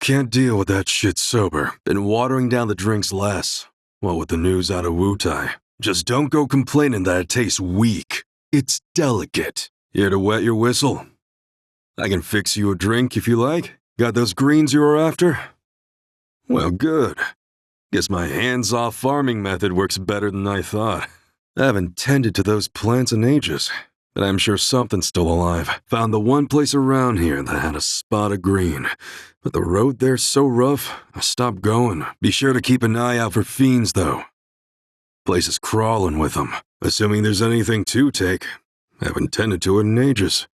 can't deal with that shit sober. Been watering down the drinks less. What with the news out of Wutai. Just don't go complaining that it tastes weak. It's delicate. Here to wet your whistle? I can fix you a drink if you like. Got those greens you were after? Well, good. Guess my hands-off farming method works better than I thought. I haven't tended to those plants in ages, but I'm sure something's still alive. Found the one place around here that had a spot of green, but the road there's so rough, I stopped going. Be sure to keep an eye out for fiends, though. Place is crawling with them, assuming there's anything to take. Haven't tended to it in ages.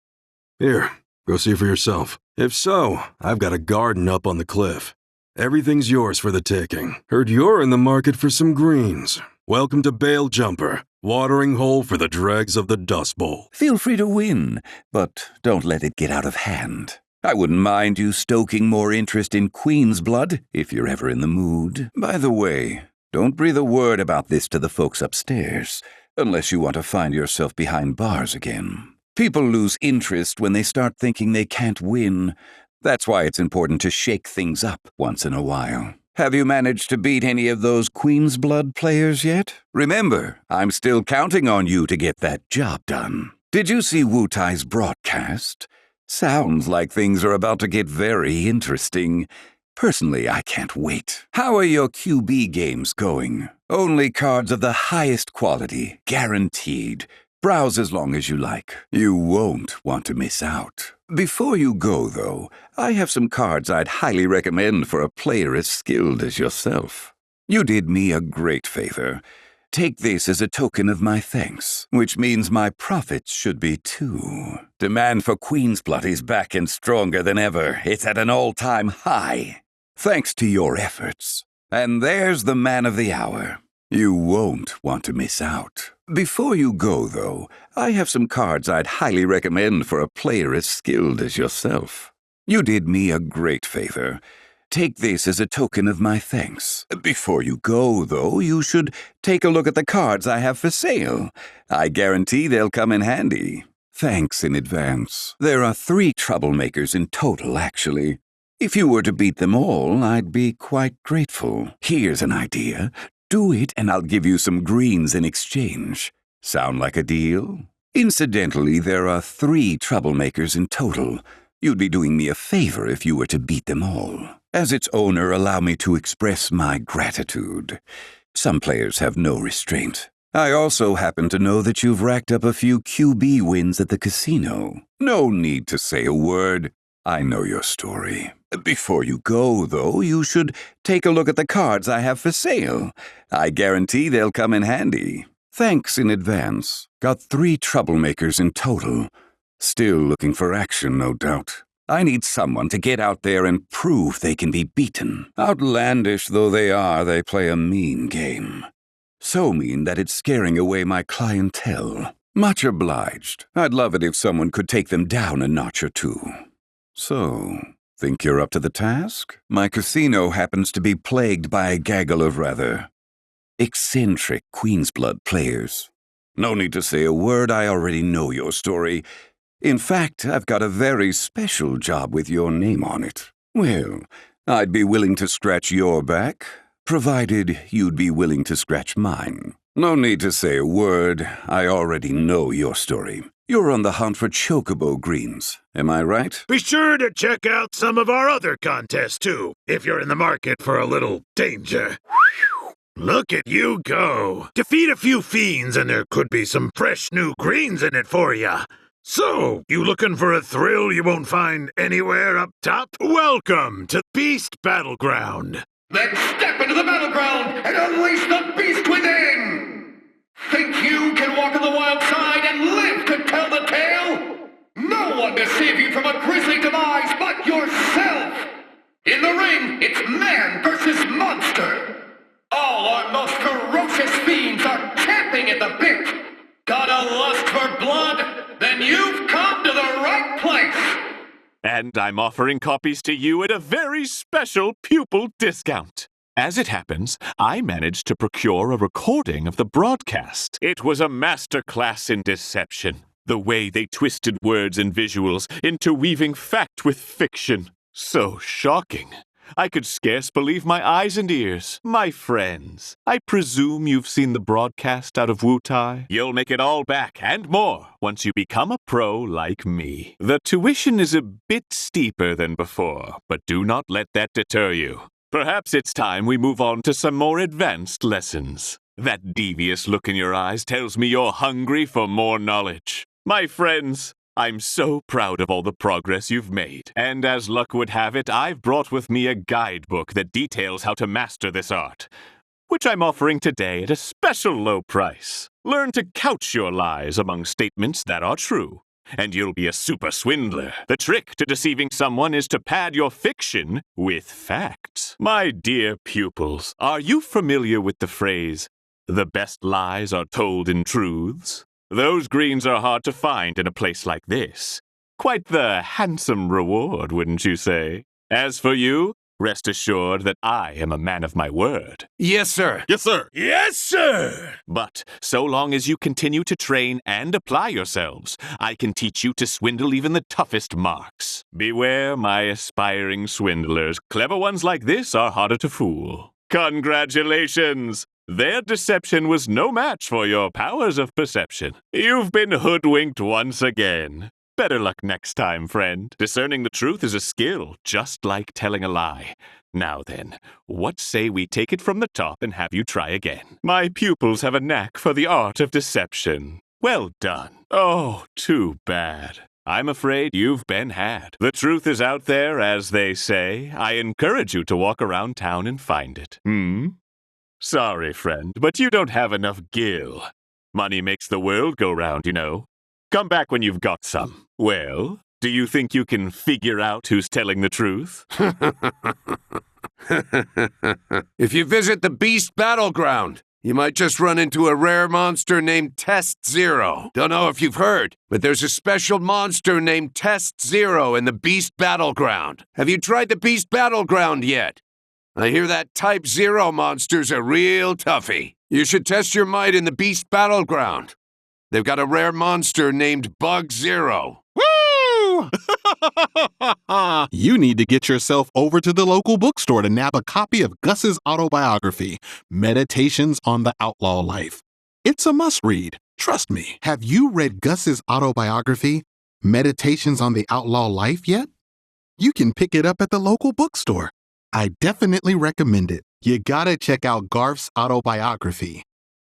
Here, go see for yourself. If so, I've got a garden up on the cliff. Everything's yours for the taking. Heard you're in the market for some greens. Welcome to Bale Jumper, watering hole for the dregs of the Dust Bowl. Feel free to win, but don't let it get out of hand. I wouldn't mind you stoking more interest in Queen's blood if you're ever in the mood. By the way, don't breathe a word about this to the folks upstairs, unless you want to find yourself behind bars again. People lose interest when they start thinking they can't win. That's why it's important to shake things up once in a while. Have you managed to beat any of those Queen's Blood players yet? Remember, I'm still counting on you to get that job done. Did you see Wutai's broadcast? Sounds like things are about to get very interesting. Personally, I can't wait. How are your QB games going? Only cards of the highest quality, guaranteed. Browse as long as you like. You won't want to miss out. Before you go, though, I have some cards I'd highly recommend for a player as skilled as yourself. You did me a great favor. Take this as a token of my thanks, which means my profits should be too. Demand for Queen's Blood is back and stronger than ever. It's at an all-time high. Thanks to your efforts. And there's the man of the hour. You won't want to miss out. Before you go, though, I have some cards I'd highly recommend for a player as skilled as yourself. You did me a great favor. Take this as a token of my thanks. Before you go, though, you should take a look at the cards I have for sale. I guarantee they'll come in handy. Thanks in advance. There are 3 troublemakers in total, actually. If you were to beat them all, I'd be quite grateful. Here's an idea. Do it and I'll give you some greens in exchange. Sound like a deal? Incidentally, there are 3 troublemakers in total. You'd be doing me a favor if you were to beat them all. As its owner, allow me to express my gratitude. Some players have no restraint. I also happen to know that you've racked up a few QB wins at the casino. No need to say a word. I know your story. Before you go, though, you should take a look at the cards I have for sale. I guarantee they'll come in handy. Thanks in advance. Got 3 troublemakers in total. Still looking for action, no doubt. I need someone to get out there and prove they can be beaten. Outlandish though they are, they play a mean game. So mean that it's scaring away my clientele. Much obliged. I'd love it if someone could take them down a notch or 2. So, think you're up to the task? My casino happens to be plagued by a gaggle of rather eccentric Queen's Blood players. No need to say a word, I already know your story. In fact, I've got a very special job with your name on it. Well, I'd be willing to scratch your back, provided you'd be willing to scratch mine. No need to say a word, I already know your story. You're on the hunt for chocobo greens, am I right? Be sure to check out some of our other contests, too, if you're in the market for a little danger. Look at you go. Defeat a few fiends and there could be some fresh new greens in it for ya. So, you looking for a thrill you won't find anywhere up top? Welcome to Beast Battleground. Then step into the battleground and unleash the beast within! Think you can walk on the wild side and live to tell the tale? No one to save you from a grisly demise but yourself! In the ring, it's man versus monster! All our most ferocious fiends are champing at the bit! Got a lust for blood? Then you've come to the right place! And I'm offering copies to you at a very special pupil discount. As it happens, I managed to procure a recording of the broadcast. It was a masterclass in deception. The way they twisted words and visuals into weaving fact with fiction. So shocking. I could scarce believe my eyes and ears. My friends, I presume you've seen the broadcast out of Wutai? You'll make it all back and more once you become a pro like me. The tuition is a bit steeper than before, but do not let that deter you. Perhaps it's time we move on to some more advanced lessons. That devious look in your eyes tells me you're hungry for more knowledge. My friends, I'm so proud of all the progress you've made, and as luck would have it, I've brought with me a guidebook that details how to master this art, which I'm offering today at a special low price. Learn to couch your lies among statements that are true, and you'll be a super swindler. The trick to deceiving someone is to pad your fiction with facts. My dear pupils, are you familiar with the phrase, "The best lies are told in truths"? Those greens are hard to find in a place like this. Quite the handsome reward, wouldn't you say? As for you, rest assured that I am a man of my word. Yes, sir. Yes, sir. Yes, sir. But so long as you continue to train and apply yourselves, I can teach you to swindle even the toughest marks. Beware, my aspiring swindlers. Clever ones like this are harder to fool. Congratulations! Their deception was no match for your powers of perception. You've been hoodwinked once again. Better luck next time, friend. Discerning the truth is a skill, just like telling a lie. Now then, what say we take it from the top and have you try again? My pupils have a knack for the art of deception. Well done. Oh, too bad. I'm afraid you've been had. The truth is out there, as they say. I encourage you to walk around town and find it. Sorry, friend, but you don't have enough gil. Money makes the world go round, you know. Come back when you've got some. Well, do you think you can figure out who's telling the truth? If you visit the Beast Battleground, you might just run into a rare monster named Test Zero. Don't know if you've heard, but there's a special monster named Test Zero in the Beast Battleground. Have you tried the Beast Battleground yet? I hear that Type Zero monster's a real toughie. You should test your might in the Beast Battleground. They've got a rare monster named Bug Zero. Woo! You need to get yourself over to the local bookstore to nab a copy of Gus's autobiography, Meditations on the Outlaw Life. It's a must-read. Trust me. Have you read Gus's autobiography, Meditations on the Outlaw Life, yet? You can pick it up at the local bookstore. I definitely recommend it. You gotta check out Garth's autobiography,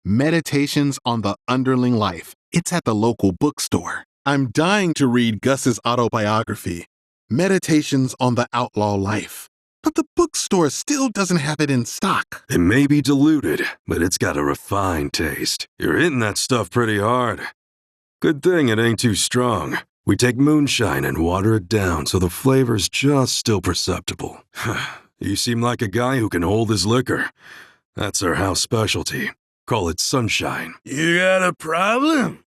Meditations on the Underling Life. It's at the local bookstore. I'm dying to read Gus's autobiography, Meditations on the Outlaw Life. But the bookstore still doesn't have it in stock. It may be diluted, but it's got a refined taste. You're hitting that stuff pretty hard. Good thing it ain't too strong. We take moonshine and water it down so the flavor's just still perceptible. You seem like a guy who can hold his liquor. That's our house specialty. Call it sunshine. You got a problem?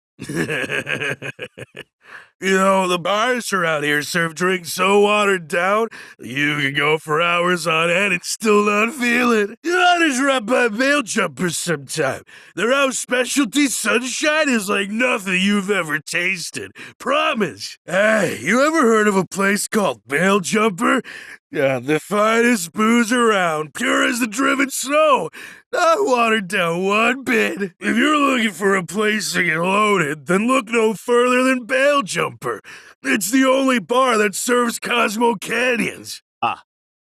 You know, the bars around here serve drinks so watered down, you can go for hours on end and still not feel it. You ought to drop by Veil Jumpers sometime. Their house specialty sunshine is like nothing you've ever tasted. Promise. Hey, you ever heard of a place called Veil Jumper? Yeah, the finest booze around, pure as the driven snow. Not watered down one bit. If you're looking for a place to get loaded, then look no further than Veil Jumper. It's the only bar that serves Cosmo Canyons.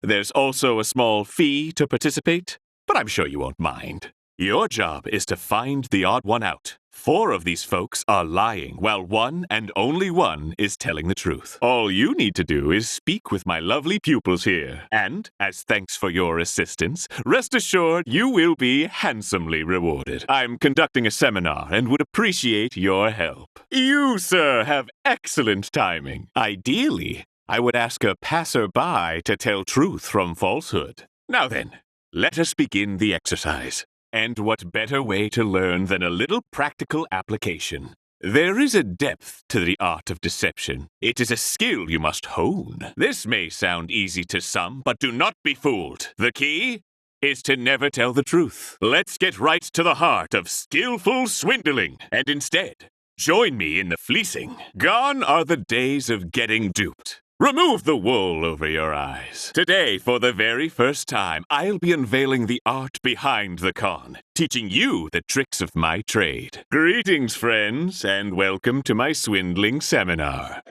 There's also a small fee to participate, but I'm sure you won't mind. Your job is to find the odd one out. 4 of these folks are lying, while one and only one is telling the truth. All you need to do is speak with my lovely pupils here. And, as thanks for your assistance, rest assured you will be handsomely rewarded. I'm conducting a seminar and would appreciate your help. You, sir, have excellent timing. Ideally, I would ask a passerby to tell truth from falsehood. Now then, let us begin the exercise. And what better way to learn than a little practical application? There is a depth to the art of deception. It is a skill you must hone. This may sound easy to some, but do not be fooled. The key is to never tell the truth. Let's get right to the heart of skillful swindling, and instead, join me in the fleecing. Gone are the days of getting duped. Remove the wool over your eyes. Today, for the very first time, I'll be unveiling the art behind the con, teaching you the tricks of my trade. Greetings, friends, and welcome to my swindling seminar.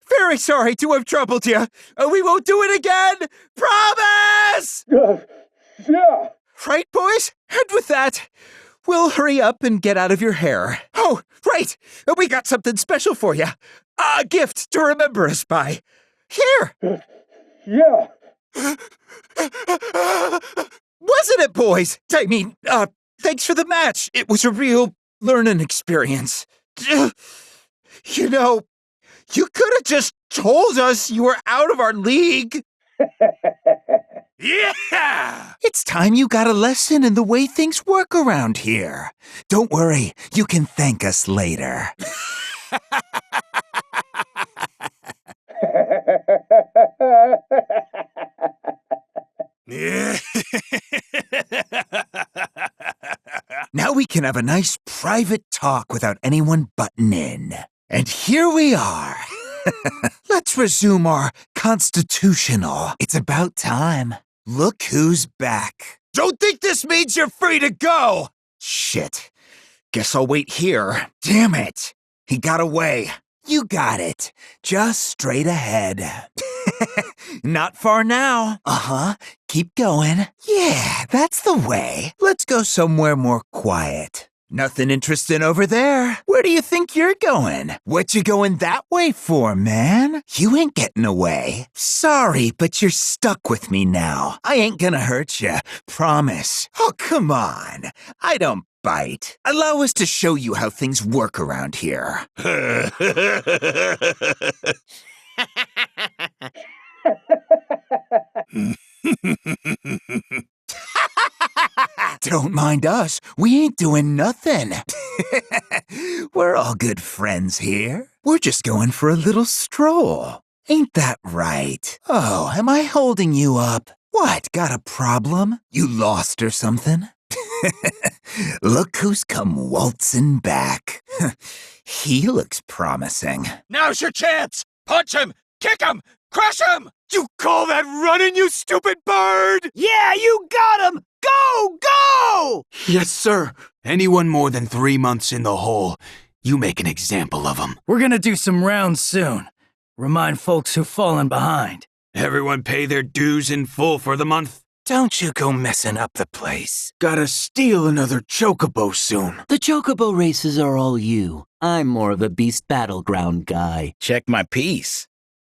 Very sorry to have troubled you. We won't do it again. Promise! Yeah. Right, boys? And with that, we'll hurry up and get out of your hair. Oh, right! We got something special for you. A gift to remember us by. Here! Yeah. Wasn't it, boys? I mean, thanks for the match. It was a real learning experience. You know, you could have just told us you were out of our league. Yeah! It's time you got a lesson in the way things work around here. Don't worry, you can thank us later. Now we can have a nice private talk without anyone butting in. And here we are. Let's resume our constitutional. It's about time. Look who's back. Don't think this means you're free to go! Shit. Guess I'll wait here. Damn it. He got away. You got it. Just straight ahead. Not far now. Uh-huh. Keep going. Yeah, that's the way. Let's go somewhere more quiet. Nothing interesting over there. Where do you think you're going? What you going that way for, man? You ain't getting away. Sorry, but you're stuck with me now. I ain't gonna hurt you. Promise. Oh, come on. I don't bite. Allow us to show you how things work around here. Don't mind us. We ain't doing nothing. We're all good friends here. We're just going for a little stroll. Ain't that right? Oh, am I holding you up? What, got a problem? You lost or something? Look who's come waltzing back. He looks promising. Now's your chance! Punch him! Kick him! Crush him! You call that running, you stupid bird? Yeah, you got him! Go! Go! Yes, sir. Anyone more than 3 months in the hole, you make an example of him. We're gonna do some rounds soon. Remind folks who've fallen behind. Everyone pay their dues in full for the month. Don't you go messing up the place. Gotta steal another chocobo soon. The chocobo races are all you. I'm more of a beast battleground guy. Check my piece.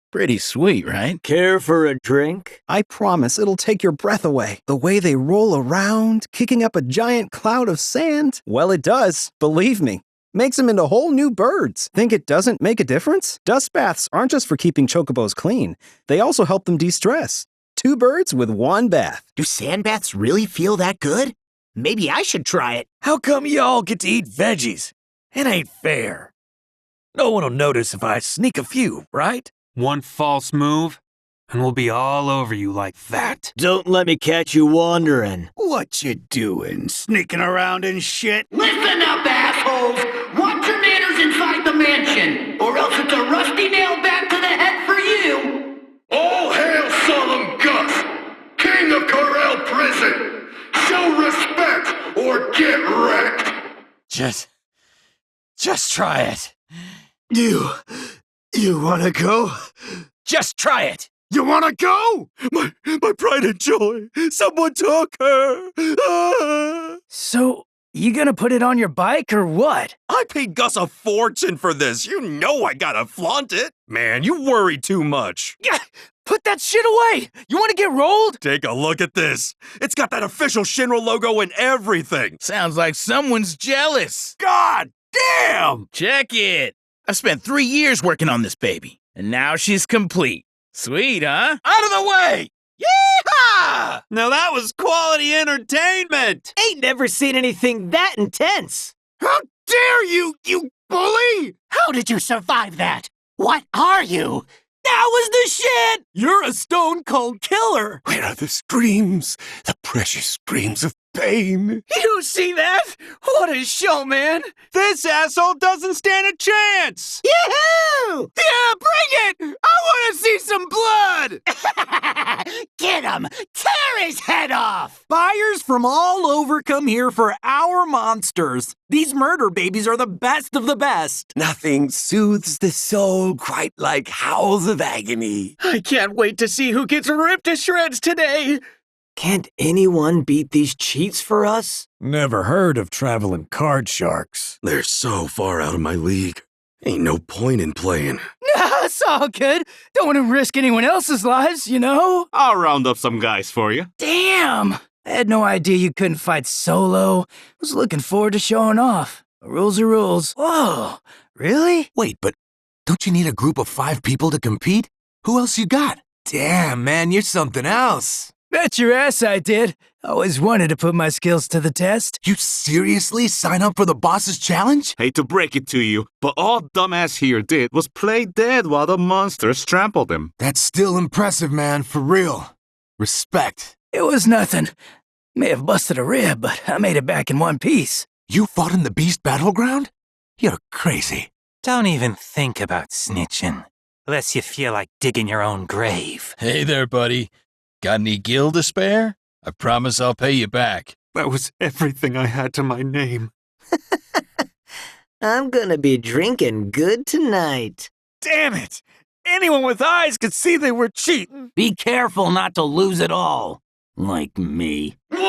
Pretty sweet, right? Care for a drink? I promise it'll take your breath away. The way they roll around, kicking up a giant cloud of sand. Well, it does, believe me. Makes them into whole new birds. Think it doesn't make a difference? Dust baths aren't just for keeping chocobos clean. They also help them de-stress. 2 birds with 1 bath. Do sand baths really feel that good? Maybe I should try it. How come y'all get to eat veggies? It ain't fair. No one will notice if I sneak a few, right? One false move, and we'll be all over you like that. Don't let me catch you wandering. What you doing? Sneaking around and shit? Listen up, assholes! Watch your manners inside the mansion, or else it's a rusty nail back to the head for you! All hail Solemn Gus, King of Corel Prison! Show respect or get wrecked! Just try it. You wanna go? Just try it. You wanna go? My pride and joy. Someone took her. Ah. So, you gonna put it on your bike or what? I paid Gus a fortune for this. You know I gotta flaunt it. Man, you worry too much. Yeah, put that shit away. You wanna get rolled? Take a look at this. It's got that official Shinra logo and everything. Sounds like someone's jealous. God damn! Check it. I've spent 3 years working on this baby, and now she's complete. Sweet, huh? Out of the way! Yeehaw! Now that was quality entertainment! Ain't never seen anything that intense. How dare you, you bully! How did you survive that? What are you? That was the shit! You're a stone cold killer! Where are the screams? The precious screams of pain. You see that? What a show, man! This asshole doesn't stand a chance! Yahoo! Yeah, bring it! I want to see some blood! Get him! Tear his head off! Buyers from all over come here for our monsters. These murder babies are the best of the best. Nothing soothes the soul quite like howls of agony. I can't wait to see who gets ripped to shreds today! Can't anyone beat these cheats for us? Never heard of traveling card sharks. They're so far out of my league. Ain't no point in playing. Nah, it's all good. Don't want to risk anyone else's lives, you know? I'll round up some guys for you. Damn! I had no idea you couldn't fight solo. Was looking forward to showing off. Rules are rules. Whoa, really? Wait, but don't you need a group of 5 people to compete? Who else you got? Damn, man, you're something else. Bet your ass I did. Always wanted to put my skills to the test. You seriously sign up for the boss's challenge? Hate to break it to you, but all dumbass here did was play dead while the monsters trampled him. That's still impressive, man, for real. Respect. It was nothing. May have busted a rib, but I made it back in one piece. You fought in the Beast Battleground? You're crazy. Don't even think about snitching, unless you feel like digging your own grave. Hey there, buddy. Got any gil to spare? I promise I'll pay you back. That was everything I had to my name. I'm gonna be drinking good tonight. Damn it! Anyone with eyes could see they were cheating. Be careful not to lose it all. Like me. 1,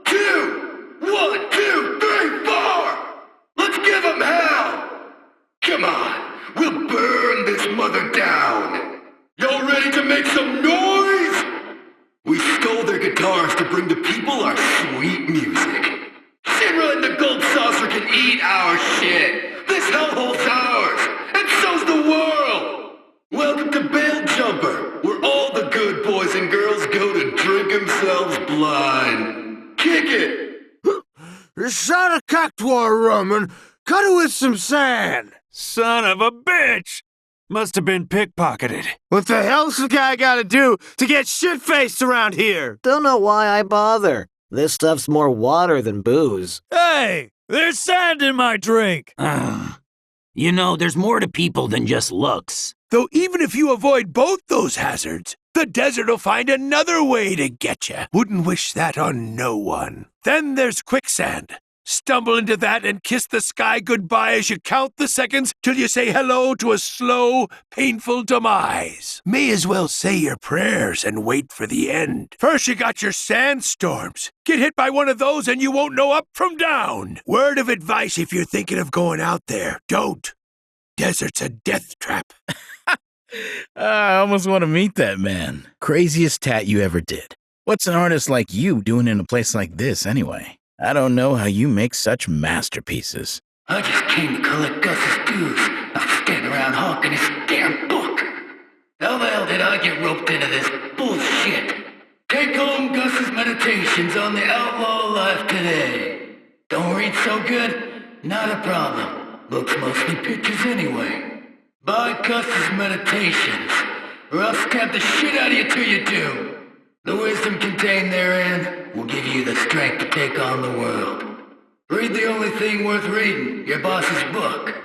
2, 1, 2, 3, 4! Let's give them hell! Come on, we'll burn this mother down. Y'all ready to make some noise? We stole their guitars to bring the people our sweet music. Shinra and the Gold Saucer can eat our shit. This hellhole's ours, and so's the world. Welcome to Bail Jumper, where all the good boys and girls go to drink themselves blind. Kick it! Shot a cactuar rum and cut it with some sand. Son of a bitch! Must have been pickpocketed. What the hell's the guy gotta do to get shit-faced around here? Don't know why I bother. This stuff's more water than booze. Hey! There's sand in my drink! You know, there's more to people than just looks. Though even if you avoid both those hazards, the desert will find another way to get you. Wouldn't wish that on no one. Then there's quicksand. Stumble into that and kiss the sky goodbye as you count the seconds till you say hello to a slow, painful demise. May as well say your prayers and wait for the end. First you got your sandstorms. Get hit by one of those and you won't know up from down. Word of advice if you're thinking of going out there, don't. Desert's a death trap. I almost want to meet that man. Craziest tat you ever did. What's an artist like you doing in a place like this anyway? I don't know how you make such masterpieces. I just came to collect Gus's dues, not stand around hawking his damn book. How the hell did I get roped into this bullshit? Take home Gus's meditations on the outlaw life today. Don't read so good? Not a problem. Looks mostly pictures anyway. Buy Gus's meditations, or I'll stab the shit out of you till you do. The wisdom contained therein will give you the strength to take on the world. Read the only thing worth reading, your boss's book.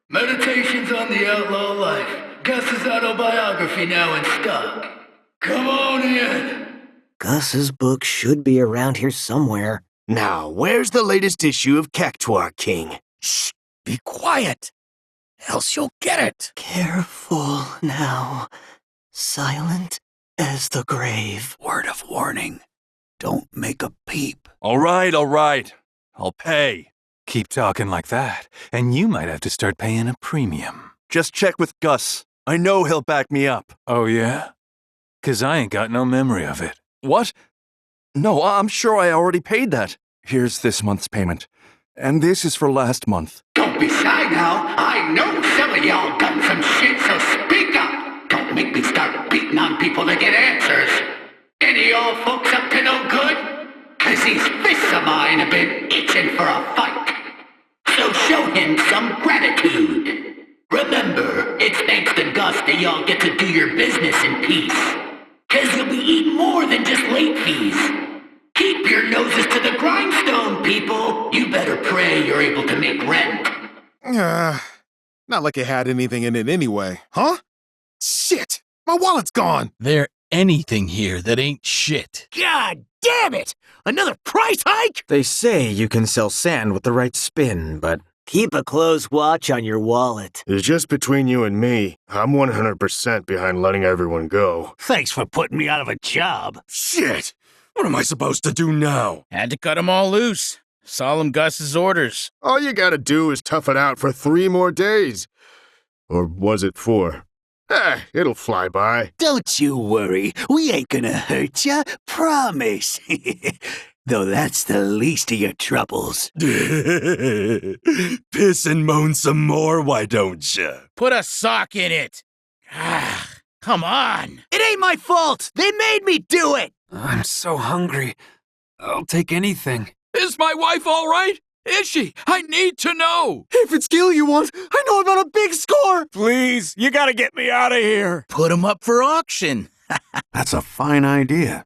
Meditations on the Outlaw Life. Gus's autobiography now in stock. Come on in. Gus's book should be around here somewhere. Now, where's the latest issue of Cactuar King? Shh! Be quiet! Else you'll get it! Careful now. Silent as the grave. Word of warning. Don't make a peep. All right. I'll pay. Keep talking like that, and you might have to start paying a premium. Just check with Gus. I know he'll back me up. Oh, yeah? 'Cause I ain't got no memory of it. What? No, I'm sure I already paid that. Here's this month's payment. And this is for last month. Don't be shy now. I know some of y'all done some shit, so speak up. Don't make me start beating on people to get answers. Any y'all folks up to no good? 'Cause these fists of mine have been itching for a fight. So show him some gratitude. Remember, it's thanks to Gus that y'all get to do your business in peace. 'Cause you'll be eating more than just late fees. Keep your noses to the Not like it had anything in it anyway. Huh? Shit! My wallet's gone! There anything here that ain't shit. God damn it! Another price hike? They say you can sell sand with the right spin, but keep a close watch on your wallet. It's just between you and me. I'm 100% behind letting everyone go. Thanks for putting me out of a job. Shit! What am I supposed to do now? Had to cut 'em all loose. Solemn Gus's orders. All you gotta do is tough it out for 3 more days. Or was it 4? It'll fly by. Don't you worry. We ain't gonna hurt ya. Promise. Though that's the least of your troubles. Piss and moan some more, why don't ya? Put a sock in it. Ah, come on. It ain't my fault. They made me do it. I'm so hungry. I'll take anything. Is my wife all right? Is she? I need to know. If it's Gil you want, I know about a big score. Please, you gotta get me out of here. Put 'em up for auction. That's a fine idea.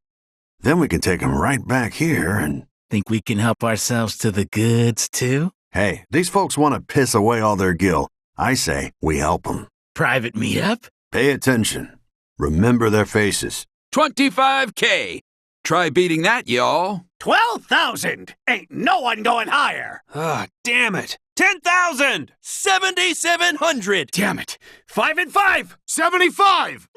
Then we can take them right back here and... Think we can help ourselves to the goods, too? Hey, these folks want to piss away all their gil. I say we help them. Private meetup? Pay attention. Remember their faces. 25K. Try beating that, y'all. 12,000. Ain't no one going higher. Ah, damn it. 10,000. 7,700. Damn it. 5 and 5. 75.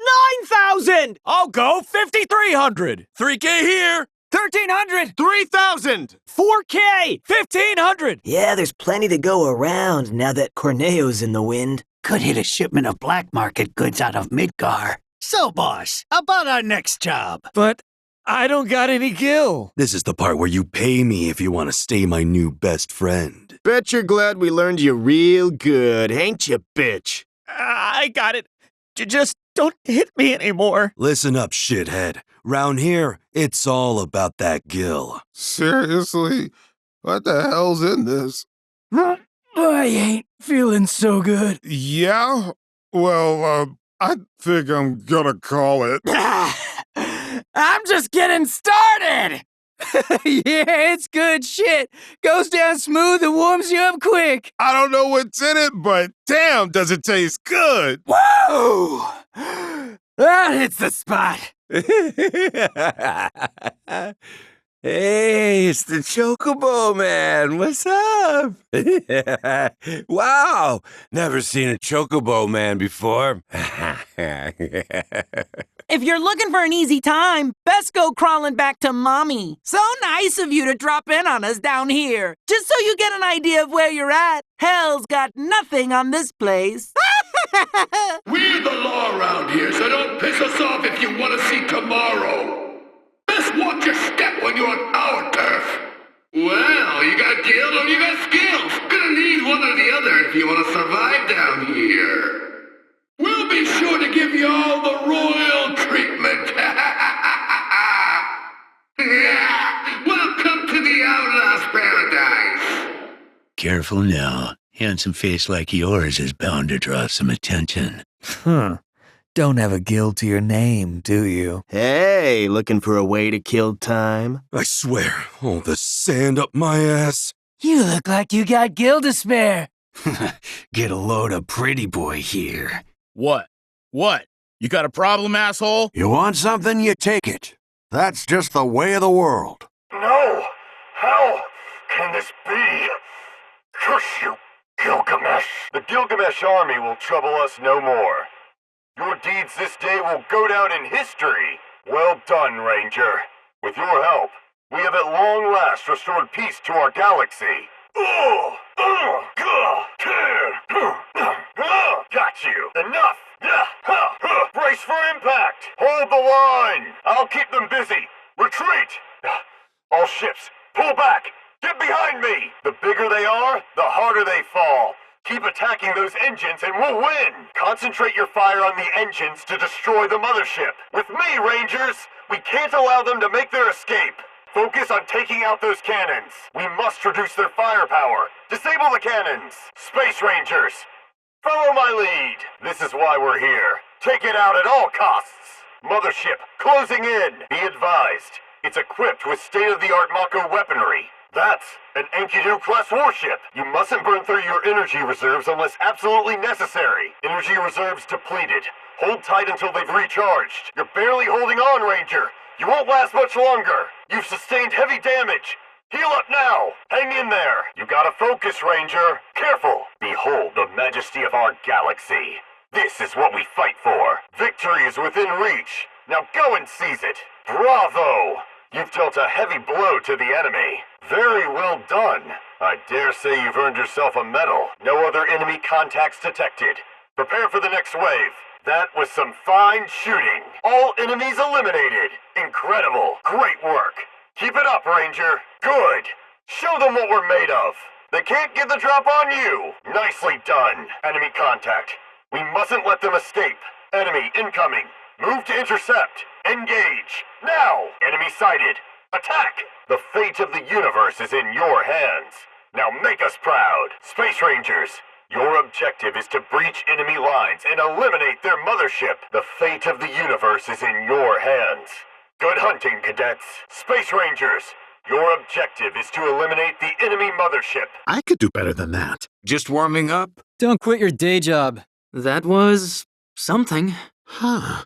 9,000! I'll go 5,300. 3K here. 1,300. 3,000. 4K! 1,500. Yeah, there's plenty to go around now that Corneo's in the wind. Could hit a shipment of black market goods out of Midgar. So, boss, about our next job? But I don't got any gil. This is the part where you pay me if you want to stay my new best friend. Bet you're glad we learned you real good, ain't you, bitch? I got it. Just don't hit me anymore. Listen up, shithead. Round here, it's all about that gil. Seriously? What the hell's in this? I ain't feeling so good. Yeah? Well, I think I'm gonna call it. I'm just getting started! Yeah, it's good shit. Goes down smooth and warms you up quick. I don't know what's in it, but damn, does it taste good! Whoa! That hits the spot. Hey, it's the Chocobo Man. What's up? Wow, never seen a Chocobo Man before. If you're looking for an easy time, best go crawling back to Mommy. So nice of you to drop in on us down here. Just so you get an idea of where you're at. Hell's got nothing on this place. We're the law around here, so don't piss us off if you want to see tomorrow. Best watch your step when you're on our turf. Well, you got gil or you got skills. Gonna need one or the other if you want to survive down here. We'll be sure to give you all the royal treatment. Welcome to the Outlaws' Paradise. Careful now. Handsome face like yours is bound to draw some attention. Don't have a gil to your name, do you? Hey, looking for a way to kill time? I swear, all the sand up my ass. You look like you got gil to spare. Get a load of pretty boy here. What? What? You got a problem, asshole? You want something, you take it. That's just the way of the world. No! How can this be? Curse you, Gilgamesh! The Gilgamesh army will trouble us no more. Your deeds this day will go down in history. Well done, Ranger. With your help, we have at long last restored peace to our galaxy. Got you. Enough. Brace for impact. Hold the line. I'll keep them busy. Retreat. All ships, pull back. Get behind me. The bigger they are, the harder they fall. Keep attacking those engines and we'll win! Concentrate your fire on the engines to destroy the mothership. With me, Rangers! We can't allow them to make their escape. Focus on taking out those cannons. We must reduce their firepower. Disable the cannons! Space Rangers! Follow my lead! This is why we're here. Take it out at all costs! Mothership, closing in! Be advised, it's equipped with state-of-the-art Mako weaponry. That's an Enkidu-class warship. You mustn't burn through your energy reserves unless absolutely necessary. Energy reserves depleted. Hold tight until they've recharged. You're barely holding on, Ranger. You won't last much longer. You've sustained heavy damage. Heal up now! Hang in there! You gotta focus, Ranger! Careful! Behold the majesty of our galaxy. This is what we fight for. Victory is within reach. Now go and seize it. Bravo! You've dealt a heavy blow to the enemy. Very well done. I dare say you've earned yourself a medal. No other enemy contacts detected. Prepare for the next wave. That was some fine shooting. All enemies eliminated. Incredible. Great work. Keep it up, Ranger. Good. Show them what we're made of. They can't get the drop on you. Nicely done. Enemy contact. We mustn't let them escape. Enemy incoming. Move to intercept. Engage. Now. Enemy sighted. Attack. The fate of the universe is in your hands. Now make us proud. Space Rangers, your objective is to breach enemy lines and eliminate their mothership. The fate of the universe is in your hands. Good hunting, cadets. Space Rangers, your objective is to eliminate the enemy mothership. I could do better than that. Just warming up? Don't quit your day job. That was something. Huh.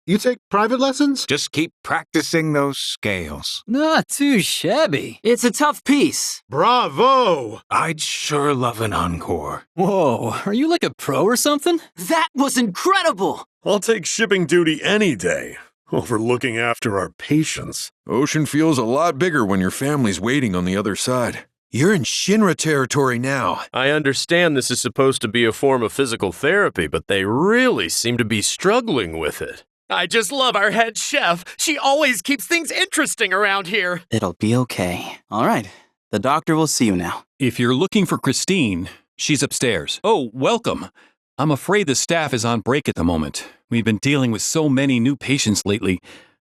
You take private lessons? Just keep practicing those scales. Not too shabby. It's a tough piece. Bravo! I'd sure love an encore. Whoa, are you like a pro or something? That was incredible! I'll take shipping duty any day over looking after our patients. Ocean feels a lot bigger when your family's waiting on the other side. You're in Shinra territory now. I understand this is supposed to be a form of physical therapy, but they really seem to be struggling with it. I just love our head chef. She always keeps things interesting around here. It'll be okay. All right. The doctor will see you now. If you're looking for Christine, she's upstairs. Oh, welcome. I'm afraid the staff is on break at the moment. We've been dealing with so many new patients lately.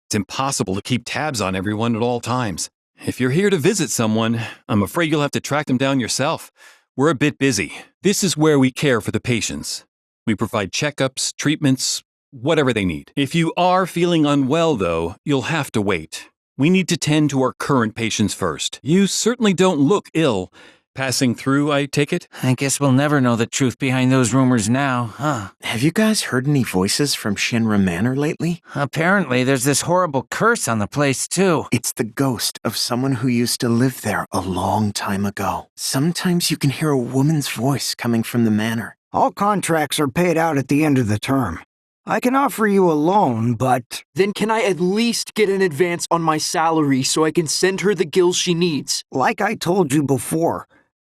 It's impossible to keep tabs on everyone at all times. If you're here to visit someone, I'm afraid you'll have to track them down yourself. We're a bit busy. This is where we care for the patients. We provide checkups, treatments, whatever they need. If you are feeling unwell, though, you'll have to wait. We need to tend to our current patients first. You certainly don't look ill. Passing through, I take it? I guess we'll never know the truth behind those rumors now, huh? Have you guys heard any voices from Shinra Manor lately? Apparently, there's this horrible curse on the place, too. It's the ghost of someone who used to live there a long time ago. Sometimes you can hear a woman's voice coming from the manor. All contracts are paid out at the end of the term. I can offer you a loan, but... Then can I at least get an advance on my salary so I can send her the gills she needs? Like I told you before,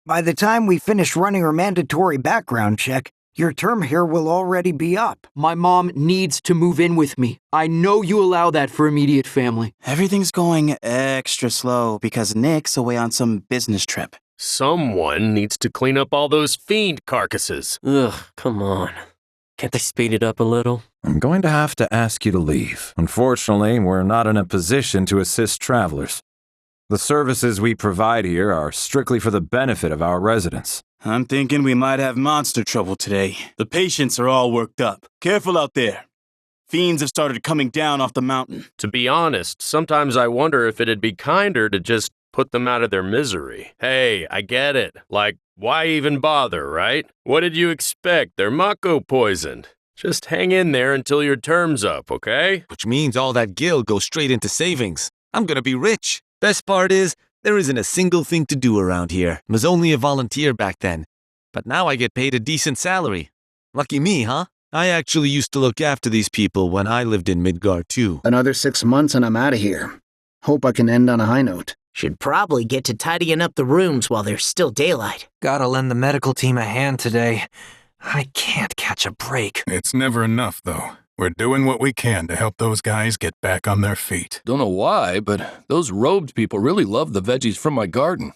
by the time we finish running our mandatory background check, your term here will already be up. My mom needs to move in with me. I know you allow that for immediate family. Everything's going extra slow because Nick's away on some business trip. Someone needs to clean up all those fiend carcasses. Ugh, come on. Can't they speed it up a little? I'm going to have to ask you to leave. Unfortunately, we're not in a position to assist travelers. The services we provide here are strictly for the benefit of our residents. I'm thinking we might have monster trouble today. The patients are all worked up. Careful out there. Fiends have started coming down off the mountain. To be honest, sometimes I wonder if it'd be kinder to just put them out of their misery. Hey, I get it. Like, why even bother, right? What did you expect? They're Mako poisoned. Just hang in there until your term's up, okay? Which means all that gil goes straight into savings. I'm gonna be rich. Best part is, there isn't a single thing to do around here. I was only a volunteer back then. But now I get paid a decent salary. Lucky me, huh? I actually used to look after these people when I lived in Midgard, too. Another 6 months and I'm out of here. Hope I can end on a high note. Should probably get to tidying up the rooms while there's still daylight. Gotta lend the medical team a hand today. I can't catch a break. It's never enough, though. We're doing what we can to help those guys get back on their feet. Don't know why, but those robed people really love the veggies from my garden.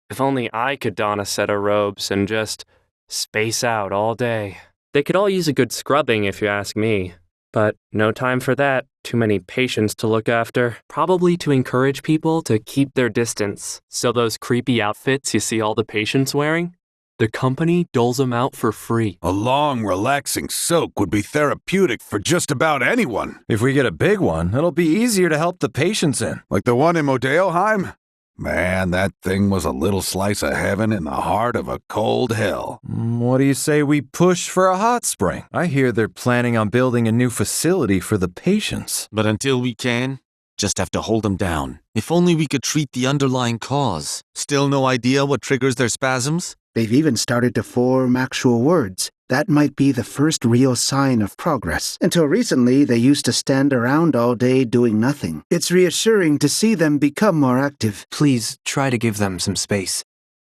If only I could don a set of robes and just space out all day. They could all use a good scrubbing if you ask me. But no time for that. Too many patients to look after. Probably to encourage people to keep their distance. So those creepy outfits you see all the patients wearing? The company doles them out for free. A long, relaxing soak would be therapeutic for just about anyone. If we get a big one, it'll be easier to help the patients in. Like the one in Modeoheim? Man, that thing was a little slice of heaven in the heart of a cold hell. What do you say we push for a hot spring? I hear they're planning on building a new facility for the patients. But until we can, just have to hold them down. If only we could treat the underlying cause. Still no idea what triggers their spasms? They've even started to form actual words. That might be the first real sign of progress. Until recently, they used to stand around all day doing nothing. It's reassuring to see them become more active. Please try to give them some space.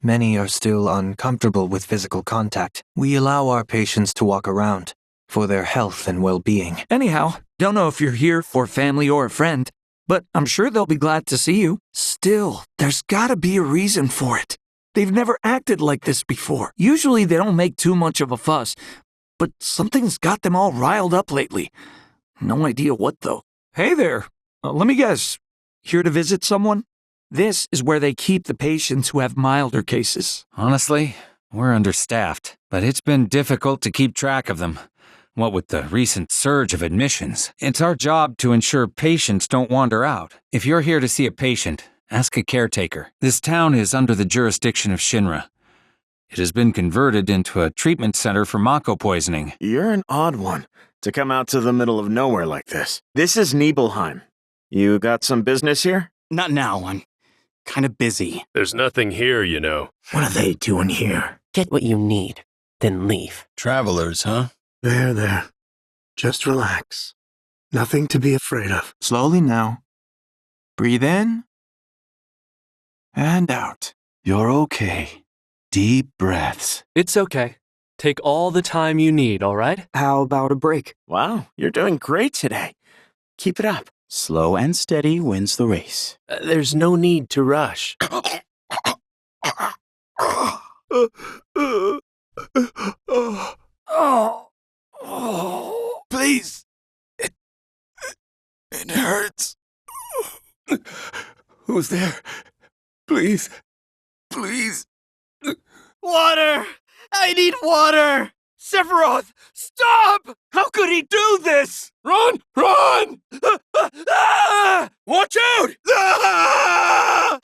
Many are still uncomfortable with physical contact. We allow our patients to walk around for their health and well-being. Anyhow, don't know if you're here for family or a friend, but I'm sure they'll be glad to see you. Still, there's gotta be a reason for it. They've never acted like this before. Usually they don't make too much of a fuss, but something's got them all riled up lately. No idea what, though. Hey there. Let me guess. Here to visit someone? This is where they keep the patients who have milder cases. Honestly, we're understaffed, but it's been difficult to keep track of them. What with the recent surge of admissions, it's our job to ensure patients don't wander out. If you're here to see a patient, ask a caretaker. This town is under the jurisdiction of Shinra. It has been converted into a treatment center for Mako poisoning. You're an odd one to come out to the middle of nowhere like this. This is Nibelheim. You got some business here? Not now, I'm kind of busy. There's nothing here, you know. What are they doing here? Get what you need, then leave. Travelers, huh? There. Just relax. Nothing to be afraid of. Slowly now. Breathe in. And out. You're okay. Deep breaths. It's okay. Take all the time you need, all right? How about a break? Wow, you're doing great today. Keep it up. Slow and steady wins the race. There's no need to rush. Please. It hurts. Who's there? Please. Water! I need water! Sephiroth, stop! How could he do this? Run! Watch out!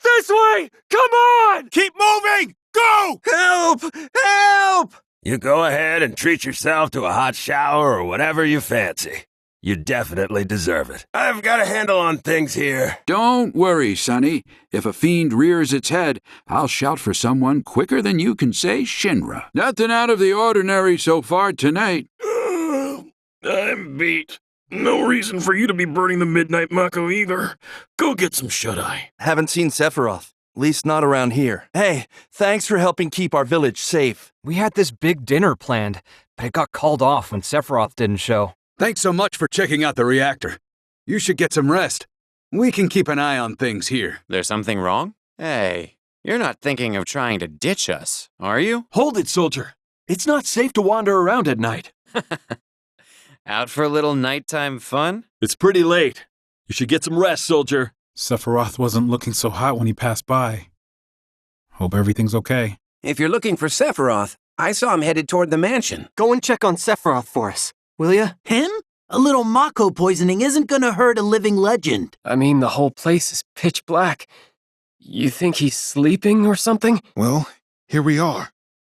This way! Come on! Keep moving! Go! Help! You go ahead and treat yourself to a hot shower or whatever you fancy. You definitely deserve it. I've got a handle on things here. Don't worry, Sonny. If a fiend rears its head, I'll shout for someone quicker than you can say Shinra. Nothing out of the ordinary so far tonight. I'm beat. No reason for you to be burning the Midnight Mako either. Go get some shut-eye. Haven't seen Sephiroth. At least not around here. Hey, thanks for helping keep our village safe. We had this big dinner planned, but it got called off when Sephiroth didn't show. Thanks so much for checking out the reactor. You should get some rest. We can keep an eye on things here. There's something wrong? Hey, you're not thinking of trying to ditch us, are you? Hold it, soldier. It's not safe to wander around at night. Out for a little nighttime fun? It's pretty late. You should get some rest, soldier. Sephiroth wasn't looking so hot when he passed by. Hope everything's okay. If you're looking for Sephiroth, I saw him headed toward the mansion. Go and check on Sephiroth for us, will ya? Him? A little Mako poisoning isn't gonna hurt a living legend. I mean, the whole place is pitch black. You think he's sleeping or something? Well, here we are.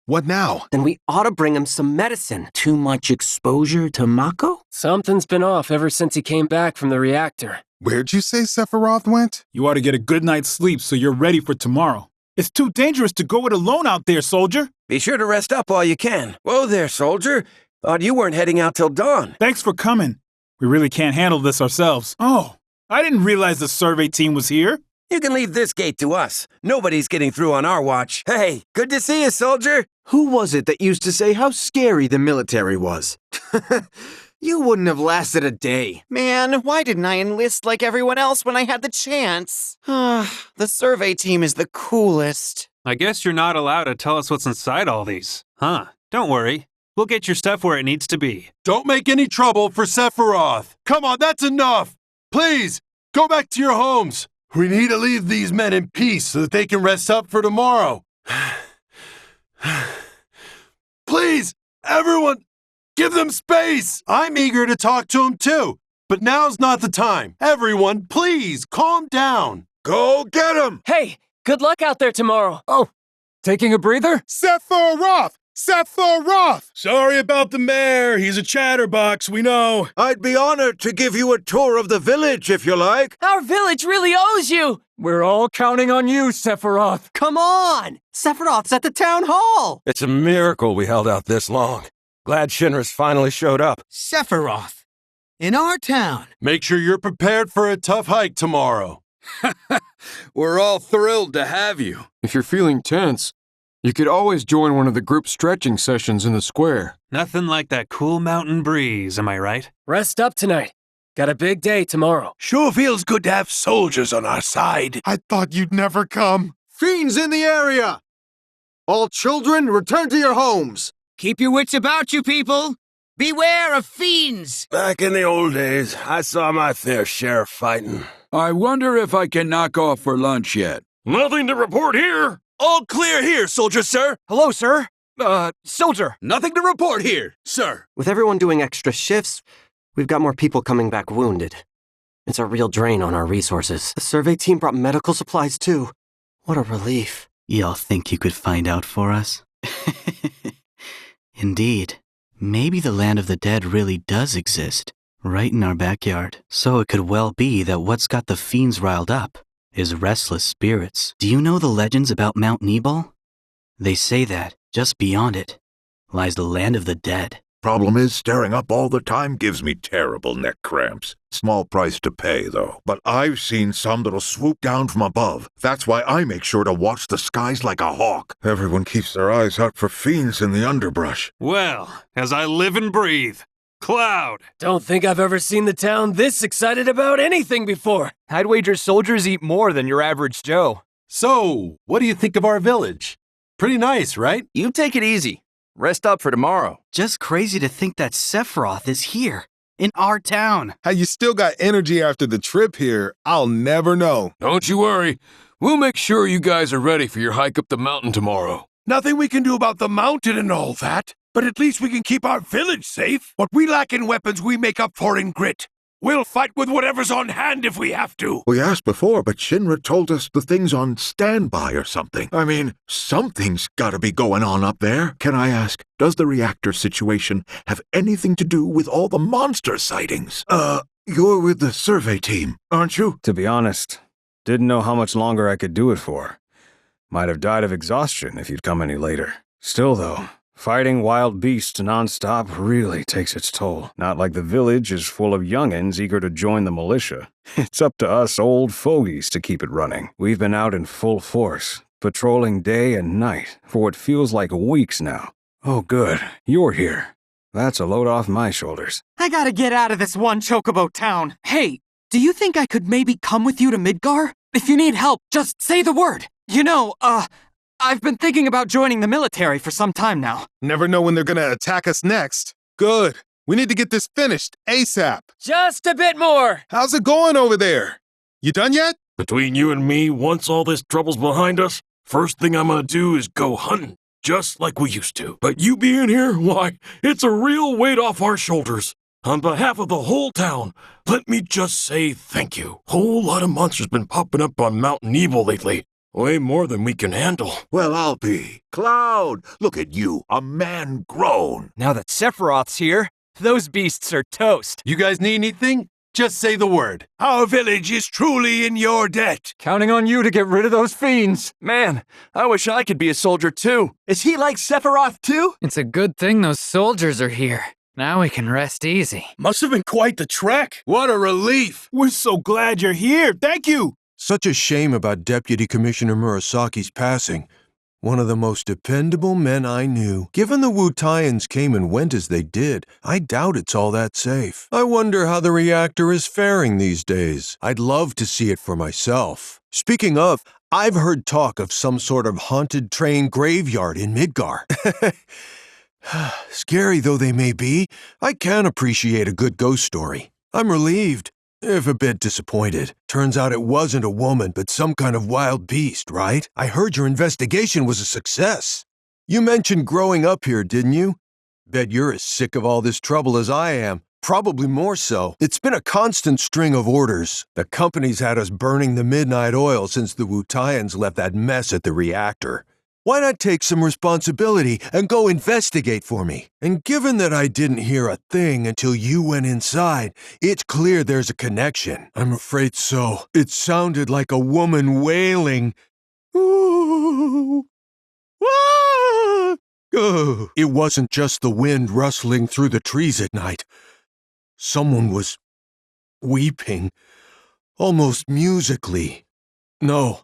What now? Then we ought to bring him some medicine. Too much exposure to Mako? Something's been off ever since he came back from the reactor. Where'd you say Sephiroth went? You ought to get a good night's sleep so you're ready for tomorrow. It's too dangerous to go it alone out there, soldier. Be sure to rest up while you can. Whoa there, soldier. Thought you weren't heading out till dawn. Thanks for coming. We really can't handle this ourselves. Oh, I didn't realize the survey team was here. You can leave this gate to us. Nobody's getting through on our watch. Hey, good to see you, soldier. Who was it that used to say how scary the military was? You wouldn't have lasted a day. Man, why didn't I enlist like everyone else when I had the chance? The survey team is the coolest. I guess you're not allowed to tell us what's inside all these. Huh, don't worry. We'll get your stuff where it needs to be. Don't make any trouble for Sephiroth. Come on, that's enough. Please, go back to your homes. We need to leave these men in peace so that they can rest up for tomorrow. Please, everyone, give them space. I'm eager to talk to them too, but now's not the time. Everyone, please, calm down. Go get them. Hey, Good luck out there tomorrow. Oh, taking a breather? Sephiroth! Sephiroth! Sorry about the mayor. He's a chatterbox, we know. I'd be honored to give you a tour of the village if you like. Our village really owes you. We're all counting on you, Sephiroth. Come on! Sephiroth's at the town hall! It's a miracle we held out this long. Glad Shinra's finally showed up. Sephiroth! In our town! Make sure you're prepared for a tough hike tomorrow. We're all thrilled to have you. If you're feeling tense, you could always join one of the group stretching sessions in the square. Nothing like that cool mountain breeze, am I right? Rest up tonight. Got a big day tomorrow. Sure feels good to have soldiers on our side. I thought you'd never come. Fiends in the area! All children, return to your homes. Keep your wits about you, people! Beware of fiends! Back in the old days, I saw my fair share of fighting. I wonder if I can knock off for lunch yet. Nothing to report here. All clear here, soldier, sir. Hello, sir. Soldier. Nothing to report here, sir. With everyone doing extra shifts, we've got more people coming back wounded. It's a real drain on our resources. The survey team brought medical supplies too. What a relief. Y'all think you could find out for us? Indeed. Maybe the land of the dead really does exist, right in our backyard. So it could well be that what's got the fiends riled up is restless spirits. Do you know the legends about Mount Nebal? They say that, just beyond it, lies the land of the dead. Problem is, staring up all the time gives me terrible neck cramps. Small price to pay, though. But I've seen some that'll swoop down from above. That's why I make sure to watch the skies like a hawk. Everyone keeps their eyes out for fiends in the underbrush. Well, as I live and breathe, Cloud! Don't think I've ever seen the town this excited about anything before. I'd wager soldiers eat more than your average Joe. So, what do you think of our village? Pretty nice, right? You take it easy. Rest up for tomorrow. Just crazy to think that Sephiroth is here, in our town. How you still got energy after the trip here, I'll never know. Don't you worry. We'll make sure you guys are ready for your hike up the mountain tomorrow. Nothing we can do about the mountain and all that, but at least we can keep our village safe. What we lack in weapons, we make up for in grit. We'll fight with whatever's on hand if we have to. We asked before, but Shinra told us the thing's on standby or something. I mean, something's gotta be going on up there. Can I ask, does the reactor situation have anything to do with all the monster sightings? You're with the survey team, aren't you? To be honest, didn't know how much longer I could do it for. Might have died of exhaustion if you'd come any later. Still though, fighting wild beasts nonstop really takes its toll. Not like the village is full of youngins eager to join the militia. It's up to us old fogies to keep it running. We've been out in full force, patrolling day and night for what feels like weeks now. Oh good, you're here. That's a load off my shoulders. I gotta get out of this one chocobo town. Hey, do you think I could maybe come with you to Midgar? If you need help, just say the word. You know, I've been thinking about joining the military for some time now. Never know when they're gonna attack us next. Good. We need to get this finished ASAP. Just a bit more. How's it going over there? You done yet? Between you and me, once all this trouble's behind us, first thing I'm gonna do is go hunting, just like we used to. But you being here, why, it's a real weight off our shoulders. On behalf of the whole town, let me just say thank you. Whole lot of monsters been popping up on Mount Nebal lately. Way more than we can handle. Well, I'll be. Cloud, look at you, a man grown. Now that Sephiroth's here, those beasts are toast. You guys need anything? Just say the word. Our village is truly in your debt. Counting on you to get rid of those fiends. Man, I wish I could be a soldier too. Is he like Sephiroth too? It's a good thing those soldiers are here. Now we can rest easy. Must have been quite the trek. What a relief. We're so glad you're here. Thank you. Such a shame about Deputy Commissioner Murasaki's passing. One of the most dependable men I knew. Given the Wu-Tians came and went as they did, I doubt it's all that safe. I wonder how the reactor is faring these days. I'd love to see it for myself. Speaking of, I've heard talk of some sort of haunted train graveyard in Midgar. Scary though they may be, I can appreciate a good ghost story. I'm relieved, if a bit disappointed. Turns out it wasn't a woman, but some kind of wild beast, right? I heard your investigation was a success. You mentioned growing up here, didn't you? Bet you're as sick of all this trouble as I am. probably more so. It's been a constant string of orders. The company's had us burning the midnight oil since the Wutaians left that mess at the reactor. Why not take some responsibility and go investigate for me? And given that I didn't hear a thing until you went inside, it's clear there's a connection. I'm afraid so. It sounded like a woman wailing. Ooh. Ah! Oh. It wasn't just the wind rustling through the trees at night. Someone was weeping, almost musically. No,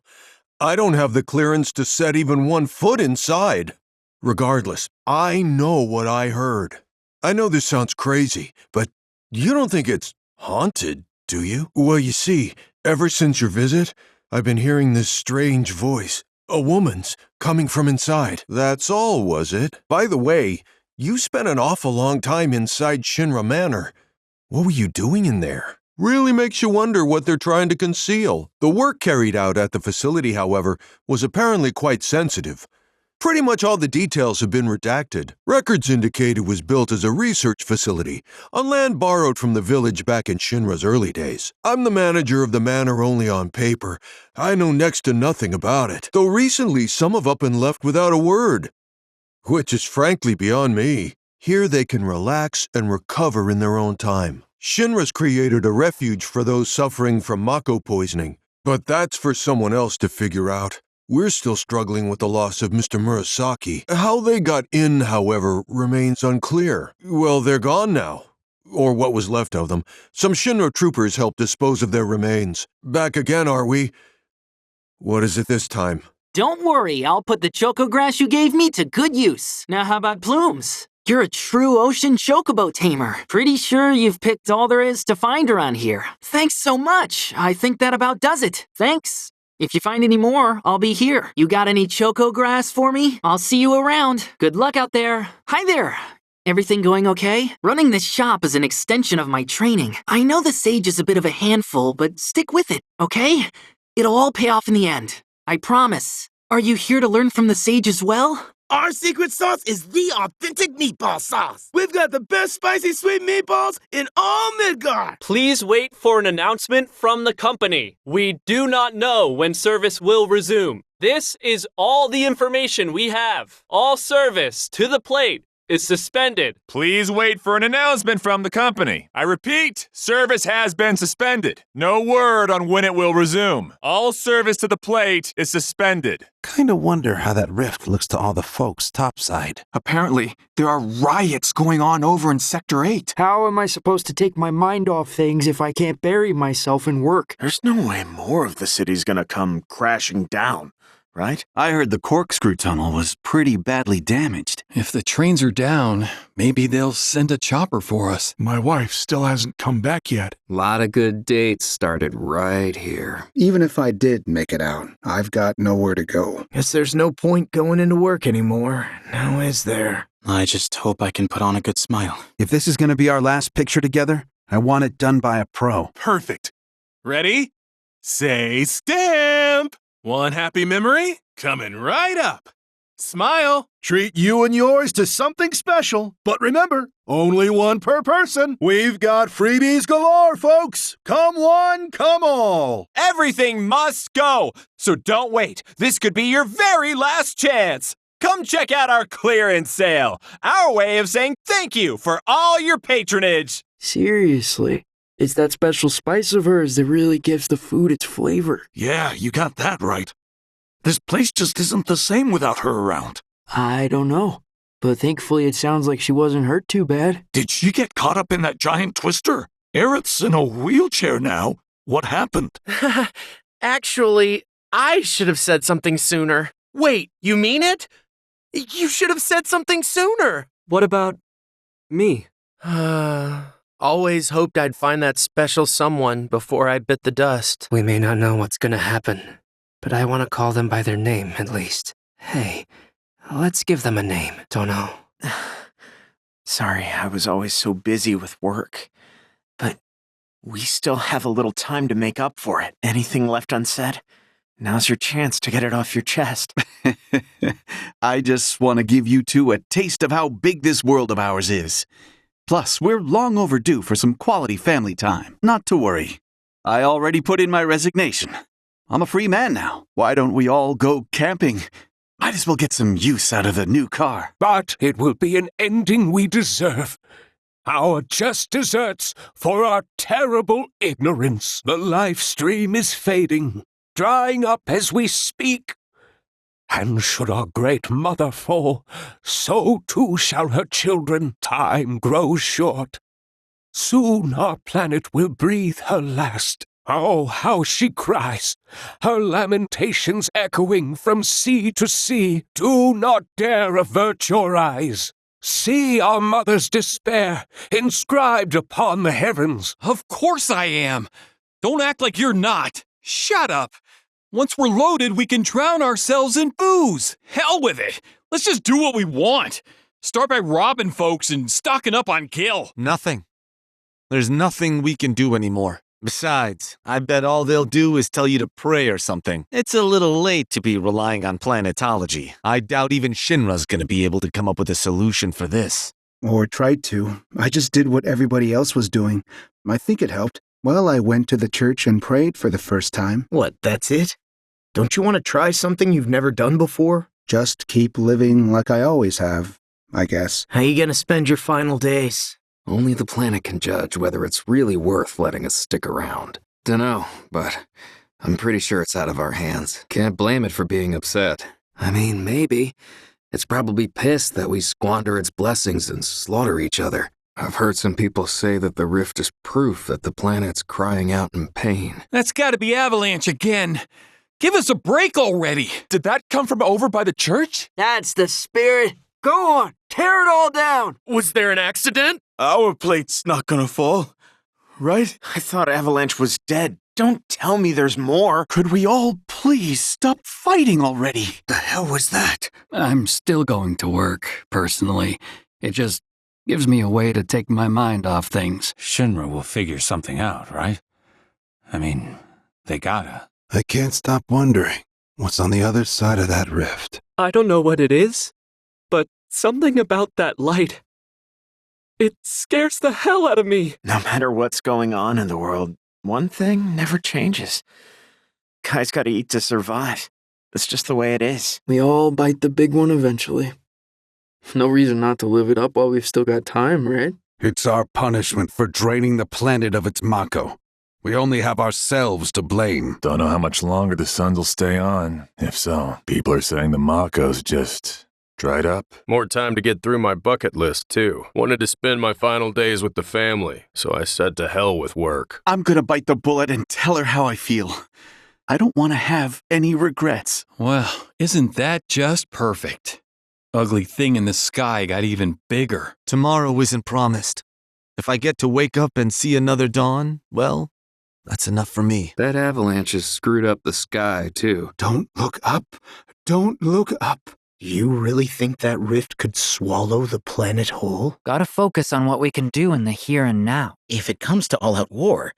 I don't have the clearance to set even 1 foot inside. Regardless, I know what I heard. I know this sounds crazy, but you don't think it's haunted, do you? Well, you see, ever since your visit, I've been hearing this strange voice. A woman's, coming from inside. That's all, was it? By the way, you spent an awful long time inside Shinra Manor. What were you doing in there? Really makes you wonder what they're trying to conceal. The work carried out at the facility, however, was apparently quite sensitive. Pretty much all the details have been redacted. Records indicate it was built as a research facility, on land borrowed from the village back in Shinra's early days. I'm the manager of the manor only on paper. I know next to nothing about it, though recently some have up and left without a word, which is frankly beyond me. Here they can relax and recover in their own time. Shinra's created a refuge for those suffering from Mako poisoning, but that's for someone else to figure out. We're still struggling with the loss of Mr. Murasaki. How they got in, however, remains unclear. Well, they're gone now. Or what was left of them. Some Shinra troopers helped dispose of their remains. Back again, are we? What is it this time? Don't worry, I'll put the choco grass you gave me to good use. Now how about plumes? You're a true ocean chocobo tamer. Pretty sure you've picked all there is to find around here. Thanks so much. I think that about does it. Thanks. If you find any more, I'll be here. You got any choco grass for me? I'll see you around. Good luck out there. Hi there. Everything going okay? Running this shop is an extension of my training. I know the sage is a bit of a handful, but stick with it, okay? It'll all pay off in the end. I promise. Are you here to learn from the sage as well? Our secret sauce is the authentic meatball sauce. We've got the best spicy sweet meatballs in all Midgar. Please wait for an announcement from the company. We do not know when service will resume. This is all the information we have. All service to the plate is suspended. Please wait for an announcement from the company. I repeat, service has been suspended. No word on when it will resume. All service to the plate is suspended. Kinda wonder how that rift looks to all the folks topside. Apparently, there are riots going on over in Sector 8. How am I supposed to take my mind off things if I can't bury myself in work? There's no way more of the city's gonna come crashing down, right? I heard the corkscrew tunnel was pretty badly damaged. If the trains are down, maybe they'll send a chopper for us. My wife still hasn't come back yet. Lot of good dates started right here. Even if I did make it out, I've got nowhere to go. Guess there's no point going into work anymore, now is there? I just hope I can put on a good smile. If this is gonna be our last picture together, I want it done by a pro. Perfect. Ready? Say stamp! One happy memory coming right up. Smile. Treat you and yours to something special. But remember, only one per person. We've got freebies galore, folks. Come one, come all. Everything must go. So don't wait. This could be your very last chance. Come check out our clearance sale. Our way of saying thank you for all your patronage. Seriously? It's that special spice of hers that really gives the food its flavor. Yeah, you got that right. This place just isn't the same without her around. I don't know, but thankfully it sounds like she wasn't hurt too bad. Did she get caught up in that giant twister? Aerith's in a wheelchair now. What happened? Actually, I should have said something sooner. Wait, you mean it? You should have said something sooner. What about me? Always hoped I'd find that special someone before I bit the dust. We may not know what's gonna happen, but I want to call them by their name at least. Hey, let's give them a name, Dono. Sorry, I was always so busy with work. But we still have a little time to make up for it. Anything left unsaid? Now's your chance to get it off your chest. I just want to give you two a taste of how big this world of ours is. Plus, we're long overdue for some quality family time. Not to worry. I already put in my resignation. I'm a free man now. Why don't we all go camping? Might as well get some use out of the new car. But it will be an ending we deserve. Our just deserts for our terrible ignorance. The life stream is fading, drying up as we speak. And should our great mother fall, so too shall her children. Time grows short. Soon our planet will breathe her last. Oh, how she cries, her lamentations echoing from sea to sea. Do not dare avert your eyes. See our mother's despair inscribed upon the heavens. Of course I am. Don't act like you're not. Shut up. Once we're loaded, we can drown ourselves in booze. Hell with it. Let's just do what we want. Start by robbing folks and stocking up on Gil. Nothing. There's nothing we can do anymore. Besides, I bet all they'll do is tell you to pray or something. It's a little late to be relying on planetology. I doubt even Shinra's gonna be able to come up with a solution for this. Or tried to. I just did what everybody else was doing. I think it helped. Well, I went to the church and prayed for the first time. What, that's it? Don't you want to try something you've never done before? Just keep living like I always have, I guess. How you gonna spend your final days? Only the planet can judge whether it's really worth letting us stick around. Dunno, but I'm pretty sure it's out of our hands. Can't blame it for being upset. I mean, maybe. It's probably pissed that we squander its blessings and slaughter each other. I've heard some people say that the rift is proof that the planet's crying out in pain. That's gotta be Avalanche again. Give us a break already. Did that come from over by the church? That's the spirit. Go on, tear it all down. Was there an accident? Our plate's not gonna fall, right? I thought Avalanche was dead. Don't tell me there's more. Could we all please stop fighting already? The hell was that? I'm still going to work, personally. It just gives me a way to take my mind off things. Shinra will figure something out, right? I mean, they gotta. I can't stop wondering what's on the other side of that rift. I don't know what it is, but something about that light. It scares the hell out of me. No matter what's going on in the world, one thing never changes. Guys gotta eat to survive. That's just the way it is. We all bite the big one eventually. No reason not to live it up while we've still got time, right? It's our punishment for draining the planet of its Mako. We only have ourselves to blame. Don't know how much longer the suns will stay on. If so, people are saying the Mako's just dried up. More time to get through my bucket list, too. Wanted to spend my final days with the family, so I said to hell with work. I'm gonna bite the bullet and tell her how I feel. I don't want to have any regrets. Well, isn't that just perfect? Ugly thing in the sky got even bigger. Tomorrow isn't promised. If I get to wake up and see another dawn, well, that's enough for me. That avalanche has screwed up the sky, too. Don't look up. Don't look up. You really think that rift could swallow the planet whole? Gotta focus on what we can do in the here and now. If it comes to all-out war,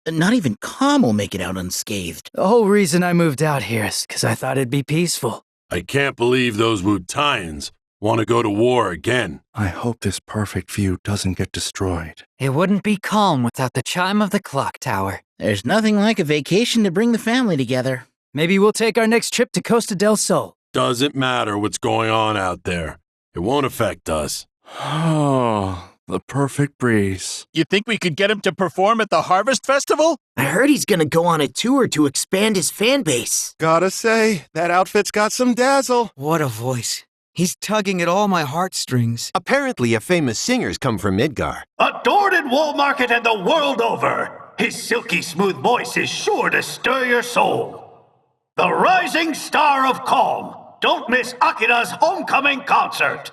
not even Calm will make it out unscathed. The whole reason I moved out here is because I thought it'd be peaceful. I can't believe those Wutaians want to go to war again. I hope this perfect view doesn't get destroyed. It wouldn't be calm without the chime of the clock tower. There's nothing like a vacation to bring the family together. Maybe we'll take our next trip to Costa del Sol. Doesn't matter what's going on out there. It won't affect us. Oh, the perfect breeze. You think we could get him to perform at the Harvest Festival? I heard he's gonna go on a tour to expand his fan base. Gotta say, that outfit's got some dazzle. What a voice. He's tugging at all my heartstrings. Apparently, a famous singer's come from Midgar. Adored in Wall Market and the world over, his silky smooth voice is sure to stir your soul. The rising star of Calm. Don't miss Akira's homecoming concert.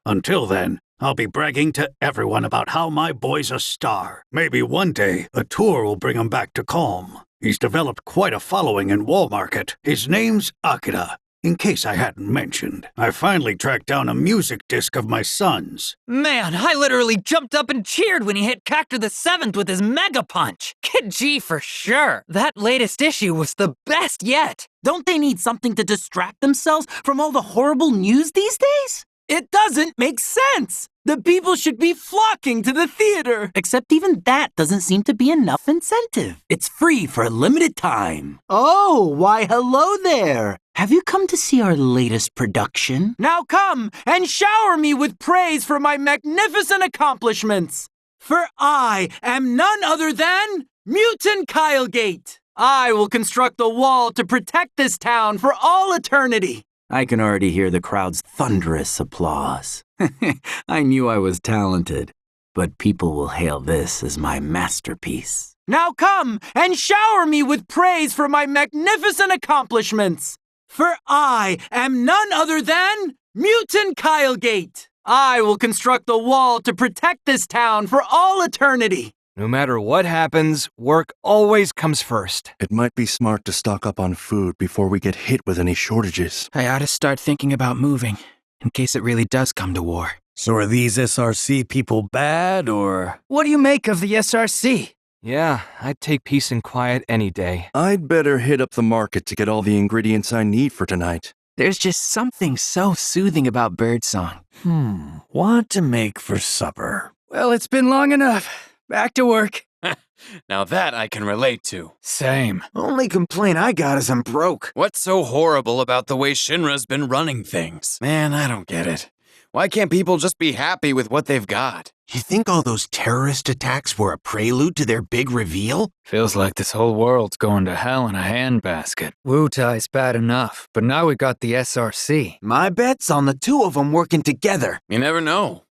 Until then, I'll be bragging to everyone about how my boy's a star. Maybe one day, a tour will bring him back to Calm. He's developed quite a following in Wall Market. His name's Akira. In case I hadn't mentioned, I finally tracked down a music disc of my son's. Man, I literally jumped up and cheered when he hit Cactor the 7th with his Mega Punch. Kid G for sure. That latest issue was the best yet. Don't they need something to distract themselves from all the horrible news these days? It doesn't make sense. The people should be flocking to the theater. Except even that doesn't seem to be enough incentive. It's free for a limited time. Oh, why hello there. Have you come to see our latest production? Now come and shower me with praise for my magnificent accomplishments. For I am none other than Mutant Kylegate. I will construct a wall to protect this town for all eternity. I can already hear the crowd's thunderous applause. I knew I was talented, but people will hail this as my masterpiece. Now come and shower me with praise for my magnificent accomplishments. For I am none other than Mutant Kylegate. I will construct a wall to protect this town for all eternity. No matter what happens, work always comes first. It might be smart to stock up on food before we get hit with any shortages. I ought to start thinking about moving, in case it really does come to war. So are these SRC people bad, or...? What do you make of the SRC? Yeah, I'd take peace and quiet any day. I'd better hit up the market to get all the ingredients I need for tonight. There's just something so soothing about birdsong. What to make for supper? Well, it's been long enough. Back to work. Now that I can relate to. Same. Only complaint I got is I'm broke. What's so horrible about the way Shinra's been running things? Man, I don't get it. Why can't people just be happy with what they've got? You think all those terrorist attacks were a prelude to their big reveal? Feels like this whole world's going to hell in a handbasket. Wu-Tai's bad enough, but now we got the SRC. My bet's on the two of them working together. You never know.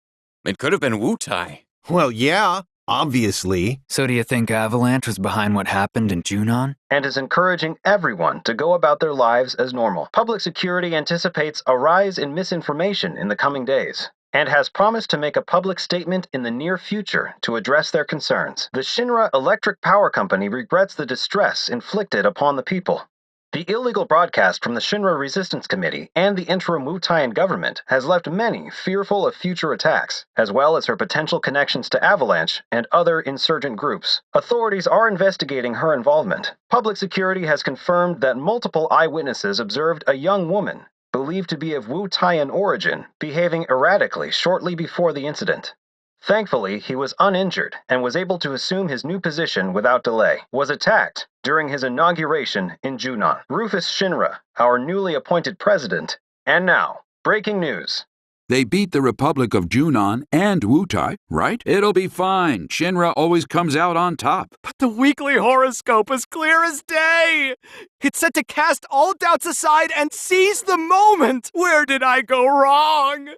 It could have been Wu-Tai. Well, yeah. Obviously. So do you think Avalanche was behind what happened in Junon? And is encouraging everyone to go about their lives as normal. Public security anticipates a rise in misinformation in the coming days, and has promised to make a public statement in the near future to address their concerns. The Shinra Electric Power Company regrets the distress inflicted upon the people. The illegal broadcast from the Shinra Resistance Committee and the interim Wu-Taian government has left many fearful of future attacks, as well as her potential connections to Avalanche and other insurgent groups. Authorities are investigating her involvement. Public security has confirmed that multiple eyewitnesses observed a young woman, believed to be of Wu-Taian origin, behaving erratically shortly before the incident. Thankfully, he was uninjured and was able to assume his new position without delay. Was attacked during his inauguration in Junon. Rufus Shinra, our newly appointed president. And now, breaking news. They beat the Republic of Junon and Wu-Tai, right? It'll be fine. Shinra always comes out on top. But the weekly horoscope is clear as day. It's set to cast all doubts aside and seize the moment. Where did I go wrong?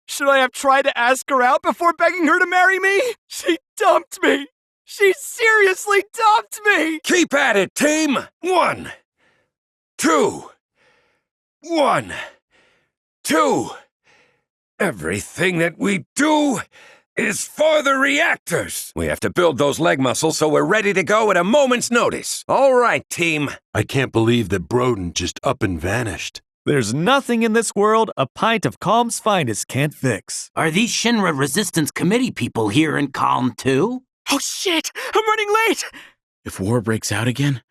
Should I have tried to ask her out before begging her to marry me? She dumped me. She seriously dumped me. Keep at it, team. 1, 2, 1, 2. Everything that we do is for the reactors. We have to build those leg muscles so we're ready to go at a moment's notice. All right, team. I can't believe that Broden just up and vanished. There's nothing in this world a pint of Calm's finest can't fix. Are these Shinra Resistance Committee people here in Calm too? Oh shit! I'm running late! If war breaks out again,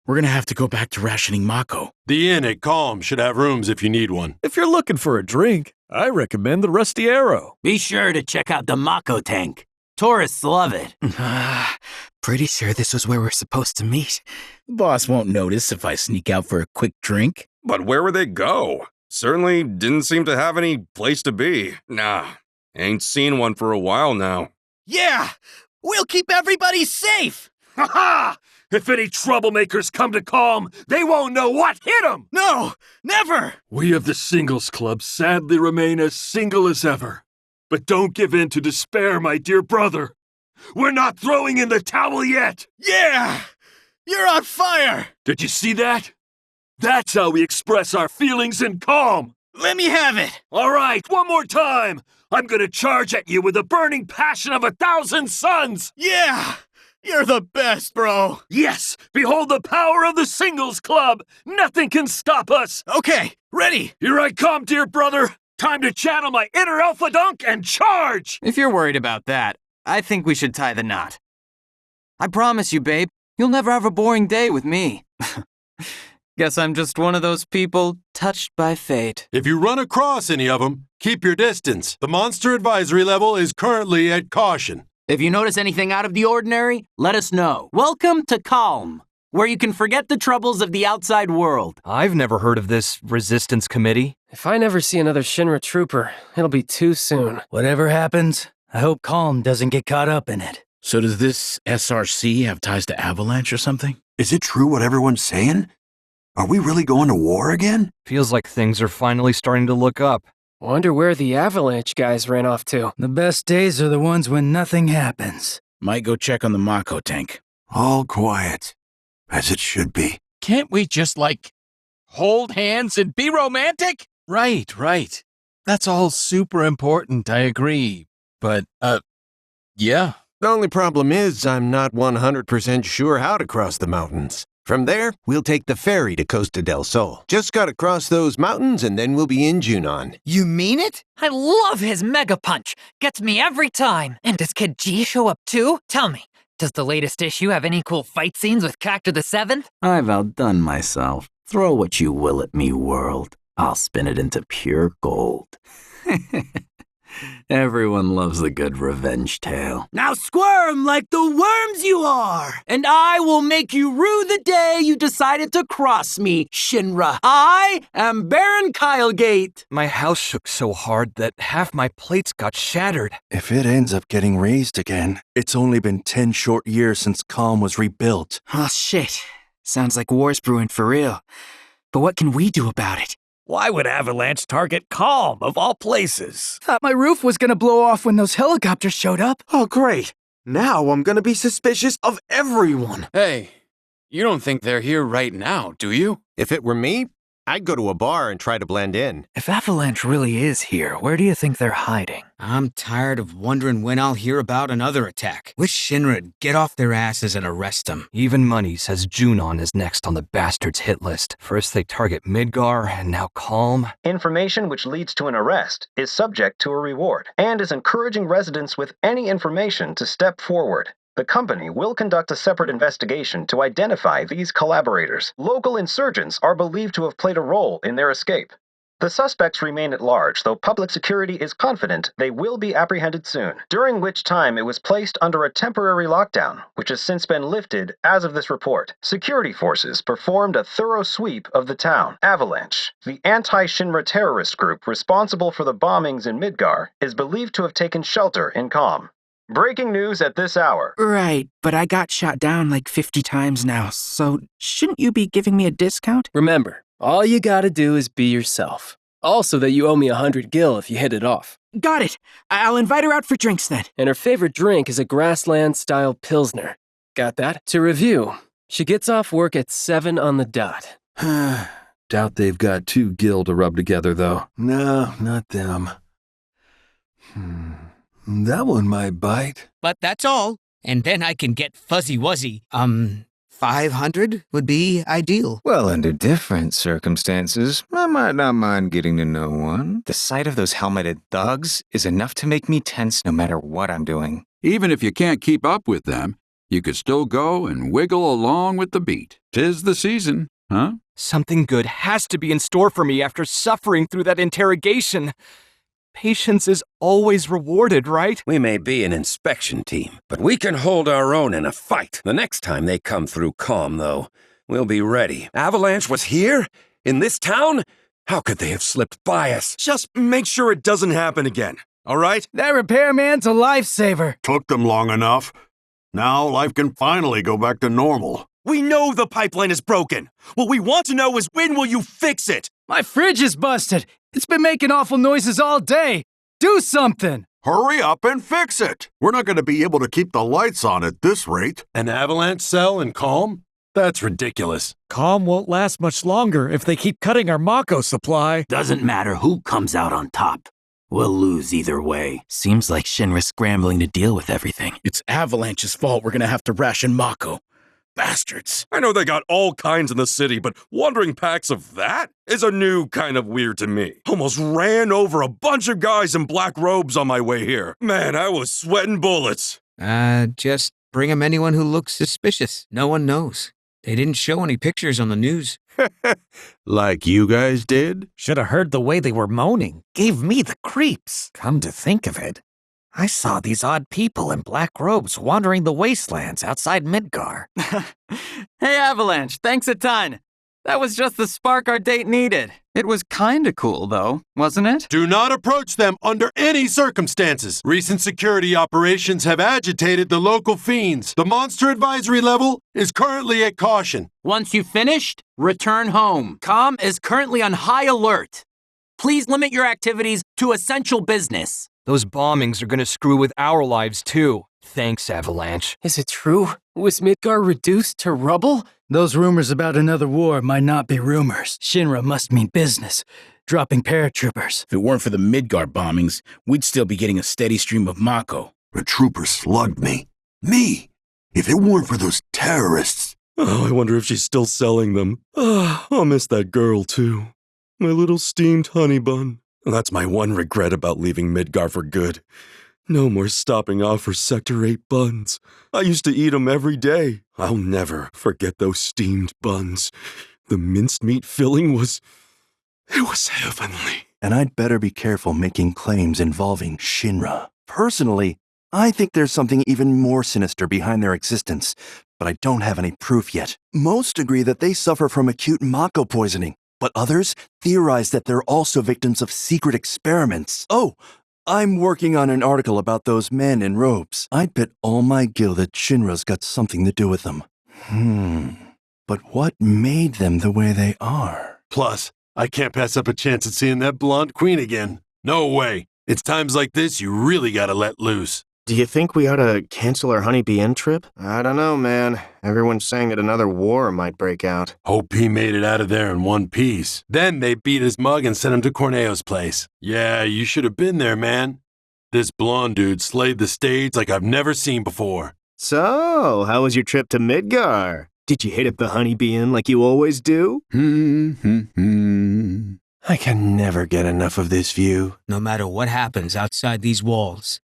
we're gonna have to go back to rationing Mako. The inn at Calm should have rooms if you need one. If you're looking for a drink, I recommend the Rusty Arrow. Be sure to check out the Mako tank. Tourists love it. Pretty sure this was where we're supposed to meet. The boss won't notice if I sneak out for a quick drink. But where would they go? Certainly didn't seem to have any place to be. Nah, ain't seen one for a while now. Yeah! We'll keep everybody safe! Ha ha! If any troublemakers come to Calm, they won't know what hit them! No! Never! We of the Singles Club sadly remain as single as ever. But don't give in to despair, my dear brother. We're not throwing in the towel yet! Yeah! You're on fire! Did you see that? That's how we express our feelings in Calm! Let me have it! All right, one more time! I'm gonna charge at you with the burning passion of 1,000 suns! Yeah! You're the best, bro! Yes! Behold the power of the Singles Club! Nothing can stop us! Okay, ready! Here I come, dear brother! Time to channel my inner alpha dunk and charge! If you're worried about that, I think we should tie the knot. I promise you, babe, you'll never have a boring day with me. Guess I'm just one of those people touched by fate. If you run across any of them, keep your distance. The monster advisory level is currently at caution. If you notice anything out of the ordinary, let us know. Welcome to Calm, where you can forget the troubles of the outside world. I've never heard of this resistance committee. If I never see another Shinra trooper, it'll be too soon. Whatever happens, I hope Calm doesn't get caught up in it. So does this SRC have ties to Avalanche or something? Is it true what everyone's saying? Are we really going to war again? Feels like things are finally starting to look up. Wonder where the Avalanche guys ran off to. The best days are the ones when nothing happens. Might go check on the Mako tank. All quiet, as it should be. Can't we just, hold hands and be romantic? Right. That's all super important, I agree. But, yeah. The only problem is I'm not 100% sure how to cross the mountains. From there, we'll take the ferry to Costa del Sol. Just gotta cross those mountains and then we'll be in Junon. You mean it? I love his Mega Punch. Gets me every time. And does Kid G show up too? Tell me, does the latest issue have any cool fight scenes with Cactor the 7th? I've outdone myself. Throw what you will at me, world. I'll spin it into pure gold. Everyone loves a good revenge tale. Now squirm like the worms you are, and I will make you rue the day you decided to cross me, Shinra. I am Baron Kylegate. My house shook so hard that half my plates got shattered. If it ends up getting raised again, it's only been 10 short years since Calm was rebuilt. Oh shit. Sounds like war's brewing for real. But what can we do about it? Why would Avalanche target Calm, of all places? Thought my roof was gonna blow off when those helicopters showed up. Oh, great. Now I'm gonna be suspicious of everyone. Hey, you don't think they're here right now, do you? If it were me, I'd go to a bar and try to blend in. If Avalanche really is here, where do you think they're hiding? I'm tired of wondering when I'll hear about another attack. Wish Shinra'd get off their asses and arrest them. Even Money says Junon is next on the bastards' hit list. First they target Midgar, and now Calm. Information which leads to an arrest is subject to a reward, and is encouraging residents with any information to step forward. The company will conduct a separate investigation to identify these collaborators. Local insurgents are believed to have played a role in their escape. The suspects remain at large, though public security is confident they will be apprehended soon, during which time it was placed under a temporary lockdown, which has since been lifted as of this report. Security forces performed a thorough sweep of the town. Avalanche, the anti-Shinra terrorist group responsible for the bombings in Midgar, is believed to have taken shelter in Calm. Breaking news at this hour. Right, but I got shot down like 50 times now, so shouldn't you be giving me a discount? Remember, all you gotta do is be yourself. Also that you owe me 100 gil if you hit it off. Got it. I'll invite her out for drinks then. And her favorite drink is a grassland-style pilsner. Got that? To review, she gets off work at 7 on the dot. Doubt they've got 2 gil to rub together, though. No, not them. That one might bite. But that's all. And then I can get fuzzy wuzzy. 500 would be ideal. Well, under different circumstances, I might not mind getting to know one. The sight of those helmeted thugs is enough to make me tense no matter what I'm doing. Even if you can't keep up with them, you could still go and wiggle along with the beat. 'Tis the season, huh? Something good has to be in store for me after suffering through that interrogation. Patience is always rewarded, right? We may be an inspection team, but we can hold our own in a fight. The next time they come through Calm, though, we'll be ready. Avalanche was here? In this town? How could they have slipped by us? Just make sure it doesn't happen again, all right? That repairman's a lifesaver. Took them long enough. Now life can finally go back to normal. We know the pipeline is broken. What we want to know is when will you fix it? My fridge is busted. It's been making awful noises all day. Do something. Hurry up and fix it. We're not going to be able to keep the lights on at this rate. An avalanche cell in Calm? That's ridiculous. Calm won't last much longer if they keep cutting our Mako supply. Doesn't matter who comes out on top. We'll lose either way. Seems like Shinra's scrambling to deal with everything. It's Avalanche's fault we're gonna have to ration Mako. Bastards. I know they got all kinds in the city, but wandering packs of that is a new kind of weird to me. Almost ran over a bunch of guys in black robes on my way here. Man, I was sweating bullets. Just bring him anyone who looks suspicious. No one knows. They didn't show any pictures on the news. Like you guys did? Should have heard the way they were moaning. Gave me the creeps. Come to think of it, I saw these odd people in black robes wandering the wastelands outside Midgar. Hey, Avalanche, thanks a ton. That was just the spark our date needed. It was kinda cool, though, wasn't it? Do not approach them under any circumstances. Recent security operations have agitated the local fiends. The monster advisory level is currently at caution. Once you've finished, return home. Com is currently on high alert. Please limit your activities to essential business. Those bombings are gonna screw with our lives too. Thanks, Avalanche. Is it true? Was Midgar reduced to rubble? Those rumors about another war might not be rumors. Shinra must mean business, dropping paratroopers. If it weren't for the Midgar bombings, we'd still be getting a steady stream of Mako. A trooper slugged me. Me! If it weren't for those terrorists. Oh, I wonder if she's still selling them. I'll miss that girl, too. My little steamed honey bun. That's my one regret about leaving Midgar for good. No more stopping off for Sector 8 buns. I used to eat 'em every day. I'll never forget those steamed buns. The minced meat filling was heavenly. And I'd better be careful making claims involving Shinra. Personally, I think there's something even more sinister behind their existence, but I don't have any proof yet. Most agree that they suffer from acute Mako poisoning, but others theorize that they're also victims of secret experiments. Oh, I'm working on an article about those men in robes. I'd bet all my gil that Shinra's got something to do with them. But what made them the way they are? Plus, I can't pass up a chance at seeing that blonde queen again. No way. It's times like this you really gotta let loose. Do you think we ought to cancel our Honeybee Inn trip? I don't know, man. Everyone's saying that another war might break out. Hope he made it out of there in one piece. Then they beat his mug and sent him to Corneo's place. Yeah, you should have been there, man. This blonde dude slayed the stage like I've never seen before. So, how was your trip to Midgar? Did you hit up the Honeybee Inn like you always do? I can never get enough of this view. No matter what happens outside these walls,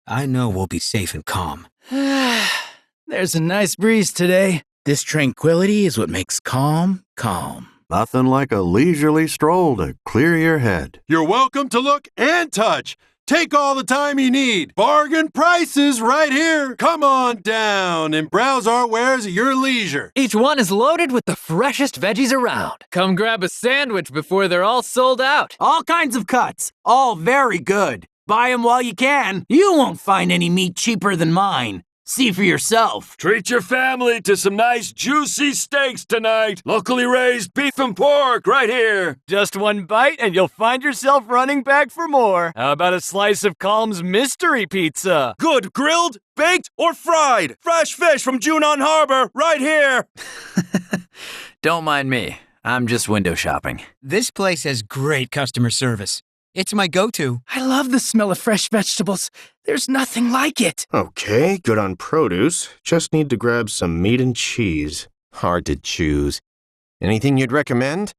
I know we'll be safe and calm. There's a nice breeze today. This tranquility is what makes calm, calm. Nothing like a leisurely stroll to clear your head. You're welcome to look and touch. Take all the time you need. Bargain prices right here. Come on down and browse our wares at your leisure. Each one is loaded with the freshest veggies around. Come grab a sandwich before they're all sold out. All kinds of cuts, all very good. Buy 'em while you can. You won't find any meat cheaper than mine. See for yourself. Treat your family to some nice juicy steaks tonight. Locally raised beef and pork right here. Just one bite and you'll find yourself running back for more. How about a slice of Calm's mystery pizza? Good grilled, baked, or fried. Fresh fish from Junon Harbor right here. Don't mind me. I'm just window shopping. This place has great customer service. It's my go-to. I love the smell of fresh vegetables. There's nothing like it. Okay, good on produce. Just need to grab some meat and cheese. Hard to choose. Anything you'd recommend?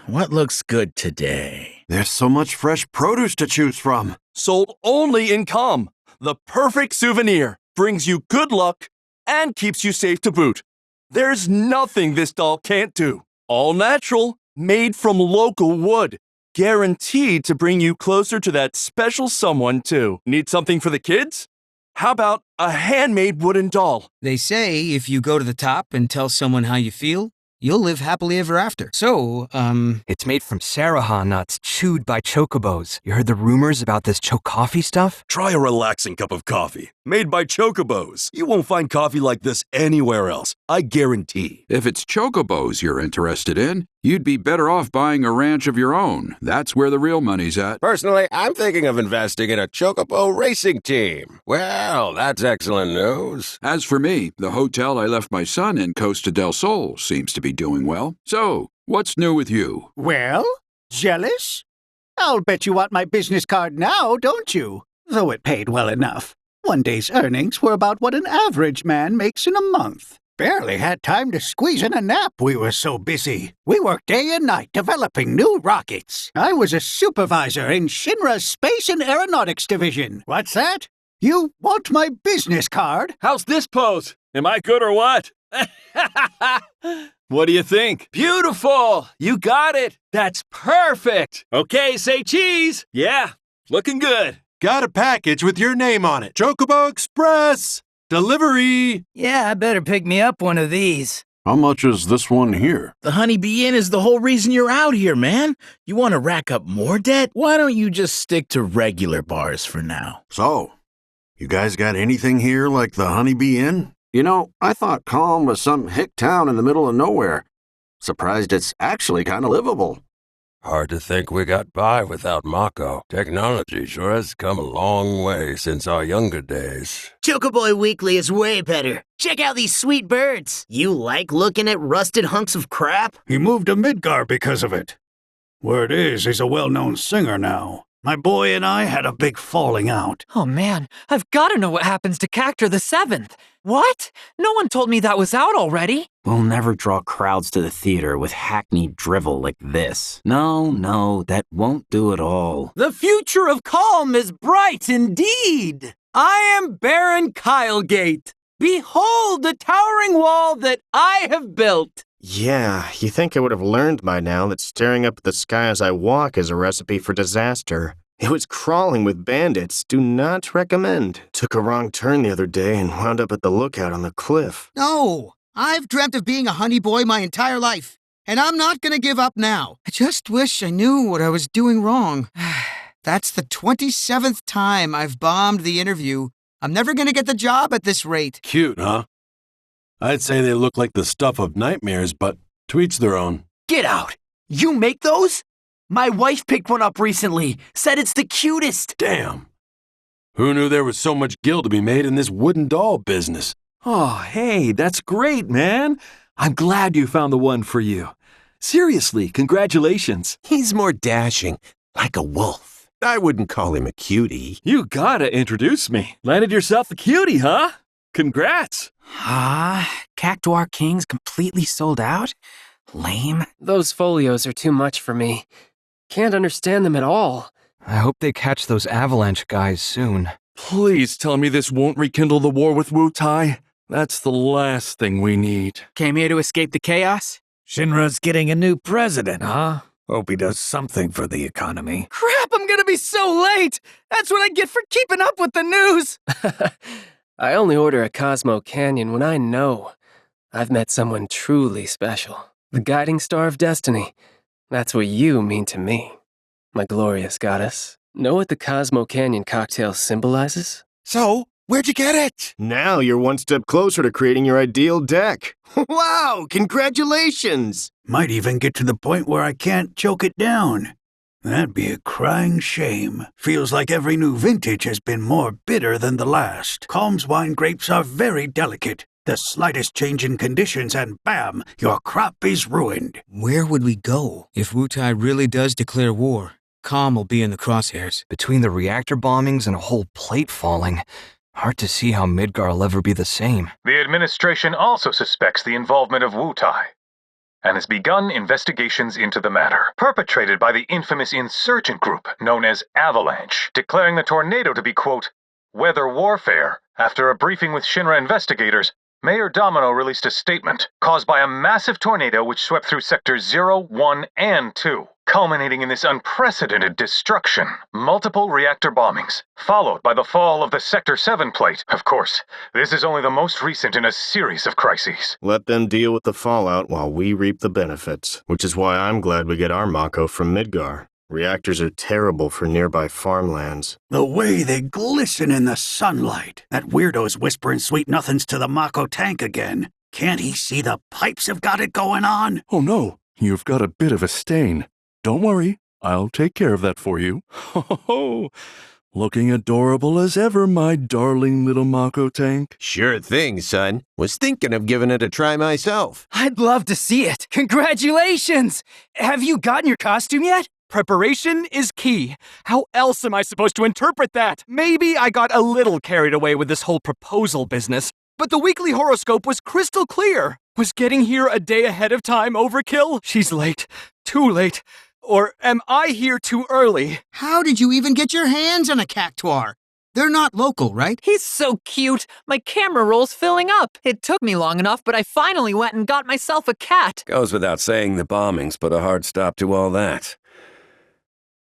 What looks good today? There's so much fresh produce to choose from. Sold only in Com. The perfect souvenir. Brings you good luck and keeps you safe to boot. There's nothing this doll can't do. All natural, made from local wood. Guaranteed to bring you closer to that special someone, too. Need something for the kids? How about a handmade wooden doll? They say if you go to the top and tell someone how you feel, you'll live happily ever after. So, It's made from Saraha nuts chewed by chocobos. You heard the rumors about this chocoffee stuff? Try a relaxing cup of coffee. Made by chocobos. You won't find coffee like this anywhere else. I guarantee. If it's chocobos you're interested in, you'd be better off buying a ranch of your own. That's where the real money's at. Personally, I'm thinking of investing in a chocobo racing team. Well, that's excellent news. As for me, the hotel I left my son in Costa del Sol seems to be doing well. So, what's new with you? Well, jealous? I'll bet you want my business card now, don't you? Though it paid well enough. One day's earnings were about what an average man makes in a month. Barely had time to squeeze in a nap, we were so busy. We worked day and night developing new rockets. I was a supervisor in Shinra's Space and Aeronautics Division. What's that? You want my business card? How's this pose? Am I good or what? What do you think? Beautiful! You got it! That's perfect! Okay, say cheese! Yeah, looking good. Got a package with your name on it. Chocobo Express! Delivery! Yeah, I better pick me up one of these. How much is this one here? The Honeybee Inn is the whole reason you're out here, man. You want to rack up more debt? Why don't you just stick to regular bars for now? So, you guys got anything here like the Honeybee Inn? You know, I thought Calm was some hick town in the middle of nowhere. Surprised it's actually kind of livable. Hard to think we got by without Mako. Technology sure has come a long way since our younger days. Chocoboy Weekly is way better. Check out these sweet birds. You like looking at rusted hunks of crap? He moved to Midgar because of it. Word is, he's a well-known singer now. My boy and I had a big falling out. Oh man, I've gotta know what happens to Cactor the 7th. What? No one told me that was out already. We'll never draw crowds to the theater with hackneyed drivel like this. No, that won't do at all. The future of Calm is bright indeed. I am Baron Kylegate. Behold the towering wall that I have built. Yeah, you think I would have learned by now that staring up at the sky as I walk is a recipe for disaster. It was crawling with bandits. Do not recommend. Took a wrong turn the other day and wound up at the lookout on the cliff. No, I've dreamt of being a honey boy my entire life, and I'm not gonna give up now. I just wish I knew what I was doing wrong. That's the 27th time I've bombed the interview. I'm never gonna get the job at this rate. Cute, huh? I'd say they look like the stuff of nightmares, but to each their own. Get out! You make those? My wife picked one up recently. Said it's the cutest. Damn. Who knew there was so much gil to be made in this wooden doll business? Oh, hey, that's great, man. I'm glad you found the one for you. Seriously, congratulations. He's more dashing, like a wolf. I wouldn't call him a cutie. You gotta introduce me. Landed yourself the cutie, huh? Congrats. Cactuar King's completely sold out? Lame. Those folios are too much for me. Can't understand them at all. I hope they catch those avalanche guys soon. Please tell me this won't rekindle the war with Wutai. That's the last thing we need. Came here to escape the chaos? Shinra's getting a new president, huh? Hope he does something for the economy. Crap, I'm gonna be so late! That's what I get for keeping up with the news! I only order a Cosmo Canyon when I know I've met someone truly special. The guiding star of destiny. That's what you mean to me, my glorious goddess. Know what the Cosmo Canyon cocktail symbolizes? So, where'd you get it? Now you're one step closer to creating your ideal deck. Wow, congratulations! Might even get to the point where I can't choke it down. That'd be a crying shame. Feels like every new vintage has been more bitter than the last. Calm's wine grapes are very delicate. The slightest change in conditions and bam, your crop is ruined. Where would we go if Wutai really does declare war? Calm will be in the crosshairs. Between the reactor bombings and a whole plate falling, hard to see how Midgar will ever be the same. The administration also suspects the involvement of Wutai and has begun investigations into the matter, perpetrated by the infamous insurgent group known as Avalanche, declaring the tornado to be, quote, weather warfare. After a briefing with Shinra investigators, Mayor Domino released a statement caused by a massive tornado which swept through sectors 0, 1, and 2, culminating in this unprecedented destruction. Multiple reactor bombings, followed by the fall of the Sector 7 plate. Of course, this is only the most recent in a series of crises. Let them deal with the fallout while we reap the benefits, which is why I'm glad we get our Mako from Midgar. Reactors are terrible for nearby farmlands. The way they glisten in the sunlight. That weirdo's whispering sweet nothings to the Mako tank again. Can't he see the pipes have got it going on? Oh no, you've got a bit of a stain. Don't worry, I'll take care of that for you. Ho ho ho! Looking adorable as ever, my darling little Mako tank. Sure thing, son. Was thinking of giving it a try myself. I'd love to see it. Congratulations! Have you gotten your costume yet? Preparation is key. How else am I supposed to interpret that? Maybe I got a little carried away with this whole proposal business, but the weekly horoscope was crystal clear. Was getting here a day ahead of time overkill? She's late. Too late. Or am I here too early? How did you even get your hands on a cactuar? They're not local, right? He's so cute. My camera roll's filling up. It took me long enough, but I finally went and got myself a cat. Goes without saying the bombings put a hard stop to all that.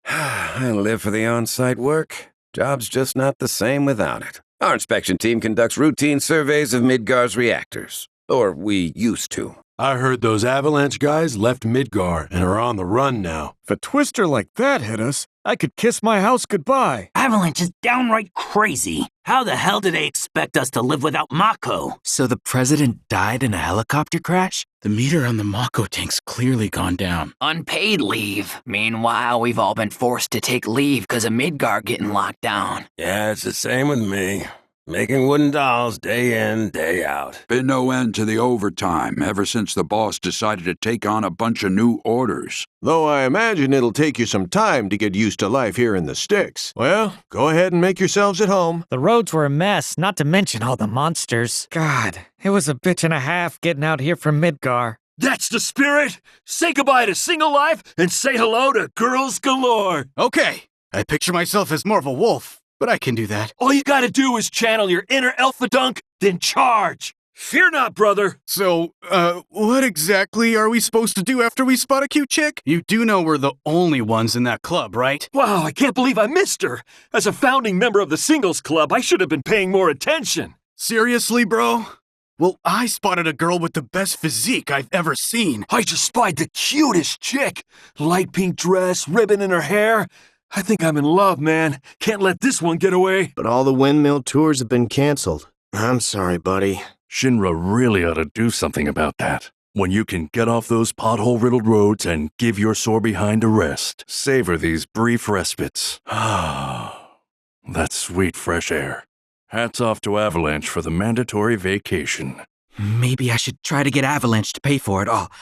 I live for the on-site work. Job's just not the same without it. Our inspection team conducts routine surveys of Midgar's reactors. Or we used to. I heard those Avalanche guys left Midgar and are on the run now. If a twister like that hit us, I could kiss my house goodbye. Avalanche is downright crazy. How the hell do they expect us to live without Mako? So the president died in a helicopter crash? The meter on the Mako tank's clearly gone down. Unpaid leave. Meanwhile, we've all been forced to take leave because of Midgar getting locked down. Yeah, it's the same with me. Making wooden dolls day in, day out. Been no end to the overtime ever since the boss decided to take on a bunch of new orders. Though I imagine it'll take you some time to get used to life here in the sticks. Well, go ahead and make yourselves at home. The roads were a mess, not to mention all the monsters. God, it was a bitch and a half getting out here from Midgar. That's the spirit! Say goodbye to single life and say hello to girls galore! Okay, I picture myself as more of a wolf. But I can do that. All you gotta do is channel your inner alpha dunk, then charge! Fear not, brother! So, what exactly are we supposed to do after we spot a cute chick? You do know we're the only ones in that club, right? Wow, I can't believe I missed her! As a founding member of the singles club, I should have been paying more attention! Seriously, bro? Well, I spotted a girl with the best physique I've ever seen. I just spied the cutest chick! Light pink dress, ribbon in her hair. I think I'm in love, man. Can't let this one get away. But all the windmill tours have been canceled. I'm sorry, buddy. Shinra really ought to do something about that. When you can get off those pothole-riddled roads and give your sore behind a rest, savor these brief respites. Ah, that sweet fresh air. Hats off to Avalanche for the mandatory vacation. Maybe I should try to get Avalanche to pay for it all.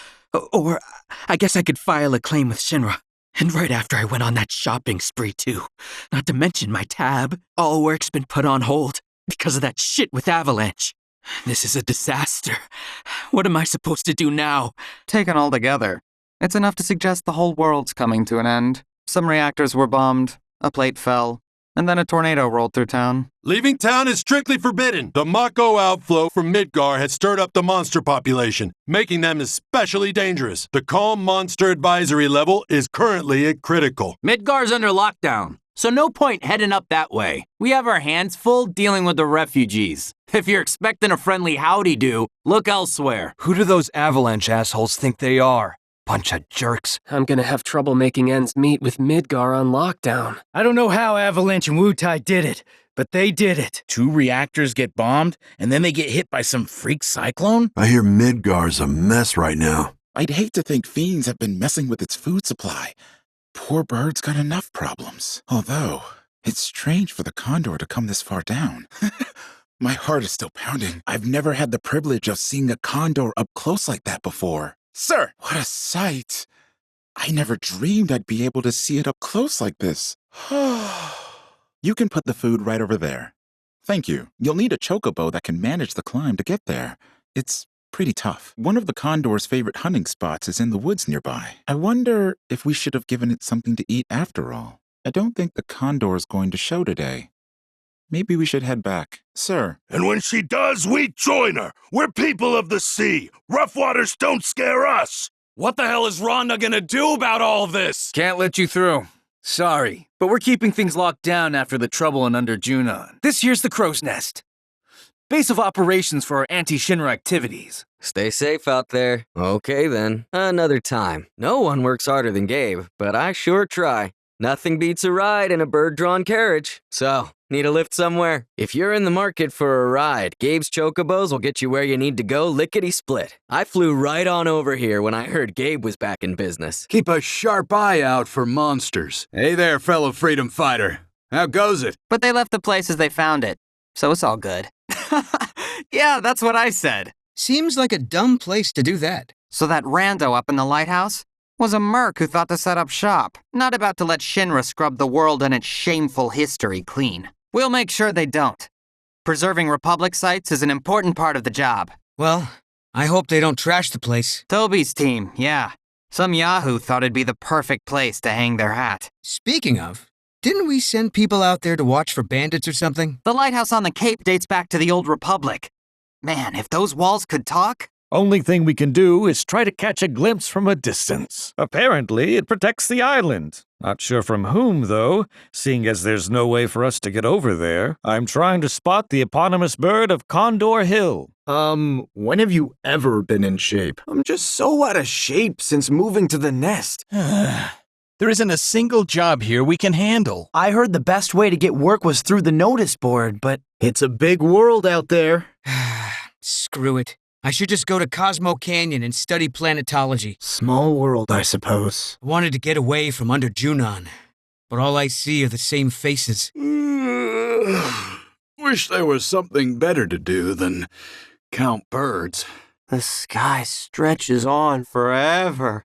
Or I guess I could file a claim with Shinra. And right after I went on that shopping spree, too. Not to mention my tab. All work's been put on hold because of that shit with Avalanche. This is a disaster. What am I supposed to do now? Taken all together, it's enough to suggest the whole world's coming to an end. Some reactors were bombed, a plate fell, and then a tornado rolled through town. Leaving town is strictly forbidden. The Mako outflow from Midgar has stirred up the monster population, making them especially dangerous. The Calm Monster Advisory level is currently at critical. Midgar's under lockdown, so no point heading up that way. We have our hands full dealing with the refugees. If you're expecting a friendly howdy-do, look elsewhere. Who do those Avalanche assholes think they are? Bunch of jerks. I'm gonna have trouble making ends meet with Midgar on lockdown. I don't know how Avalanche and Wutai did it, but they did it. 2 reactors get bombed, and then they get hit by some freak cyclone? I hear Midgar's a mess right now. I'd hate to think fiends have been messing with its food supply. Poor bird's got enough problems. Although, it's strange for the condor to come this far down. My heart is still pounding. I've never had the privilege of seeing a condor up close like that before. Sir! What a sight! I never dreamed I'd be able to see it up close like this. You can put the food right over there. Thank you. You'll need a chocobo that can manage the climb to get there. It's pretty tough. One of the condor's favorite hunting spots is in the woods nearby. I wonder if we should have given it something to eat after all. I don't think the condor's going to show today. Maybe we should head back. Sir. And when she does, we join her. We're people of the sea. Rough waters don't scare us. What the hell is Rhonda gonna do about all this? Can't let you through. Sorry, but we're keeping things locked down after the trouble in Under Junon. This here's the Crow's Nest. Base of operations for our anti-Shinra activities. Stay safe out there. Okay then, another time. No one works harder than Gabe, but I sure try. Nothing beats a ride in a bird-drawn carriage. So, need a lift somewhere? If you're in the market for a ride, Gabe's Chocobos will get you where you need to go lickety-split. I flew right on over here when I heard Gabe was back in business. Keep a sharp eye out for monsters. Hey there, fellow freedom fighter. How goes it? But they left the place as they found it, so it's all good. Yeah, that's what I said. Seems like a dumb place to do that. So that rando up in the lighthouse was a merc who thought to set up shop, not about to let Shinra scrub the world and its shameful history clean. We'll make sure they don't. Preserving Republic sites is an important part of the job. Well, I hope they don't trash the place. Toby's team, yeah. Some yahoo thought it'd be the perfect place to hang their hat. Speaking of, Didn't we send people out there to watch for bandits or something? The lighthouse on the Cape dates back to the Old Republic. Man, if those walls could talk... Only thing we can do is try to catch a glimpse from a distance. Apparently, it protects the island. Not sure from whom, though, seeing as there's no way for us to get over there. I'm trying to spot the eponymous bird of Condor Hill. When have you ever been in shape? I'm just so out of shape since moving to the nest. There isn't a single job here we can handle. I heard the best way to get work was through the notice board, but... It's a big world out there. Screw it. I should just go to Cosmo Canyon and study planetology. Small world, I suppose. I wanted to get away from under Junon, but all I see are the same faces. Wish there was something better to do than count birds. The sky stretches on forever.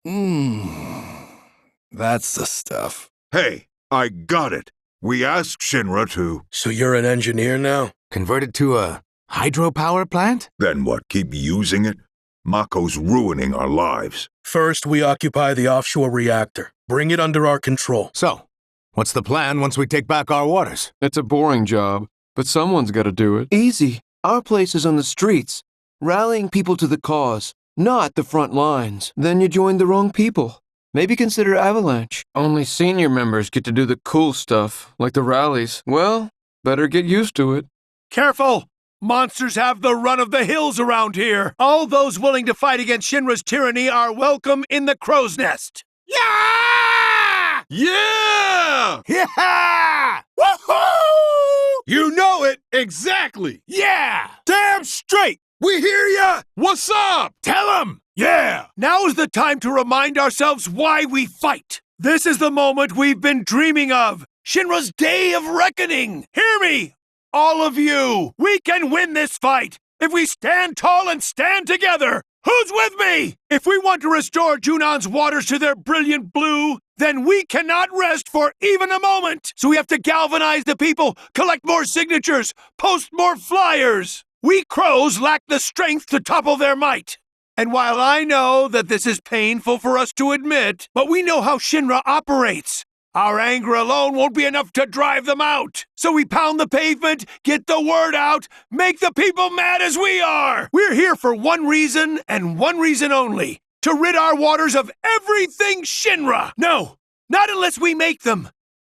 That's the stuff. Hey, I got it. We asked Shinra to... So you're an engineer now? Converted to a hydropower plant? Then what, keep using it? Mako's ruining our lives. First, we occupy the offshore reactor. Bring it under our control. So, what's the plan once we take back our waters? It's a boring job, but someone's got to do it. Easy. Our place is on the streets, rallying people to the cause, not the front lines. Then you joined the wrong people. Maybe consider Avalanche. Only senior members get to do the cool stuff, like the rallies. Well, better get used to it. Careful! Monsters have the run of the hills around here. All those willing to fight against Shinra's tyranny are welcome in the crow's nest. Yeah! Yeah! Yeah! Woohoo! You know it exactly. Yeah! Damn straight! We hear ya! What's up? Tell 'em! Yeah! Now is the time to remind ourselves why we fight. This is the moment we've been dreaming of. Shinra's Day of Reckoning. Hear me! All of you! We can win this fight! If we stand tall and stand together! Who's with me? If we want to restore Junon's waters to their brilliant blue, then we cannot rest for even a moment! So we have to galvanize the people, collect more signatures, post more flyers! We crows lack the strength to topple their might. And while I know that this is painful for us to admit, but we know how Shinra operates. Our anger alone won't be enough to drive them out. So we pound the pavement, get the word out, make the people mad as we are. We're here for one reason and one reason only. To rid our waters of everything Shinra. No, not unless we make them.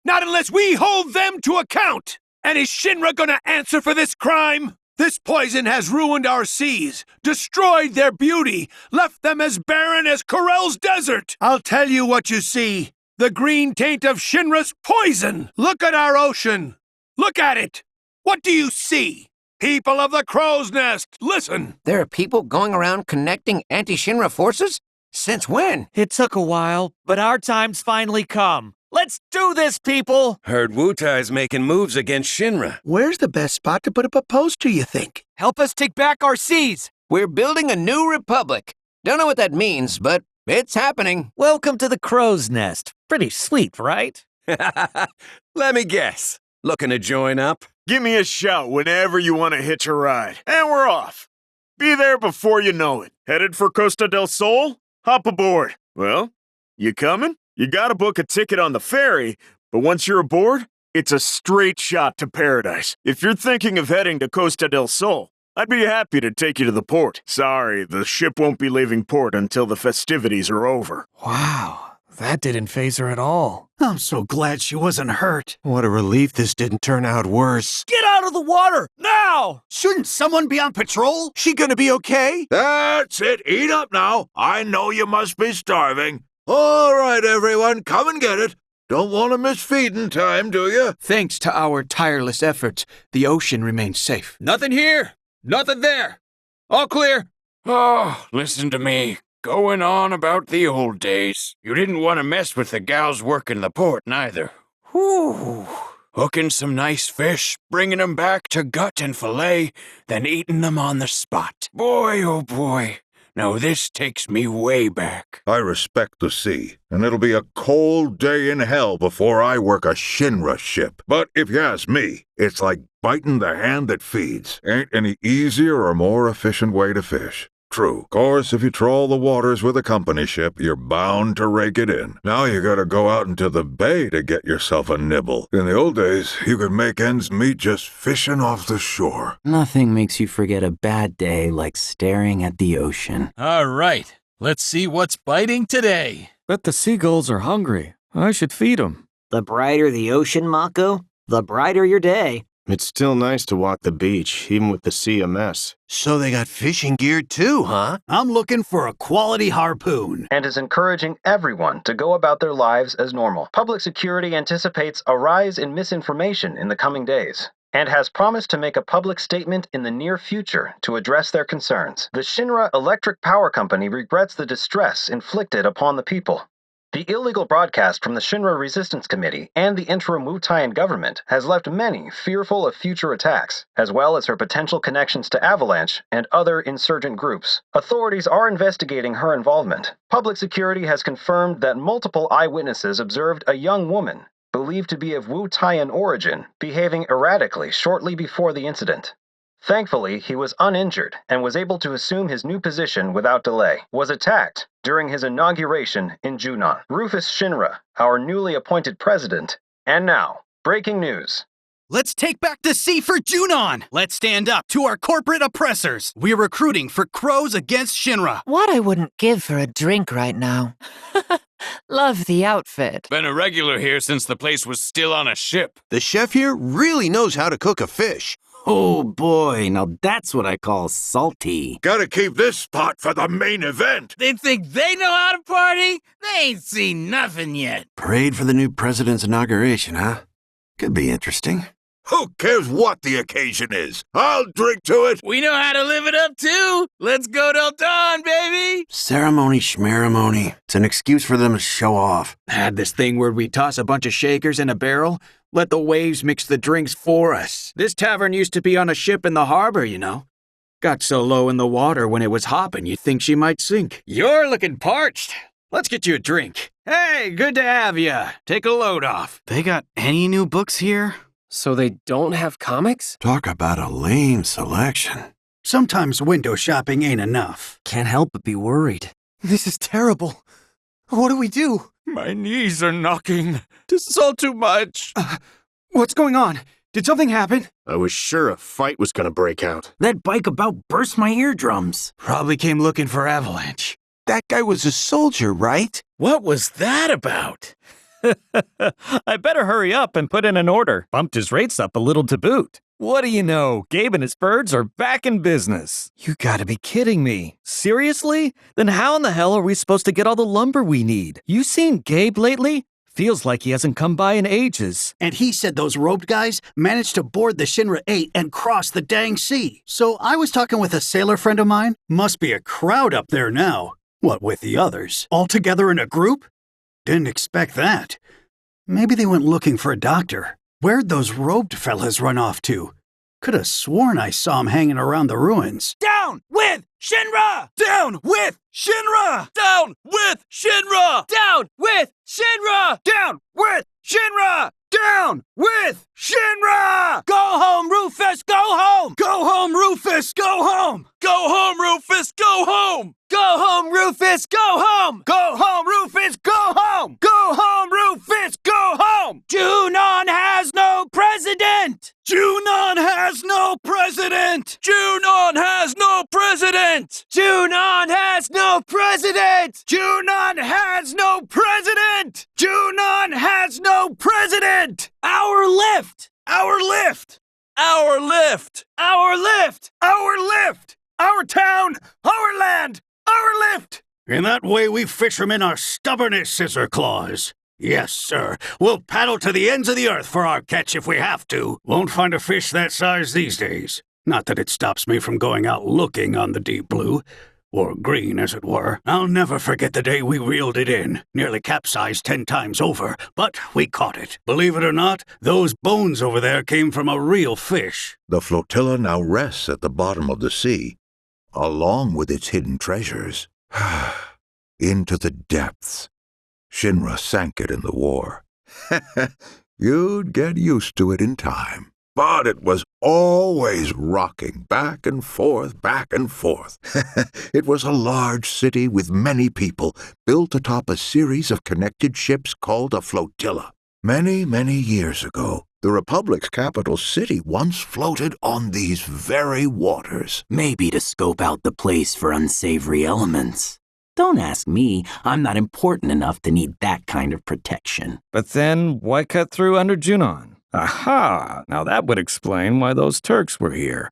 Not unless we hold them to account. And is Shinra gonna answer for this crime? This poison has ruined our seas, destroyed their beauty, left them as barren as Corel's desert. I'll tell you what you see. The green taint of Shinra's poison! Look at our ocean! Look at it! What do you see? People of the Crow's Nest, listen! There are people going around connecting anti-Shinra forces? Since when? It took a while, but our time's finally come. Let's do this, people! Heard Wutai's making moves against Shinra. Where's the best spot to put up a poster, you think? Help us take back our seas! We're building a new republic. Don't know what that means, but it's happening. Welcome to the Crow's Nest. Pretty sweet, right? Let me guess. Looking to join up? Give me a shout whenever you want to hitch a ride. And we're off. Be there before you know it. Headed for Costa del Sol? Hop aboard. Well, you coming? You gotta book a ticket on the ferry, but once you're aboard, it's a straight shot to paradise. If you're thinking of heading to Costa del Sol, I'd be happy to take you to the port. Sorry, the ship won't be leaving port until the festivities are over. Wow. That didn't faze her at all. I'm so glad she wasn't hurt. What a relief this didn't turn out worse. Get out of the water, now! Shouldn't someone be on patrol? She gonna be okay? That's it. Eat up now. I know you must be starving. All right, everyone, come and get it. Don't want to miss feeding time, do you? Thanks to our tireless efforts, the ocean remains safe. Nothing here. Nothing there. All clear. Oh, listen to me. Going on about the old days. You didn't want to mess with the gals working the port, neither. Whew. Hooking some nice fish, bringing 'em back to gut and fillet, then eating them on the spot. Boy, oh boy. Now this takes me way back. I respect the sea, and it'll be a cold day in hell before I work a Shinra ship. But if you ask me, it's like biting the hand that feeds. Ain't any easier or more efficient way to fish. True. Of course, if you troll the waters with a company ship, you're bound to rake it in. Now you gotta go out into the bay to get yourself a nibble. In the old days, you could make ends meet just fishing off the shore. Nothing makes you forget a bad day like staring at the ocean. All right, let's see what's biting today. Bet the seagulls are hungry. I should feed them. The brighter the ocean, Mako, the brighter your day. It's still nice to walk the beach, even with the sea a mess. So they got fishing gear too, huh? I'm looking for a quality harpoon. And is encouraging everyone to go about their lives as normal. Public security anticipates a rise in misinformation in the coming days, and has promised to make a public statement in the near future to address their concerns. The Shinra Electric Power Company regrets the distress inflicted upon the people. The illegal broadcast from the Shinra Resistance Committee and the interim Wu-Taiyan government has left many fearful of future attacks, as well as her potential connections to Avalanche and other insurgent groups. Authorities are investigating her involvement. Public security has confirmed that multiple eyewitnesses observed a young woman, believed to be of Wu-Taiyan origin, behaving erratically shortly before the incident. Thankfully, he was uninjured and was able to assume his new position without delay. Was attacked during his inauguration in Junon. Rufus Shinra, our newly appointed president. And now, breaking news. Let's take back the sea for Junon! Let's stand up to our corporate oppressors! We're recruiting for Crows Against Shinra! What I wouldn't give for a drink right now. Love the outfit. Been a regular here since the place was still on a ship. The chef here really knows how to cook a fish. Oh boy, now that's what I call salty. Gotta keep this spot for the main event. They think they know how to party? They ain't seen nothing yet. Parade for the new president's inauguration, huh? Could be interesting. Who cares what the occasion is? I'll drink to it. We know how to live it up too. Let's go till dawn, baby. Ceremony schmerimony. It's an excuse for them to show off. Had this thing where we toss a bunch of shakers in a barrel, let the waves mix the drinks for us. This tavern used to be on a ship in the harbor, you know. Got so low in the water when it was hopping you'd think she might sink. You're looking parched. Let's get you a drink. Hey, good to have ya. Take a load off. They got any new books here? So they don't have comics? Talk about a lame selection. Sometimes window shopping ain't enough. Can't help but be worried. This is terrible. What do we do? My knees are knocking. This is all too much. What's going on? Did something happen? I was sure a fight was gonna break out. That bike about burst my eardrums. Probably came looking for Avalanche. That guy was a soldier, right? What was that about? I better hurry up and put in an order. Bumped his rates up a little to boot. What do you know? Gabe and his birds are back in business. You gotta be kidding me. Seriously? Then how in the hell are we supposed to get all the lumber we need? You seen Gabe lately? Feels like he hasn't come by in ages. And he said those robed guys managed to board the Shinra 8 and cross the dang sea. So I was talking with a sailor friend of mine. Must be a crowd up there now. What with the others? All together in a group? Didn't expect that. Maybe they went looking for a doctor. Where'd those robed fellas run off to? Could have sworn I saw 'em hanging around the ruins. Down with Shinra! Down with Shinra! Down with Shinra! Down with Shinra! Down with Shinra! Down with Shinra! Go home, Rufus! Go home! Go home, Rufus! Go home! Go home, Rufus! Go home! Go home, Rufus! Go home! Go home, Rufus! Go home! Go home, Rufus! Go home! Junon has no president! Junon has no president! Junon has no president! Junon has no president! Junon has no president! Junon has no president! Our lift! Our lift! Our lift! Our lift! Our lift! Our town! Our land! Our lift! In that way we fishermen are stubborn as scissor claws. Yes, sir. We'll paddle to the ends of the earth for our catch if we have to. Won't find a fish that size these days. Not that it stops me from going out looking on the deep blue. Or green, as it were. I'll never forget the day we reeled it in. Nearly capsized 10 times over, but we caught it. Believe it or not, those bones over there came from a real fish. The flotilla now rests at the bottom of the sea, along with its hidden treasures. Into the depths. Shinra sank it in the war. You'd get used to it in time. but it was always rocking back and forth, back and forth. It was a large city with many people, built atop a series of connected ships called a flotilla. Many, many years ago, the Republic's capital city once floated on these very waters. Maybe to scope out the place for unsavory elements. Don't ask me. I'm not important enough to need that kind of protection. But then, why cut through under Junon? Aha! Now that would explain why those Turks were here.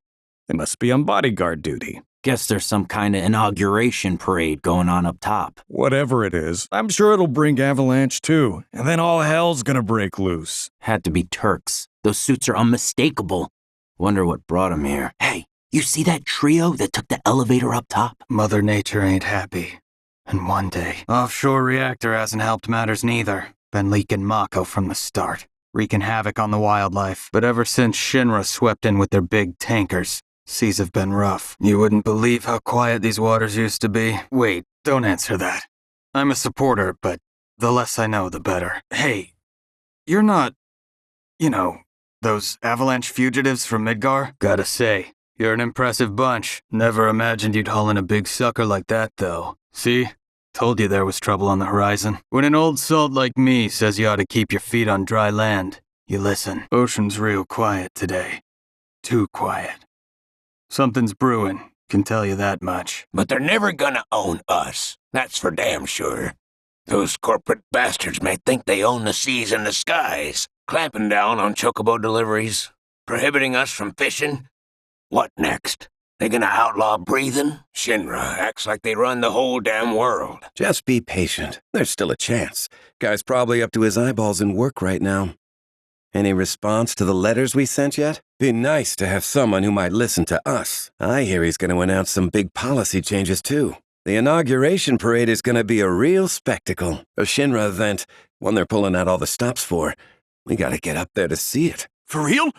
They must be on bodyguard duty. Guess there's some kind of inauguration parade going on up top. Whatever it is, I'm sure it'll bring Avalanche too, and then all hell's gonna break loose. Had to be Turks. Those suits are unmistakable. Wonder what brought them here. Hey, you see that trio that took the elevator up top? Mother Nature ain't happy. And one day, offshore reactor hasn't helped matters neither. Been leaking Mako from the start, wreaking havoc on the wildlife. But ever since Shinra swept in with their big tankers, seas have been rough. You wouldn't believe how quiet these waters used to be. Wait, don't answer that. I'm a supporter, but the less I know, the better. Hey, you're not, those Avalanche fugitives from Midgar? Gotta say, you're an impressive bunch. Never imagined you'd haul in a big sucker like that, though. See? Told you there was trouble on the horizon. When an old salt like me says you ought to keep your feet on dry land, you listen. Ocean's real quiet today. Too quiet. Something's brewing, can tell you that much. But they're never gonna own us. That's for damn sure. Those corporate bastards may think they own the seas and the skies, clamping down on chocobo deliveries, prohibiting us from fishing. What next? They gonna outlaw breathing? Shinra acts like they run the whole damn world. Just be patient. There's still a chance. Guy's probably up to his eyeballs in work right now. Any response to the letters we sent yet? Be nice to have someone who might listen to us. I hear he's gonna announce some big policy changes too. The inauguration parade is gonna be a real spectacle. A Shinra event, one they're pulling out all the stops for. We gotta get up there to see it. For real?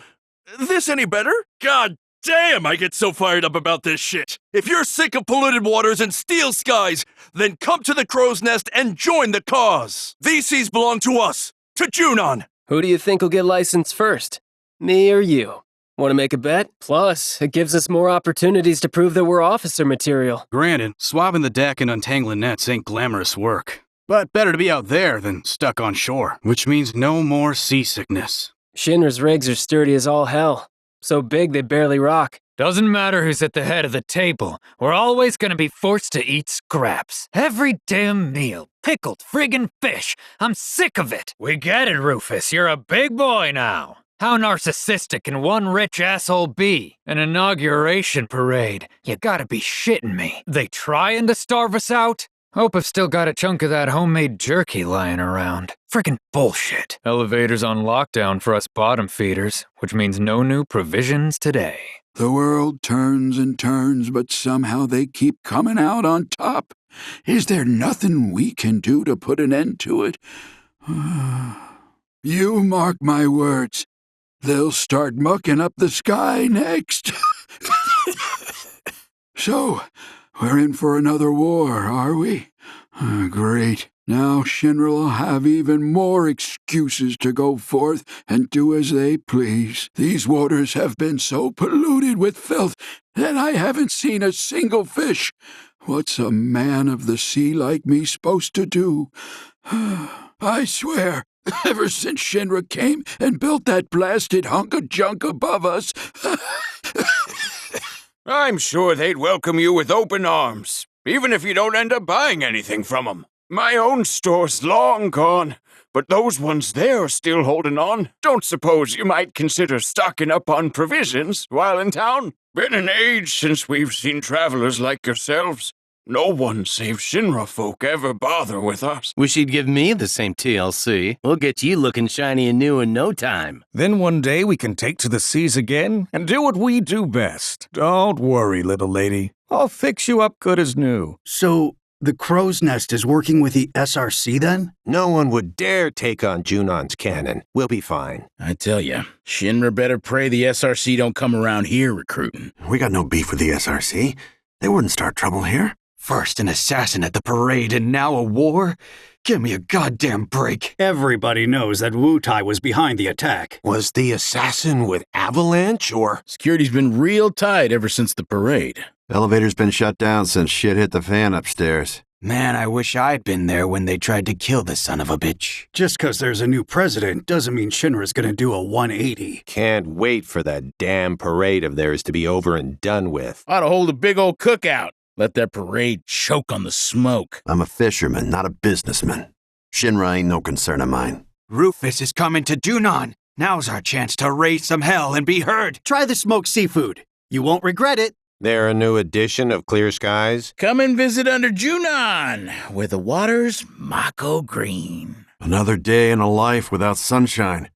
This any better? God damn, I get so fired up about this shit. If you're sick of polluted waters and steel skies, then come to the Crow's Nest and join the cause. These seas belong to us, to Junon. Who do you think will get licensed first? Me or you? Want to make a bet? Plus, it gives us more opportunities to prove that we're officer material. Granted, swabbing the deck and untangling nets ain't glamorous work. But better to be out there than stuck on shore, which means no more seasickness. Shinra's rigs are sturdy as all hell. So big they barely rock. Doesn't matter who's at the head of the table. We're always gonna be forced to eat scraps. Every damn meal. Pickled friggin' fish. I'm sick of it. We get it, Rufus. You're a big boy now. How narcissistic can one rich asshole be? An inauguration parade. You gotta be shitting me. They trying to starve us out? Hope I've still got a chunk of that homemade jerky lying around. Frickin' bullshit. Elevator's on lockdown for us bottom feeders, which means no new provisions today. The world turns and turns, but somehow they keep coming out on top. Is there nothing we can do to put an end to it? You mark my words. They'll start mucking up the sky next. So, we're in for another war, are we? Great. Now Shinra will have even more excuses to go forth and do as they please. These waters have been so polluted with filth that I haven't seen a single fish. What's a man of the sea like me supposed to do? I swear, ever since Shinra came and built that blasted hunk of junk above us... I'm sure they'd welcome you with open arms, even if you don't end up buying anything from them. My own store's long gone, but those ones there are still holding on. Don't suppose you might consider stocking up on provisions while in town? Been an age since we've seen travelers like yourselves. No one save Shinra folk ever bother with us. Wish you'd give me the same TLC. We'll get you looking shiny and new in no time. Then one day we can take to the seas again and do what we do best. Don't worry, little lady. I'll fix you up good as new. So, the Crow's Nest is working with the SRC then? No one would dare take on Junon's cannon. We'll be fine. I tell ya, Shinra better pray the SRC don't come around here recruiting. We got no beef with the SRC. They wouldn't start trouble here. First an assassin at the parade and now a war? Give me a goddamn break. Everybody knows that Wu-Tai was behind the attack. Was the assassin with Avalanche, or? Security's been real tight ever since the parade. Elevator's been shut down since shit hit the fan upstairs. Man, I wish I'd been there when they tried to kill the son of a bitch. Just 'cause there's a new president doesn't mean Shinra's gonna do a 180. Can't wait for that damn parade of theirs to be over and done with. Ought to hold a big old cookout. Let that parade choke on the smoke. I'm a fisherman, not a businessman. Shinra ain't no concern of mine. Rufus is coming to Junon. Now's our chance to raise some hell and be heard. Try the smoked seafood. You won't regret it. They're a new edition of Clear Skies? Come and visit under Junon, where the water's Mako green. Another day in a life without sunshine.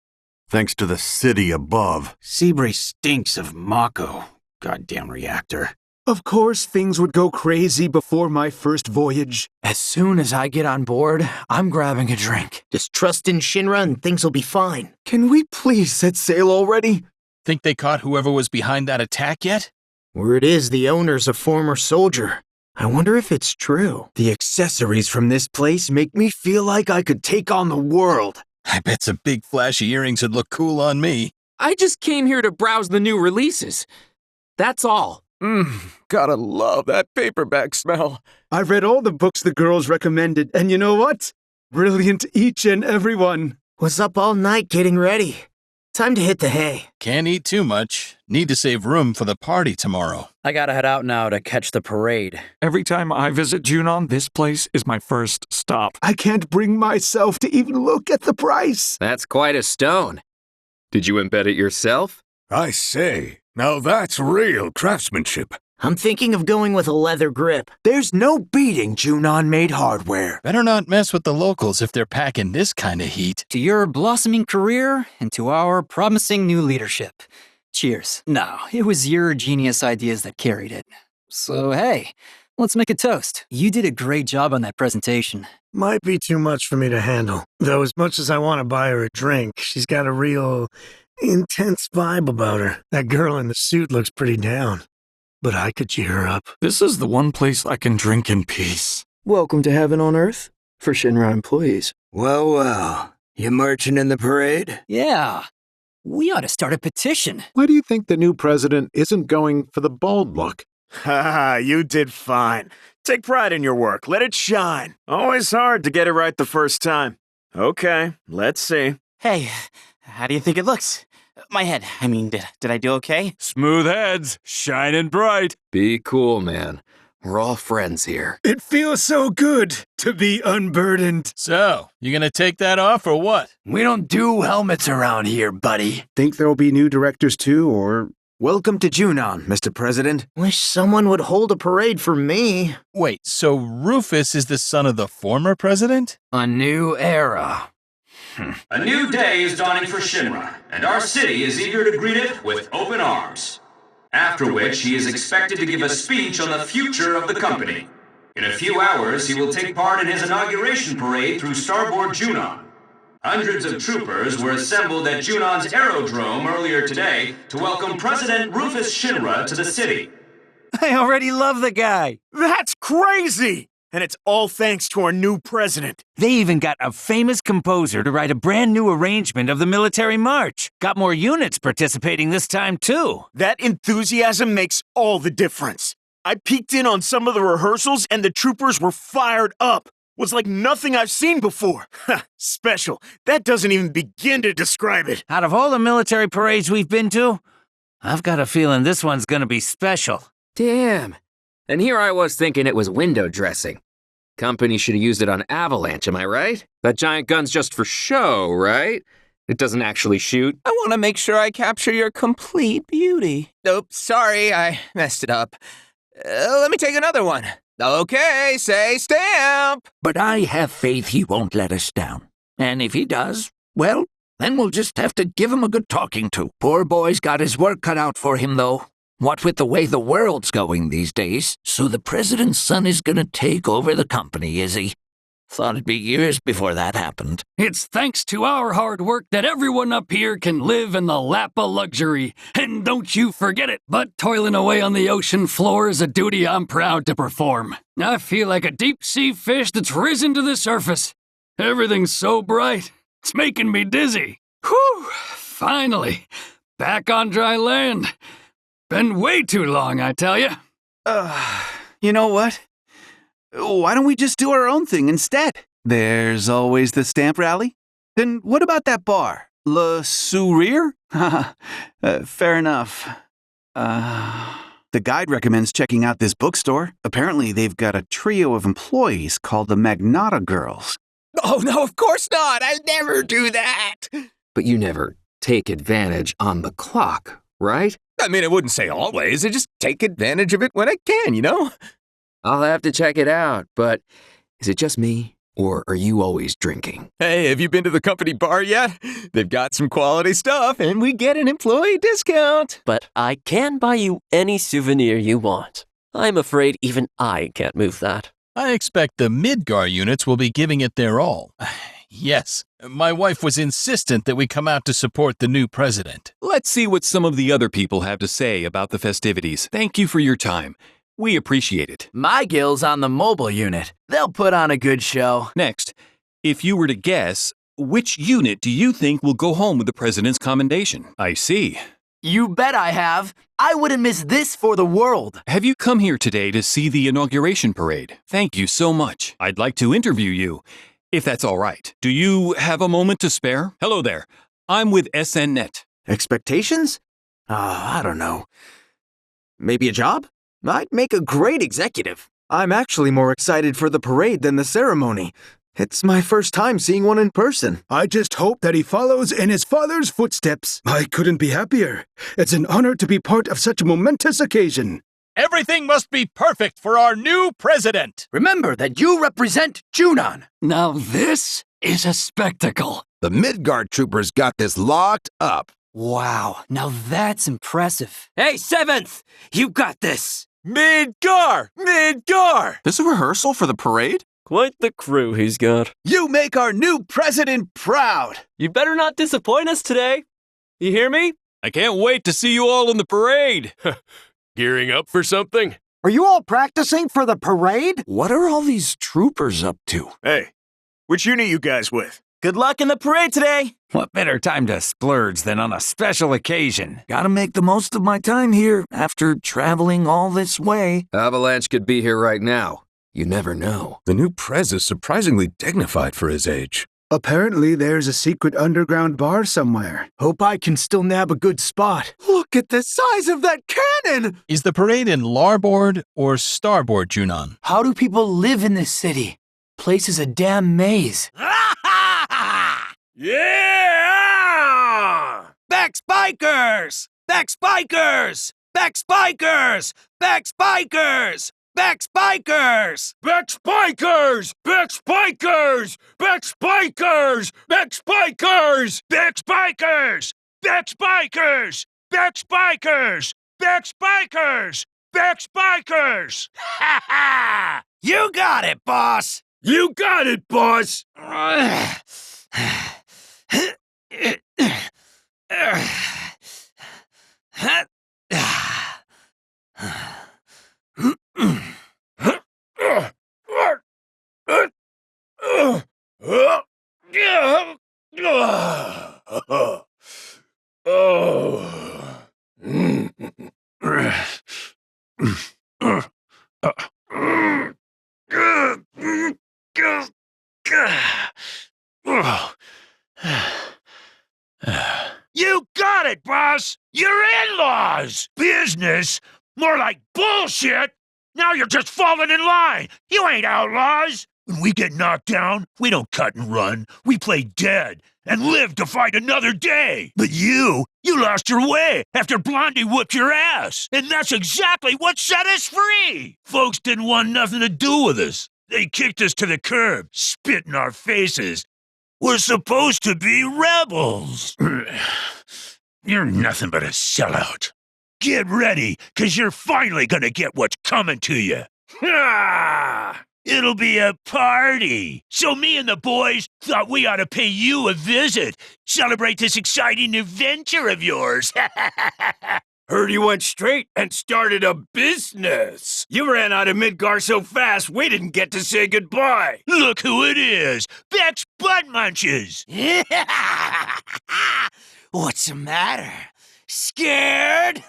Thanks to the city above. Seabury stinks of Mako. Goddamn reactor. Of course, things would go crazy before my first voyage. As soon as I get on board, I'm grabbing a drink. Just trust in Shinra and things will be fine. Can we please set sail already? Think they caught whoever was behind that attack yet? Word is the owner's a former soldier. I wonder if it's true. The accessories from this place make me feel like I could take on the world. I bet some big flashy earrings would look cool on me. I just came here to browse the new releases. That's all. Gotta love that paperback smell. I've read all the books the girls recommended, and you know what? Brilliant, each and every one. Was up all night getting ready. Time to hit the hay. Can't eat too much. Need to save room for the party tomorrow. I gotta head out now to catch the parade. Every time I visit Junon, this place is my first stop. I can't bring myself to even look at the price. That's quite a stone. Did you embed it yourself? I say, now that's real craftsmanship. I'm thinking of going with a leather grip. There's no beating Junon-made hardware. Better not mess with the locals if they're packing this kind of heat. To your blossoming career and to our promising new leadership. Cheers. No, it was your genius ideas that carried it. So hey, let's make a toast. You did a great job on that presentation. Might be too much for me to handle. Though as much as I want to buy her a drink, she's got a real intense vibe about her. That girl in the suit looks pretty down. But I could cheer her up. This is the one place I can drink in peace. Welcome to Heaven on Earth for Shinra employees. Well, well. You marching in the parade? Yeah. We ought to start a petition. Why do you think the new president isn't going for the bald look? Ha, you did fine. Take pride in your work. Let it shine. Always hard to get it right the first time. Okay, let's see. Hey, how do you think it looks? My head. I mean, did I do okay? Smooth heads, shining bright. Be cool, man. We're all friends here. It feels so good to be unburdened. So, you gonna take that off or what? We don't do helmets around here, buddy. Think there'll be new directors too, or... Welcome to Junon, Mr. President. Wish someone would hold a parade for me. Wait, so Rufus is the son of the former president? A new era. A new day is dawning for Shinra, and our city is eager to greet it with open arms. After which, he is expected to give a speech on the future of the company. In a few hours, he will take part in his inauguration parade through Starboard Junon. Hundreds of troopers were assembled at Junon's aerodrome earlier today to welcome President Rufus Shinra to the city. I already love the guy. That's crazy! And it's all thanks to our new president. They even got a famous composer to write a brand new arrangement of the military march. Got more units participating this time, too. That enthusiasm makes all the difference. I peeked in on some of the rehearsals and the troopers were fired up. Was like nothing I've seen before. Special. That doesn't even begin to describe it. Out of all the military parades we've been to, I've got a feeling this one's gonna be special. Damn. And here I was thinking it was window dressing. Company should have used it on Avalanche, am I right? That giant gun's just for show, right? It doesn't actually shoot. I want to make sure I capture your complete beauty. Oops, sorry, I messed it up. Let me take another one. Okay, say stamp. But I have faith he won't let us down. And if he does, well, then we'll just have to give him a good talking to. Poor boy's got his work cut out for him, though. What with the way the world's going these days, so the president's son is gonna take over the company, is he? Thought it'd be years before that happened. It's thanks to our hard work that everyone up here can live in the lap of luxury. And don't you forget it, but toiling away on the ocean floor is a duty I'm proud to perform. I feel like a deep-sea fish that's risen to the surface. Everything's so bright, it's making me dizzy. Whew! Finally, back on dry land. Been way too long, I tell you. You know what? Why don't we just do our own thing instead? There's always the stamp rally. Then what about that bar? Le Sourire? Fair enough. The guide recommends checking out this bookstore. Apparently, they've got a trio of employees called the Magnata Girls. Oh, no, of course not. I'd never do that. But you never take advantage on the clock, right? I mean, I wouldn't say always. I just take advantage of it when I can, you know? I'll have to check it out, but is it just me, or are you always drinking? Hey, have you been to the company bar yet? They've got some quality stuff, and we get an employee discount. But I can buy you any souvenir you want. I'm afraid even I can't move that. I expect the Midgar units will be giving it their all. Yes, my wife was insistent that we come out to support the new president. Let's see what some of the other people have to say about the festivities. Thank you for your time. We appreciate it. My guild's on the mobile unit. They'll put on a good show. Next, if you were to guess, which unit do you think will go home with the president's commendation? I see. You bet I have. I wouldn't miss this for the world. Have you come here today to see the inauguration parade? Thank you so much. I'd like to interview you, if that's all right. Do you have a moment to spare? Hello there. I'm with SNNet. Expectations? I don't know. Maybe a job? I'd make a great executive. I'm actually more excited for the parade than the ceremony. It's my first time seeing one in person. I just hope that he follows in his father's footsteps. I couldn't be happier. It's an honor to be part of such a momentous occasion. Everything must be perfect for our new president. Remember that you represent Junon. Now this is a spectacle. The Midgard troopers got this locked up. Wow, now that's impressive. Hey, 7th! You got this! Midgar! Midgar! This a rehearsal for the parade? Quite the crew he's got. You make our new president proud. You better not disappoint us today. You hear me? I can't wait to see you all in the parade. Gearing up for something? Are you all practicing for the parade? What are all these troopers up to? Hey, which unit you guys with? Good luck in the parade today! What better time to splurge than on a special occasion? Gotta make the most of my time here after traveling all this way. Avalanche could be here right now. You never know. The new prez is surprisingly dignified for his age. Apparently, there's a secret underground bar somewhere. Hope I can still nab a good spot. Look at the size of that cannon! Is the parade in larboard or starboard, Junon? How do people live in this city? Place is a damn maze. Yeah! Back spikers! Back spikers! Back spikers! Back spikers! Back spikers! Back spikers! Back spikers! Back spikers! Back spikers! Back spikers! Back spikers! Back spikers! Back spikers! Back spikers! Ha ha! You got it, boss! You got it, boss! You got it, boss! Your in-laws! Business? More like bullshit! Now you're just falling in line! You ain't outlaws! When we get knocked down, we don't cut and run. We play dead and live to fight another day. But you lost your way after Blondie whooped your ass. And that's exactly what set us free. Folks didn't want nothing to do with us. They kicked us to the curb, spit in our faces. We're supposed to be rebels. You're nothing but a sellout. Get ready, 'cause you're finally gonna get what's coming to you. It'll be a party. So me and the boys thought we ought to pay you a visit. Celebrate this exciting new venture of yours. Heard you went straight and started a business. You ran out of Midgar so fast, we didn't get to say goodbye. Look who it is. Beck's Butt Munches. What's the matter? Scared?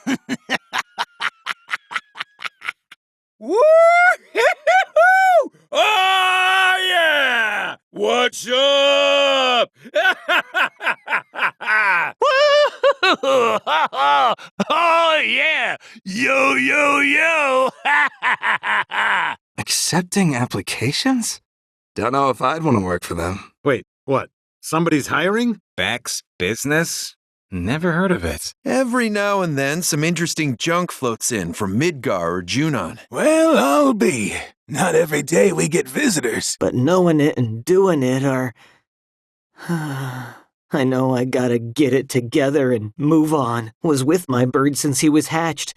Woo-hoo-hoo! Oh, yeah! What's up? Oh, yeah! Yo, yo, yo! Accepting applications? Don't know if I'd want to work for them. Wait, what? Somebody's hiring? Beck's business? Never heard of it. Every now and then, some interesting junk floats in from Midgar or Junon. Well, I'll be. Not every day we get visitors. But knowing it and doing it are... I know I gotta get it together and move on. Was with my bird since he was hatched,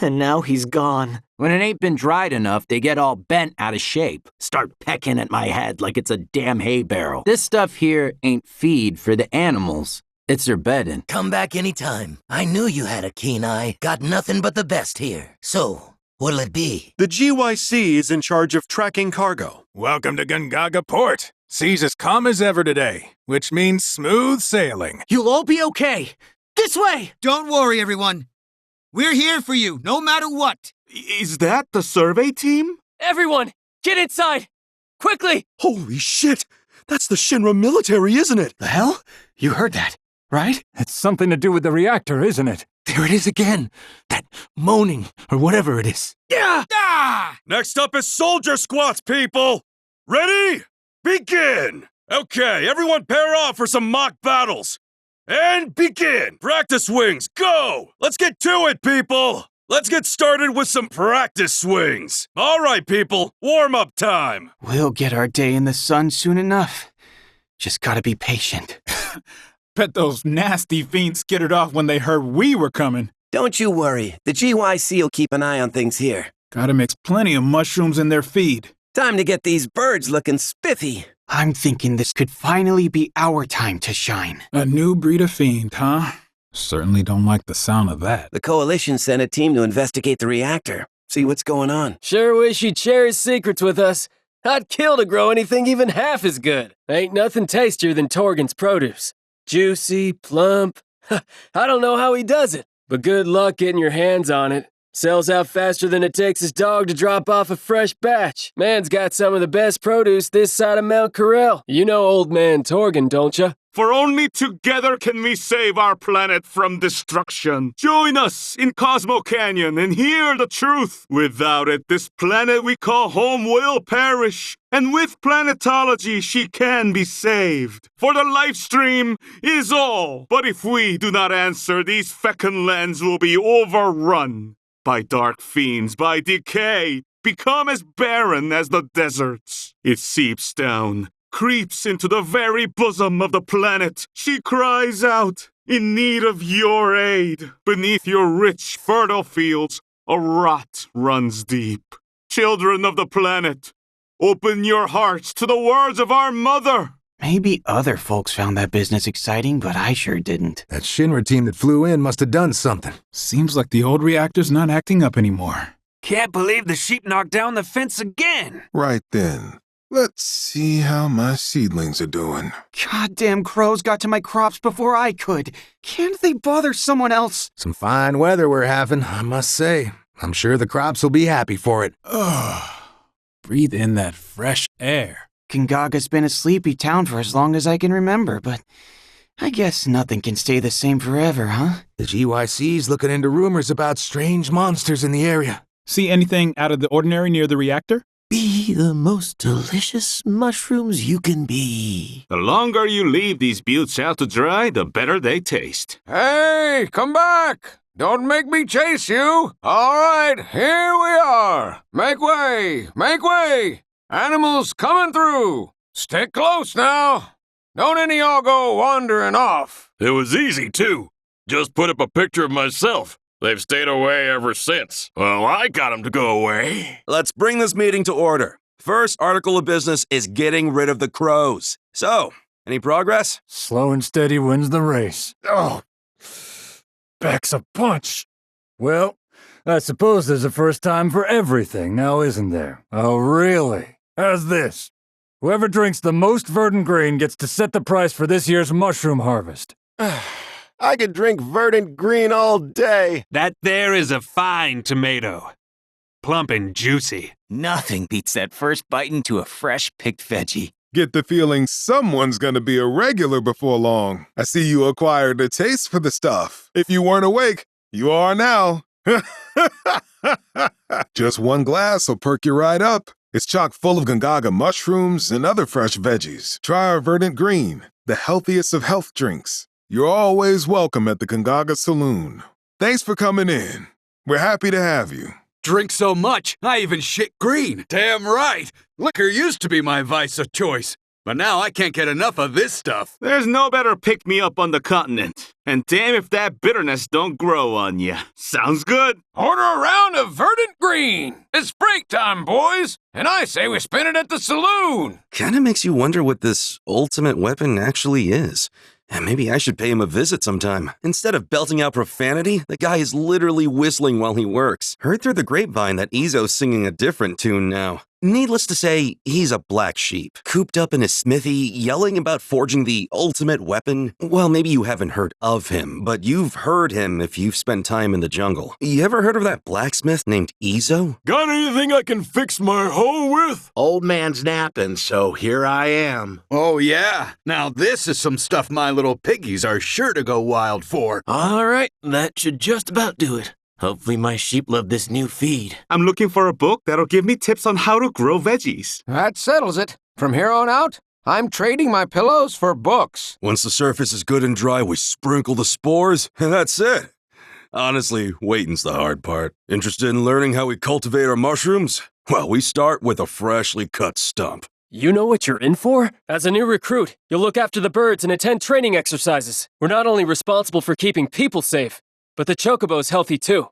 and now he's gone. When it ain't been dried enough, they get all bent out of shape. Start pecking at my head like it's a damn hay barrel. This stuff here ain't feed for the animals. It's their bedding. Come back anytime. I knew you had a keen eye. Got nothing but the best here. So, what'll it be? The GYC is in charge of tracking cargo. Welcome to Gungaga Port. Seas as calm as ever today, which means smooth sailing. You'll all be okay. This way! Don't worry, everyone. We're here for you, no matter what. Is that the survey team? Everyone, get inside! Quickly! Holy shit! That's the Shinra military, isn't it? The hell? You heard that, right? It's something to do with the reactor, isn't it? There it is again. That moaning, or whatever it is. Yeah! Ah! Next up is soldier squats, people! Ready? Begin! Okay, everyone pair off for some mock battles. And begin! Practice swings, go! Let's get to it, people! Let's get started with some practice swings. All right, people, warm-up time. We'll get our day in the sun soon enough. Just gotta be patient. Bet those nasty fiends skittered off when they heard we were coming. Don't you worry. The GYC will keep an eye on things here. Gotta mix plenty of mushrooms in their feed. Time to get these birds looking spiffy. I'm thinking this could finally be our time to shine. A new breed of fiend, huh? Certainly don't like the sound of that. The Coalition sent a team to investigate the reactor. See what's going on. Sure wish you'd share his secrets with us. I'd kill to grow anything even half as good. Ain't nothing tastier than Torgan's produce. Juicy, plump. I don't know how he does it, but good luck getting your hands on it. Sells out faster than it takes his dog to drop off a fresh batch. Man's got some of the best produce this side of Mount Corel. You know old man Torgan, don't you? For only together can we save our planet from destruction. Join us in Cosmo Canyon and hear the truth. Without it, this planet we call home will perish. And with planetology, she can be saved. For the life stream is all. But if we do not answer, these fecund lands will be overrun by dark fiends, by decay, become as barren as the deserts. It seeps down, creeps into the very bosom of the planet. She cries out, in need of your aid. Beneath your rich, fertile fields, a rot runs deep. Children of the planet, open your hearts to the words of our mother. Maybe other folks found that business exciting, but I sure didn't. That Shinra team that flew in must have done something. Seems like the old reactor's not acting up anymore. Can't believe the sheep knocked down the fence again. Right then. Let's see how my seedlings are doing. Goddamn crows got to my crops before I could. Can't they bother someone else? Some fine weather we're having, I must say. I'm sure the crops will be happy for it. Breathe in that fresh air. Kangaga's been a sleepy town for as long as I can remember, but I guess nothing can stay the same forever, huh? The GYC's looking into rumors about strange monsters in the area. See anything out of the ordinary near the reactor? Be the most delicious mushrooms you can be. The longer you leave these buttes out to dry, the better they taste. Hey, come back! Don't make me chase you! All right, here we are! Make way! Make way! Animals coming through! Stick close now! Don't any y'all go wandering off! It was easy, too. Just put up a picture of myself. They've stayed away ever since. Well, I got them to go away. Let's bring this meeting to order. First article of business is getting rid of the crows. So, any progress? Slow and steady wins the race. Oh, packs a punch. Well, I suppose there's a first time for everything now, isn't there? Oh, really? How's this? Whoever drinks the most verdant green gets to set the price for this year's mushroom harvest. I could drink verdant green all day. That there is a fine tomato. Plump and juicy. Nothing beats that first bite into a fresh picked veggie. Get the feeling someone's gonna be a regular before long. I see you acquired a taste for the stuff. If you weren't awake, you are now. Just one glass will perk you right up. It's chock full of Gungaga mushrooms and other fresh veggies. Try our Verdant Green, the healthiest of health drinks. You're always welcome at the Gungaga Saloon. Thanks for coming in. We're happy to have you. Drink so much, I even shit green. Damn right. Liquor used to be my vice of choice, but now I can't get enough of this stuff. There's no better pick-me-up on the continent. And damn if that bitterness don't grow on you. Sounds good. Order a round of Verdant Green. It's break time, boys. And I say we spin it at the saloon. Kinda makes you wonder what this ultimate weapon actually is. And maybe I should pay him a visit sometime. Instead of belting out profanity, the guy is literally whistling while he works. Heard through the grapevine that Izzo's singing a different tune now. Needless to say, he's a black sheep, cooped up in his smithy, yelling about forging the ultimate weapon. Well, maybe you haven't heard of him, but you've heard him if you've spent time in the jungle. You ever heard of that blacksmith named Izzo? Got anything I can fix my hoe with? Old man's napping, so here I am. Oh yeah, now this is some stuff my little piggies are sure to go wild for. All right, that should just about do it. Hopefully my sheep love this new feed. I'm looking for a book that'll give me tips on how to grow veggies. That settles it. From here on out, I'm trading my pillows for books. Once the surface is good and dry, we sprinkle the spores, and that's it. Honestly, waiting's the hard part. Interested in learning how we cultivate our mushrooms? Well, we start with a freshly cut stump. You know what you're in for? As a new recruit, you'll look after the birds and attend training exercises. We're not only responsible for keeping people safe, but the chocobo's healthy too.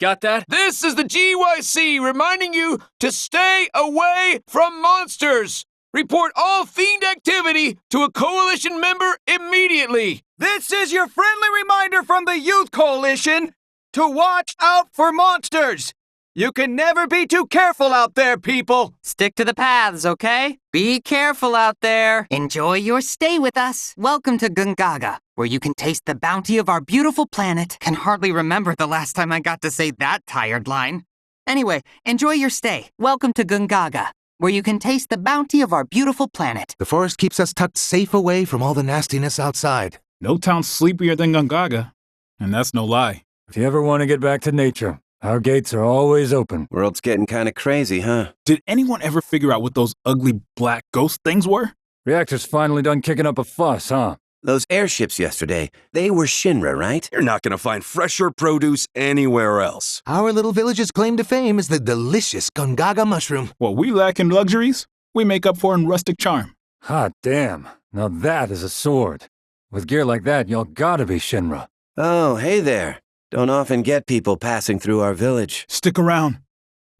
Got that? This is the GYC reminding you to stay away from monsters. Report all fiend activity to a coalition member immediately. This is your friendly reminder from the Youth Coalition to watch out for monsters. You can never be too careful out there, people. Stick to the paths, okay? Be careful out there. Enjoy your stay with us. Welcome to Gungaga, where you can taste the bounty of our beautiful planet. Can hardly remember the last time I got to say that tired line. Anyway, enjoy your stay. Welcome to Gungaga, where you can taste the bounty of our beautiful planet. The forest keeps us tucked safe away from all the nastiness outside. No town's sleepier than Gungaga, and that's no lie. If you ever want to get back to nature, our gates are always open. World's getting kind of crazy, huh? Did anyone ever figure out what those ugly black ghost things were? Reactor's finally done kicking up a fuss, huh? Those airships yesterday, they were Shinra, right? You're not gonna find fresher produce anywhere else. Our little village's claim to fame is the delicious Gungaga mushroom. What we lack in luxuries, we make up for in rustic charm. Hot damn. Now that is a sword. With gear like that, y'all gotta be Shinra. Oh, hey there. Don't often get people passing through our village. Stick around,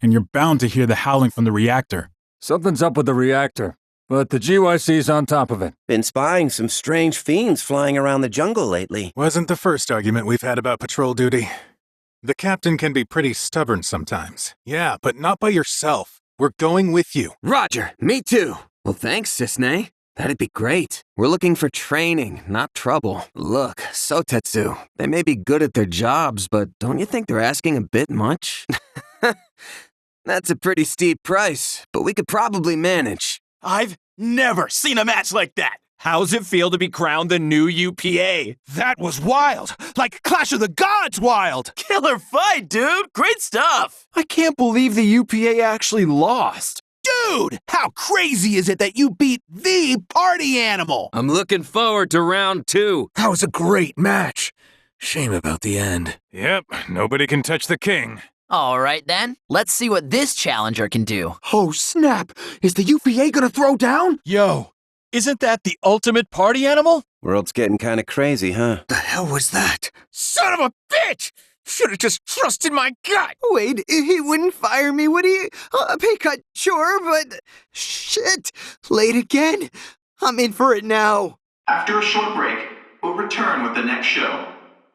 and you're bound to hear the howling from the reactor. Something's up with the reactor, but the GYC's on top of it. Been spying some strange fiends flying around the jungle lately. Wasn't the first argument we've had about patrol duty. The captain can be pretty stubborn sometimes. Yeah, but not by yourself. We're going with you. Roger, me too. Well, thanks, Sisney. That'd be great. We're looking for training, not trouble. Look, Sotetsu, they may be good at their jobs, but don't you think they're asking a bit much? That's a pretty steep price, but we could probably manage. I've never seen a match like that. How's it feel to be crowned the new UPA? That was wild! Like Clash of the Gods wild! Killer fight, dude! Great stuff! I can't believe the UPA actually lost. Dude, how crazy is it that you beat the party animal? I'm looking forward to round 2. That was a great match. Shame about the end. Yep, nobody can touch the king. All right then, let's see what this challenger can do. Oh snap! Is the UPA gonna throw down? Yo, isn't that the ultimate party animal? World's getting kind of crazy, huh? The hell was that? Son of a bitch! Should have just trusted my gut. Wait, he wouldn't fire me, would he? A pay cut, sure, but... Shit! Late again. I'm in for it now. After a short break, we'll return with the next show.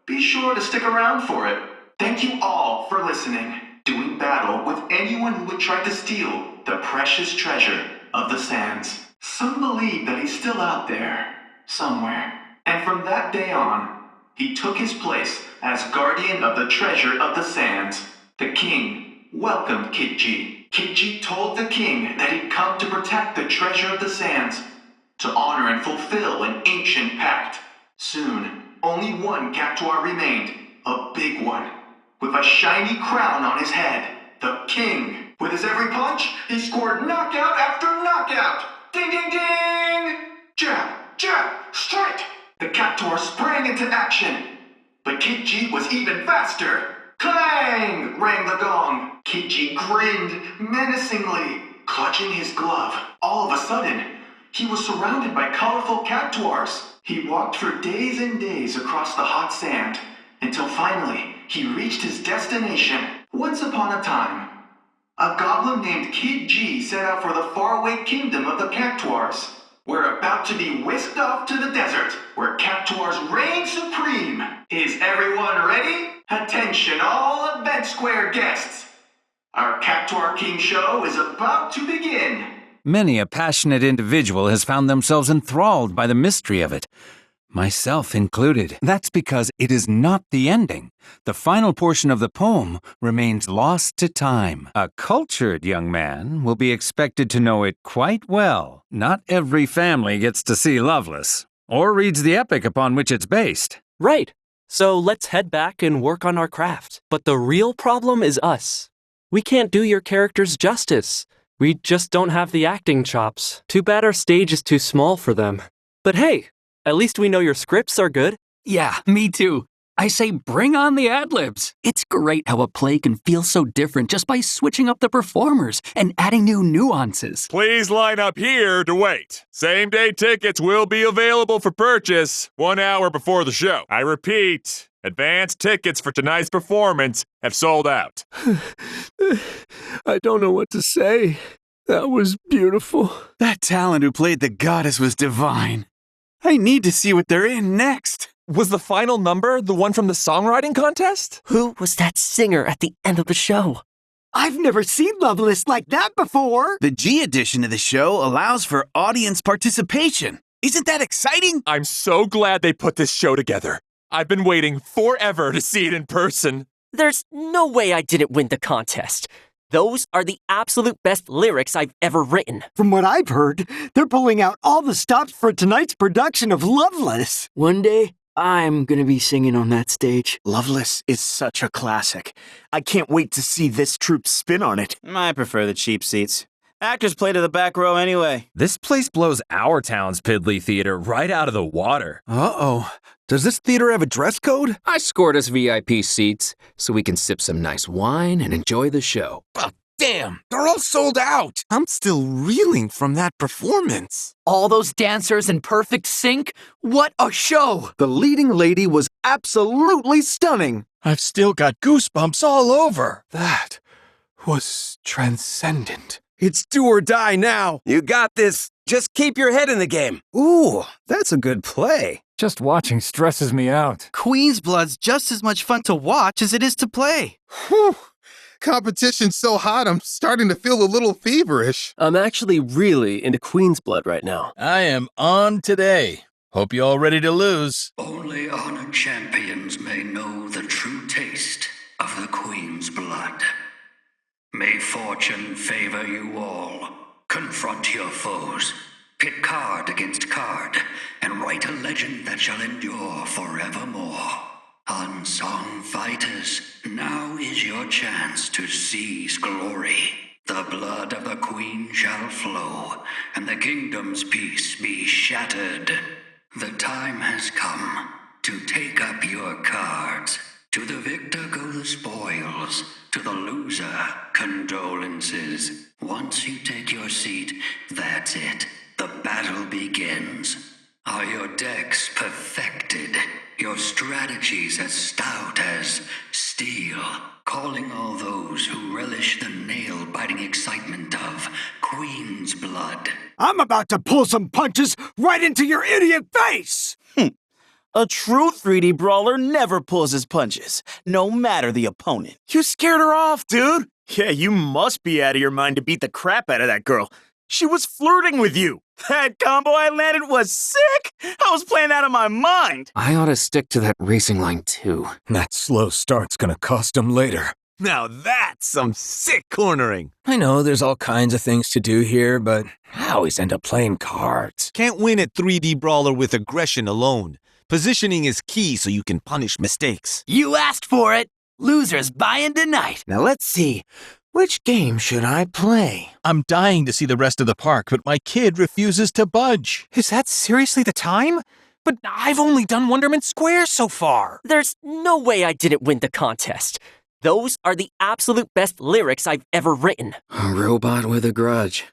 Be sure to stick around for it. Thank you all for listening. Doing battle with anyone who would try to steal the precious treasure of the sands. Some believe that he's still out there, somewhere. And from that day on, he took his place as guardian of the treasure of the sands. The king welcomed Kid G. Kid G told the king that he'd come to protect the treasure of the sands, to honor and fulfill an ancient pact. Soon, only one Cactuar remained, a big one, with a shiny crown on his head. The king. With his every punch, he scored knockout after knockout. Ding, ding, ding! Jab, jab, strike! The Cactuar sprang into action. But Kid G was even faster. Clang! Rang the gong. Kid G grinned menacingly, clutching his glove. All of a sudden, he was surrounded by colorful Cactuars. He walked for days and days across the hot sand, until finally he reached his destination. Once upon a time, a goblin named Kid G set out for the faraway kingdom of the Cactuars. We're about to be whisked off to the desert, where Cactuars reign supreme. Is everyone ready? Attention all Event Square guests. Our Cactuar King show is about to begin. Many a passionate individual has found themselves enthralled by the mystery of it, myself included. That's because it is not the ending. The final portion of the poem remains lost to time. A cultured young man will be expected to know it quite well. Not every family gets to see Loveless, or reads the epic upon which it's based. Right. So let's head back and work on our craft. But the real problem is us. We can't do your characters justice. We just don't have the acting chops. Too bad our stage is too small for them. But hey, at least we know your scripts are good. Yeah, me too. I say bring on the ad-libs. It's great how a play can feel so different just by switching up the performers and adding new nuances. Please line up here to wait. Same-day tickets will be available for purchase 1 hour before the show. I repeat, advance tickets for tonight's performance have sold out. I don't know what to say. That was beautiful. That talent who played the goddess was divine. I need to see what they're in next. Was the final number the one from the songwriting contest? Who was that singer at the end of the show? I've never seen Loveless like that before. The G edition of the show allows for audience participation. Isn't that exciting? I'm so glad they put this show together. I've been waiting forever to see it in person. There's no way I didn't win the contest. Those are the absolute best lyrics I've ever written. From what I've heard, they're pulling out all the stops for tonight's production of Loveless. One day, I'm gonna be singing on that stage. Loveless is such a classic. I can't wait to see this troupe spin on it. I prefer the cheap seats. Actors play to the back row anyway. This place blows our town's piddly theater right out of the water. Uh-oh. Does this theater have a dress code? I scored us VIP seats so we can sip some nice wine and enjoy the show. Oh, damn, they're all sold out. I'm still reeling from that performance. All those dancers in perfect sync? What a show! The leading lady was absolutely stunning. I've still got goosebumps all over. That was transcendent. It's do or die now. You got this. Just keep your head in the game. Ooh, that's a good play. Just watching stresses me out. Queen's Blood's just as much fun to watch as it is to play. Whew. Competition's so hot, I'm starting to feel a little feverish. I'm actually really into Queen's Blood right now. I am on today. Hope you're all ready to lose. Only honored champions may know the true taste of the Queen's Blood. May fortune favor you all. Confront your foes. Pit card against card, and write a legend that shall endure forevermore. Unsung fighters, now is your chance to seize glory. The blood of the Queen shall flow, and the kingdom's peace be shattered. The time has come to take up your cards. To the victor go the spoils, to the loser, condolences. Once you take your seat, that's it. The battle begins. Are your decks perfected? your strategies as stout as steel, calling all those who relish the nail-biting excitement of Queen's blood. I'm about to pull some punches right into your idiot face! A true 3D brawler never pulls his punches, no matter the opponent. You scared her off, dude. Yeah, you must be out of your mind to beat the crap out of that girl. She was flirting with you. That combo I landed was sick. I was playing out of my mind. I ought to stick to that racing line too. That slow start's gonna cost him later. Now that's some sick cornering. I know there's all kinds of things to do here, but I always end up playing cards. Can't win at 3D Brawler with aggression alone. Positioning is key so you can punish mistakes. You asked for it. Losers buying tonight. Now let's see. Which game should I play? I'm dying to see the rest of the park, but my kid refuses to budge. Is that seriously the time? But I've only done Wonderment Square so far. There's no way I didn't win the contest. Those are the absolute best lyrics I've ever written. A robot with a grudge.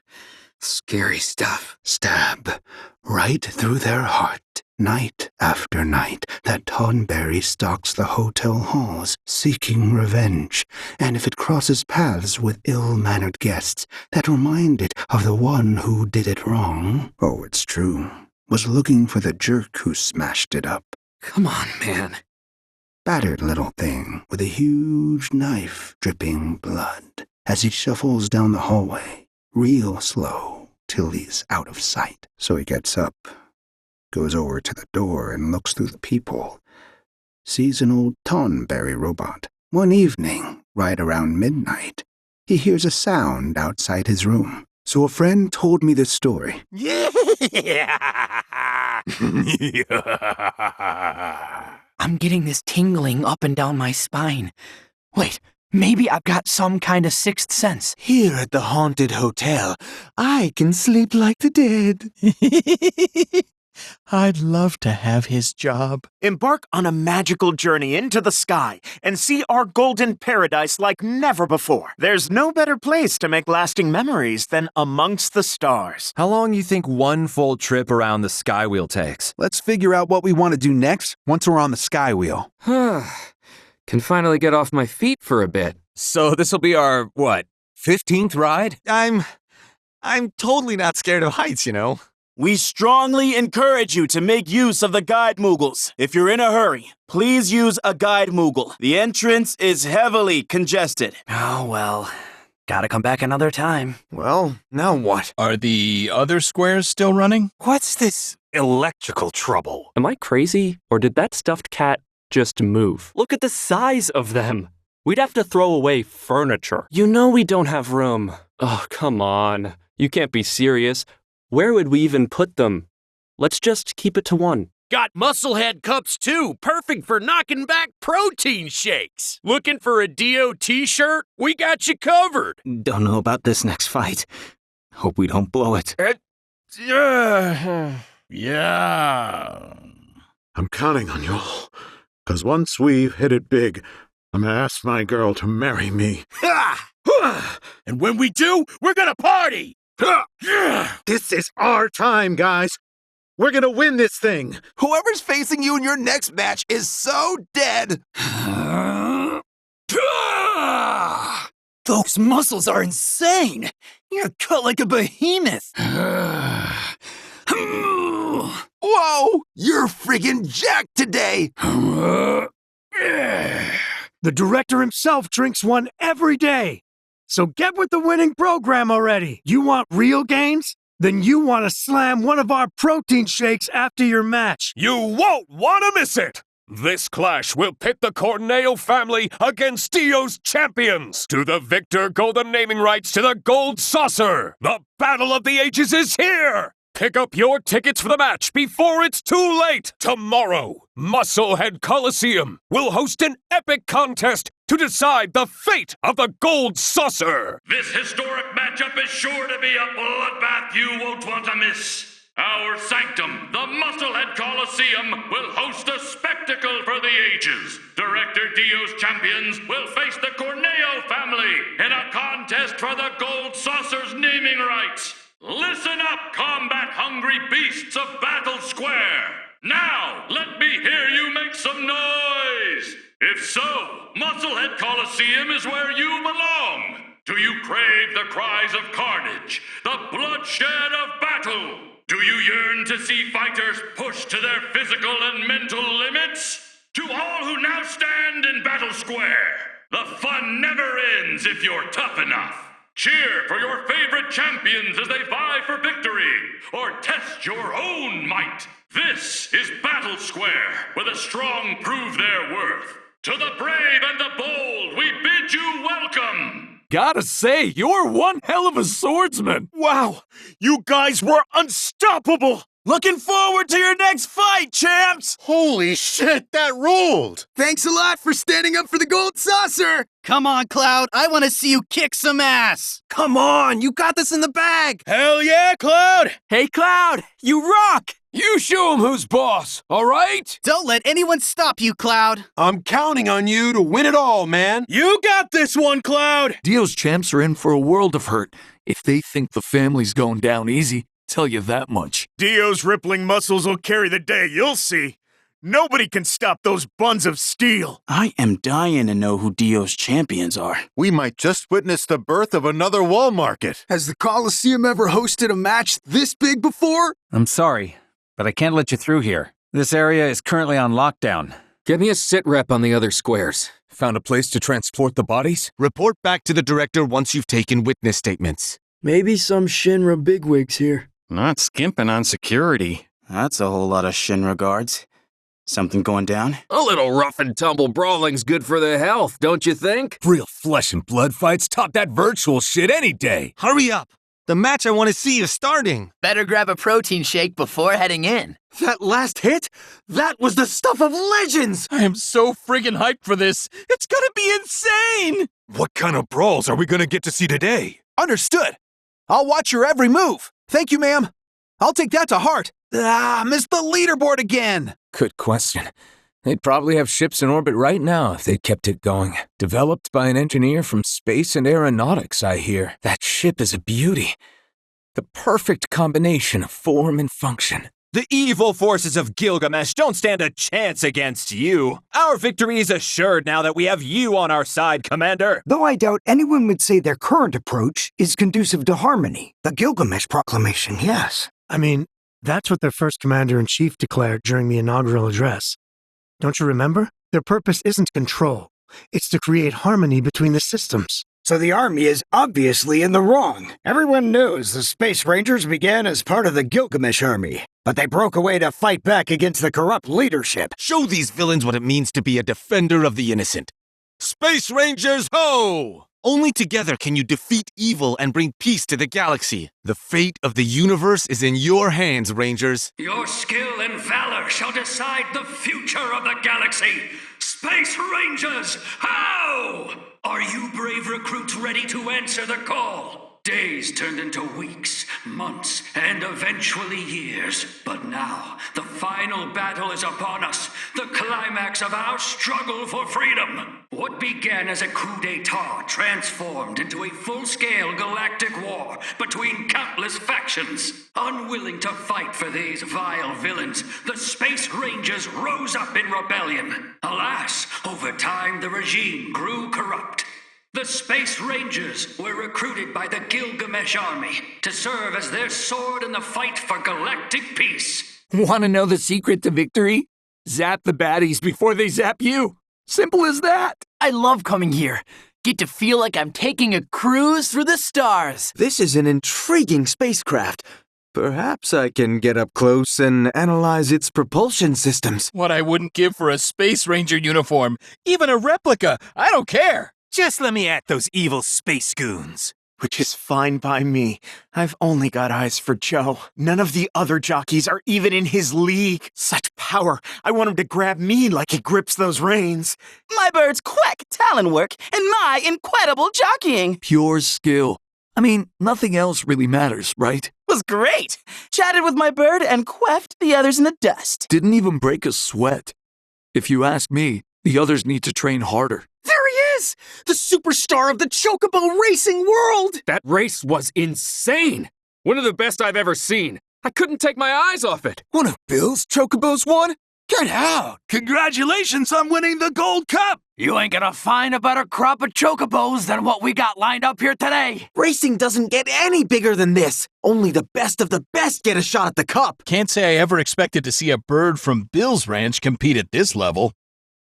Scary stuff. Stab right through their heart. Night after night, that Tonberry stalks the hotel halls, seeking revenge. And if it crosses paths with ill-mannered guests that remind it of the one who did it wrong, oh, it's true, was looking for the jerk who smashed it up. Come on, man. Battered little thing with a huge knife dripping blood as he shuffles down the hallway, real slow, till he's out of sight. So he gets up, goes over to the door and looks through the peephole. Sees an old Tonberry robot. One evening, right around midnight, he hears a sound outside his room. So a friend told me this story. Yeah! I'm getting this tingling up and down my spine. Wait, maybe I've got some kind of sixth sense. Here at the haunted hotel, I can sleep like the dead. I'd love to have his job. Embark on a magical journey into the sky and see our golden paradise like never before. There's no better place to make lasting memories than amongst the stars. How long you think one full trip around the Skywheel takes? Let's figure out what we want to do next once we're on the Skywheel. Can finally get off my feet for a bit. So this'll be our, what, 15th ride? I'm totally not scared of heights, you know. We strongly encourage you to make use of the guide Moogles. If you're in a hurry, please use a guide Moogle. The entrance is heavily congested. Oh, well. Gotta come back another time. Well, now what? Are the other squares still running? What's this electrical trouble? Am I crazy, or did that stuffed cat just move? Look at the size of them. We'd have to throw away furniture. You know we don't have room. Oh, come on. You can't be serious. Where would we even put them? Let's just keep it to one. Got Musclehead cups too, perfect for knocking back protein shakes. Looking for a Dio t-shirt? We got you covered. Don't know about this next fight. Hope we don't blow it. Yeah. I'm counting on you all, because once we've hit it big, I'm gonna ask my girl to marry me. And when we do, we're gonna party! This is our time, guys. We're gonna win this thing. Whoever's facing you in your next match is so dead. Those muscles are insane. You're cut like a behemoth. Whoa, you're friggin' jacked today. The director himself drinks one every day. So get with the winning program already. You want real gains? Then you want to slam one of our protein shakes after your match. You won't want to miss it! This clash will pit the Corneo family against Dio's champions. To the victor, golden naming rights to the Gold Saucer. The Battle of the Ages is here! Pick up your tickets for the match before it's too late. Tomorrow, Musclehead Coliseum will host an epic contest to decide the fate of the Gold Saucer. This historic matchup is sure to be a bloodbath you won't want to miss. Our sanctum, the Musclehead Coliseum, will host a spectacle for the ages. Director Dio's champions will face the Corneo family in a contest for the Gold Saucer's naming rights. Listen up, combat-hungry beasts of Battle Square! Now, let me hear you make some noise? If so, Musclehead Coliseum is where you belong. Do you crave the cries of carnage, the bloodshed of battle? Do you yearn to see fighters pushed to their physical and mental limits? To all who now stand in Battle Square, the fun never ends if you're tough enough. Cheer for your favorite champions as they vie for victory, or test your own might. This is Battle Square, where the strong prove their worth. To the brave and the bold, we bid you welcome. Gotta say, you're one hell of a swordsman. Wow, you guys were unstoppable. Looking forward to your next fight, champs! Holy shit, that ruled! Thanks a lot for standing up for the gold saucer! Come on, Cloud. I want to see you kick some ass. Come on, you got this in the bag! Hell yeah, Cloud! Hey, Cloud, you rock! You show him who's boss, all right? Don't let anyone stop you, Cloud. I'm counting on you to win it all, man. You got this one, Cloud! Dio's champs are in for a world of hurt if they think the family's going down easy. Tell you that much. Dio's rippling muscles will carry the day, you'll see. Nobody can stop those buns of steel. I am dying to know who Dio's champions are. We might just witness the birth of another wall market. Has the Coliseum ever hosted a match this big before? I'm sorry, but I can't let you through here. This area is currently on lockdown. Get me a sit rep on the other squares. Found a place to transport the bodies? Report back to the director once you've taken witness statements. Maybe some Shinra bigwigs here. Not skimping on security. That's a whole lot of Shinra guards. Something going down? A little rough and tumble brawling's good for the health, don't you think? Real flesh and blood fights top that virtual shit any day. Hurry up! The match I want to see is starting. Better grab a protein shake before heading in. That last hit? That was the stuff of legends! I am so friggin' hyped for this. It's gonna be insane! What kind of brawls are we gonna get to see today? Understood. I'll watch your every move. Thank you, ma'am. I'll take that to heart. Missed the leaderboard again. Good question. They'd probably have ships in orbit right now if they kept it going. Developed by an engineer from space and aeronautics, I hear. That ship is a beauty. The perfect combination of form and function. The evil forces of Gilgamesh don't stand a chance against you. Our victory is assured now that we have you on our side, Commander. Though I doubt anyone would say their current approach is conducive to harmony. The Gilgamesh Proclamation, yes. I mean, that's what their first commander-in-chief declared during the inaugural address. Don't you remember? Their purpose isn't control. It's to create harmony between the systems. So the army is obviously in the wrong. Everyone knows the Space Rangers began as part of the Gilgamesh army, but they broke away to fight back against the corrupt leadership. Show these villains what it means to be a defender of the innocent. Space Rangers, ho! Only together can you defeat evil and bring peace to the galaxy. The fate of the universe is in your hands, Rangers. Your skill and valor shall decide the future of the galaxy. Space Rangers, how? Are you brave recruits ready to answer the call? Days turned into weeks, months, and eventually years. But now, the final battle is upon us, the climax of our struggle for freedom. What began as a coup d'etat transformed into a full-scale galactic war between countless factions. Unwilling to fight for these vile villains, the Space Rangers rose up in rebellion. Alas, over time the regime grew corrupt. The Space Rangers were recruited by the Gilgamesh army to serve as their sword in the fight for galactic peace. Want to know the secret to victory? Zap the baddies before they zap you. Simple as that. I love coming here. Get to feel like I'm taking a cruise through the stars. This is an intriguing spacecraft. Perhaps I can get up close and analyze its propulsion systems. What I wouldn't give for a Space Ranger uniform. Even a replica. I don't care. Just let me at those evil space goons. Which is fine by me. I've only got eyes for Joe. None of the other jockeys are even in his league. Such power. I want him to grab me like he grips those reins. My bird's quick talent work and my incredible jockeying. Pure skill. I mean, nothing else really matters, right? Was great. Chatted with my bird and queffed the others in the dust. Didn't even break a sweat. If you ask me, the others need to train harder. There he is! The superstar of the Chocobo racing world! That race was insane! One of the best I've ever seen. I couldn't take my eyes off it. One of Bill's Chocobos won? Get out! Congratulations on winning the Gold Cup! You ain't gonna find a better crop of chocobos than what we got lined up here today. Racing doesn't get any bigger than this. Only the best of the best get a shot at the cup. Can't say I ever expected to see a bird from Bill's ranch compete at this level.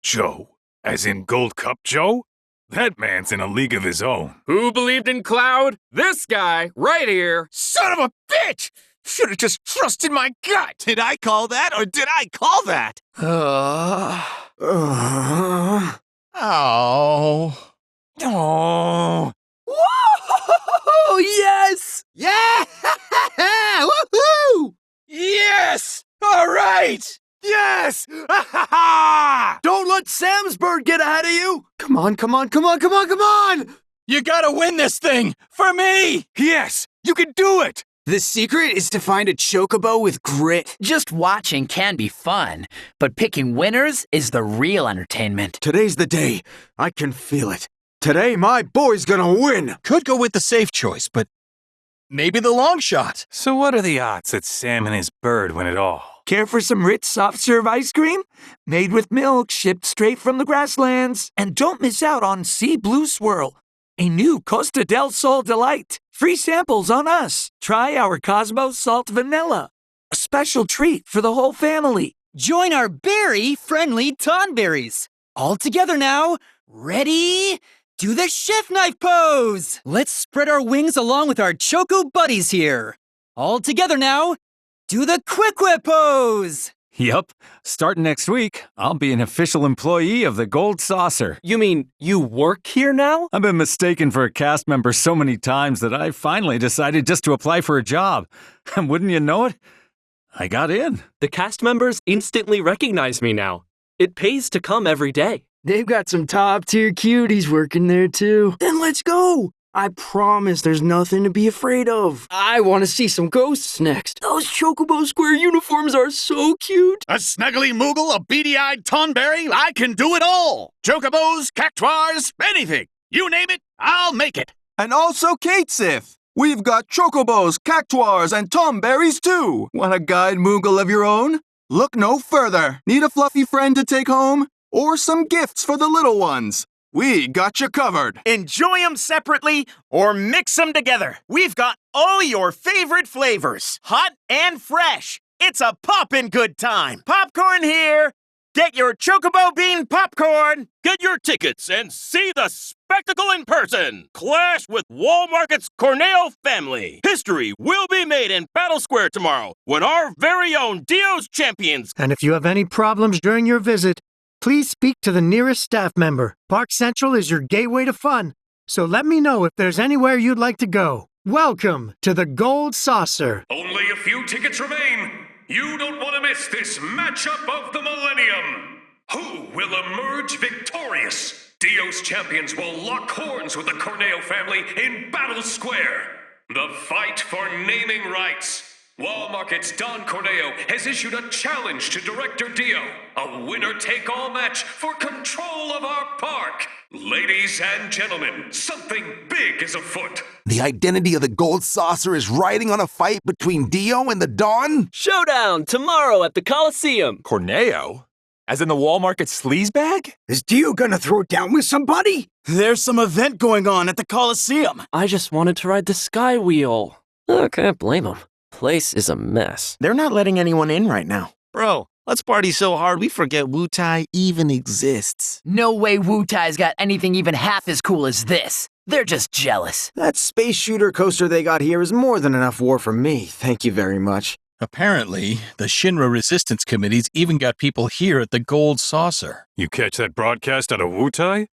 Joe, as in Gold Cup Joe? That man's in a league of his own. Who believed in Cloud? This guy, right here. Son of a bitch! Should have just trusted my gut. Did I call that, or did I call that? Oh. Oh. Whoa! Yes! Yeah! Woohoo! Yes! All right! Yes! Don't let Sam's bird get ahead of you! Come on, come on, come on, come on, come on! You gotta win this thing! For me! Yes, you can do it! The secret is to find a chocobo with grit. Just watching can be fun, but picking winners is the real entertainment. Today's the day. I can feel it. Today, my boy's gonna win. Could go with the safe choice, but maybe the long shot. So what are the odds that Sam and his bird win it all? Care for some rich soft serve ice cream? Made with milk, shipped straight from the grasslands. And don't miss out on Sea Blue Swirl, a new Costa del Sol delight. Free samples on us. Try our Cosmos Salt Vanilla. A special treat for the whole family. Join our berry-friendly tonberries. All together now. Ready? Do the chef knife pose. Let's spread our wings along with our choco buddies here. All together now. Do the quick whip pose. Yup. Starting next week, I'll be an official employee of the Gold Saucer. You mean you work here now? I've been mistaken for a cast member so many times that I finally decided just to apply for a job. And wouldn't you know it, I got in. The cast members instantly recognize me now. It pays to come every day. They've got some top-tier cuties working there, too. Then let's go! I promise there's nothing to be afraid of. I want to see some ghosts next. Those Chocobo Square uniforms are so cute. A snuggly moogle, a beady-eyed tonberry, I can do it all. Chocobos, cactuars, anything. You name it, I'll make it. And also Kate Sith. We've got chocobos, cactuars, and tomberries too. Want a guide moogle of your own? Look no further. Need a fluffy friend to take home? Or some gifts for the little ones? We got you covered. Enjoy them separately or mix them together. We've got all your favorite flavors, hot and fresh. It's a poppin' good time. Popcorn here. Get your Chocobo Bean popcorn. Get your tickets and see the spectacle in person. Clash with Wall Market's Corneo family. History will be made in Battle Square tomorrow when our very own Dio's champions. And if you have any problems during your visit, please speak to the nearest staff member. Park Central is your gateway to fun, so let me know if there's anywhere you'd like to go. Welcome to the Gold Saucer. Only a few tickets remain. You don't want to miss this matchup of the millennium. Who will emerge victorious? Dio's champions will lock horns with the Corneo family in Battle Square. The fight for naming rights. Wall Market's Don Corneo has issued a challenge to Director Dio, a winner-take-all match for control of our park. Ladies and gentlemen, something big is afoot. The identity of the Gold Saucer is riding on a fight between Dio and the Dawn? Showdown tomorrow at the Coliseum. Corneo? As in the Wall Market sleazebag? Is Dio gonna throw down with somebody? There's some event going on at the Coliseum. I just wanted to ride the Sky Wheel. I can't blame him. Place is a mess. They're not letting anyone in right now. Bro, let's party so hard we forget Wu-Tai even exists. No way Wu-Tai's got anything even half as cool as this. They're just jealous. That space shooter coaster they got here is more than enough war for me. Thank you very much. Apparently, the Shinra Resistance Committee's even got people here at the Gold Saucer. You catch that broadcast out of Wu-Tai?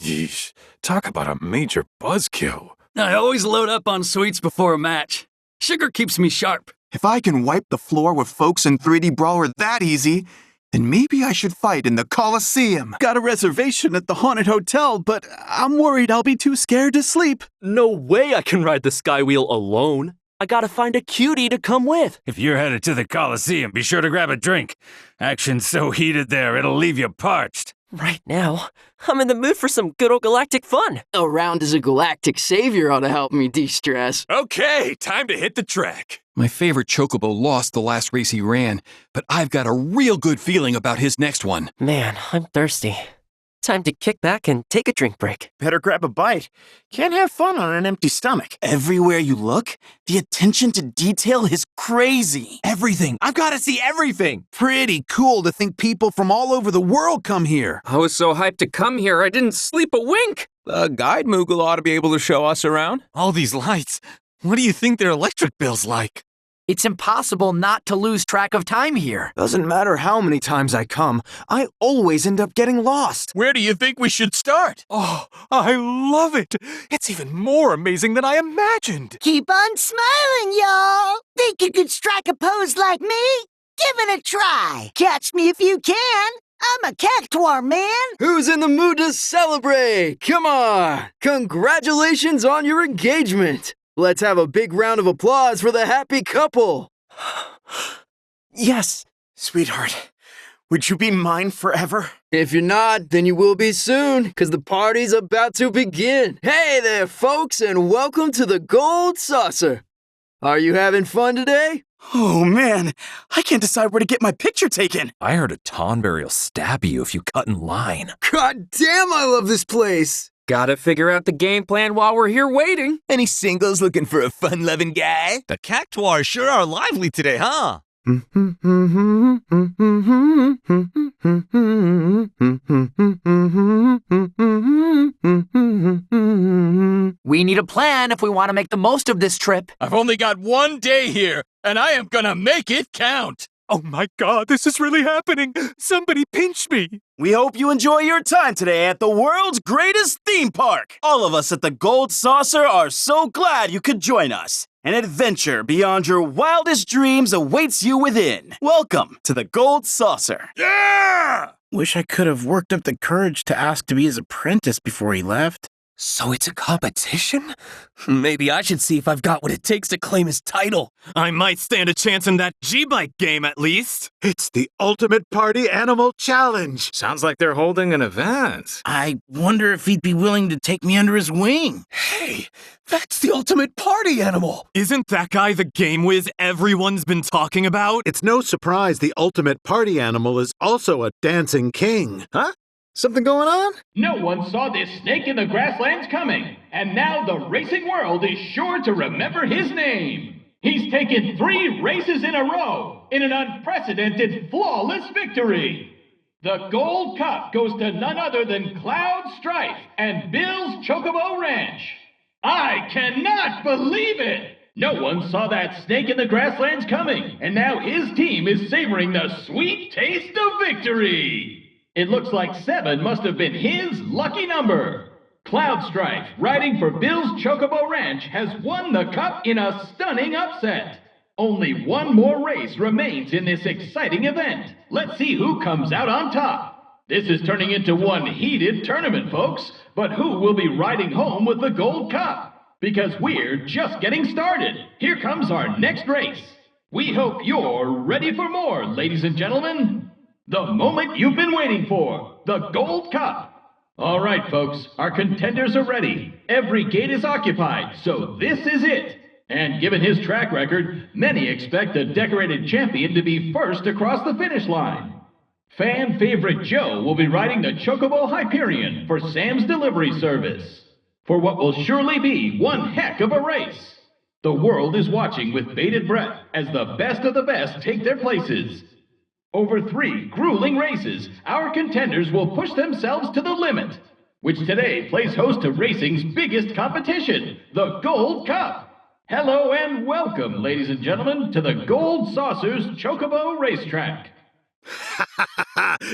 Yeesh, talk about a major buzzkill. I always load up on sweets before a match. Sugar keeps me sharp. If I can wipe the floor with folks in 3D Brawler that easy, then maybe I should fight in the Coliseum. Got a reservation at the Haunted Hotel, but I'm worried I'll be too scared to sleep. No way I can ride the Sky Wheel alone. I gotta find a cutie to come with. If you're headed to the Coliseum, be sure to grab a drink. Action's so heated there, it'll leave you parched. Right now, I'm in the mood for some good old galactic fun. A round as a galactic savior ought to help me de-stress. Okay, time to hit the track. My favorite Chocobo lost the last race he ran, but I've got a real good feeling about his next one. Man, I'm thirsty. Time to kick back and take a drink break. Better grab a bite. Can't have fun on an empty stomach. Everywhere you look, the attention to detail is crazy. Everything. I've got to see everything. Pretty cool to think people from all over the world come here. I was so hyped to come here, I didn't sleep a wink. The guide Moogle ought to be able to show us around. All these lights. What do you think their electric bill's like? It's impossible not to lose track of time here. Doesn't matter how many times I come, I always end up getting lost. Where do you think we should start? Oh, I love it. It's even more amazing than I imagined. Keep on smiling, y'all. Think you could strike a pose like me? Give it a try. Catch me if you can. I'm a cactuar, man. Who's in the mood to celebrate? Come on. Congratulations on your engagement. Let's have a big round of applause for the happy couple. Yes. Sweetheart, would you be mine forever? If you're not, then you will be soon, because the party's about to begin. Hey there, folks, and welcome to the Gold Saucer. Are you having fun today? Oh, man. I can't decide where to get my picture taken. I heard a Tonberry will stab you if you cut in line. God damn, I love this place. Gotta figure out the game plan while we're here waiting. Any singles looking for a fun-loving guy? The cactuars sure are lively today, huh? We need a plan if we want to make the most of this trip. I've only got one day here, and I am gonna make it count. Oh my God, this is really happening. Somebody pinch me. We hope you enjoy your time today at the world's greatest theme park. All of us at the Gold Saucer are so glad you could join us. An adventure beyond your wildest dreams awaits you within. Welcome to the Gold Saucer. Yeah! Wish I could have worked up the courage to ask to be his apprentice before he left. So it's a competition? Maybe I should see if I've got what it takes to claim his title. I might stand a chance in that G-Bike game at least. It's the Ultimate Party Animal Challenge. Sounds like they're holding an event. I wonder if he'd be willing to take me under his wing. Hey, that's the ultimate party animal. Isn't that guy the game whiz everyone's been talking about? It's no surprise the Ultimate Party Animal is also a dancing king. Huh? Something going on? No one saw this snake in the grasslands coming, and now the racing world is sure to remember his name. He's taken 3 races in a row in an unprecedented, flawless victory. The Gold Cup goes to none other than Cloud Strife and Bill's Chocobo Ranch. I cannot believe it! No one saw that snake in the grasslands coming, and now his team is savoring the sweet taste of victory. It looks like 7 must have been his lucky number. Cloud Strife, riding for Bill's Chocobo Ranch, has won the cup in a stunning upset. Only one more race remains in this exciting event. Let's see who comes out on top. This is turning into one heated tournament, folks. But who will be riding home with the Gold Cup? Because we're just getting started. Here comes our next race. We hope you're ready for more, ladies and gentlemen. The moment you've been waiting for, the Gold Cup. All right, folks, our contenders are ready. Every gate is occupied, so this is it. And given his track record, many expect the decorated champion to be first across the finish line. Fan favorite Joe will be riding the Chocobo Hyperion for Sam's delivery service. For what will surely be one heck of a race. The world is watching with bated breath as the best of the best take their places. Over 3 grueling races, our contenders will push themselves to the limit, which today plays host to racing's biggest competition, the Gold Cup. Hello and welcome, ladies and gentlemen, to the Gold Saucer's Chocobo Racetrack.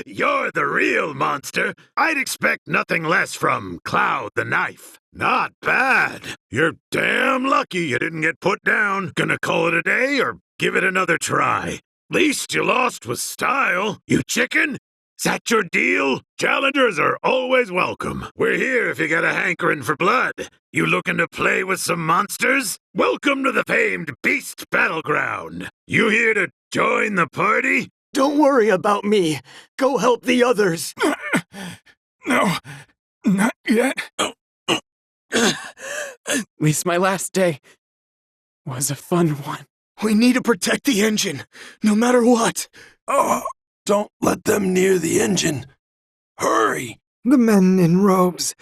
You're the real monster. I'd expect nothing less from Cloud the Knife. Not bad. You're damn lucky you didn't get put down. Gonna call it a day or give it another try? Least you lost with style. You chicken? Is that your deal? Challengers are always welcome. We're here if you got a hankering for blood. You looking to play with some monsters? Welcome to the famed Beast Battleground. You here to join the party? Don't worry about me. Go help the others. No, not yet. At least my last day was a fun one. We need to protect the engine, no matter what. Oh, don't let them near the engine. Hurry! The men in robes,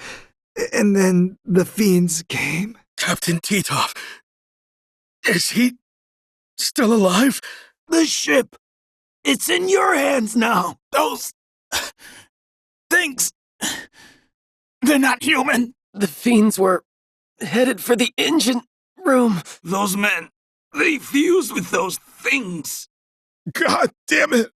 and then the fiends came. Captain Titov, is he still alive? The ship! It's in your hands now! Those things, they're not human! The fiends were headed for the engine room. Those men, they fused with those things. God damn it!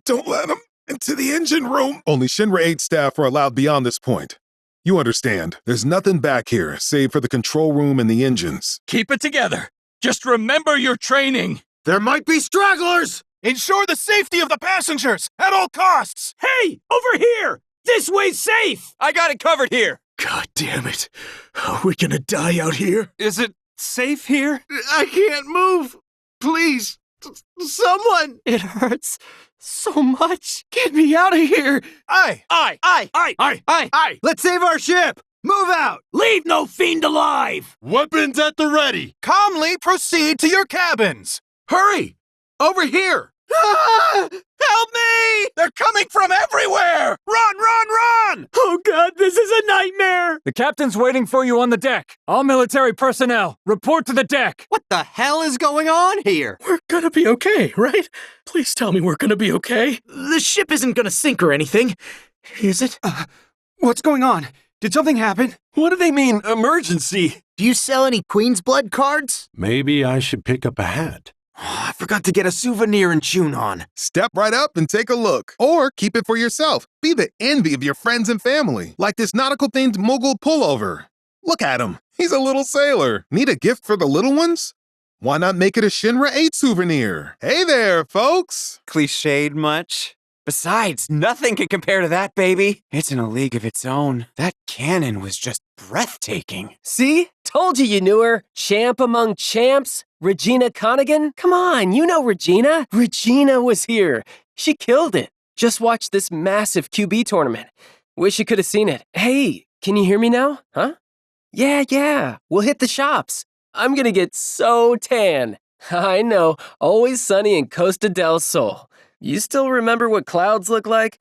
Don't let them into the engine room! Only Shinra 8 staff are allowed beyond this point. You understand, there's nothing back here, save for the control room and the engines. Keep it together. Just remember your training. There might be stragglers! Ensure the safety of the passengers at all costs! Hey, over here! This way's safe! I got it covered here. God damn it. Are we gonna die out here? Is it safe here? I can't move! Please, someone! It hurts so much. Get me out of here. Aye! Let's save our ship! Move out! Leave no fiend alive! Weapons at the ready! Calmly proceed to your cabins! Hurry! Over here! Ah! Help me! They're coming from everywhere! Run! Oh god, this is a nightmare! The captain's waiting for you on the deck. All military personnel, report to the deck. What the hell is going on here? We're gonna be okay, right? Please tell me we're gonna be okay. The ship isn't gonna sink or anything, is it? What's going on? Did something happen? What do they mean, emergency? Do you sell any Queen's Blood cards? Maybe I should pick up a hat. I forgot to get a souvenir and tune on. Step right up and take a look. Or keep it for yourself. Be the envy of your friends and family. Like this nautical-themed Mogul pullover. Look at him. He's a little sailor. Need a gift for the little ones? Why not make it a Shinra 8 souvenir? Hey there, folks. Cliched much? Besides, nothing can compare to that, baby. It's in a league of its own. That cannon was just breathtaking. See? Told you knew her. Champ among champs. Regina Connigan? Come on, you know Regina. Regina was here. She killed it. Just watched this massive QB tournament. Wish you could have seen it. Hey, can you hear me now? Huh? Yeah. We'll hit the shops. I'm gonna get so tan. I know. Always sunny in Costa del Sol. You still remember what clouds look like?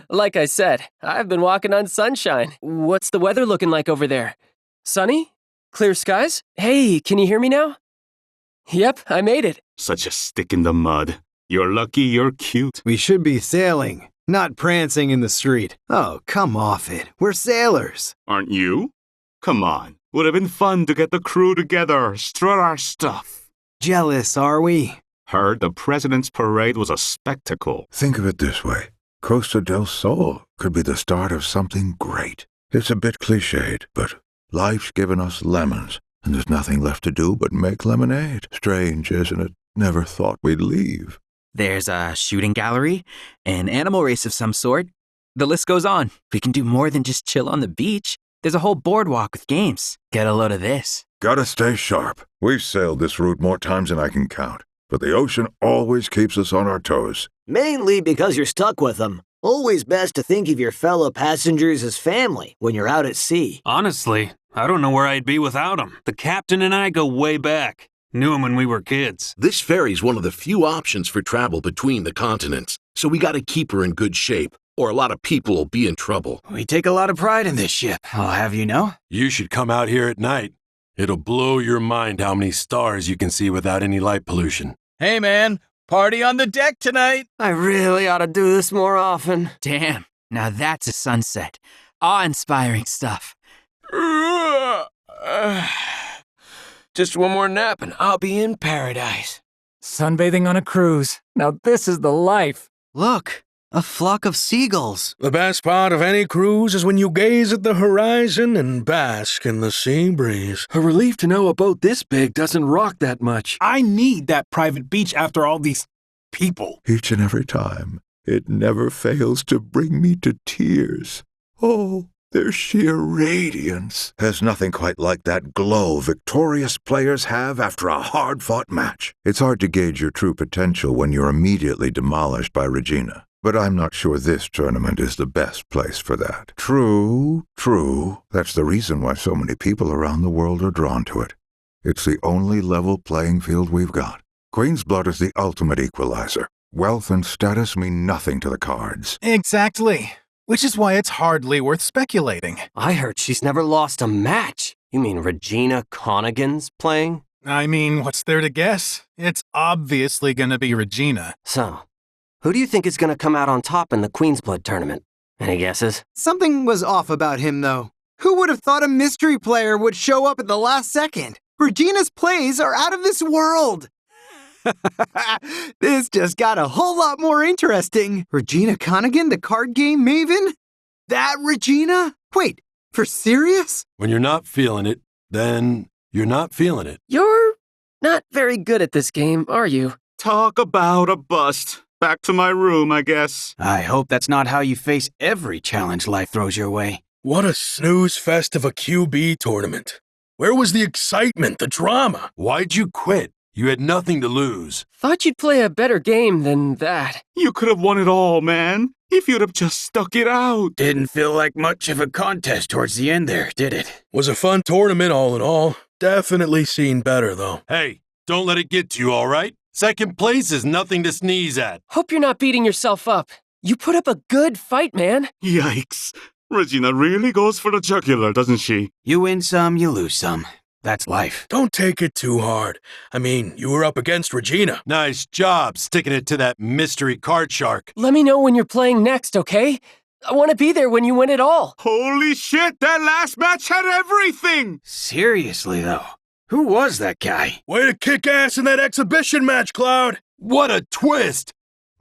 Like I said, I've been walking on sunshine. What's the weather looking like over there? Sunny? Clear skies? Hey, can you hear me now? Yep, I made it. Such a stick in the mud. You're lucky you're cute. We should be sailing, not prancing in the street. Oh, come off it. We're sailors. Aren't you? Come on. Would have been fun to get the crew together, strut our stuff. Jealous, are we? Heard the president's parade was a spectacle. Think of it this way. Costa del Sol could be the start of something great. It's a bit cliched, but life's given us lemons, and there's nothing left to do but make lemonade. Strange, isn't it? Never thought we'd leave. There's a shooting gallery, an animal race of some sort. The list goes on. We can do more than just chill on the beach. There's a whole boardwalk with games. Get a load of this. Gotta stay sharp. We've sailed this route more times than I can count, but the ocean always keeps us on our toes. Mainly because you're stuck with them. Always best to think of your fellow passengers as family when you're out at sea. Honestly, I don't know where I'd be without him. The captain and I go way back. Knew him when we were kids. This ferry's one of the few options for travel between the continents, so we gotta keep her in good shape, or a lot of people will be in trouble. We take a lot of pride in this ship, I'll have you know. You should come out here at night. It'll blow your mind how many stars you can see without any light pollution. Hey, man. Party on the deck tonight. I really ought to do this more often. Damn, now that's a sunset. Awe-inspiring stuff. Just one more nap and I'll be in paradise. Sunbathing on a cruise. Now this is the life. Look, a flock of seagulls. The best part of any cruise is when you gaze at the horizon and bask in the sea breeze. A relief to know a boat this big doesn't rock that much. I need that private beach after all these people. Each and every time, it never fails to bring me to tears. Oh, their sheer radiance. There's nothing quite like that glow victorious players have after a hard-fought match. It's hard to gauge your true potential when you're immediately demolished by Regina. but I'm not sure this tournament is the best place for that. True. That's the reason why so many people around the world are drawn to it. It's the only level playing field we've got. Queen's Blood is the ultimate equalizer. Wealth and status mean nothing to the cards. Exactly. Which is why it's hardly worth speculating. I heard she's never lost a match. You mean Regina Connigan's playing? I mean, what's there to guess? It's obviously gonna be Regina. So, who do you think is gonna come out on top in the Queen's Blood tournament? Any guesses? Something was off about him, though. Who would have thought a mystery player would show up at the last second? Regina's plays are out of this world. This just got a whole lot more interesting. Regina Connigan, the card game maven? That Regina? Wait, for serious? When you're not feeling it, then you're not feeling it. You're not very good at this game, are you? Talk about a bust. Back to my room, I guess. I hope that's not how you face every challenge life throws your way. What a snooze fest of a QB tournament. Where was the excitement, the drama? Why'd you quit? You had nothing to lose. Thought you'd play a better game than that. You could have won it all, man. If you'd have just stuck it out. Didn't feel like much of a contest towards the end there, did it? Was a fun tournament all in all. Definitely seen better, though. Hey, don't let it get to you, all right? Second place is nothing to sneeze at. Hope you're not beating yourself up. You put up a good fight, man. Yikes. Regina really goes for the jugular, doesn't she? You win some, you lose some. That's life. Don't take it too hard. I mean, you were up against Regina. Nice job sticking it to that mystery card shark. Let me know when you're playing next, okay? I want to be there when you win it all. Holy shit, that last match had everything! Seriously, though. Who was that guy? Way to kick ass in that exhibition match, Cloud! What a twist!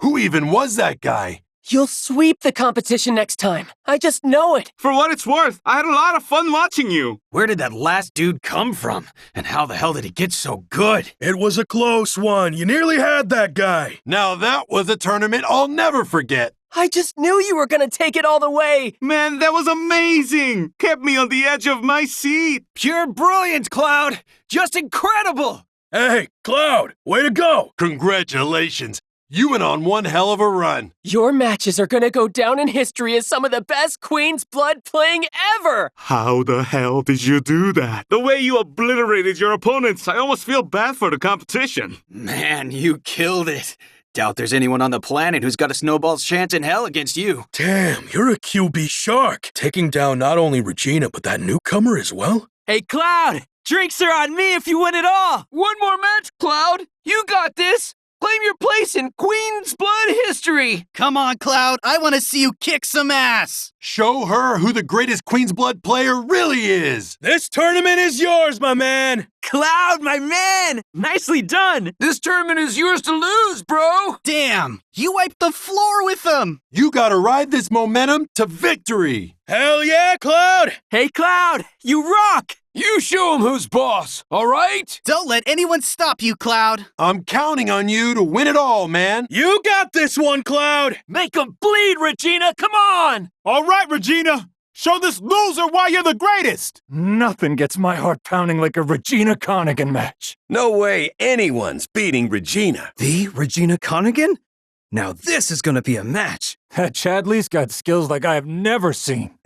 Who even was that guy? You'll sweep the competition next time. I just know it. For what it's worth, I had a lot of fun watching you. Where did that last dude come from? And how the hell did he get so good? It was a close one. You nearly had that guy. Now that was a tournament I'll never forget. I just knew you were gonna take it all the way. Man, that was amazing. Kept me on the edge of my seat. Pure brilliance, Cloud. Just incredible. Hey, Cloud, way to go. Congratulations. You went on one hell of a run. Your matches are gonna go down in history as some of the best Queen's Blood playing ever! How the hell did you do that? The way you obliterated your opponents, I almost feel bad for the competition. Man, you killed it. Doubt there's anyone on the planet who's got a snowball's chance in hell against you. Damn, you're a QB shark. Taking down not only Regina, but that newcomer as well? Hey, Cloud! Drinks are on me if you win it all! One more match, Cloud! You got this! Claim your place in Queen's Blood history! Come on, Cloud. I want to see you kick some ass. Show her who the greatest Queen's Blood player really is. This tournament is yours, my man. Cloud, my man! Nicely done! This tournament is yours to lose, bro! Damn, you wiped the floor with them. You gotta ride this momentum to victory. Hell yeah, Cloud! Hey, Cloud, you rock! You show him who's boss, all right? Don't let anyone stop you, Cloud. I'm counting on you to win it all, man. You got this one, Cloud. Make 'em bleed, Regina, come on! All right, Regina. Show this loser why you're the greatest. Nothing gets my heart pounding like a Regina Connigan match. No way anyone's beating Regina. The Regina Connigan? Now this is gonna be a match. That Chadley's got skills like I have never seen.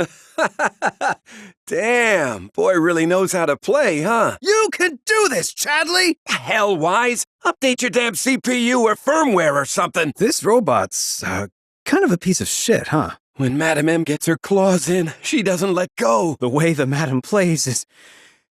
Damn, boy really knows how to play, huh? You can do this, Chadley! Hell, Wise. Update your damn CPU or firmware or something. This robot's, kind of a piece of shit, huh? When Madam M gets her claws in, she doesn't let go. The way the Madam plays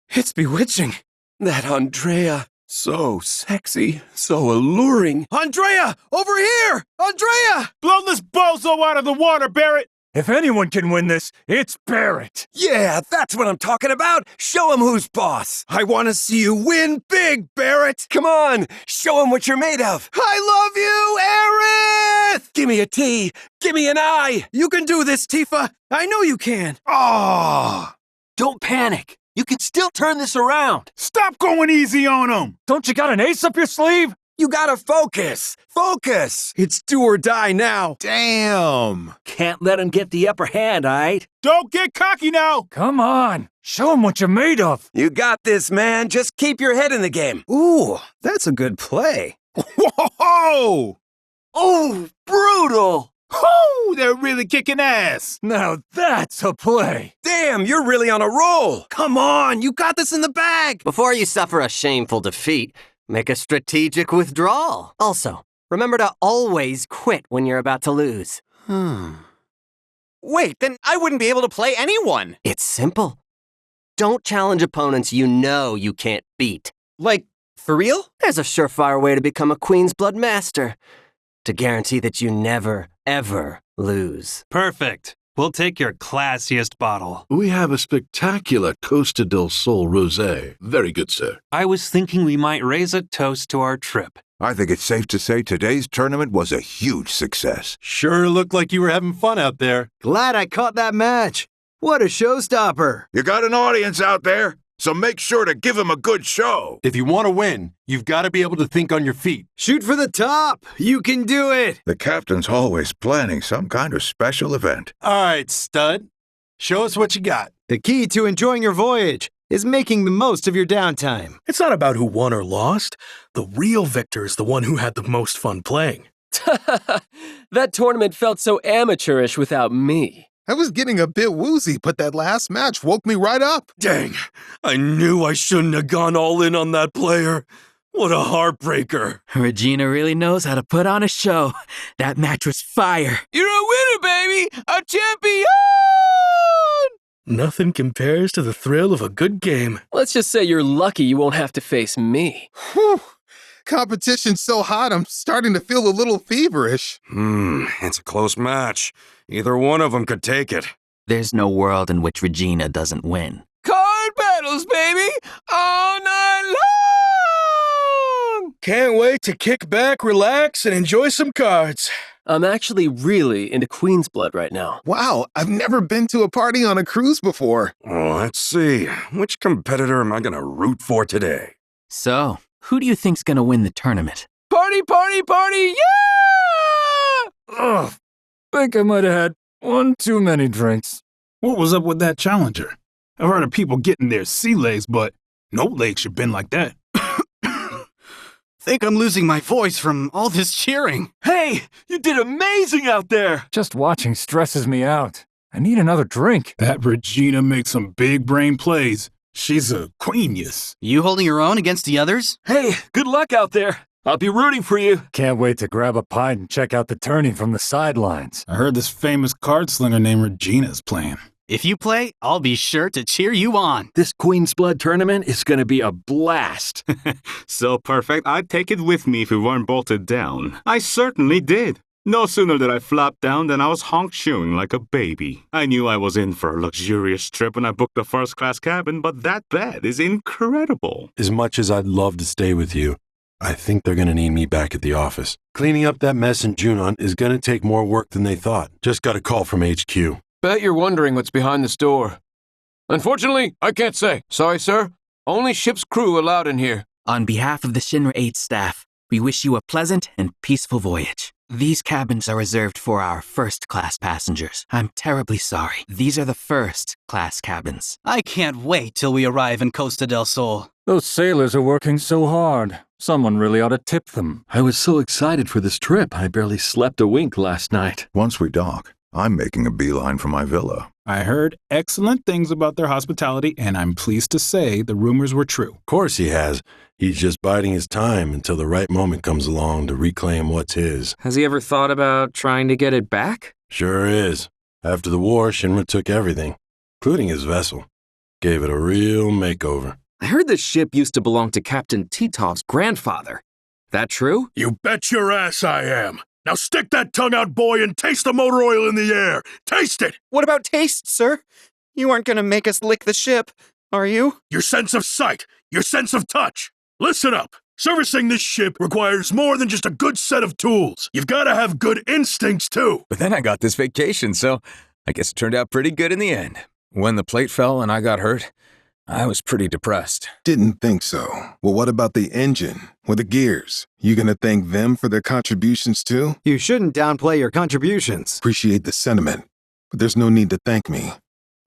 it's bewitching. That Andrea, so sexy, so alluring. Andrea, over here! Andrea! Blow this bozo out of the water, Barrett. If anyone can win this, it's Barrett. Yeah, that's what I'm talking about. Show him who's boss. I want to see you win big, Barrett. Come on, show him what you're made of. I love you, Aerith! Give me a T, give me an I. You can do this, Tifa. I know you can. Oh, Don't panic. You can still turn this around. stop going easy on him. Don't you got an ace up your sleeve? You gotta focus. Focus. It's do or die now. Damn. Can't let him get the upper hand, all right? Don't get cocky now. Come on, show him what you're made of. You got this, man. Just keep your head in the game. Ooh, that's a good play. Whoa! Oh, brutal! Whoo! They're really kicking ass. Now that's a play. Damn, you're really on a roll. Come on, you got this in the bag. Before you suffer a shameful defeat, make a strategic withdrawal. Also, remember to always quit when you're about to lose. Wait, then I wouldn't be able to play anyone. It's simple. Don't challenge opponents you know you can't beat. Like, for real? There's a surefire way to become a Queen's Blood Master. To guarantee that you never, ever lose. Perfect. We'll take your classiest bottle. We have a spectacular Costa del Sol rosé. Very good, sir. I was thinking we might raise a toast to our trip. I think it's safe to say today's tournament was a huge success. Sure looked like you were having fun out there. Glad I caught that match. What a showstopper. You got an audience out there, so make sure to give them a good show. If you want to win, you've got to be able to think on your feet. Shoot for the top. You can do it. The captain's always planning some kind of special event. All right, stud. Show us what you got. The key to enjoying your voyage is making the most of your downtime. It's not about who won or lost. The real victor is the one who had the most fun playing. That tournament felt so amateurish without me. I was getting a bit woozy, but that last match woke me right up. Dang, I knew I shouldn't have gone all in on that player. What a heartbreaker. Regina really knows how to put on a show. That match was fire. You're a winner, baby! A champion! Nothing compares to the thrill of a good game. Let's just say you're lucky you won't have to face me. Whew. Competition's so hot, I'm starting to feel a little feverish. It's a close match. Either one of them could take it. There's no world in which Regina doesn't win. Card battles, baby! All night long! Can't wait to kick back, relax, and enjoy some cards. I'm actually really into Queen's Blood right now. Wow, I've never been to a party on a cruise before. Oh, let's see. Which competitor am I going to root for today? So, who do you think's gonna win the tournament? Party, party, party, yeah! Ugh, think I might have had one too many drinks. What was up with that challenger? I've heard of people getting their sea legs, but no legs should bend like that. Think I'm losing my voice from all this cheering. Hey, you did amazing out there. Just watching stresses me out. I need another drink. That Regina makes some big brain plays. She's a queenius. You holding your own against the others? Hey, good luck out there. I'll be rooting for you. Can't wait to grab a pint and check out the tourney from the sidelines. I heard this famous card slinger named Regina's playing. If you play, I'll be sure to cheer you on. This Queen's Blood tournament is going to be a blast. So perfect, I'd take it with me if we weren't bolted down. I certainly did. No sooner did I flop down than I was honk-shoeing like a baby. I knew I was in for a luxurious trip when I booked the first-class cabin, but that bed is incredible. As much as I'd love to stay with you, I think they're going to need me back at the office. Cleaning up that mess in Junon is going to take more work than they thought. Just got a call from HQ. Bet you're wondering what's behind this door. Unfortunately, I can't say. Sorry, sir. Only ship's crew allowed in here. On behalf of the Shinra 8 staff, we wish you a pleasant and peaceful voyage. These cabins are reserved for our first-class passengers. I'm terribly sorry. These are the first-class cabins. I can't wait till we arrive in Costa del Sol. Those sailors are working so hard. Someone really ought to tip them. I was so excited for this trip, I barely slept a wink last night. Once we dock, I'm making a beeline for my villa. I heard excellent things about their hospitality, and I'm pleased to say the rumors were true. Of course he has. He's just biding his time until the right moment comes along to reclaim what's his. Has he ever thought about trying to get it back? Sure is. After the war, Shinra took everything, including his vessel. Gave it a real makeover. I heard this ship used to belong to Captain Titov's grandfather. That true? You bet your ass I am. Now stick that tongue out, boy, and taste the motor oil in the air. Taste it! What about taste, sir? You aren't gonna make us lick the ship, are you? Your sense of sight, your sense of touch. Listen up. Servicing this ship requires more than just a good set of tools. You've got to have good instincts, too. But then I got this vacation, so I guess it turned out pretty good in the end. When the plate fell and I got hurt, I was pretty depressed. Didn't think so. Well, what about the engine or the gears? You gonna thank them for their contributions too? You shouldn't downplay your contributions. Appreciate the sentiment, but there's no need to thank me.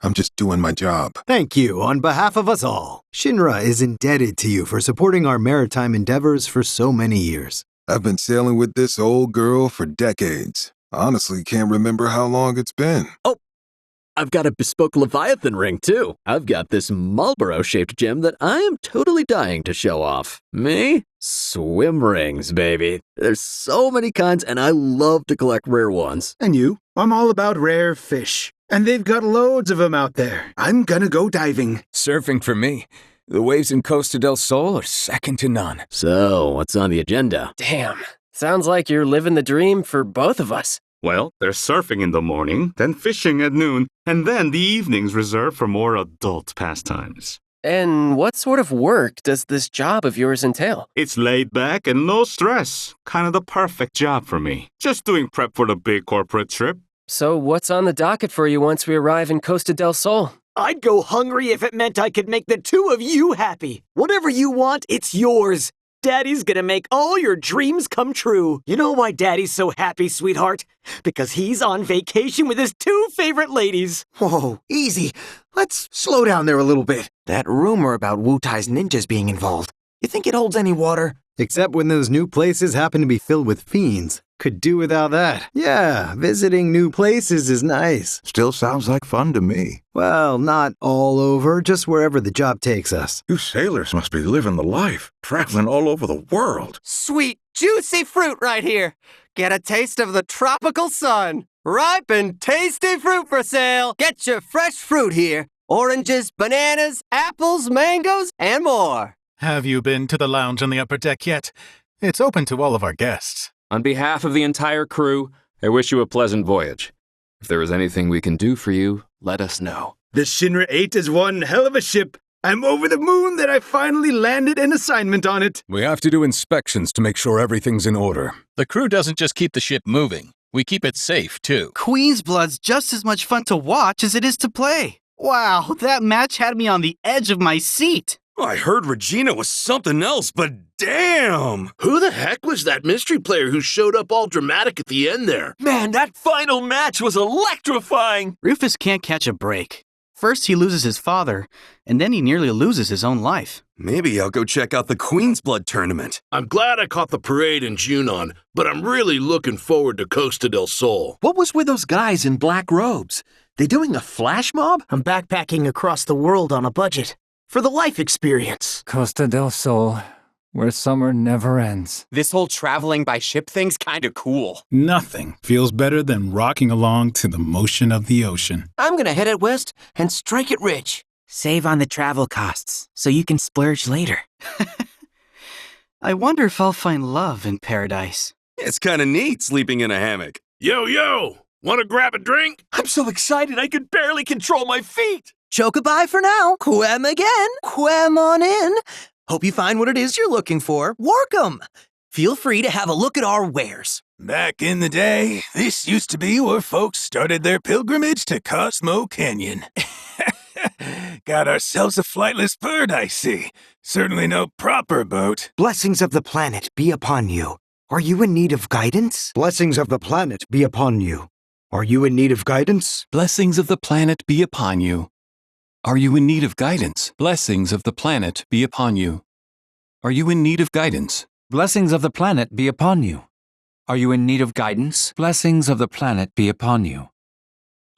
I'm just doing my job. Thank you on behalf of us all. Shinra is indebted to you for supporting our maritime endeavors for so many years. I've been sailing with this old girl for decades. Honestly, can't remember how long it's been. Oh, I've got a bespoke Leviathan ring, too. I've got this Marlboro-shaped gem that I am totally dying to show off. Me? Swim rings, baby. There's so many kinds, and I love to collect rare ones. And you? I'm all about rare fish. And they've got loads of them out there. I'm gonna go diving. Surfing for me. The waves in Costa del Sol are second to none. So, what's on the agenda? Damn. Sounds like you're living the dream for both of us. Well, there's surfing in the morning, then fishing at noon, and then the evenings reserved for more adult pastimes. And what sort of work does this job of yours entail? It's laid back and no stress. Kind of the perfect job for me. Just doing prep for the big corporate trip. So what's on the docket for you once we arrive in Costa del Sol? I'd go hungry if it meant I could make the two of you happy. Whatever you want, it's yours. Daddy's gonna make all your dreams come true. You know why Daddy's so happy, sweetheart? Because he's on vacation with his two favorite ladies. Whoa, easy. Let's slow down there a little bit. That rumor about Wu Tai's ninjas being involved, you think it holds any water? Except when those new places happen to be filled with fiends. Could do without that. Yeah, visiting new places is nice. Still sounds like fun to me. Well, not all over, just wherever the job takes us. You sailors must be living the life, traveling all over the world. Sweet, juicy fruit right here. Get a taste of the tropical sun. Ripe and tasty fruit for sale. Get your fresh fruit here. Oranges, bananas, apples, mangoes, and more. Have you been to the lounge on the upper deck yet? It's open to all of our guests. On behalf of the entire crew, I wish you a pleasant voyage. If there is anything we can do for you, let us know. The Shinra 8 is one hell of a ship. I'm over the moon that I finally landed an assignment on it. We have to do inspections to make sure everything's in order. The crew doesn't just keep the ship moving. We keep it safe, too. Queen's Blood's just as much fun to watch as it is to play. Wow, that match had me on the edge of my seat. I heard Regina was something else, but damn! Who the heck was that mystery player who showed up all dramatic at the end there? Man, that final match was electrifying! Rufus can't catch a break. First he loses his father, and then he nearly loses his own life. Maybe I'll go check out the Queen's Blood tournament. I'm glad I caught the parade in Junon, but I'm really looking forward to Costa del Sol. What was with those guys in black robes? They doing a flash mob? I'm backpacking across the world on a budget. For the life experience. Costa del Sol, where summer never ends. This whole traveling by ship thing's kinda cool. Nothing feels better than rocking along to the motion of the ocean. I'm gonna head out west and strike it rich. Save on the travel costs, so you can splurge later. I wonder if I'll find love in paradise. It's kinda neat sleeping in a hammock. Yo, wanna grab a drink? I'm so excited I could barely control my feet! Choke-a-bye for now. Quem again. Quem on in. Hope you find what it is you're looking for. Work 'em. Feel free to have a look at our wares. Back in the day, this used to be where folks started their pilgrimage to Cosmo Canyon. Got ourselves a flightless bird, I see. Certainly no proper boat. Blessings of the planet be upon you. Are you in need of guidance? Blessings of the planet be upon you. Are you in need of guidance? Blessings of the planet be upon you. Are you in need of guidance? Blessings of the planet be upon you. Are you in need of guidance? Blessings of the planet be upon you. Are you in need of guidance? Blessings of the planet be upon you.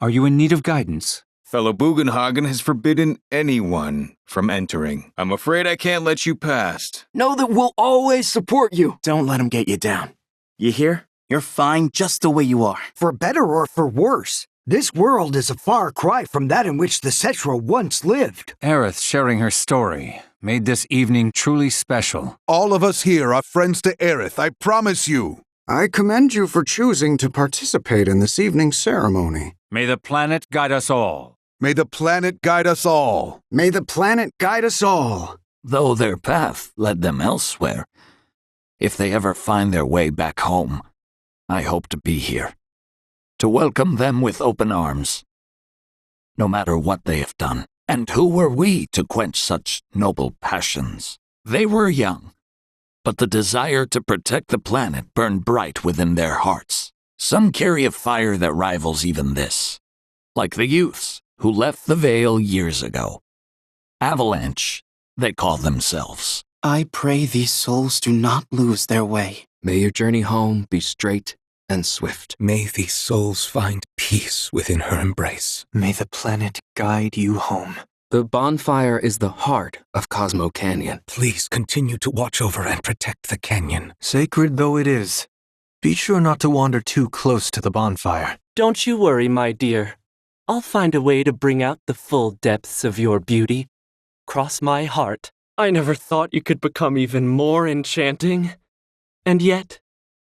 Are you in need of guidance? Fellow Bugenhagen has forbidden anyone from entering. I'm afraid I can't let you past. Know that we'll always support you. Don't let him get you down. You hear? You're fine just the way you are. For better or for worse, this world is a far cry from that in which the Cetra once lived. Aerith sharing her story made this evening truly special. All of us here are friends to Aerith, I promise you. I commend you for choosing to participate in this evening's ceremony. May the planet guide us all. May the planet guide us all. May the planet guide us all. Though their path led them elsewhere, if they ever find their way back home, I hope to be here, to welcome them with open arms, no matter what they have done. And who were we to quench such noble passions? They were young, but the desire to protect the planet burned bright within their hearts. Some carry a fire that rivals even this, like the youths who left the Vale years ago. Avalanche, they call themselves. I pray these souls do not lose their way. May your journey home be straight and swift. May these souls find peace within her embrace. May the planet guide you home. The bonfire is the heart of Cosmo Canyon. Please continue to watch over and protect the canyon. Sacred though it is, be sure not to wander too close to the bonfire. Don't you worry, my dear. I'll find a way to bring out the full depths of your beauty. Cross my heart. I never thought you could become even more enchanting. And yet,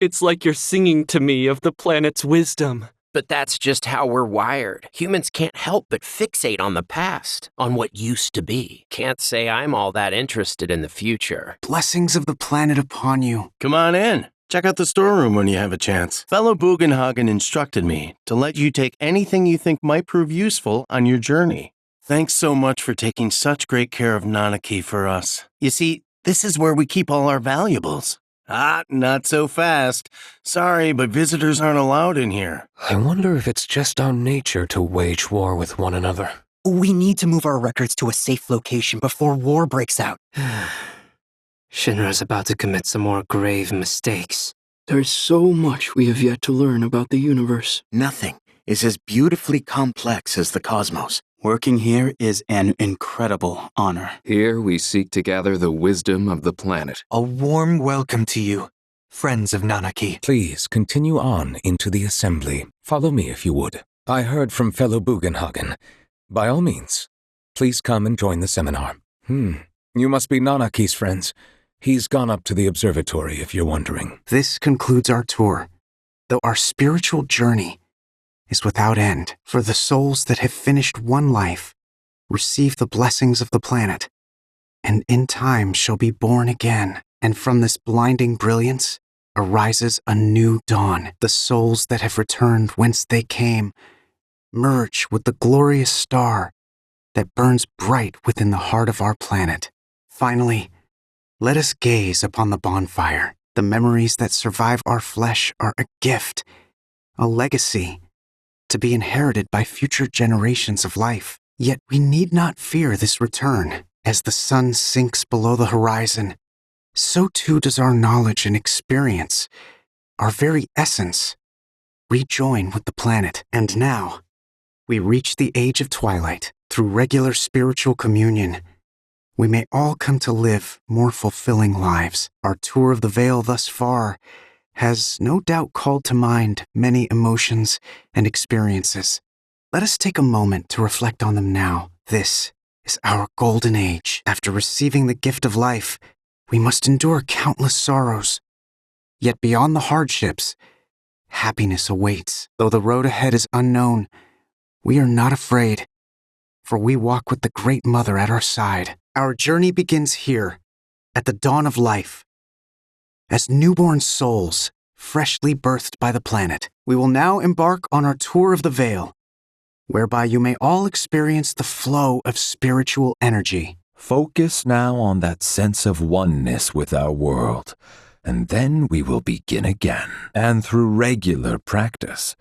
it's like you're singing to me of the planet's wisdom. But that's just how we're wired. Humans can't help but fixate on the past, on what used to be. Can't say I'm all that interested in the future. Blessings of the planet upon you. Come on in. Check out the storeroom when you have a chance. Fellow Bugenhagen instructed me to let you take anything you think might prove useful on your journey. Thanks so much for taking such great care of Nanaki for us. You see, this is where we keep all our valuables. Ah, not so fast. Sorry, but visitors aren't allowed in here. I wonder if it's just our nature to wage war with one another. We need to move our records to a safe location before war breaks out. Shinra's about to commit some more grave mistakes. There's so much we have yet to learn about the universe. Nothing is as beautifully complex as the cosmos. Working here is an incredible honor. Here we seek to gather the wisdom of the planet. A warm welcome to you, friends of Nanaki. Please continue on into the assembly. Follow me if you would. I heard from fellow Bugenhagen. By all means, please come and join the seminar. You must be Nanaki's friends. He's gone up to the observatory if you're wondering. This concludes our tour, though our spiritual journey is without end. For the souls that have finished one life receive the blessings of the planet, and in time shall be born again. And from this blinding brilliance arises a new dawn. The souls that have returned whence they came merge with the glorious star that burns bright within the heart of our planet. Finally, let us gaze upon the bonfire. The memories that survive our flesh are a gift, a legacy, to be inherited by future generations of life. Yet we need not fear this return. As the sun sinks below the horizon, so too does our knowledge and experience, our very essence, rejoin with the planet. And now, we reach the age of twilight. Through regular spiritual communion, we may all come to live more fulfilling lives. Our tour of the Veil thus far has no doubt called to mind many emotions and experiences. Let us take a moment to reflect on them now. This is our golden age. After receiving the gift of life, we must endure countless sorrows. Yet beyond the hardships, happiness awaits. Though the road ahead is unknown, we are not afraid, for we walk with the Great Mother at our side. Our journey begins here, at the dawn of life. As newborn souls, freshly birthed by the planet, we will now embark on our tour of the Veil, whereby you may all experience the flow of spiritual energy. Focus now on that sense of oneness with our world, and then we will begin again. And through regular practice,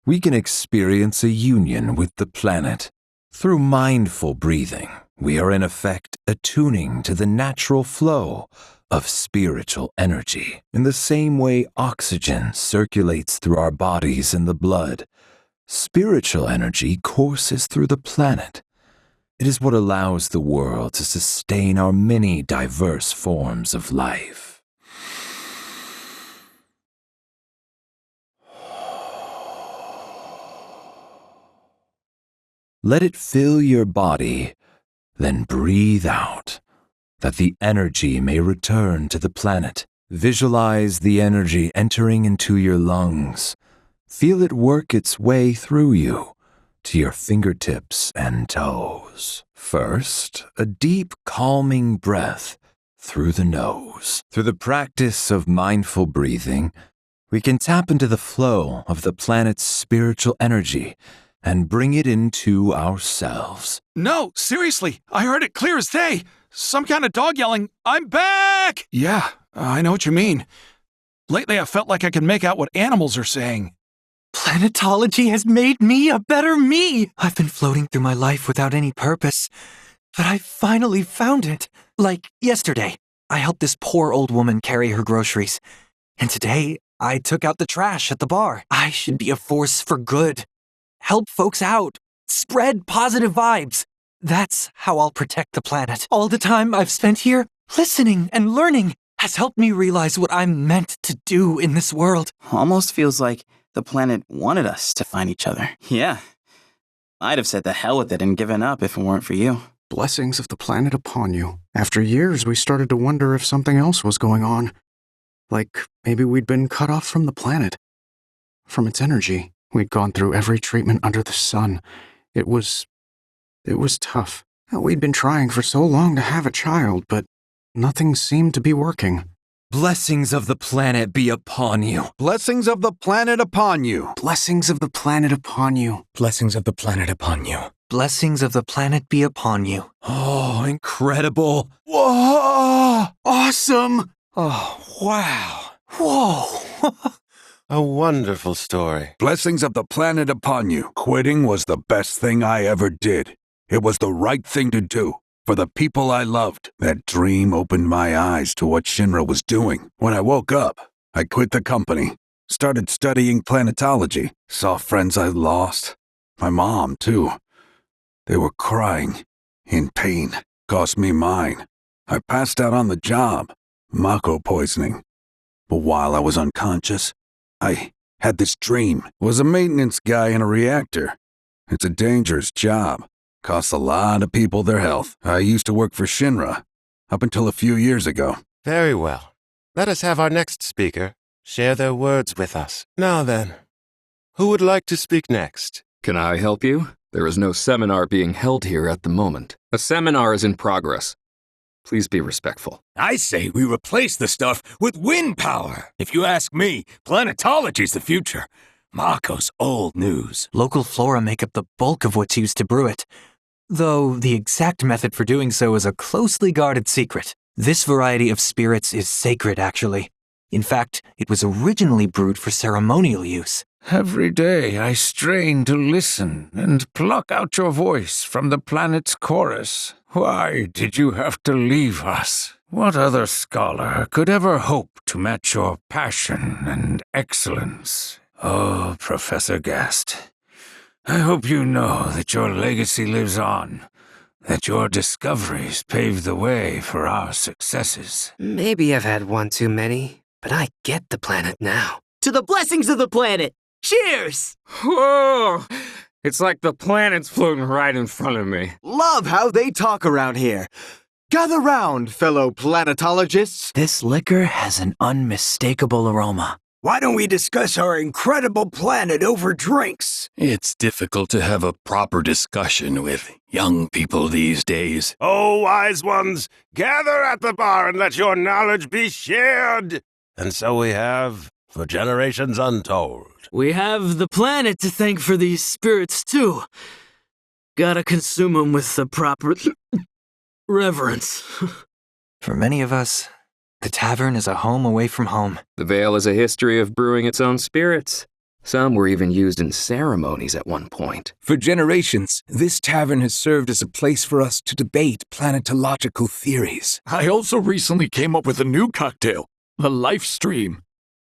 we can experience a union with the planet. Through mindful breathing, we are in effect attuning to the natural flow of spiritual energy. In the same way oxygen circulates through our bodies and the blood, spiritual energy courses through the planet. It is what allows the world to sustain our many diverse forms of life. Let it fill your body, then breathe out, that the energy may return to the planet. Visualize the energy entering into your lungs. Feel it work its way through you, to your fingertips and toes. First, a deep, calming breath through the nose. Through the practice of mindful breathing, we can tap into the flow of the planet's spiritual energy and bring it into ourselves. No, seriously, I heard it clear as day. Some kind of dog yelling, "I'm back!" Yeah, I know what you mean. Lately I felt like I could make out what animals are saying. Planetology has made me a better me! I've been floating through my life without any purpose, but I finally found it. Like yesterday, I helped this poor old woman carry her groceries, and today I took out the trash at the bar. I should be a force for good. Help folks out. Spread positive vibes. That's how I'll protect the planet. All the time I've spent here, listening and learning, has helped me realize what I'm meant to do in this world. Almost feels like the planet wanted us to find each other. Yeah. I'd have said the hell with it and given up if it weren't for you. Blessings of the planet upon you. After years, we started to wonder if something else was going on. Like maybe we'd been cut off from the planet. From its energy. We'd gone through every treatment under the sun. It was tough. We'd been trying for so long to have a child, but nothing seemed to be working. Blessings of the planet be upon you. Blessings of the planet upon you. Blessings of the planet upon you. Blessings of the planet upon you. Blessings of the planet be upon you. Oh, incredible. Whoa! Awesome! Oh, wow. Whoa! A wonderful story. Blessings of the planet upon you. Quitting was the best thing I ever did. It was the right thing to do. For the people I loved. That dream opened my eyes to what Shinra was doing. When I woke up, I quit the company. Started studying planetology. Saw friends I lost. My mom, too. They were crying. In pain. Cost me mine. I passed out on the job. Mako poisoning. But while I was unconscious, I had this dream. Was a maintenance guy in a reactor. It's a dangerous job. Costs a lot of people their health. I used to work for Shinra, up until a few years ago. Very well. Let us have our next speaker share their words with us. Now then, who would like to speak next? Can I help you? There is no seminar being held here at the moment. A seminar is in progress. Please be respectful. I say we replace the stuff with wind power. If you ask me, planetology's the future. Mako's old news. Local flora make up the bulk of what's used to brew it. Though the exact method for doing so is a closely guarded secret. This variety of spirits is sacred, actually. In fact, it was originally brewed for ceremonial use. Every day I strain to listen and pluck out your voice from the planet's chorus. Why did you have to leave us? What other scholar could ever hope to match your passion and excellence? Oh, Professor Gast, I hope you know that your legacy lives on, that your discoveries paved the way for our successes. Maybe I've had one too many, but I get the planet now. To the blessings of the planet! Cheers! Whoa! It's like the planet's floating right in front of me. Love how they talk around here. Gather round, fellow planetologists. This liquor has an unmistakable aroma. Why don't we discuss our incredible planet over drinks? It's difficult to have a proper discussion with young people these days. Oh, wise ones, gather at the bar and let your knowledge be shared. And so we have, for generations untold. We have the planet to thank for these spirits, too. Gotta consume them with the proper reverence. For many of us, the tavern is a home away from home. The Vale has a history of brewing its own spirits. Some were even used in ceremonies at one point. For generations, this tavern has served as a place for us to debate planetological theories. I also recently came up with a new cocktail, the Life Stream.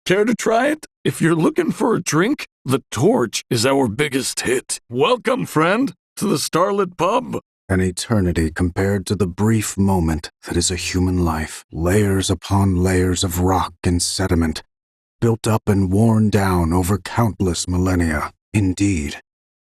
Care to try it? If you're looking for a drink, the Torch is our biggest hit. Welcome, friend, to the Starlit Pub. An eternity compared to the brief moment that is a human life. Layers upon layers of rock and sediment, built up and worn down over countless millennia. Indeed,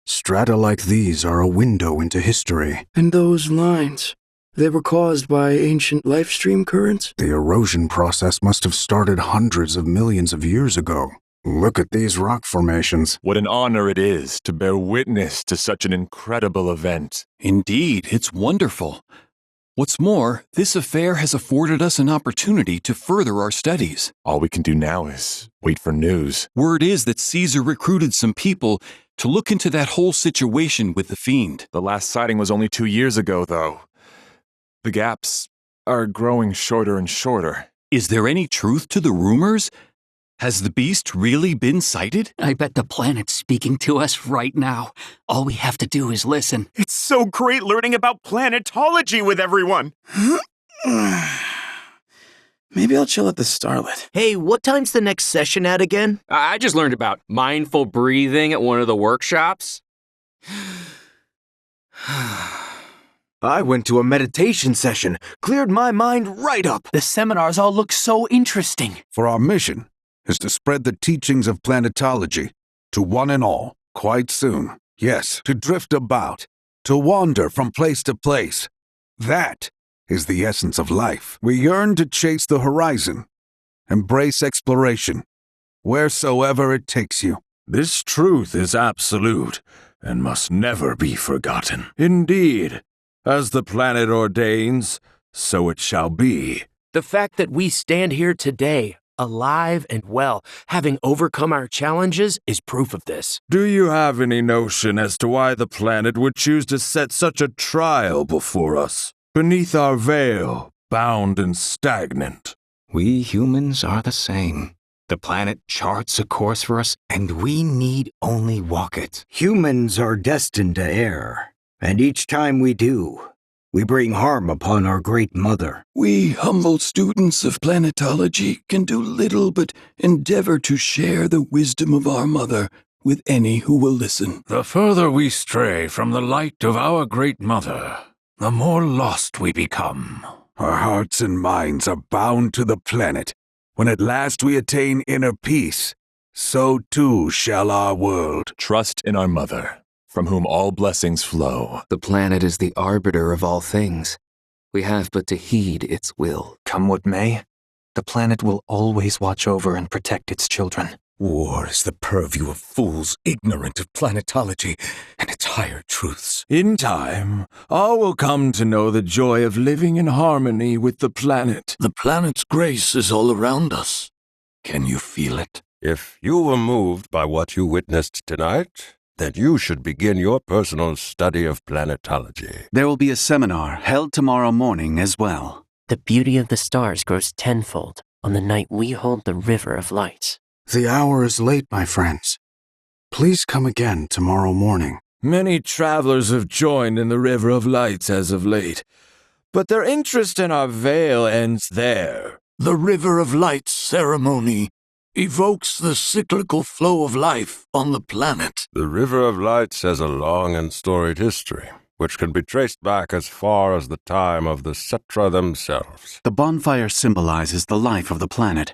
strata like these are a window into history. And those lines, they were caused by ancient life stream currents? The erosion process must have started hundreds of millions of years ago. Look at these rock formations. What an honor it is to bear witness to such an incredible event. Indeed, it's wonderful. What's more, this affair has afforded us an opportunity to further our studies. All we can do now is wait for news. Word is that Caesar recruited some people to look into that whole situation with the Fiend. The last sighting was only 2 years ago, though. The gaps are growing shorter and shorter. Is there any truth to the rumors? Has the beast really been sighted? I bet the planet's speaking to us right now. All we have to do is listen. It's so great learning about planetology with everyone. Maybe I'll chill at the Starlit. Hey, what time's the next session at again? I just learned about mindful breathing at one of the workshops. I went to a meditation session, cleared my mind right up. The seminars all look so interesting. For our mission is to spread the teachings of planetology to one and all quite soon. Yes, to drift about, to wander from place to place. That is the essence of life. We yearn to chase the horizon, embrace exploration, wheresoever it takes you. This truth is absolute and must never be forgotten. Indeed, as the planet ordains, so it shall be. The fact that we stand here today, alive and well, having overcome our challenges, is proof of this. Do you have any notion as to why the planet would choose to set such a trial before us? Beneath our veil, bound and stagnant. We humans are the same. The planet charts a course for us, and we need only walk it. Humans are destined to err, and each time we do, we bring harm upon our great mother. We humble students of planetology can do little but endeavor to share the wisdom of our mother with any who will listen. The further we stray from the light of our great mother, the more lost we become. Our hearts and minds are bound to the planet. When at last we attain inner peace, so too shall our world. Trust in our mother, from whom all blessings flow. The planet is the arbiter of all things. We have but to heed its will. Come what may, the planet will always watch over and protect its children. War is the purview of fools ignorant of planetology and its higher truths. In time, all will come to know the joy of living in harmony with the planet. The planet's grace is all around us. Can you feel it? If you were moved by what you witnessed tonight, then you should begin your personal study of planetology. There will be a seminar held tomorrow morning as well. The beauty of the stars grows tenfold on the night we hold the River of Lights. The hour is late, my friends. Please come again tomorrow morning. Many travelers have joined in the River of Lights as of late, but their interest in our veil ends there. The River of Lights ceremony evokes the cyclical flow of life on the planet. The River of Lights has a long and storied history, which can be traced back as far as the time of the Cetra themselves. The bonfire symbolizes the life of the planet,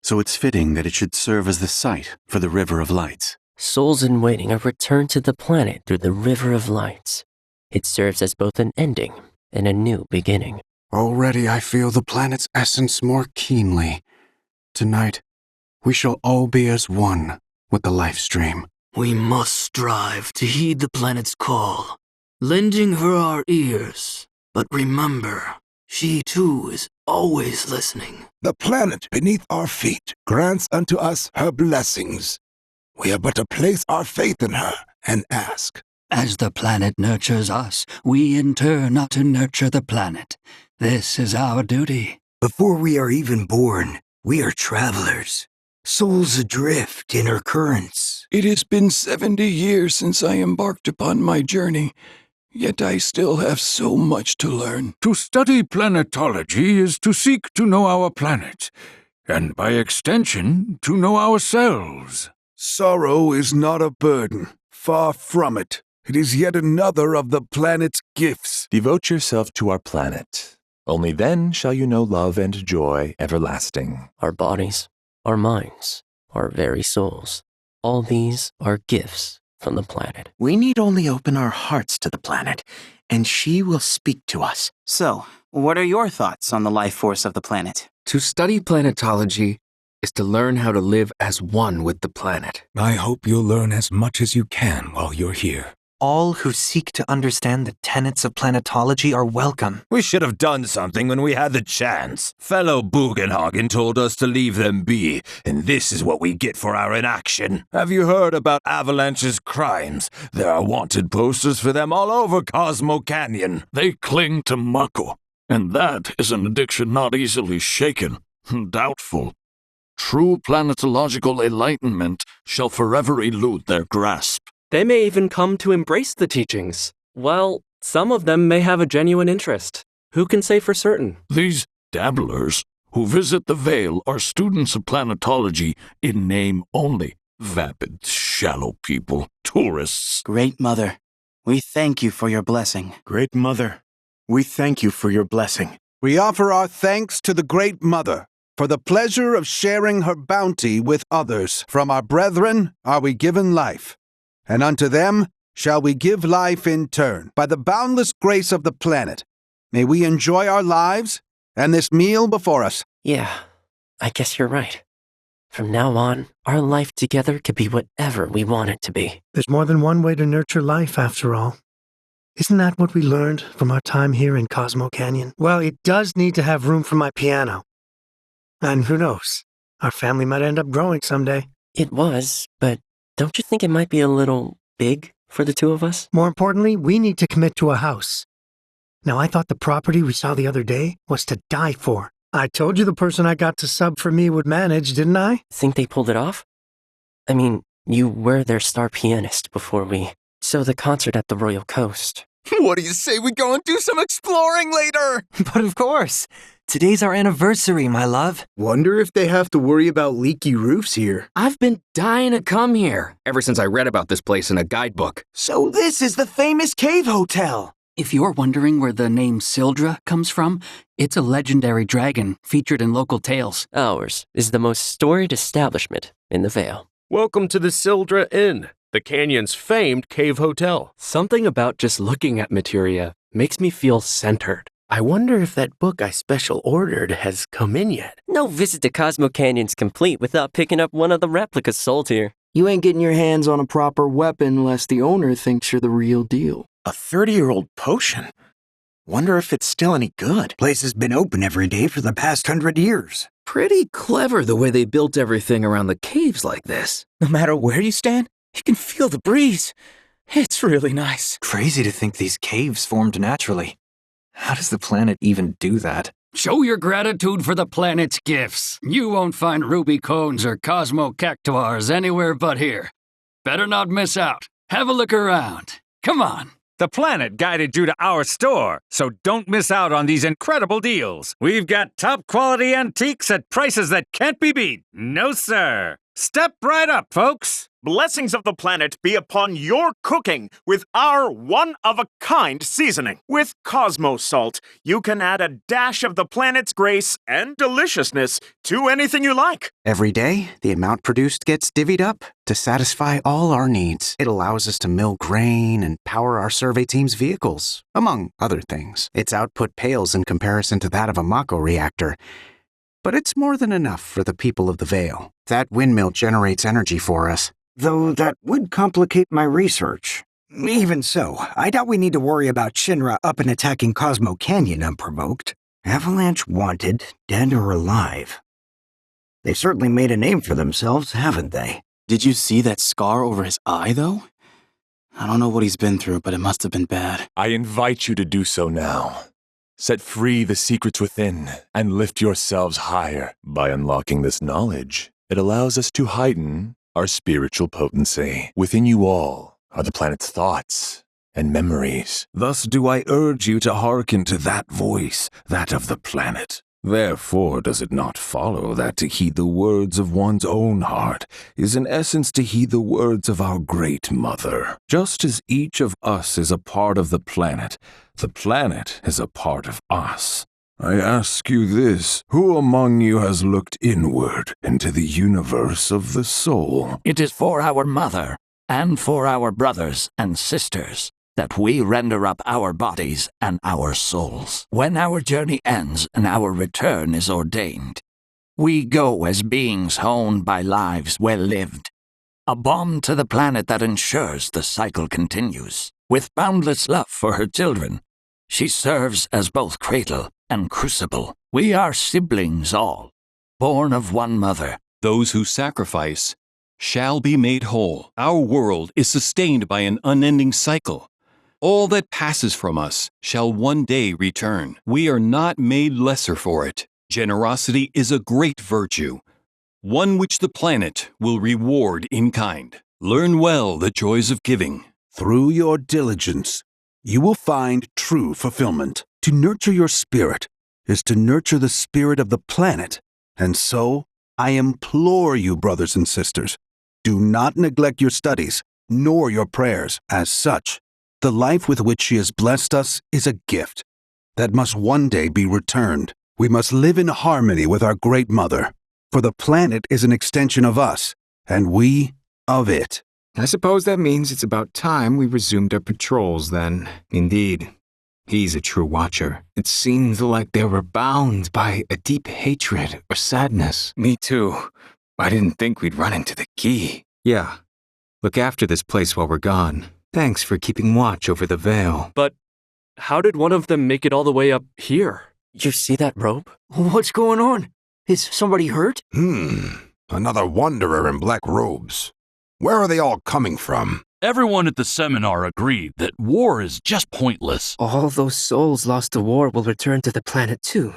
so it's fitting that it should serve as the site for the River of Lights. Souls in waiting are returned to the planet through the River of Lights. It serves as both an ending and a new beginning. Already I feel the planet's essence more keenly. Tonight, we shall all be as one with the life stream. We must strive to heed the planet's call, lending her our ears. But remember, she too is always listening. The planet beneath our feet grants unto us her blessings. We are but to place our faith in her and ask. As the planet nurtures us, we in turn ought to nurture the planet. This is our duty. Before we are even born, we are travelers, souls adrift in her currents. It has been 70 years since I embarked upon my journey, yet I still have so much to learn. To study planetology is to seek to know our planet, and by extension, to know ourselves. Sorrow is not a burden. Far from it. It is yet another of the planet's gifts. Devote yourself to our planet. Only then shall you know love and joy everlasting. Our bodies, our minds, our very souls, all these are gifts from the planet. We need only open our hearts to the planet, and she will speak to us. So, what are your thoughts on the life force of the planet? To study planetology is to learn how to live as one with the planet. I hope you'll learn as much as you can while you're here. All who seek to understand the tenets of planetology are welcome. We should have done something when we had the chance. Fellow Bugenhagen told us to leave them be, and this is what we get for our inaction. Have you heard about Avalanche's crimes? There are wanted posters for them all over Cosmo Canyon. They cling to Mako, and that is an addiction not easily shaken. Doubtful. True planetological enlightenment shall forever elude their grasp. They may even come to embrace the teachings. Well, some of them may have a genuine interest. Who can say for certain? These dabblers who visit the Vale are students of planetology in name only. Vapid, shallow people, tourists. Great Mother, we thank you for your blessing. Great Mother, we thank you for your blessing. We offer our thanks to the Great Mother for the pleasure of sharing her bounty with others. From our brethren are we given life, and unto them shall we give life in turn. By the boundless grace of the planet, may we enjoy our lives and this meal before us. Yeah, I guess you're right. From now on, our life together could be whatever we want it to be. There's more than one way to nurture life, after all. Isn't that what we learned from our time here in Cosmo Canyon? Well, it does need to have room for my piano. And who knows, our family might end up growing someday. It was, but don't you think it might be a little big for the two of us? More importantly, we need to commit to a house. Now, I thought the property we saw the other day was to die for. I told you the person I got to sub for me would manage, didn't I? Think they pulled it off? I mean, you were their star pianist before we saw the concert at the Royal Coast. What do you say we go and do some exploring later? But of course. Today's our anniversary, my love. Wonder if they have to worry about leaky roofs here. I've been dying to come here ever since I read about this place in a guidebook. So this is the famous cave hotel. If you're wondering where the name Sildra comes from, it's a legendary dragon featured in local tales. Ours is the most storied establishment in the Vale. Welcome to the Sildra Inn, the canyon's famed cave hotel. Something about just looking at materia makes me feel centered. I wonder if that book I special ordered has come in yet. No visit to Cosmo Canyon's complete without picking up one of the replicas sold here. You ain't getting your hands on a proper weapon unless the owner thinks you're the real deal. A 30-year-old potion? Wonder if it's still any good. Place has been open every day for the past 100 years. Pretty clever the way they built everything around the caves like this. No matter where you stand, you can feel the breeze. It's really nice. Crazy to think these caves formed naturally. How does the planet even do that? Show your gratitude for the planet's gifts. You won't find ruby cones or cosmo cactuars anywhere but here. Better not miss out. Have a look around. Come on. The planet guided you to our store, so don't miss out on these incredible deals. We've got top-quality antiques at prices that can't be beat. No, sir. Step right up, folks. Blessings of the planet be upon your cooking with our one-of-a-kind seasoning. With Cosmo Salt, you can add a dash of the planet's grace and deliciousness to anything you like. Every day, the amount produced gets divvied up to satisfy all our needs. It allows us to mill grain and power our survey team's vehicles, among other things. Its output pales in comparison to that of a Mako reactor. But it's more than enough for the people of the Vale. That windmill generates energy for us. Though that would complicate my research. Even so, I doubt we need to worry about Shinra up and attacking Cosmo Canyon unprovoked. Avalanche wanted, dead or alive. They've certainly made a name for themselves, haven't they? Did you see that scar over his eye, though? I don't know what he's been through, but it must have been bad. I invite you to do so now. Set free the secrets within and lift yourselves higher. By unlocking this knowledge, it allows us to heighten our spiritual potency. Within you all are the planet's thoughts and memories. Thus do I urge you to hearken to that voice, that of the planet. Therefore does it not follow that to heed the words of one's own heart is in essence to heed the words of our Great Mother. Just as each of us is a part of the planet is a part of us. I ask you this, who among you has looked inward into the universe of the soul? It is for our mother, and for our brothers and sisters, that we render up our bodies and our souls. When our journey ends and our return is ordained, we go as beings honed by lives well lived, a balm to the planet that ensures the cycle continues. With boundless love for her children, she serves as both cradle and crucible. We are siblings all, born of one mother. Those who sacrifice shall be made whole. Our world is sustained by an unending cycle. All that passes from us shall one day return. We are not made lesser for it. Generosity is a great virtue, one which the planet will reward in kind. Learn well the joys of giving. Through your diligence, you will find true fulfillment. To nurture your spirit is to nurture the spirit of the planet. And so, I implore you, brothers and sisters, do not neglect your studies, nor your prayers. As such, the life with which she has blessed us is a gift that must one day be returned. We must live in harmony with our Great Mother, for the planet is an extension of us, and we of it. I suppose that means it's about time we resumed our patrols then. Indeed, he's a true watcher. It seems like they were bound by a deep hatred or sadness. Me too. I didn't think we'd run into the key. Yeah. Look after this place while we're gone. Thanks for keeping watch over the Veil. But how did one of them make it all the way up here? You see that robe? What's going on? Is somebody hurt? Another wanderer in black robes. Where are they all coming from? Everyone at the seminar agreed that war is just pointless. All those souls lost to war will return to the planet too,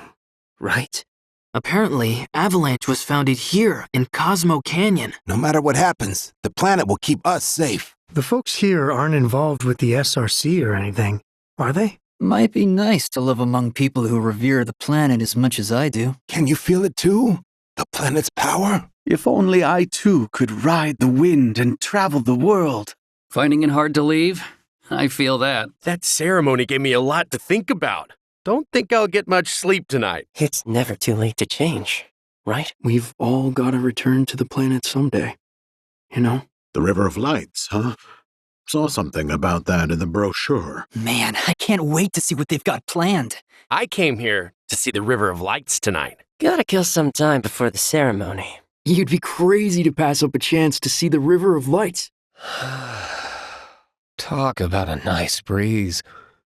right? Apparently, Avalanche was founded here in Cosmo Canyon. No matter what happens, the planet will keep us safe. The folks here aren't involved with the SRC or anything, are they? Might be nice to live among people who revere the planet as much as I do. Can you feel it too? The planet's power? If only I too could ride the wind and travel the world. Finding it hard to leave? I feel that. That ceremony gave me a lot to think about. Don't think I'll get much sleep tonight. It's never too late to change, right? We've all got to return to the planet someday. You know? The River of Lights, huh? Saw something about that in the brochure. Man, I can't wait to see what they've got planned. I came here to see the River of Lights tonight. Gotta kill some time before the ceremony. You'd be crazy to pass up a chance to see the River of Lights. Talk about a nice breeze.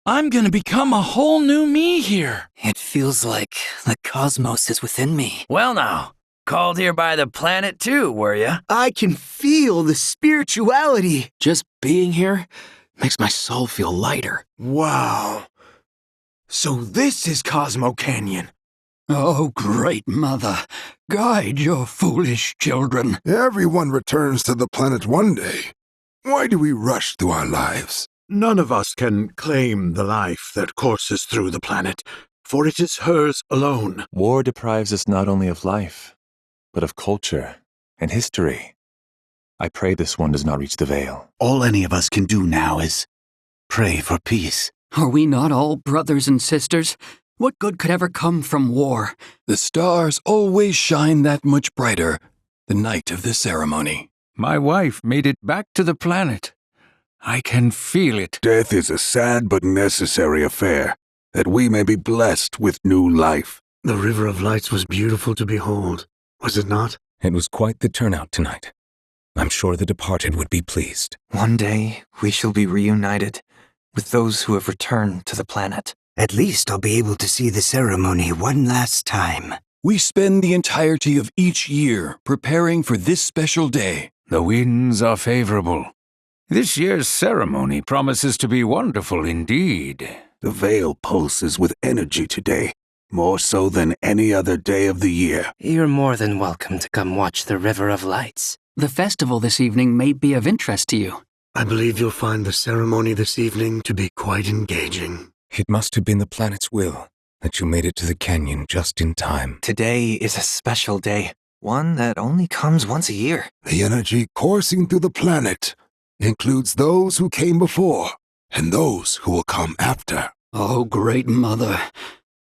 I'm gonna become a whole new me here. It feels like the cosmos is within me. Well now, called here by the planet too, were ya? I can feel the spirituality. Just being here makes my soul feel lighter. Wow. So this is Cosmo Canyon. Oh, great mother, guide your foolish children. Everyone returns to the planet one day. Why do we rush through our lives? None of us can claim the life that courses through the planet, for it is hers alone. War deprives us not only of life, but of culture and history. I pray this one does not reach the Veil. All any of us can do now is pray for peace. Are we not all brothers and sisters? What good could ever come from war? The stars always shine that much brighter the night of the ceremony. My wife made it back to the planet. I can feel it. Death is a sad but necessary affair, that we may be blessed with new life. The River of Lights was beautiful to behold, was it not? It was quite the turnout tonight. I'm sure the departed would be pleased. One day, we shall be reunited with those who have returned to the planet. At least I'll be able to see the ceremony one last time. We spend the entirety of each year preparing for this special day. The winds are favorable. This year's ceremony promises to be wonderful indeed. The Veil pulses with energy today, more so than any other day of the year. You're more than welcome to come watch the River of Lights. The festival this evening may be of interest to you. I believe you'll find the ceremony this evening to be quite engaging. It must have been the planet's will that you made it to the canyon just in time. Today is a special day, one that only comes once a year. The energy coursing through the planet includes those who came before and those who will come after. Oh, great mother,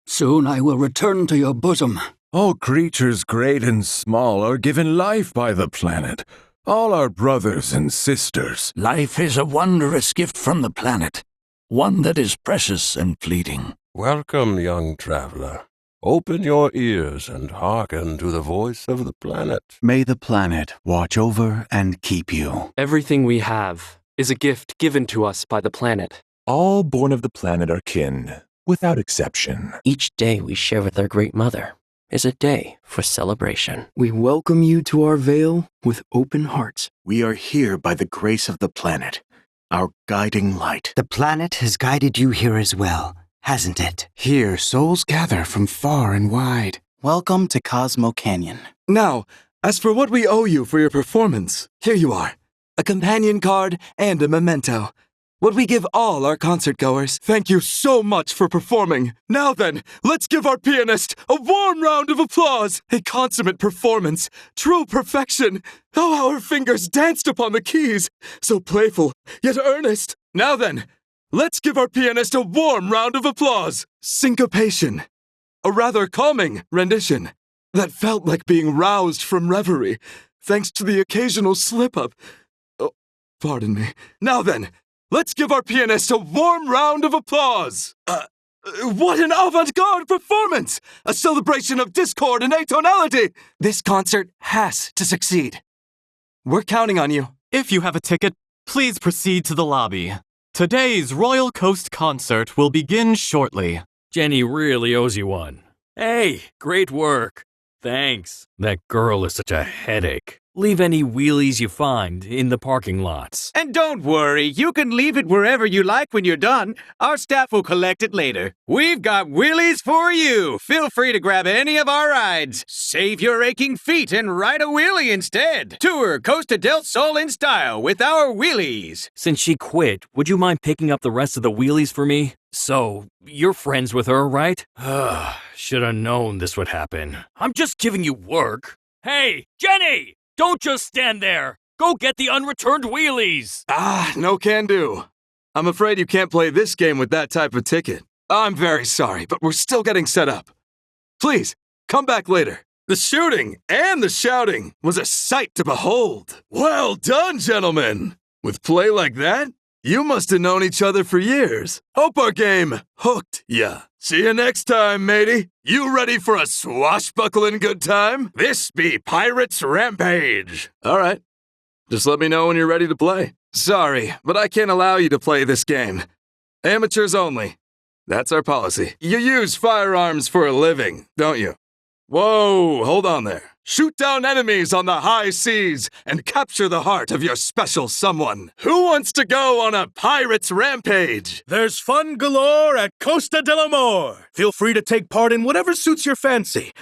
soon I will return to your bosom. All creatures great and small are given life by the planet. All are brothers and sisters. Life is a wondrous gift from the planet, one that is precious and fleeting. Welcome, young traveler. Open your ears and hearken to the voice of the planet. May the planet watch over and keep you. Everything we have is a gift given to us by the planet. All born of the planet are kin, without exception. Each day we share with our Great Mother is a day for celebration. We welcome you to our Veil with open hearts. We are here by the grace of the planet, our guiding light. The planet has guided you here as well, hasn't it? Here, souls gather from far and wide. Welcome to Cosmo Canyon. Now, as for what we owe you for your performance, here you are. A companion card and a memento. what we give all our concert goers. Thank you so much for performing. Now then, let's give our pianist a warm round of applause. A consummate performance, true perfection. Oh, how her fingers danced upon the keys. So playful, yet earnest. Now then, let's give our pianist a warm round of applause. Syncopation. A rather calming rendition that felt like being roused from reverie, thanks to the occasional slip-up. Oh, pardon me. Now then, let's give our pianist a warm round of applause. What an avant-garde performance! A celebration of discord and atonality! This concert has to succeed. We're counting on you. If you have a ticket, please proceed to the lobby. Today's Royal Coast concert will begin shortly. Jenny really owes you one. Hey, great work. Thanks. That girl is such a headache. Leave any wheelies you find in the parking lots. And don't worry, you can leave it wherever you like when you're done. Our staff will collect it later. We've got wheelies for you. Feel free to grab any of our rides. Save your aching feet and ride a wheelie instead. Tour Costa del Sol in style with our wheelies. Since she quit, would you mind picking up the rest of the wheelies for me? So, you're friends with her, right? Should have known this would happen. I'm just giving you work. Hey, Jenny! Don't just stand there! Go get the unreturned wheelies! No can do. I'm afraid you can't play this game with that type of ticket. I'm very sorry, but we're still getting set up. Please, come back later. The shooting and the shouting was a sight to behold. Well done, gentlemen! With play like that, you must have known each other for years. Hope our game hooked ya. See you next time, matey. You ready for a swashbuckling good time? This be Pirates Rampage. All right. Just let me know when you're ready to play. Sorry, but I can't allow you to play this game. Amateurs only. That's our policy. You use firearms for a living, don't you? Whoa, hold on there. Shoot down enemies on the high seas and capture the heart of your special someone. Who wants to go on a pirate's rampage? There's fun galore at Costa del Amor. Feel free to take part in whatever suits your fancy.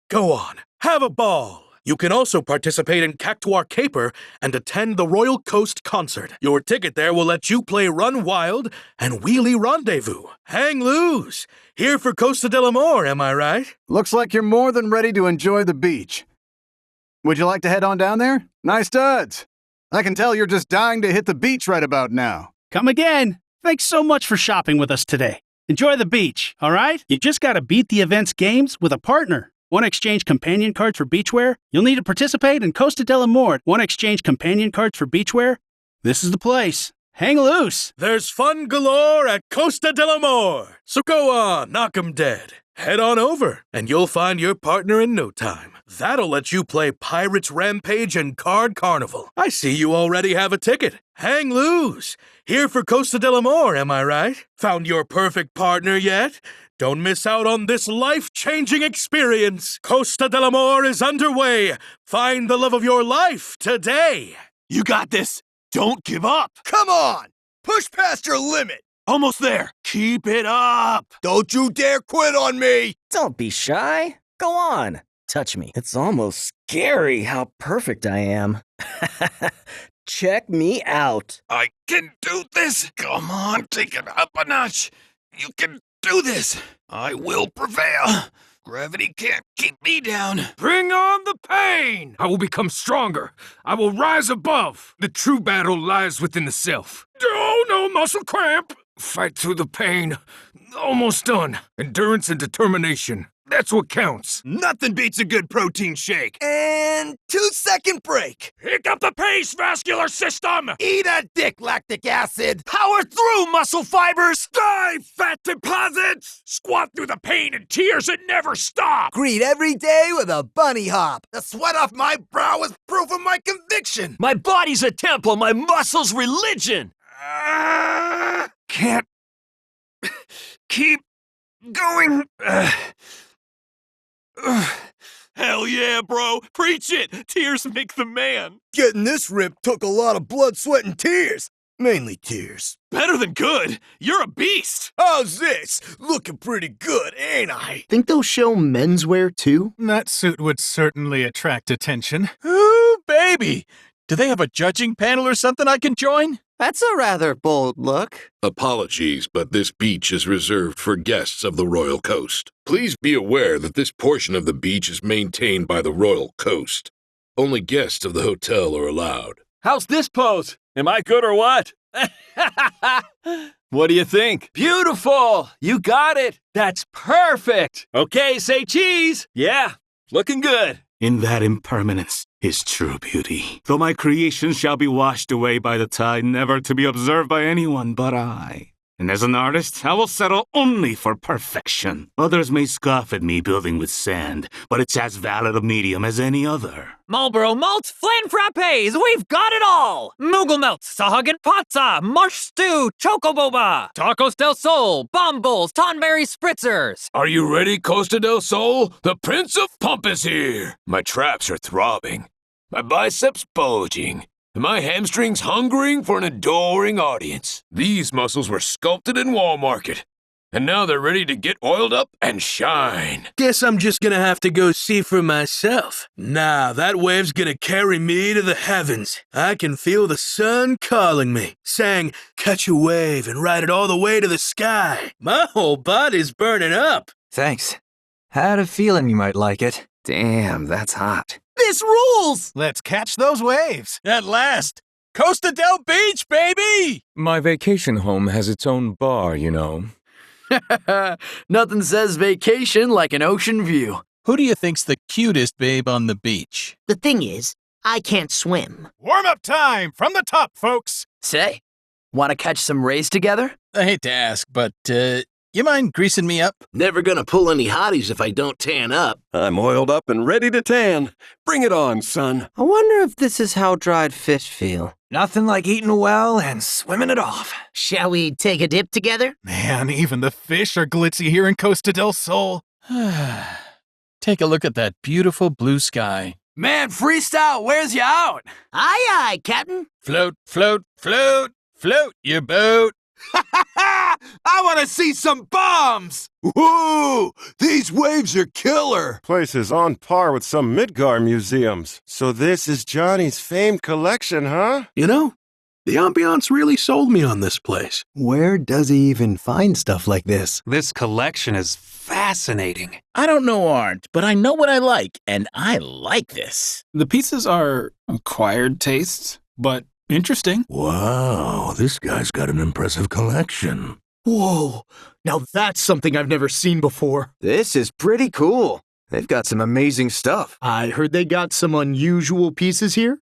Go on, have a ball. You can also participate in Cactuar Caper and attend the Royal Coast concert. Your ticket there will let you play Run Wild and Wheelie Rendezvous. Hang loose. Here for Costa del Amor, am I right? Looks like you're more than ready to enjoy the beach. Would you like to head on down there? Nice studs. I can tell you're just dying to hit the beach right about now. Come again. Thanks so much for shopping with us today. Enjoy the beach, all right? You just gotta beat the event's games with a partner. Want to exchange companion cards for beachwear? You'll need to participate in Costa del Amor. Want to exchange companion cards for beachwear? This is the place. Hang loose. There's fun galore at Costa del Amor. So go on, knock 'em dead. Head on over, and you'll find your partner in no time. That'll let you play Pirates Rampage and Card Carnival. I see you already have a ticket. Hang loose. Here for Costa del Amor, am I right? Found your perfect partner yet? Don't miss out on this life-changing experience. Costa del Amor is underway. Find the love of your life today. You got this. Don't give up. Come on. Push past your limit. Almost there. Keep it up. Don't you dare quit on me. Don't be shy. Go on. Touch me. It's almost scary how perfect I am. Check me out. I can do this. Come on, take it up a notch. You can do this. I will prevail. Gravity can't keep me down. Bring on the pain! I will become stronger. I will rise above. The true battle lies within the self. Oh, no muscle cramp! Fight through the pain. Almost done. Endurance and determination. That's what counts. Nothing beats a good protein shake. And 2-second break. Pick up the pace, vascular system! Eat a dick, lactic acid. Power through, muscle fibers. Die, fat deposits! Squat through the pain and tears that never stop! Greet every day with a bunny hop. The sweat off my brow is proof of my conviction. My body's a temple, my muscles religion. Can't keep going. Hell yeah, bro. Preach it. Tears make the man. Getting this rip took a lot of blood, sweat, and tears. Mainly tears. Better than good. You're a beast. How's this? Looking pretty good, ain't I? Think they'll show menswear too? That suit would certainly attract attention. Ooh, baby. Do they have a judging panel or something I can join? That's a rather bold look. Apologies, but this beach is reserved for guests of the Royal Coast. Please be aware that this portion of the beach is maintained by the Royal Coast. Only guests of the hotel are allowed. How's this pose? Am I good or what? What do you think? Beautiful! You got it! That's perfect! Okay, say cheese! Yeah, looking good. In that impermanence is true beauty. Though my creations shall be washed away by the tide, never to be observed by anyone but I. And as an artist, I will settle only for perfection. Others may scoff at me building with sand, but it's as valid a medium as any other. Marlboro malts, flan frappes, we've got it all! Moogle melts, Sahagin pazza, marsh stew, chocoboba, tacos del sol, bomb bowls, tonberry spritzers. Are you ready, Costa del Sol? The Prince of Pump is here! My traps are throbbing, my biceps bulging, and my hamstrings hungering for an adoring audience. These muscles were sculpted in Wall Market, and now they're ready to get oiled up and shine. Guess I'm just gonna have to go see for myself. Nah, that wave's gonna carry me to the heavens. I can feel the sun calling me, saying, catch a wave and ride it all the way to the sky. My whole body's burning up. Thanks. Had a feeling you might like it. Damn, that's hot. This rules! Let's catch those waves. At last. Costa del Beach, baby! My vacation home has its own bar, you know. Nothing says vacation like an ocean view. Who do you think's the cutest babe on the beach? The thing is, I can't swim. Warm-up time from the top, folks. Say, want to catch some rays together? I hate to ask, but, you mind greasing me up? Never gonna pull any hotties if I don't tan up. I'm oiled up and ready to tan. Bring it on, son. I wonder if this is how dried fish feel. Nothing like eating well and swimming it off. Shall we take a dip together? Man, even the fish are glitzy here in Costa del Sol. Take a look at that beautiful blue sky. Man, freestyle wears you out. Aye, aye, Captain. Float, float, float, float your boat. I want to see some bombs! Woo! These waves are killer! Place is on par with some Midgar museums. So this is Johnny's famed collection, huh? You know, the ambiance really sold me on this place. Where does he even find stuff like this? This collection is fascinating. I don't know art, but I know what I like, and I like this. The pieces are acquired tastes, but interesting. Wow, this guy's got an impressive collection. Whoa, now that's something I've never seen before. This is pretty cool. They've got some amazing stuff. I heard they got some unusual pieces here.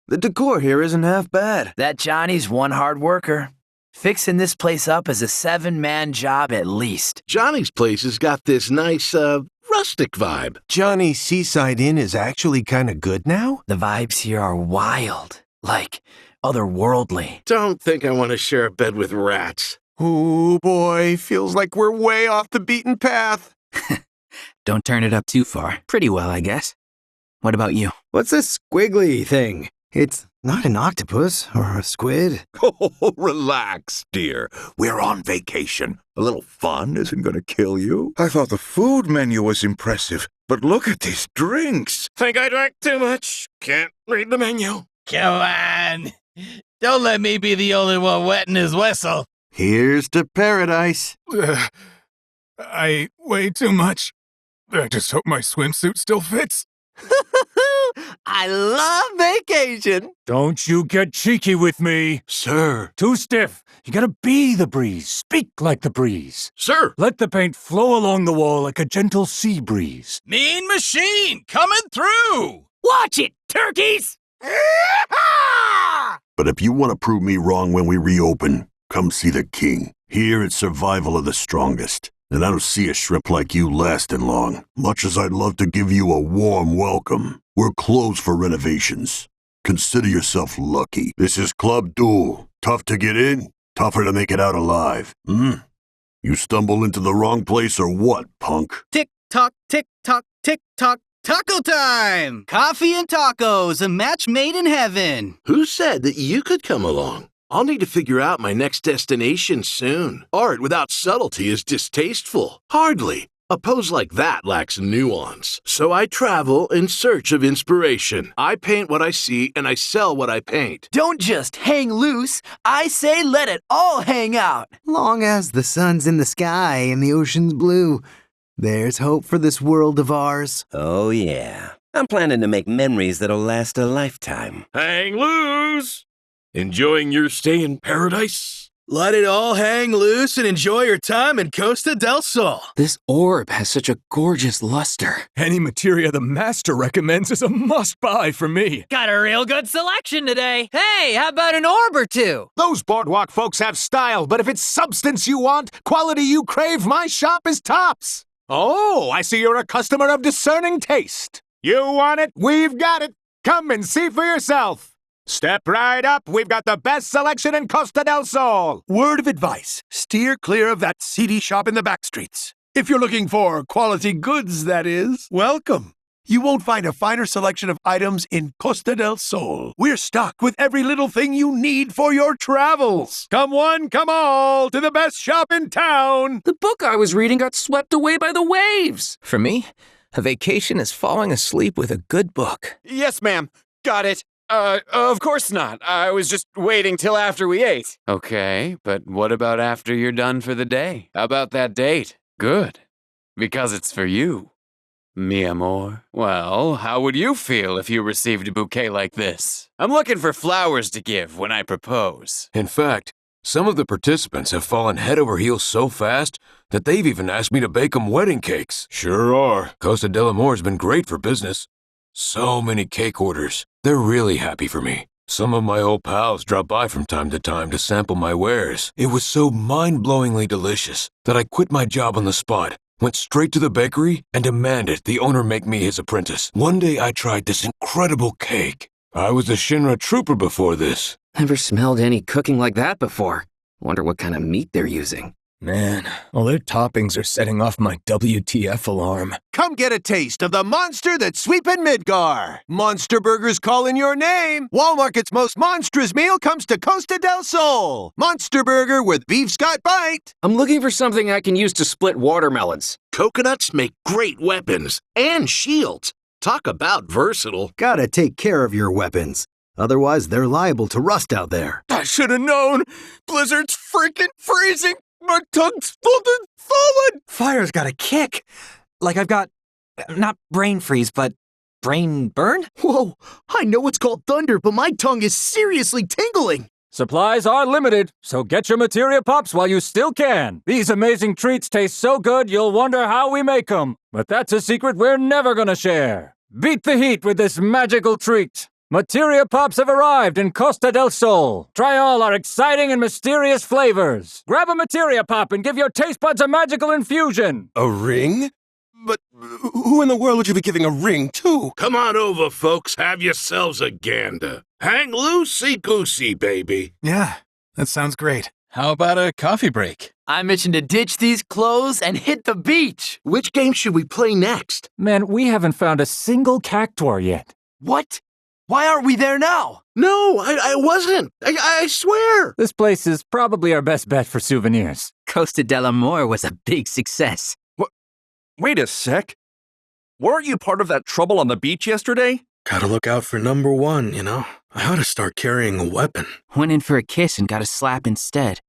The decor here isn't half bad. That Johnny's one hard worker. Fixing this place up is a 7-man job at least. Johnny's place has got this nice, rustic vibe. Johnny's Seaside Inn is actually kind of good now? The vibes here are wild. Like, otherworldly. Don't think I want to share a bed with rats. Oh boy, feels like we're way off the beaten path. Don't turn it up too far. Pretty well, I guess. What about you? What's this squiggly thing? It's not an octopus or a squid. Oh, relax, dear. We're on vacation. A little fun isn't going to kill you. I thought the food menu was impressive, but look at these drinks. Think I drank too much. Can't read the menu. Come on. Don't let me be the only one wetting his whistle. Here's to paradise. I weigh too much. I just hope my swimsuit still fits. I love vacation. Don't you get cheeky with me. Sir. Too stiff. You gotta be the breeze. Speak like the breeze. Sir. Let the paint flow along the wall like a gentle sea breeze. Mean Machine coming through. Watch it, turkeys! But if you want to prove me wrong when we reopen, come see the king. Here it's survival of the strongest. And I don't see a shrimp like you lasting long. Much as I'd love to give you a warm welcome, we're closed for renovations. Consider yourself lucky. This is Club Duel. Tough to get in, tougher to make it out alive. You stumble into the wrong place or what, punk? Tick tock, tick tock, tick tock. Taco time! Coffee and tacos, a match made in heaven. Who said that you could come along? I'll need to figure out my next destination soon. Art without subtlety is distasteful. Hardly A pose like that lacks nuance, so I travel in search of inspiration. I paint what I see and I sell what I paint. Don't just hang loose. I say let it all hang out. Long as the sun's in the sky and the ocean's blue, there's hope for this world of ours. Oh, yeah. I'm planning to make memories that'll last a lifetime. Hang loose! Enjoying your stay in paradise? Let it all hang loose and enjoy your time in Costa del Sol. This orb has such a gorgeous luster. Any materia the master recommends is a must-buy for me. Got a real good selection today. Hey, how about an orb or two? Those boardwalk folks have style, but if it's substance you want, quality you crave, my shop is tops. Oh, I see you're a customer of discerning taste. You want it? We've got it. Come and see for yourself. Step right up. We've got the best selection in Costa del Sol. Word of advice, steer clear of that seedy shop in the back streets. If you're looking for quality goods, that is, welcome. You won't find a finer selection of items in Costa del Sol. We're stocked with every little thing you need for your travels. Come one, come all, to the best shop in town. The book I was reading got swept away by the waves. For me, a vacation is falling asleep with a good book. Yes, ma'am. Got it. Of course not. I was just waiting till after we ate. Okay, but what about after you're done for the day? How about that date? Good. Because it's for you, mi amor. Well, how would you feel if you received a bouquet like this? I'm looking for flowers to give when I propose. In fact, some of the participants have fallen head over heels so fast that they've even asked me to bake them wedding cakes. Sure are. Costa del Amor's been great for business. So many cake orders. They're really happy for me. Some of my old pals drop by from time to sample my wares. It was so mind-blowingly delicious that I quit my job on the spot, went straight to the bakery, and demanded the owner make me his apprentice. One day I tried this incredible cake. I was a Shinra trooper before this. Never smelled any cooking like that before. Wonder what kind of meat they're using. Man, all their toppings are setting off my WTF alarm. Come get a taste of the monster that's sweeping Midgar. Monster Burger's calling your name. Walmart's most monstrous meal comes to Costa del Sol. Monster Burger with beef Scott bite. I'm looking for something I can use to split watermelons. Coconuts make great weapons and shields. Talk about versatile. Gotta take care of your weapons. Otherwise, they're liable to rust out there. I should have known. Blizzard's freaking freezing. My tongue's fallen. Fire's got a kick. Like I've got, not brain freeze, but brain burn? Whoa, I know it's called thunder, but my tongue is seriously tingling. Supplies are limited, so get your materia pops while you still can. These amazing treats taste so good you'll wonder how we make them. But that's a secret we're never gonna share. Beat the heat with this magical treat. Materia Pops have arrived in Costa del Sol. Try all our exciting and mysterious flavors. Grab a Materia Pop and give your taste buds a magical infusion. A ring? But who in the world would you be giving a ring to? Come on over, folks. Have yourselves a gander. Hang loosey-goosey, baby. Yeah, that sounds great. How about a coffee break? I'm itching to ditch these clothes and hit the beach. Which game should we play next? Man, we haven't found a single cactuar yet. What? Why aren't we there now? No, I wasn't. I swear. This place is probably our best bet for souvenirs. Costa del Amor was a big success. What? Wait a sec. Weren't you part of that trouble on the beach yesterday? Gotta look out for number one, you know? I ought to start carrying a weapon. Went in for a kiss and got a slap instead.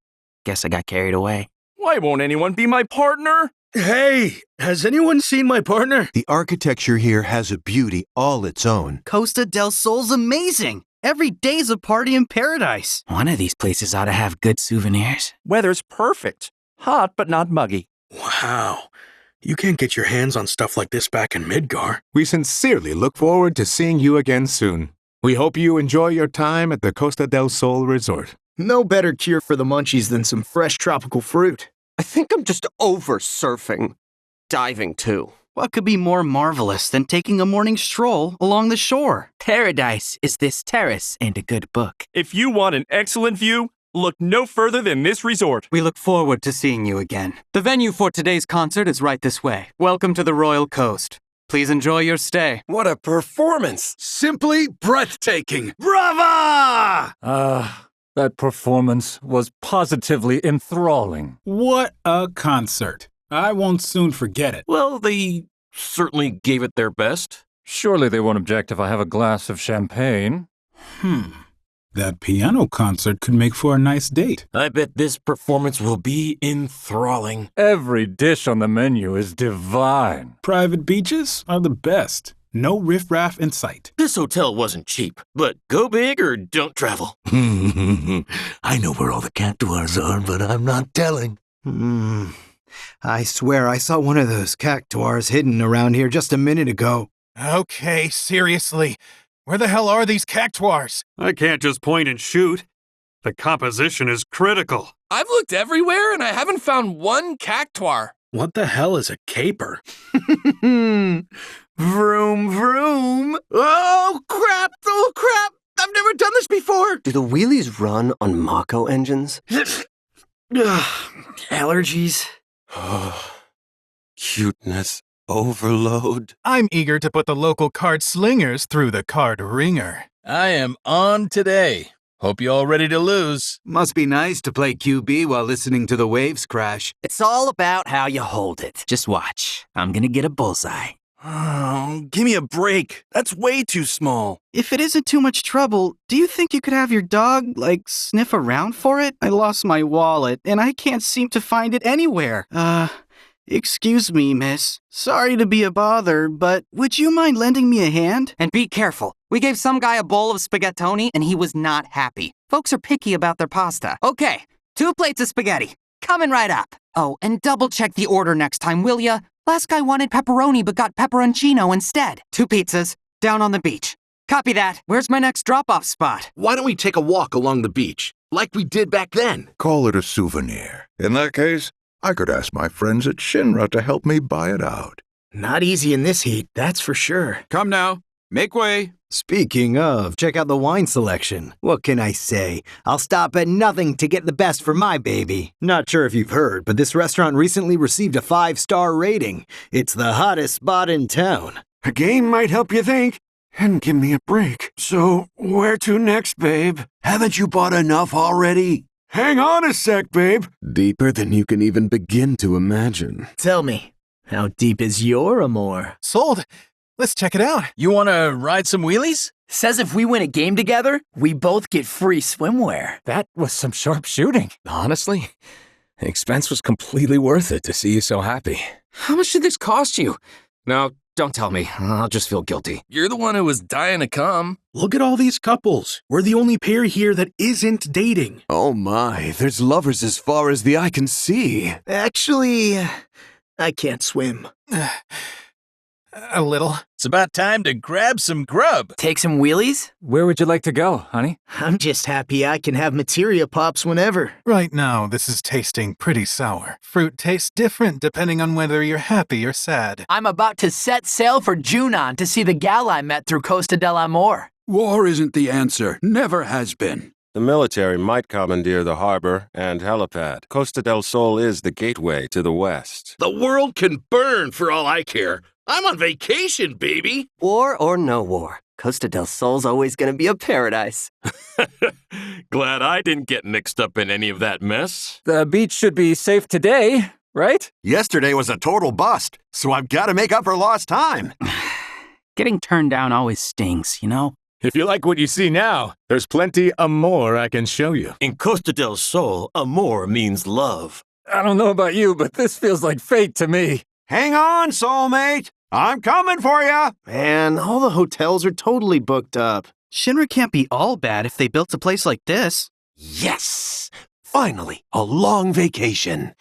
Guess I got carried away. Why won't anyone be my partner? Hey, has anyone seen my partner? The architecture here has a beauty all its own. Costa del Sol's amazing. Every day's a party in paradise. One of these places ought to have good souvenirs. Weather's perfect. Hot, but not muggy. Wow. You can't get your hands on stuff like this back in Midgar. We sincerely look forward to seeing you again soon. We hope you enjoy your time at the Costa del Sol Resort. No better cure for the munchies than some fresh tropical fruit. I think I'm just over surfing. Diving, too. What could be more marvelous than taking a morning stroll along the shore? Paradise is this terrace and a good book. If you want an excellent view, look no further than this resort. We look forward to seeing you again. The venue for today's concert is right this way. Welcome to the Royal Coast. Please enjoy your stay. What a performance! Simply breathtaking. Brava! That performance was positively enthralling. What a concert. I won't soon forget it. Well, they certainly gave it their best. Surely they won't object if I have a glass of champagne. That piano concert could make for a nice date. I bet this performance will be enthralling. Every dish on the menu is divine. Private beaches are the best. No riffraff in sight. This hotel wasn't cheap, but go big or don't travel. I know where all the cactuars are, but I'm not telling. I swear I saw one of those cactuars hidden around here just a minute ago. Okay, seriously. Where the hell are these cactuars? I can't just point and shoot. The composition is critical. I've looked everywhere and I haven't found one cactuar. What the hell is a caper? Vroom, vroom. Oh, crap. Oh, crap. I've never done this before. Do the wheelies run on Mako engines? Allergies. Cuteness overload. I'm eager to put the local card slingers through the card ringer. I am on today. Hope you all ready to lose. Must be nice to play QB while listening to the waves crash. It's all about how you hold it. Just watch. I'm gonna get a bullseye. Oh, give me a break. That's way too small. If it isn't too much trouble, do you think you could have your dog, sniff around for it? I lost my wallet, and I can't seem to find it anywhere. Excuse me, miss. Sorry to be a bother, but would you mind lending me a hand? And be careful. We gave some guy a bowl of spaghettoni, and he was not happy. Folks are picky about their pasta. Okay, 2 plates of spaghetti. Coming right up. Oh, and double-check the order next time, will ya? Last guy wanted pepperoni but got pepperoncino instead. 2 pizzas, down on the beach. Copy that. Where's my next drop-off spot? Why don't we take a walk along the beach, like we did back then? Call it a souvenir. In that case, I could ask my friends at Shinra to help me buy it out. Not easy in this heat, that's for sure. Come now. Make way. Speaking of, check out the wine selection. What can I say? I'll stop at nothing to get the best for my baby. Not sure if you've heard, but this restaurant recently received a 5-star rating. It's the hottest spot in town. A game might help you think. And give me a break. So, where to next, babe? Haven't you bought enough already? Hang on a sec, babe. Deeper than you can even begin to imagine. Tell me, how deep is your amour? Sold. Let's check it out. You want to ride some wheelies? Says if we win a game together, we both get free swimwear. That was some sharp shooting. Honestly, the expense was completely worth it to see you so happy. How much did this cost you? No, don't tell me. I'll just feel guilty. You're the one who was dying to come. Look at all these couples. We're the only pair here that isn't dating. Oh my, there's lovers as far as the eye can see. Actually, I can't swim. A little. It's about time to grab some grub. Take some wheelies? Where would you like to go, honey? I'm just happy I can have materia pops whenever. Right now, this is tasting pretty sour. Fruit tastes different depending on whether you're happy or sad. I'm about to set sail for Junon to see the gal I met through Costa del Amor. War isn't the answer. Never has been. The military might commandeer the harbor and helipad. Costa del Sol is the gateway to the west. The world can burn for all I care. I'm on vacation, baby. War or no war, Costa del Sol's always gonna be a paradise. Glad I didn't get mixed up in any of that mess. The beach should be safe today, right? Yesterday was a total bust, so I've got to make up for lost time. Getting turned down always stings, you know? If you like what you see now, there's plenty more I can show you. In Costa del Sol, amor means love. I don't know about you, but this feels like fate to me. Hang on, soulmate. I'm coming for you. Man, all the hotels are totally booked up. Shinra can't be all bad if they built a place like this. Yes! Finally, a long vacation.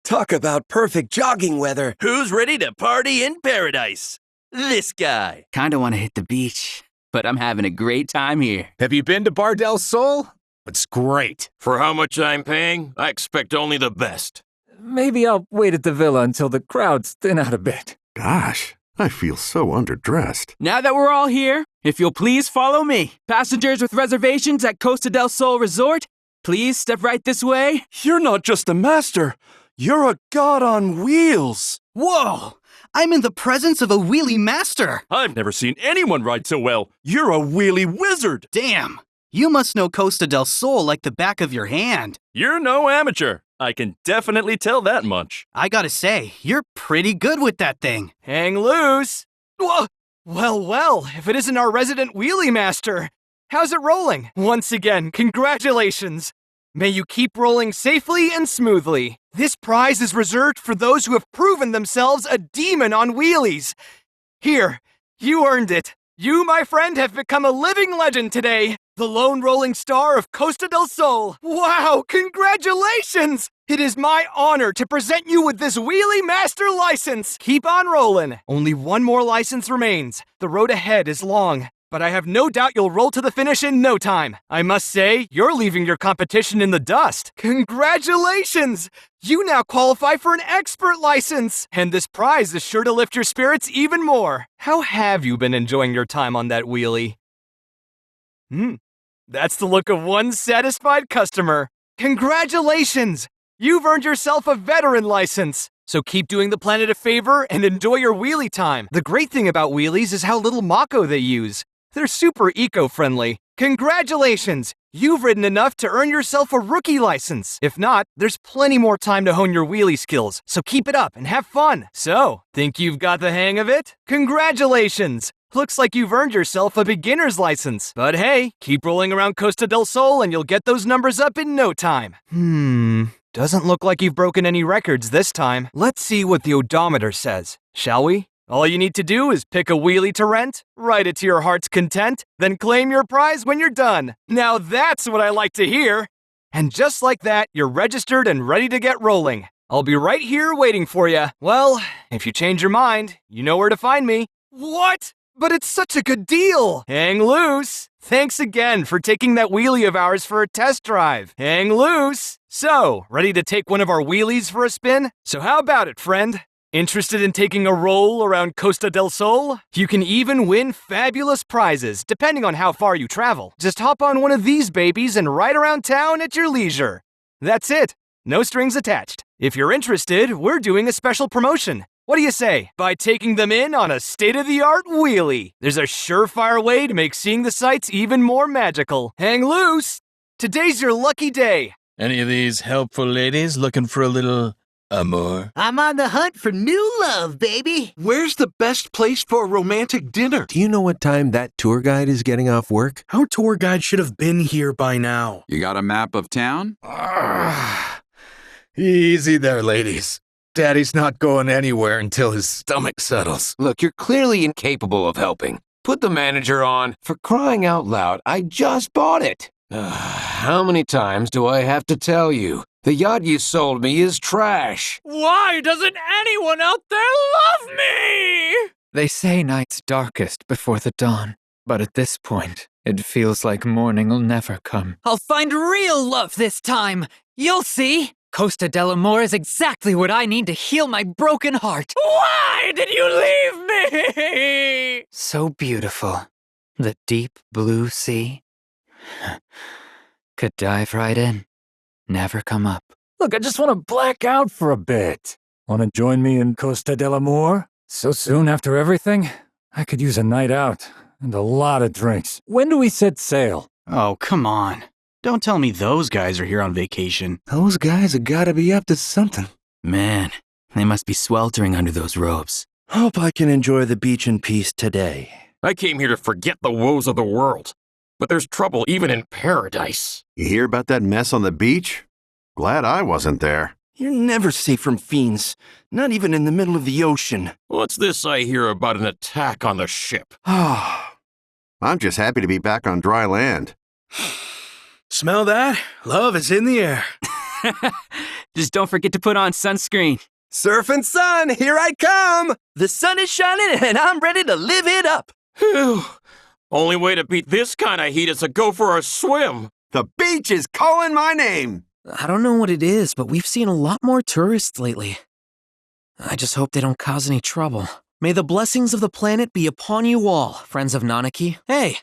Talk about perfect jogging weather. Who's ready to party in paradise? This guy. Kinda wanna hit the beach, but I'm having a great time here. Have you been to Bar del Sol? It's great. For how much I'm paying, I expect only the best. Maybe I'll wait at the villa until the crowds thin out a bit. Gosh, I feel so underdressed. Now that we're all here, if you'll please follow me. Passengers with reservations at Costa del Sol Resort, please step right this way. You're not just a master. You're a god on wheels. Whoa! I'm in the presence of a wheelie master. I've never seen anyone ride so well. You're a wheelie wizard. Damn. You must know Costa del Sol like the back of your hand. You're no amateur. I can definitely tell that much. I gotta say, you're pretty good with that thing. Hang loose! Whoa! Well, if it isn't our resident wheelie master. How's it rolling? Once again, congratulations! May you keep rolling safely and smoothly. This prize is reserved for those who have proven themselves a demon on wheelies. Here, you earned it. You, my friend, have become a living legend today. The lone rolling star of Costa del Sol. Wow, congratulations! It is my honor to present you with this Wheelie Master license. Keep on rolling. Only one more license remains. The road ahead is long, but I have no doubt you'll roll to the finish in no time. I must say, you're leaving your competition in the dust. Congratulations! You now qualify for an expert license, and this prize is sure to lift your spirits even more. How have you been enjoying your time on that wheelie? That's the look of one satisfied customer. Congratulations! You've earned yourself a veteran license. So keep doing the planet a favor and enjoy your wheelie time. The great thing about wheelies is how little Mako they use. They're super eco-friendly. Congratulations! You've ridden enough to earn yourself a rookie license. If not, there's plenty more time to hone your wheelie skills, so keep it up and have fun. So, think you've got the hang of it? Congratulations! Looks like you've earned yourself a beginner's license. But hey, keep rolling around Costa del Sol and you'll get those numbers up in no time. Doesn't look like you've broken any records this time. Let's see what the odometer says, shall we? All you need to do is pick a wheelie to rent, ride it to your heart's content, then claim your prize when you're done. Now that's what I like to hear. And just like that, you're registered and ready to get rolling. I'll be right here waiting for you. Well, if you change your mind, you know where to find me. What? But it's such a good deal! Hang loose! Thanks again for taking that wheelie of ours for a test drive. Hang loose! So, ready to take one of our wheelies for a spin? So how about it, friend? Interested in taking a roll around Costa del Sol? You can even win fabulous prizes, depending on how far you travel. Just hop on one of these babies and ride around town at your leisure. That's it. No strings attached. If you're interested, we're doing a special promotion. What do you say? By taking them in on a state-of-the-art wheelie. There's a surefire way to make seeing the sights even more magical. Hang loose! Today's your lucky day. Any of these helpful ladies looking for a little amour? I'm on the hunt for new love, baby. Where's the best place for a romantic dinner? Do you know what time that tour guide is getting off work? Our tour guide should have been here by now. You got a map of town? Easy there, ladies. Daddy's not going anywhere until his stomach settles. Look, you're clearly incapable of helping. Put the manager on. For crying out loud, I just bought it. How many times do I have to tell you? The yacht you sold me is trash. Why doesn't anyone out there love me? They say night's darkest before the dawn, but at this point, it feels like morning will never come. I'll find real love this time. You'll see. Costa del Amor is exactly what I need to heal my broken heart. Why did you leave me? So beautiful. The deep blue sea. Could dive right in. Never come up. Look, I just want to black out for a bit. Want to join me in Costa del Amor? So soon after everything? I could use a night out and a lot of drinks. When do we set sail? Oh, come on. Don't tell me those guys are here on vacation. Those guys have gotta be up to something. Man, they must be sweltering under those robes. Hope I can enjoy the beach in peace today. I came here to forget the woes of the world. But there's trouble even in paradise. You hear about that mess on the beach? Glad I wasn't there. You're never safe from fiends, not even in the middle of the ocean. What's this I hear about an attack on the ship? I'm just happy to be back on dry land. Smell that? Love is in the air. Just don't forget to put on sunscreen. Surfing sun, here I come! The sun is shining and I'm ready to live it up. Phew. Only way to beat this kind of heat is to go for a swim. The beach is calling my name. I don't know what it is, but we've seen a lot more tourists lately. I just hope they don't cause any trouble. May the blessings of the planet be upon you all, friends of Nanaki. Hey,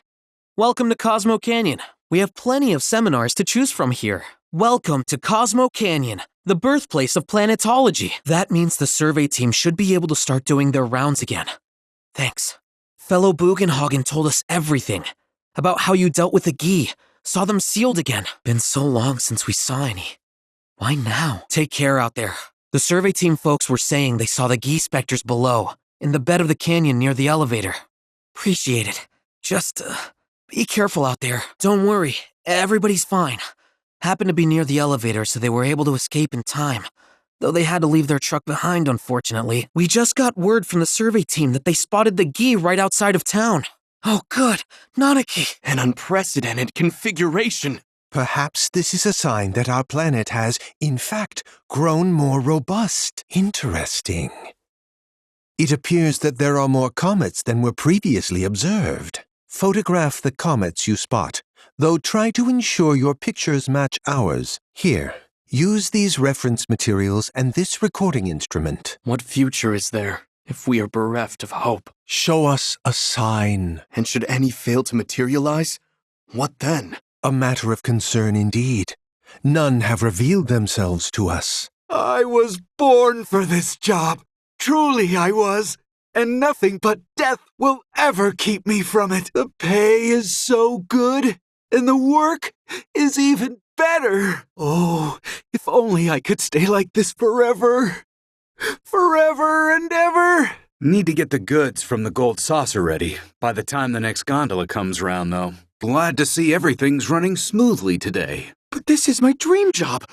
welcome to Cosmo Canyon. We have plenty of seminars to choose from here. Welcome to Cosmo Canyon, the birthplace of planetology. That means the survey team should be able to start doing their rounds again. Thanks. Fellow Bugenhagen told us everything. About how you dealt with the Gi, saw them sealed again. Been so long since we saw any. Why now? Take care out there. The survey team folks were saying they saw the geese specters below, in the bed of the canyon near the elevator. Appreciate it. Just, be careful out there. Don't worry, everybody's fine. Happened to be near the elevator, so they were able to escape in time. Though they had to leave their truck behind, unfortunately. We just got word from the survey team that they spotted the Gi right outside of town. Oh good, Nanaki. An unprecedented configuration. Perhaps this is a sign that our planet has, in fact, grown more robust. Interesting. It appears that there are more comets than were previously observed. Photograph the comets you spot, though try to ensure your pictures match ours. Here, use these reference materials and this recording instrument. What future is there if we are bereft of hope? Show us a sign. And should any fail to materialize, what then? A matter of concern indeed. None have revealed themselves to us. I was born for this job. Truly I was. And nothing but death will ever keep me from it. The pay is so good, and the work is even better. Oh, if only I could stay like this forever. Forever and ever. Need to get the goods from the gold saucer ready by the time the next gondola comes round, though. Glad to see everything's running smoothly today. But this is my dream job.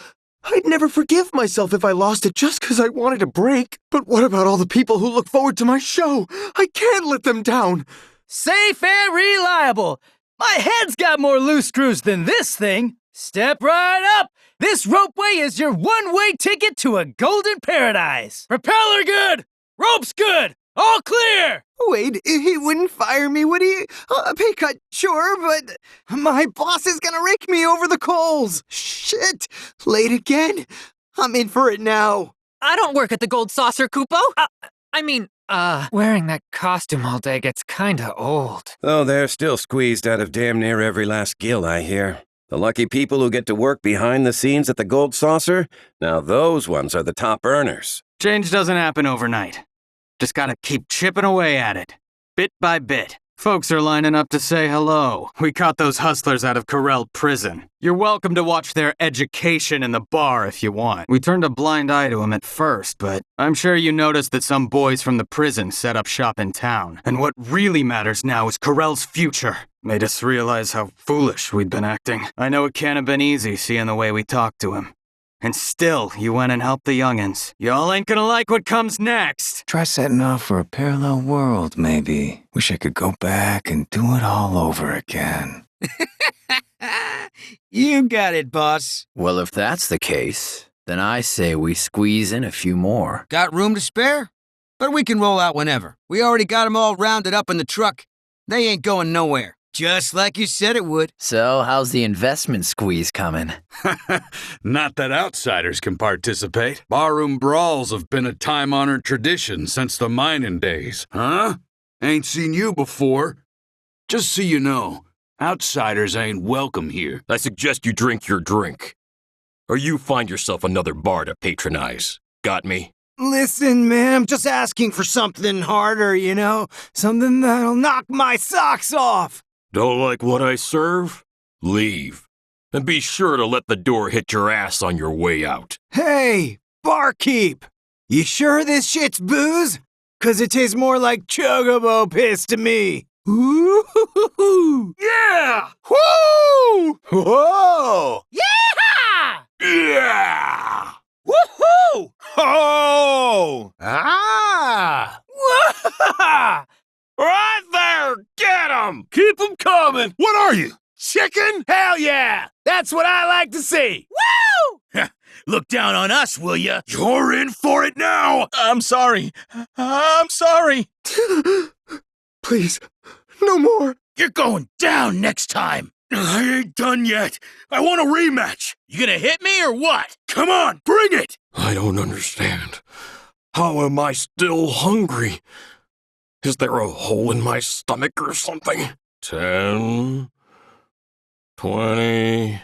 I'd never forgive myself if I lost it just because I wanted a break. But what about all the people who look forward to my show? I can't let them down. Safe and reliable. My head's got more loose screws than this thing. Step right up. This ropeway is your one-way ticket to a golden paradise. Propeller good. Rope's good. All clear! Wait, he wouldn't fire me, would he? A pay cut, sure, but my boss is gonna rake me over the coals. Shit! Late again? I'm in for it now. I don't work at the Gold Saucer, Kupo. Wearing that costume all day gets kinda old. Oh, they're still squeezed out of damn near every last gill, I hear. The lucky people who get to work behind the scenes at the Gold Saucer, now those ones are the top earners. Change doesn't happen overnight. Just gotta keep chipping away at it, bit by bit. Folks are lining up to say hello. We caught those hustlers out of Corel prison. You're welcome to watch their education in the bar if you want. We turned a blind eye to them at first, but I'm sure you noticed that some boys from the prison set up shop in town. And what really matters now is Corel's future. Made us realize how foolish we'd been acting. I know it can't have been easy seeing the way we talked to him. And still, you went and helped the youngins. Y'all ain't gonna like what comes next. Try setting off for a parallel world, maybe. Wish I could go back and do it all over again. You got it, boss. Well, if that's the case, then I say we squeeze in a few more. Got room to spare? But we can roll out whenever. We already got them all rounded up in the truck. They ain't going nowhere. Just like you said it would. So, how's the investment squeeze coming? Not that outsiders can participate. Barroom brawls have been a time-honored tradition since the mining days. Huh? Ain't seen you before. Just so you know, outsiders ain't welcome here. I suggest you drink your drink. Or you find yourself another bar to patronize. Got me? Listen, man, I'm just asking for something harder, you know? Something that'll knock my socks off. Don't like what I serve? Leave. And be sure to let the door hit your ass on your way out. Hey, barkeep! You sure this shit's booze? 'Cause it tastes more like chocobo piss to me. Ooh! Yeah! Woo! Whoa! Yeah! Yeah! Woohoo! Oh! Ah! Wah! Right there! Get 'em! Keep 'em coming! What are you? Chicken? Hell yeah! That's what I like to see! Woo! Look down on us, will ya? You're in for it now! I'm sorry. I'm sorry. Please, no more. You're going down next time. I ain't done yet. I want a rematch. You gonna hit me or what? Come on, bring it! I don't understand. How am I still hungry? Is there a hole in my stomach or something? 10, 20,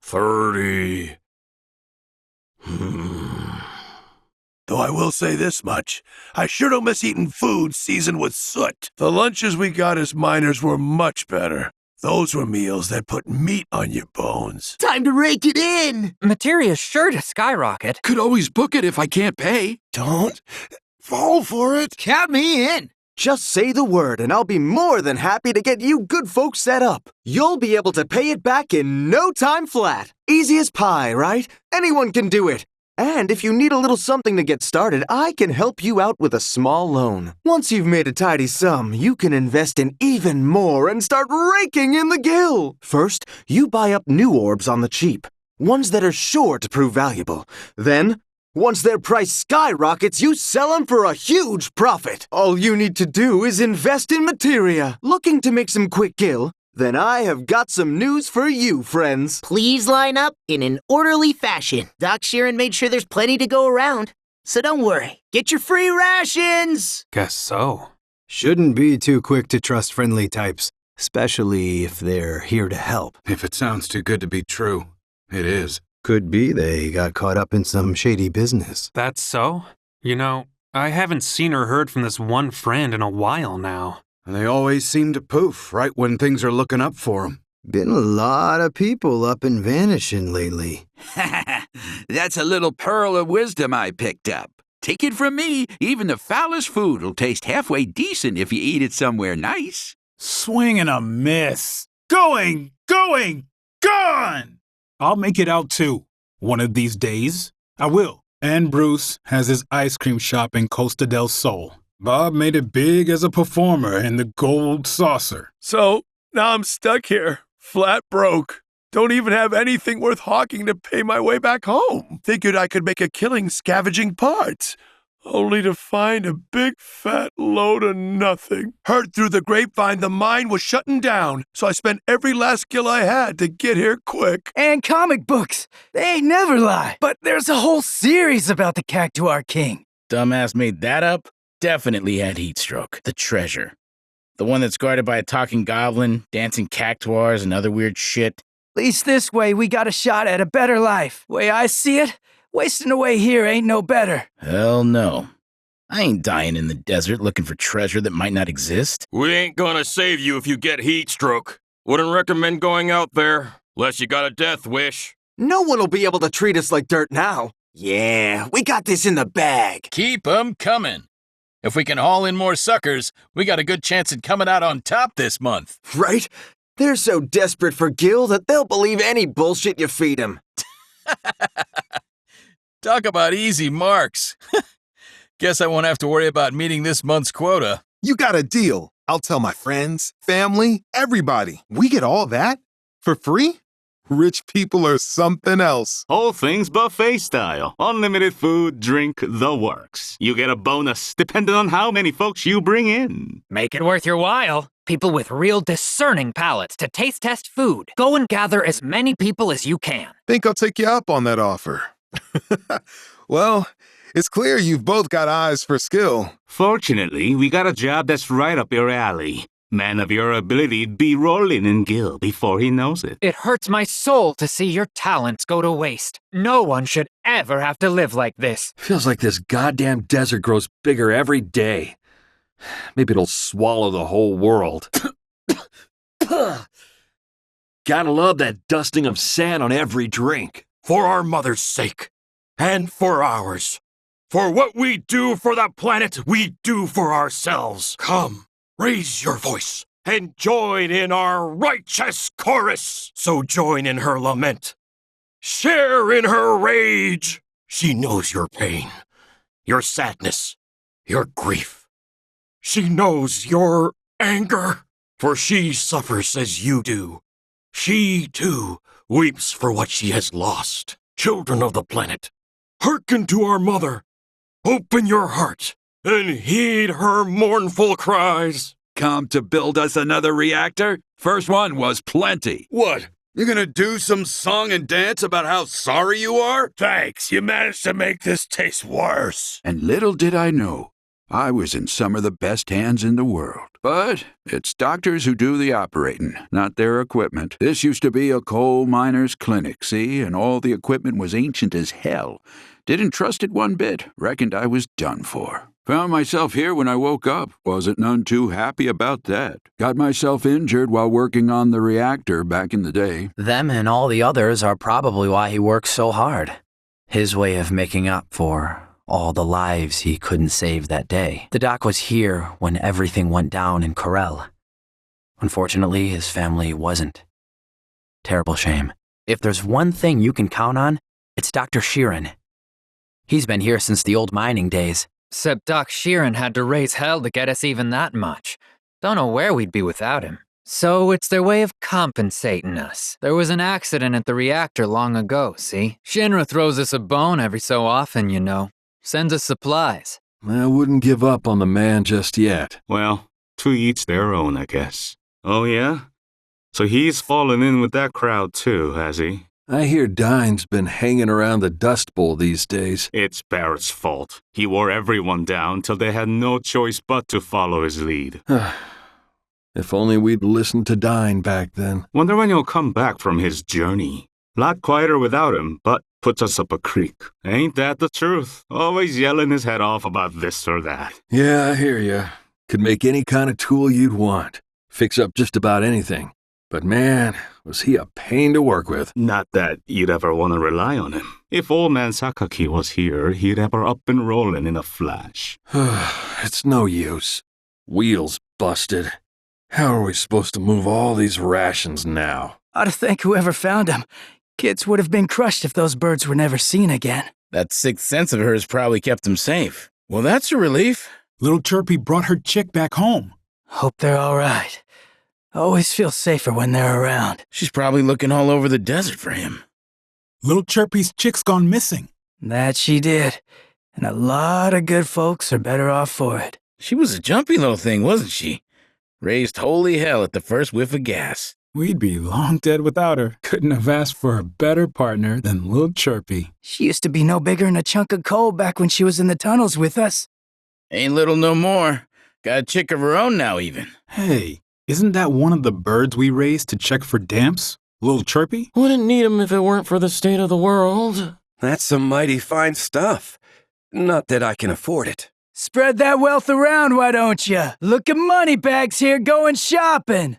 30. Though I will say this much, I sure don't miss eating food seasoned with soot. The lunches we got as miners were much better. Those were meals that put meat on your bones. Time to rake it in! Materia's sure to skyrocket. Could always book it if I can't pay. Don't fall for it. Count me in. Just say the word and I'll be more than happy to get you good folks set up. You'll be able to pay it back in no time flat. Easy as pie, right? Anyone can do it. And if you need a little something to get started, I can help you out with a small loan. Once you've made a tidy sum, you can invest in even more and start raking in the gill. First, you buy up new orbs on the cheap, ones that are sure to prove valuable. Then, once their price skyrockets, you sell them for a huge profit. All you need to do is invest in materia. Looking to make some quick gill? Then I have got some news for you, friends. Please line up in an orderly fashion. Doc Sheeran made sure there's plenty to go around. So don't worry. Get your free rations! Guess so. Shouldn't be too quick to trust friendly types, especially if they're here to help. If it sounds too good to be true, it is. Could be they got caught up in some shady business. That's so? You know, I haven't seen or heard from this one friend in a while now. They always seem to poof right when things are looking up for them. Been a lot of people up and vanishing lately. That's a little pearl of wisdom I picked up. Take it from me, even the foulest food will taste halfway decent if you eat it somewhere nice. Swing and a miss. Going, gone! I'll make it out too. One of these days, I will. And Bruce has his ice cream shop in Costa del Sol. Bob made it big as a performer in the Gold Saucer. So, now I'm stuck here, flat broke. Don't even have anything worth hawking to pay my way back home. Figured I could make a killing scavenging parts, only to find a big fat load of nothing. Heard through the grapevine the mine was shutting down, so I spent every last skill I had to get here quick. And comic books. They ain't never lie. But there's a whole series about the Cactuar King. Dumbass made that up? Definitely had heat stroke. The treasure. The one that's guarded by a talking goblin, dancing cactuars, and other weird shit. At least this way we got a shot at a better life. Way I see it, wasting away here ain't no better. Hell no. I ain't dying in the desert looking for treasure that might not exist. We ain't gonna save you if you get heat stroke. Wouldn't recommend going out there, unless you got a death wish. No one will be able to treat us like dirt now. Yeah, we got this in the bag. Keep 'em coming. If we can haul in more suckers, we got a good chance at coming out on top this month. Right? They're so desperate for gil that they'll believe any bullshit you feed them. Talk about easy marks. Guess I won't have to worry about meeting this month's quota. You got a deal. I'll tell my friends, family, everybody. We get all that for free? Rich people are something else. All things buffet style. Unlimited food, drink, the works. You get a bonus depending on how many folks you bring in. Make it worth your while. People with real discerning palates to taste test food. Go and gather as many people as you can. Think I'll take you up on that offer. Well, it's clear you've both got eyes for skill. Fortunately, we got a job that's right up your alley. Man of your ability'd be rolling in gil before he knows it. It hurts my soul to see your talents go to waste. No one should ever have to live like this. Feels like this goddamn desert grows bigger every day. Maybe it'll swallow the whole world. Gotta love that dusting of sand on every drink. For our mother's sake. And for ours. For what we do for the planet, we do for ourselves. Come. Raise your voice and join in our righteous chorus. So join in her lament. Share in her rage. She knows your pain, your sadness, your grief. She knows your anger, for she suffers as you do. She, too, weeps for what she has lost. Children of the planet, hearken to our mother. Open your heart and heed her mournful cries. Come to build us another reactor? First one was plenty. What? You gonna do some song and dance about how sorry you are? Thanks, you managed to make this taste worse. And little did I know, I was in some of the best hands in the world. But it's doctors who do the operating, not their equipment. This used to be a coal miner's clinic, see? And all the equipment was ancient as hell. Didn't trust it one bit. Reckoned I was done for. Found myself here when I woke up. Wasn't none too happy about that. Got myself injured while working on the reactor back in the day. Them and all the others are probably why he works so hard. His way of making up for all the lives he couldn't save that day. The doc was here when everything went down in Corel. Unfortunately, his family wasn't. Terrible shame. If there's one thing you can count on, it's Dr. Sheeran. He's been here since the old mining days. Except Doc Sheeran had to raise hell to get us even that much. Don't know where we'd be without him. So it's their way of compensating us. There was an accident at the reactor long ago, see? Shinra throws us a bone every so often, you know. Sends us supplies. I wouldn't give up on the man just yet. Well, to each their own, I guess. Oh, yeah? So he's fallen in with that crowd too, has he? I hear Dine's been hanging around the Dust Bowl these days. It's Barrett's fault. He wore everyone down till they had no choice but to follow his lead. If only we'd listened to Dine back then. Wonder when he'll come back from his journey. Lot quieter without him, but puts us up a creek. Ain't that the truth? Always yelling his head off about this or that. Yeah, I hear ya. Could make any kind of tool you'd want. Fix up just about anything. But man, was he a pain to work with. Not that you'd ever want to rely on him. If old man Sakaki was here, he'd have her up and rolling in a flash. It's no use. Wheels busted. How are we supposed to move all these rations now? Ought to thank whoever found them. Kids would have been crushed if those birds were never seen again. That sixth sense of hers probably kept them safe. Well, that's a relief. Little Chirpy brought her chick back home. Hope they're all right. Always feel safer when they're around. She's probably looking all over the desert for him. Little Chirpy's chick's gone missing. That she did. And a lot of good folks are better off for it. She was a jumpy little thing, wasn't she? Raised holy hell at the first whiff of gas. We'd be long dead without her. Couldn't have asked for a better partner than Little Chirpy. She used to be no bigger than a chunk of coal back when she was in the tunnels with us. Ain't little no more. Got a chick of her own now, even. Hey, isn't that one of the birds we raised to check for damps? Little Chirpy? Wouldn't need 'em if it weren't for the state of the world. That's some mighty fine stuff. Not that I can afford it. Spread that wealth around, why don't you? Look at Moneybags here going shopping.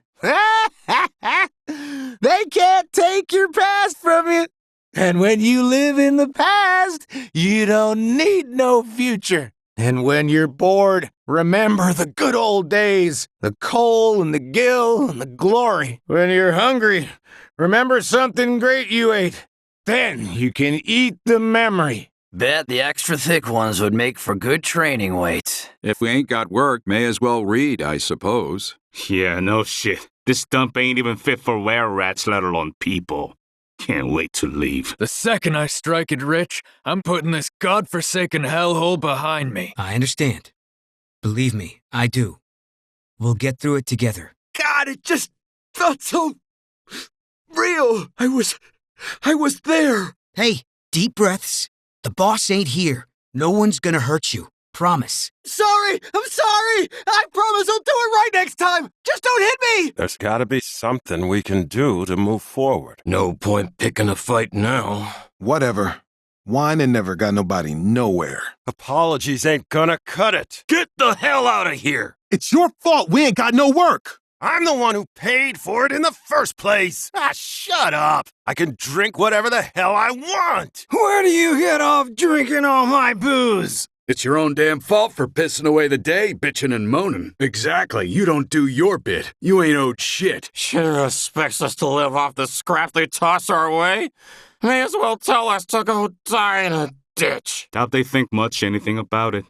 They can't take your past from you. And when you live in the past, you don't need no future. And when you're bored, remember the good old days, the coal and the gill and the glory. When you're hungry, remember something great you ate. Then you can eat the memory. Bet the extra thick ones would make for good training weights. If we ain't got work, may as well read, I suppose. Yeah, no shit. This dump ain't even fit for were-rats, let alone people. Can't wait to leave. The second I strike it rich, I'm putting this godforsaken hellhole behind me. I understand. Believe me, I do. We'll get through it together. God, it just felt so real. I was there. Hey, deep breaths. The boss ain't here. No one's gonna hurt you. Promise. Sorry, I'm sorry. I promise I'll do it right next time. Just don't hit me. There's gotta be something we can do to move forward. No point picking a fight now. Whatever. Whining never got nobody nowhere. Apologies ain't gonna cut it. Get the hell out of here! It's your fault we ain't got no work. I'm the one who paid for it in the first place. Ah, shut up. I can drink whatever the hell I want. Where do you get off drinking all my booze? It's your own damn fault for pissing away the day, bitching and moaning. Exactly. You don't do your bit. You ain't owed shit. Shinra expects us to live off the scrap they toss our way. May as well tell us to go die in a ditch. Doubt they think much anything about it.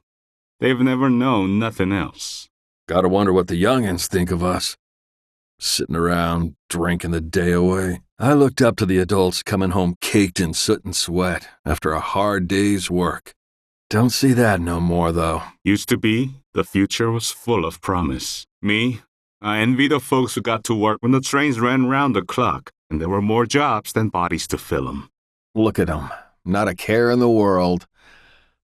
They've never known nothing else. Gotta wonder what the youngins think of us. Sitting around, drinking the day away. I looked up to the adults coming home caked in soot and sweat after a hard day's work. Don't see that no more, though. Used to be, the future was full of promise. Me, I envy the folks who got to work when the trains ran round the clock, and there were more jobs than bodies to fill them. Look at 'em. Not a care in the world.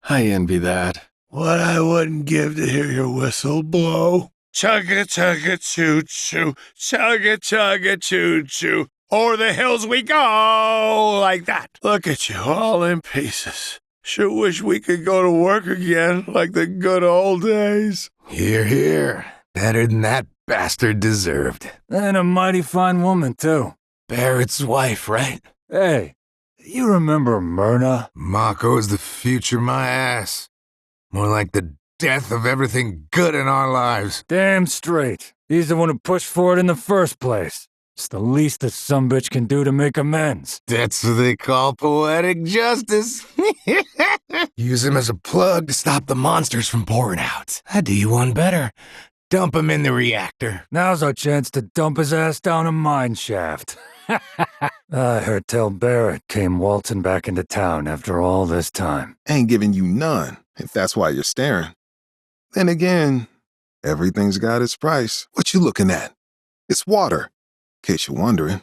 I envy that. What I wouldn't give to hear your whistle blow. Chugga chugga choo choo, chugga chugga choo choo. O'er the hills we go, like that. Look at you, all in pieces. Sure wish we could go to work again, like the good old days. Here, here. Better than that bastard deserved. And a mighty fine woman, too. Barrett's wife, right? Hey, you remember Myrna? Mako's the future, my ass. More like the death of everything good in our lives. Damn straight. He's the one who pushed for it in the first place. It's the least that some bitch can do to make amends. That's what they call poetic justice. Use him as a plug to stop the monsters from pouring out. I'd do you one better. Dump him in the reactor. Now's our chance to dump his ass down a mine shaft. I heard tell Barrett came waltzing back into town after all this time. Ain't giving you none, if that's why you're staring. Then again, everything's got its price. What you looking at? It's water. In case you're wondering.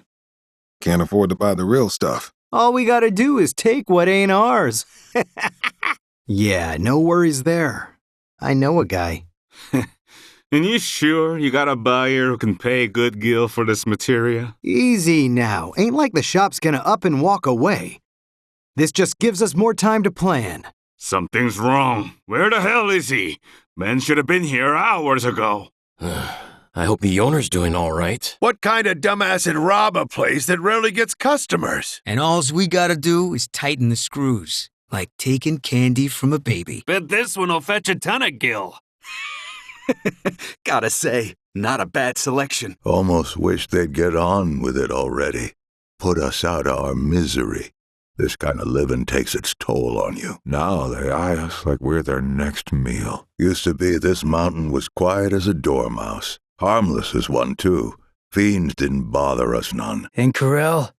Can't afford to buy the real stuff. All we gotta do is take what ain't ours. Yeah, no worries there. I know a guy. And you sure you got a buyer who can pay a good gill for this materia? Easy now. Ain't like the shop's gonna up and walk away. This just gives us more time to plan. Something's wrong. Where the hell is he? Men should have been here hours ago. I hope the owner's doing all right. What kind of dumbass would rob a place that rarely gets customers? And alls we gotta do is tighten the screws, like taking candy from a baby. Bet this one'll fetch a ton of gill. Gotta say, not a bad selection. Almost wish they'd get on with it already. Put us out of our misery. This kind of living takes its toll on you. Now they eye us like we're their next meal. Used to be this mountain was quiet as a dormouse. Harmless as one, too. Fiends didn't bother us none. In Corel,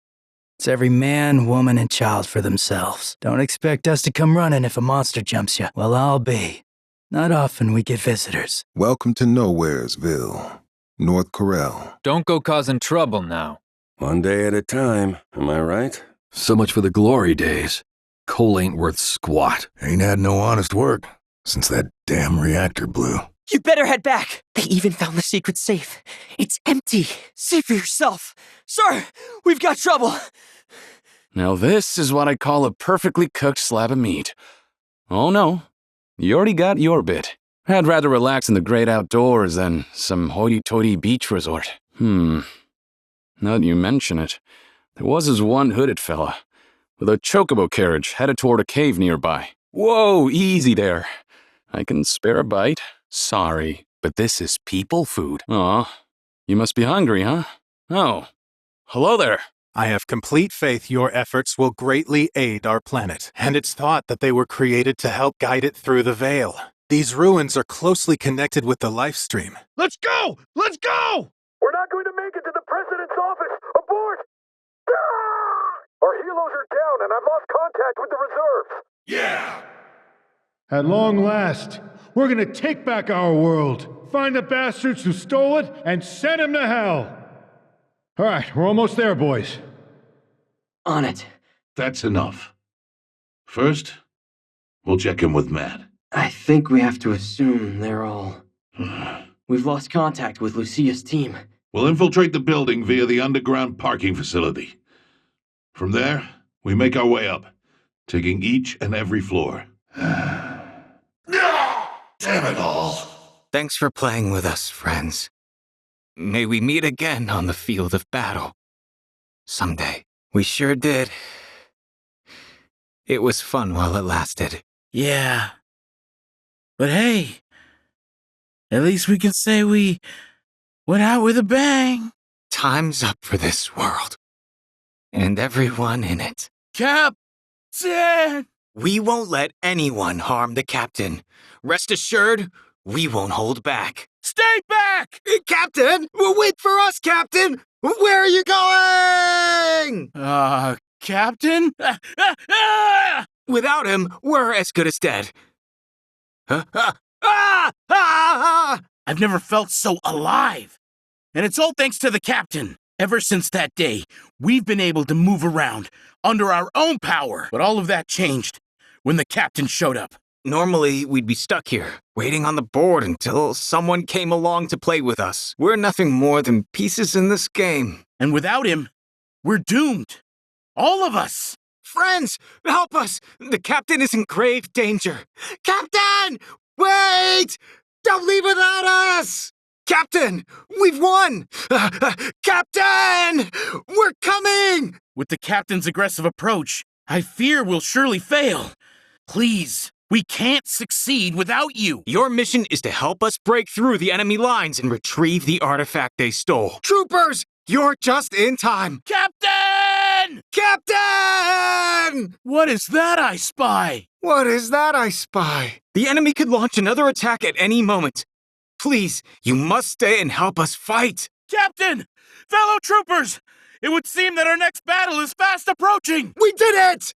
it's every man, woman, and child for themselves. Don't expect us to come running if a monster jumps you. Well, I'll be. Not often we get visitors. Welcome to Nowheresville, North Corel. Don't go causing trouble now. One day at a time, am I right? So much for the glory days. Coal ain't worth squat. Ain't had no honest work since that damn reactor blew. You better head back. They even found the secret safe. It's empty. See for yourself. Sir, we've got trouble. Now this is what I call a perfectly cooked slab of meat. Oh no, you already got your bit. I'd rather relax in the great outdoors than some hoity-toity beach resort. Now that you mention it, there was this one hooded fella with a chocobo carriage headed toward a cave nearby. Whoa, easy there. I can spare a bite. Sorry, but this is people food. Aw, you must be hungry, huh? Oh, hello there. I have complete faith your efforts will greatly aid our planet, and it's thought that they were created to help guide it through the Veil. These ruins are closely connected with the life stream. Let's go! Let's go! We're not going to make it to the president's office! Abort! Ah! Our helos are down and I've lost contact with the reserves! Yeah! At long last, we're gonna take back our world, find the bastards who stole it, and send them to hell! Alright, we're almost there, boys. On it. That's enough. First, we'll check in with Matt. I think we have to assume they're all... We've lost contact with Lucia's team. We'll infiltrate the building via the underground parking facility. From there, we make our way up, taking each and every floor. Damn it all. Thanks for playing with us, friends. May we meet again on the field of battle. Someday. We sure did. It was fun while it lasted. Yeah. But hey, at least we can say we went out with a bang. Time's up for this world. And everyone in it. Captain! We won't let anyone harm the captain. Rest assured, we won't hold back. Stay back! Captain! Wait for us, Captain! Where are you going? Captain? Without him, we're as good as dead. I've never felt so alive. And it's all thanks to the captain. Ever since that day, we've been able to move around under our own power. But all of that changed when the captain showed up. Normally, we'd be stuck here, waiting on the board until someone came along to play with us. We're nothing more than pieces in this game. And without him, we're doomed. All of us. Friends, help us! The captain is in grave danger. Captain! Wait! Don't leave without us! Captain! We've won! Captain! We're coming! With the captain's aggressive approach, I fear we'll surely fail. Please, we can't succeed without you. Your mission is to help us break through the enemy lines and retrieve the artifact they stole. Troopers, you're just in time. Captain! Captain! What is that I spy? What is that I spy? The enemy could launch another attack at any moment. Please, you must stay and help us fight. Captain! Fellow troopers! It would seem that our next battle is fast approaching! We did it!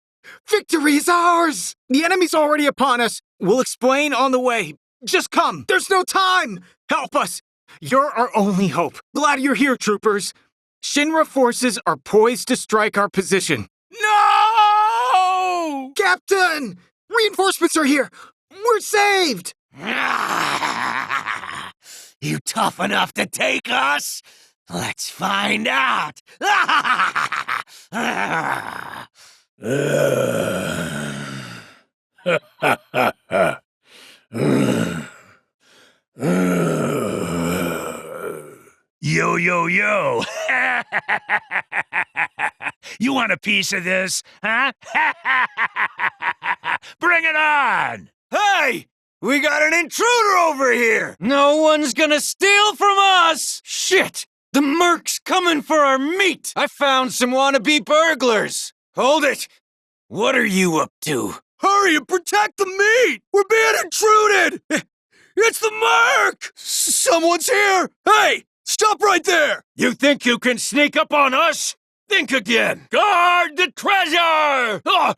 Victory is ours! The enemy's already upon us. We'll explain on the way. Just come. There's no time. Help us. You're our only hope. Glad you're here, troopers. Shinra forces are poised to strike our position. No! Captain! Reinforcements are here. We're saved! You tough enough to take us? Let's find out. Yo, yo, yo. You want a piece of this, huh? Bring it on! Hey! We got an intruder over here! No one's gonna steal from us! Shit! The merc's coming for our meat! I found some wannabe burglars! Hold it! What are you up to? Hurry and protect the meat! We're being intruded! It's the merc! Someone's here! Hey! Stop right there! You think you can sneak up on us? Think again! Guard the treasure! Oh,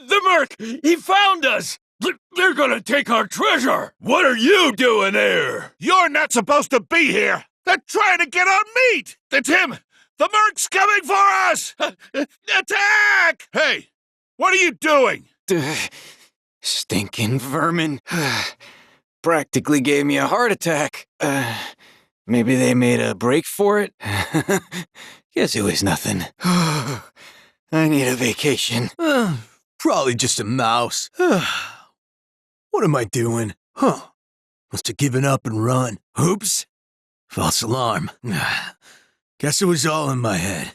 the merc! He found us! They're gonna take our treasure! What are you doing here? You're not supposed to be here! They're trying to get our meat! It's him! The merc's coming for us! Attack! Hey, what are you doing? Stinking vermin. Practically gave me a heart attack. Maybe they made a break for it? Guess it was nothing. I need a vacation. Probably just a mouse. What am I doing? Must have given up and run. Oops. False alarm. Guess it was all in my head.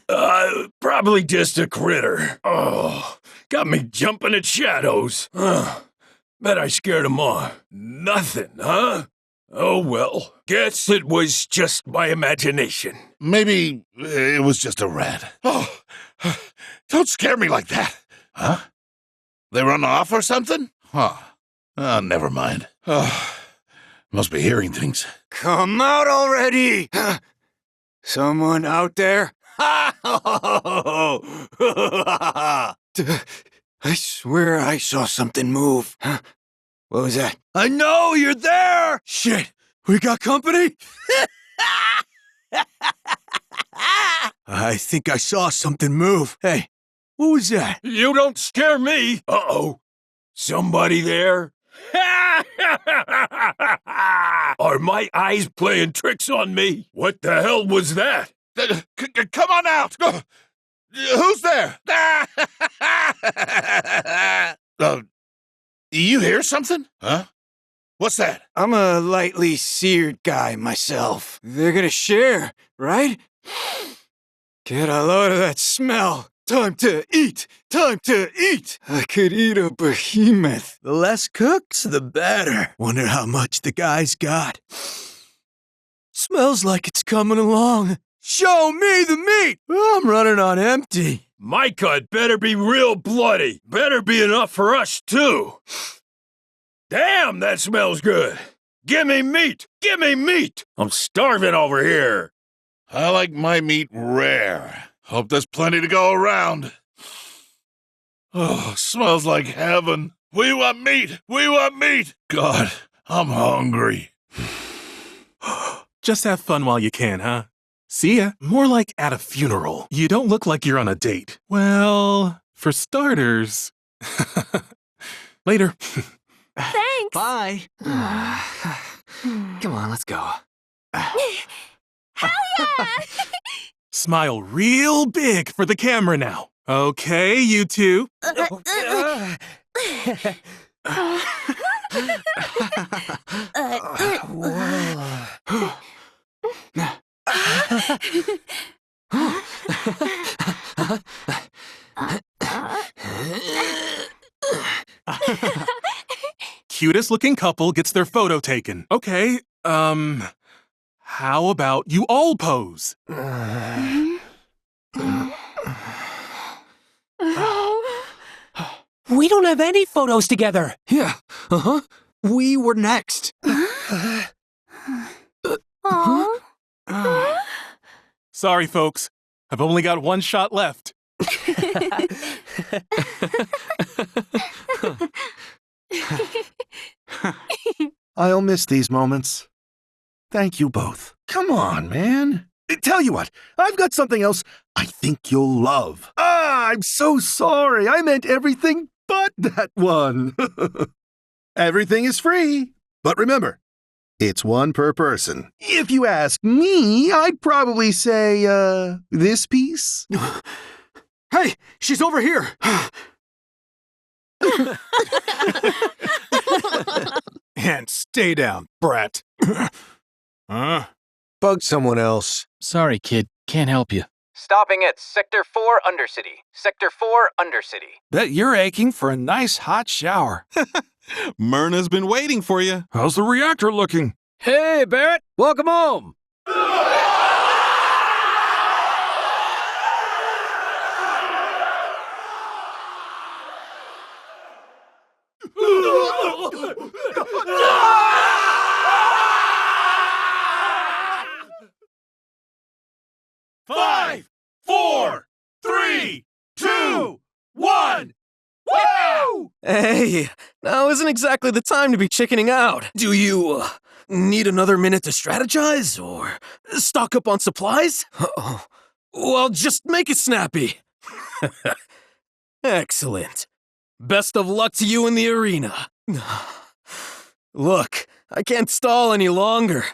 Probably just a critter. Oh, got me jumping at shadows. Bet I scared him off. Nothing, huh? Oh well, guess it was just my imagination. Maybe it was just a rat. Oh, don't scare me like that. Huh? They run off or something? Huh. Never mind. Must be hearing things. Come out already! Someone out there? I swear I saw something move. What was that? I know you're there! Shit, we got company? I think I saw something move. Hey, what was that? You don't scare me! Uh-oh. Somebody there? Are my eyes playing tricks on me? What the hell was that? Come on out! Who's there? You hear something? Huh? What's that? I'm a lightly seared guy myself. They're gonna share, right? Get a load of that smell. Time to eat! Time to eat! I could eat a behemoth. The less cooked, the better. Wonder how much the guy's got. Smells like it's coming along. Show me the meat! I'm running on empty. My cut better be real bloody. Better be enough for us, too. Damn, that smells good. Give me meat! Give me meat! I'm starving over here. I like my meat rare. Hope there's plenty to go around. Oh, smells like heaven. We want meat! We want meat! God, I'm hungry. Just have fun while you can, huh? See ya. More like at a funeral. You don't look like you're on a date. Well, for starters... Later. Thanks. Bye. Come on, let's go. Hell yeah! Smile real big for the camera now. Okay, you two. Cutest looking couple gets their photo taken. Okay, how about you all pose? We don't have any photos together. Yeah, we were next. Sorry, folks. I've only got one shot left. I'll miss these moments. Thank you both. Come on, man. Tell you what, I've got something else I think you'll love. I'm so sorry. I meant everything but that one. Everything is free. But remember, it's one per person. If you ask me, I'd probably say, this piece. Hey, she's over here. And stay down, brat. Bug someone else. Sorry, kid. Can't help you. Stopping at Sector 4 Undercity. Sector 4 Undercity. Bet you're aching for a nice hot shower. Myrna's been waiting for you. How's the reactor looking? Hey, Barrett. Welcome home. Five, 4, 3, 2, 1. Woo! Hey, now isn't exactly the time to be chickening out. Do you need another minute to strategize or stock up on supplies? Uh-oh. Well, just make it snappy. Excellent. Best of luck to you in the arena. Look, I can't stall any longer.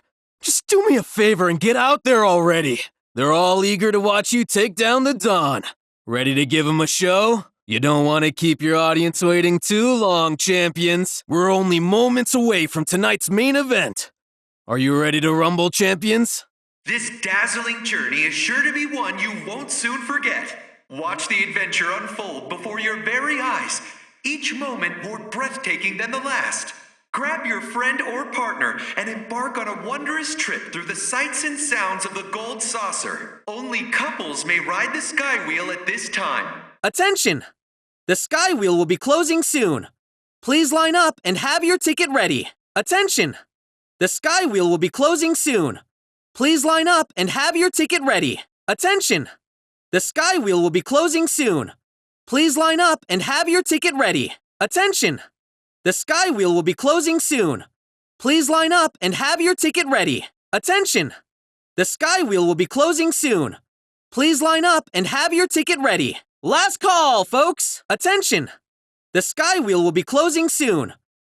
Just do me a favor and get out there already. They're all eager to watch you take down the Dawn. Ready to give them a show? You don't want to keep your audience waiting too long, champions. We're only moments away from tonight's main event. Are you ready to rumble, champions? This dazzling journey is sure to be one you won't soon forget. Watch the adventure unfold before your very eyes, each moment more breathtaking than the last. Grab your friend or partner and embark on a wondrous trip through the sights and sounds of the Gold Saucer. Only couples may ride the Sky Wheel at this time. Attention! The Sky Wheel will be closing soon. Please line up and have your ticket ready. Attention! The Sky Wheel will be closing soon. Please line up and have your ticket ready. Attention! The Sky Wheel will be closing soon. Please line up and have your ticket ready. Attention! The Sky Wheel will be closing soon. Please line up and have your ticket ready. Attention! The Sky Wheel will be closing soon. Please line up and have your ticket ready. Last call, folks! Attention! The Sky Wheel will be closing soon.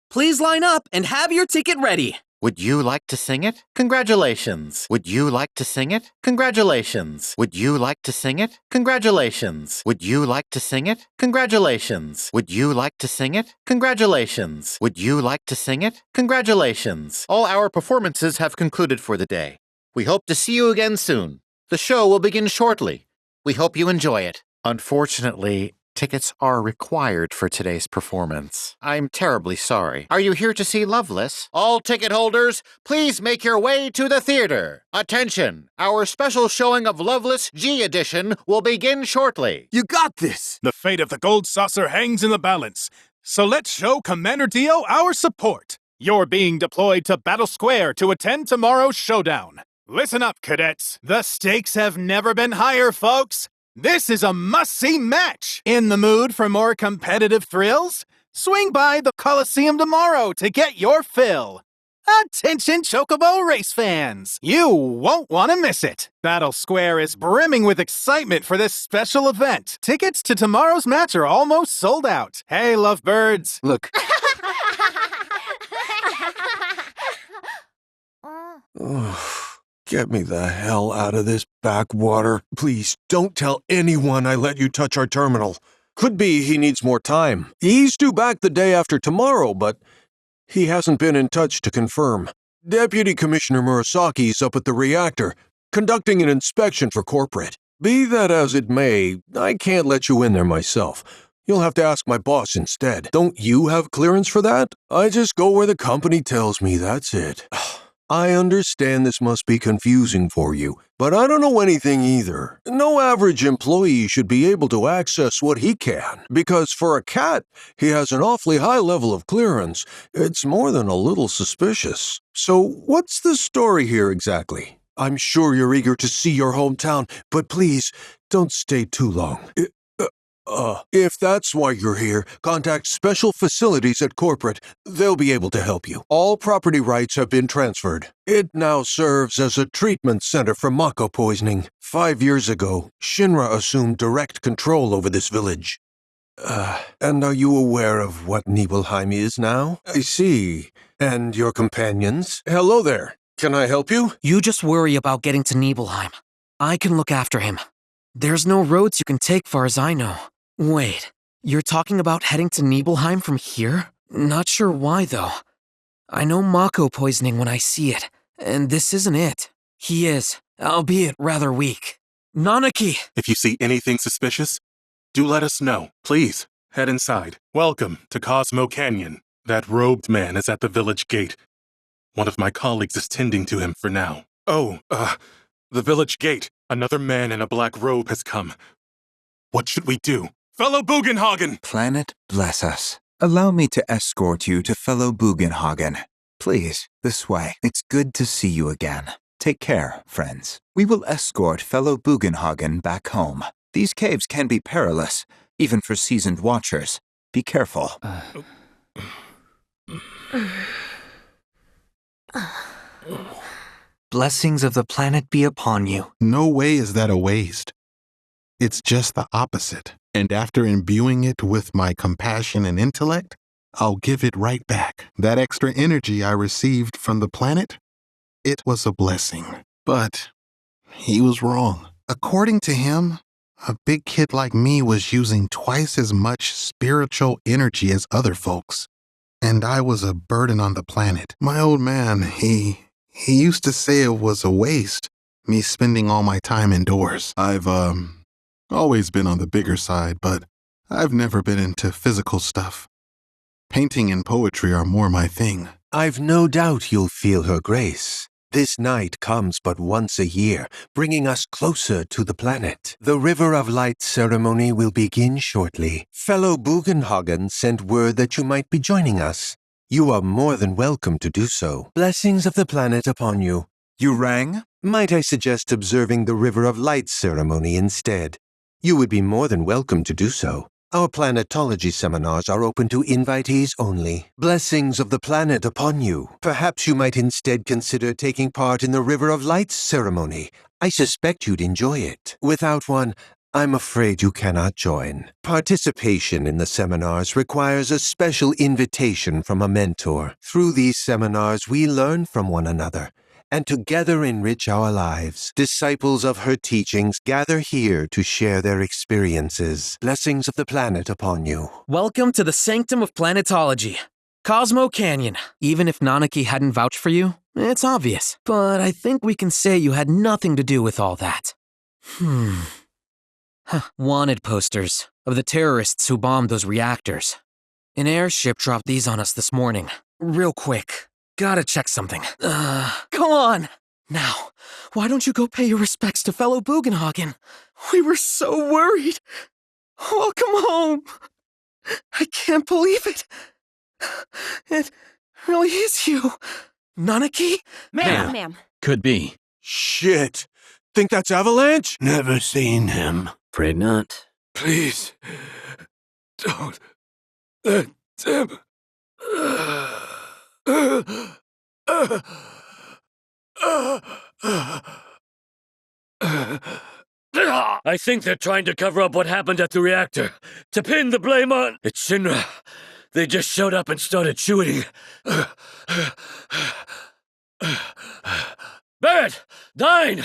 Please line up and have your ticket ready. Would you like to sing it? Congratulations. Would you like to sing it? Congratulations. Would you like to sing it? Congratulations. Would you like to sing it? Congratulations. Would you like to sing it? Congratulations. Would you like to sing it? Congratulations. All our performances have concluded for the day. We hope to see you again soon. The show will begin shortly. We hope you enjoy it. Unfortunately, tickets are required for today's performance. I'm terribly sorry. Are you here to see Loveless? All ticket holders, please make your way to the theater. Attention! Our special showing of Loveless G Edition will begin shortly. You got this! The fate of the Gold Saucer hangs in the balance. So let's show Commander Dio our support. You're being deployed to Battle Square to attend tomorrow's showdown. Listen up, cadets. The stakes have never been higher, folks. This is a must-see match! In the mood for more competitive thrills? Swing by the Coliseum tomorrow to get your fill. Attention Chocobo race fans! You won't want to miss it! Battle Square is brimming with excitement for this special event. Tickets to tomorrow's match are almost sold out. Hey, lovebirds! Look. Get me the hell out of this backwater. Please, don't tell anyone I let you touch our terminal. Could be he needs more time. He's due back the day after tomorrow, but he hasn't been in touch to confirm. Deputy Commissioner Murasaki's up at the reactor, conducting an inspection for corporate. Be that as it may, I can't let you in there myself. You'll have to ask my boss instead. Don't you have clearance for that? I just go where the company tells me, that's it. I understand this must be confusing for you, but I don't know anything either. No average employee should be able to access what he can, because for a cat, he has an awfully high level of clearance. It's more than a little suspicious. So what's the story here exactly? I'm sure you're eager to see your hometown, but please, don't stay too long. If that's why you're here, contact Special Facilities at Corporate. They'll be able to help you. All property rights have been transferred. It now serves as a treatment center for Mako poisoning. 5 years ago, Shinra assumed direct control over this village. And are you aware of what Nibelheim is now? I see. And your companions? Hello there. Can I help you? You just worry about getting to Nibelheim. I can look after him. There's no roads you can take far as I know. Wait, you're talking about heading to Nibelheim from here? Not sure why, though. I know Mako poisoning when I see it, and this isn't it. He is, albeit rather weak. Nanaki! If you see anything suspicious, do let us know. Please, head inside. Welcome to Cosmo Canyon. That robed man is at the village gate. One of my colleagues is tending to him for now. The village gate. Another man in a black robe has come. What should we do? Fellow Bugenhagen! Planet, bless us. Allow me to escort you to fellow Bugenhagen. Please, this way. It's good to see you again. Take care, friends. We will escort fellow Bugenhagen back home. These caves can be perilous, even for seasoned watchers. Be careful. Blessings of the planet be upon you. No way is that a waste. It's just the opposite. And after imbuing it with my compassion and intellect, I'll give it right back. That extra energy I received from the planet, it was a blessing. But he was wrong. According to him, a big kid like me was using twice as much spiritual energy as other folks. And I was a burden on the planet. My old man, he used to say it was a waste, me spending all my time indoors. I've, always been on the bigger side, but I've never been into physical stuff. Painting and poetry are more my thing. I've no doubt you'll feel her grace. This night comes but once a year, bringing us closer to the planet. The River of Light ceremony will begin shortly. Fellow Bugenhagen sent word that you might be joining us. You are more than welcome to do so. Blessings of the planet upon you. You rang? Might I suggest observing the River of Light ceremony instead? You would be more than welcome to do so. Our planetology seminars are open to invitees only. Blessings of the planet upon you. Perhaps you might instead consider taking part in the River of Light ceremony. I suspect you'd enjoy it. Without one, I'm afraid you cannot join. Participation in the seminars requires a special invitation from a mentor. Through these seminars, we learn from one another and together enrich our lives. Disciples of her teachings gather here to share their experiences. Blessings of the planet upon you. Welcome to the Sanctum of Planetology, Cosmo Canyon. Even if Nanaki hadn't vouched for you, it's obvious. But I think we can say you had nothing to do with all that. Wanted posters of the terrorists who bombed those reactors. An airship dropped these on us this morning. Real quick. Gotta check something. Go on! Now, why don't you go pay your respects to fellow Bugenhagen? We were so worried. Welcome home. I can't believe it. It really is you. Nanaki? Ma'am. Could be. Shit. Think that's Avalanche? Never seen him. Afraid not. Please, don't let him. I think they're trying to cover up what happened at the reactor, to pin the blame on... It's Shinra. They just showed up and started shooting. Barrett! Dine!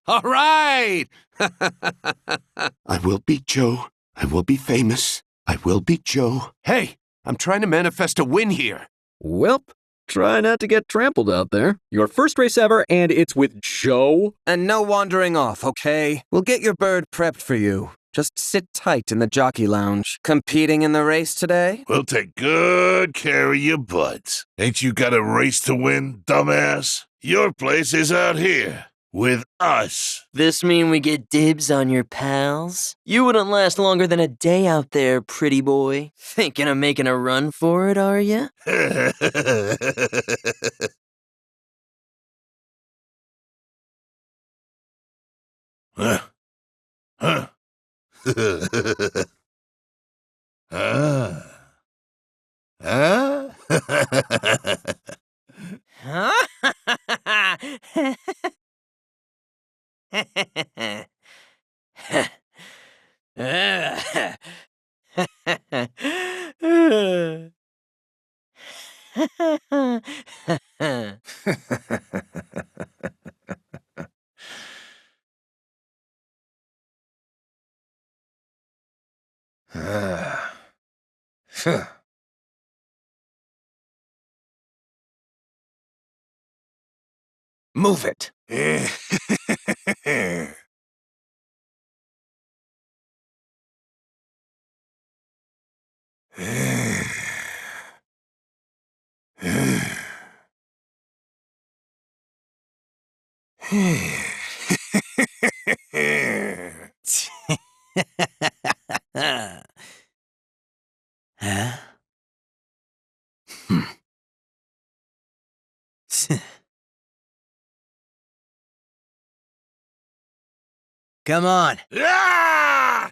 All right! I will be Joe. I will be famous. I will be Joe. Hey, I'm trying to manifest a win here. Welp, try not to get trampled out there. Your first race ever, and it's with Joe. And no wandering off, okay? We'll get your bird prepped for you. Just sit tight in the jockey lounge. Competing in the race today? We'll take good care of your butts. Ain't you got a race to win, dumbass? Your place is out here. With us. This mean we get dibs on your pals? You wouldn't last longer than a day out there, pretty boy. Thinking of making a run for it, are ya? Huh? Huh? Huh? Move it. Huh? Come on. Ah!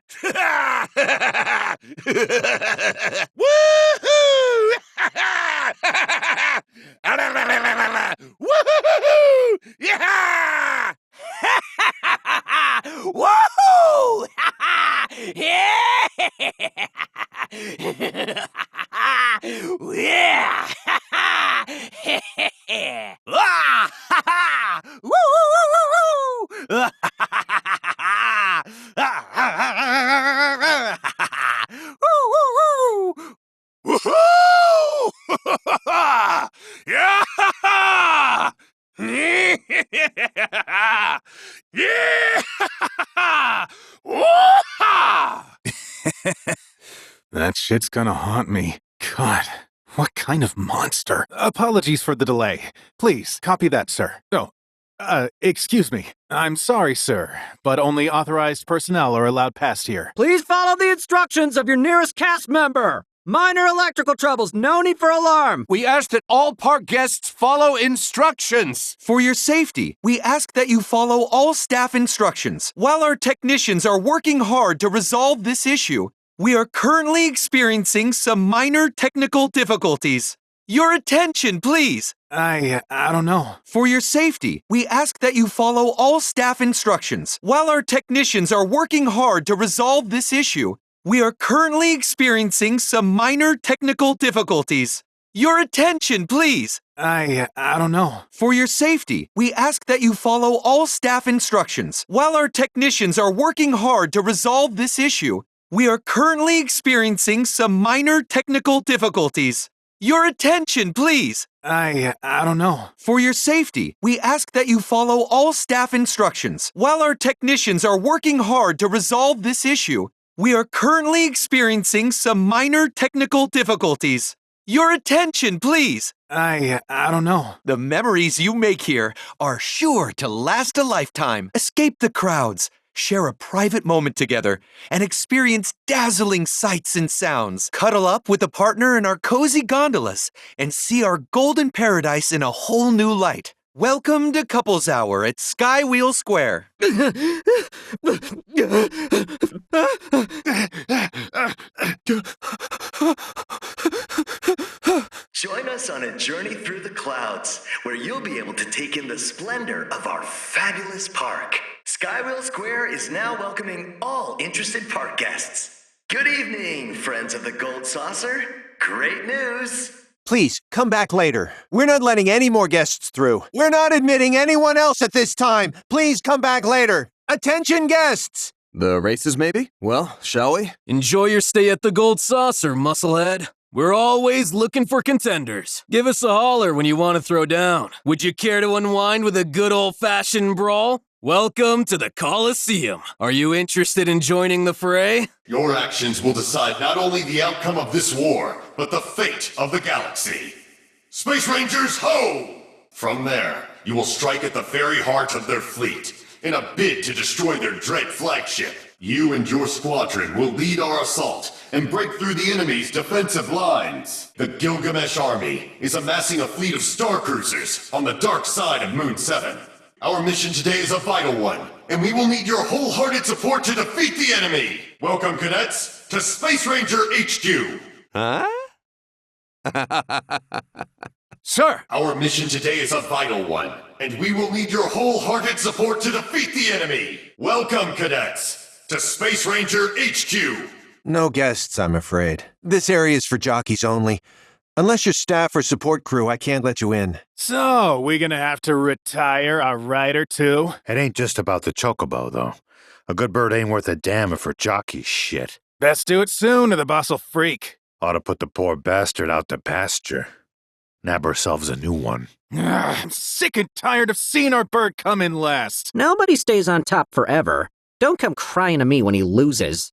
Woohoo! Woohoo! Yeah! Woohoo! Yeah! Yeah! Ah! Woo! Woo! Woohoo! Yeah! Yeah! Woo-ha! That shit's gonna haunt me. God, what kind of monster? Apologies for the delay. Please, copy that, sir. Oh, excuse me. I'm sorry, sir, but only authorized personnel are allowed past here. Please follow the instructions of your nearest cast member. Minor electrical troubles, no need for alarm. We ask that all park guests follow instructions. For your safety, we ask that you follow all staff instructions. While our technicians are working hard to resolve this issue, we are currently experiencing some minor technical difficulties. Your attention, please. I don't know. For your safety, we ask that you follow all staff instructions. While our technicians are working hard to resolve this issue, we are currently experiencing some minor technical difficulties. Your attention, please. I don't know. For your safety, we ask that you follow all staff instructions. While our technicians are working hard to resolve this issue, we are currently experiencing some minor technical difficulties. Your attention, please. I don't know. For your safety, we ask that you follow all staff instructions. While our technicians are working hard to resolve this issue, we are currently experiencing some minor technical difficulties. Your attention, please. I don't know. The memories you make here are sure to last a lifetime. Escape the crowds, share a private moment together, and experience dazzling sights and sounds. Cuddle up with a partner in our cozy gondolas and see our golden paradise in a whole new light. Welcome to Couples Hour at Skywheel Square. Join us on a journey through the clouds, where you'll be able to take in the splendor of our fabulous park. Skywheel Square is now welcoming all interested park guests. Good evening, friends of the Gold Saucer. Great news! Please, come back later. We're not letting any more guests through. We're not admitting anyone else at this time. Please come back later. Attention guests! The races, maybe? Well, shall we? Enjoy your stay at the Gold Saucer, musclehead. We're always looking for contenders. Give us a holler when you want to throw down. Would you care to unwind with a good old-fashioned brawl? Welcome to the Coliseum. Are you interested in joining the fray? Your actions will decide not only the outcome of this war, but the fate of the galaxy. Space Rangers, ho! From there, you will strike at the very heart of their fleet, in a bid to destroy their dread flagship. You and your squadron will lead our assault and break through the enemy's defensive lines. The Gilgamesh army is amassing a fleet of star cruisers on the dark side of Moon 7. Our mission today is a vital one, and we will need your wholehearted support to defeat the enemy. Welcome, cadets, to Space Ranger HQ. Huh? Sir! Our mission today is a vital one, and we will need your wholehearted support to defeat the enemy. Welcome, cadets, to Space Ranger HQ. No guests, I'm afraid. This area is for jockeys only. Unless you're staff or support crew, I can't let you in. So, we gonna have to retire a rider too? It ain't just about the chocobo, though. A good bird ain't worth a damn if her jockey's shit. Best do it soon or the boss'll freak. Ought to put the poor bastard out to pasture. Nab ourselves a new one. I'm sick and tired of seeing our bird come in last. Nobody stays on top forever. Don't come crying to me when he loses.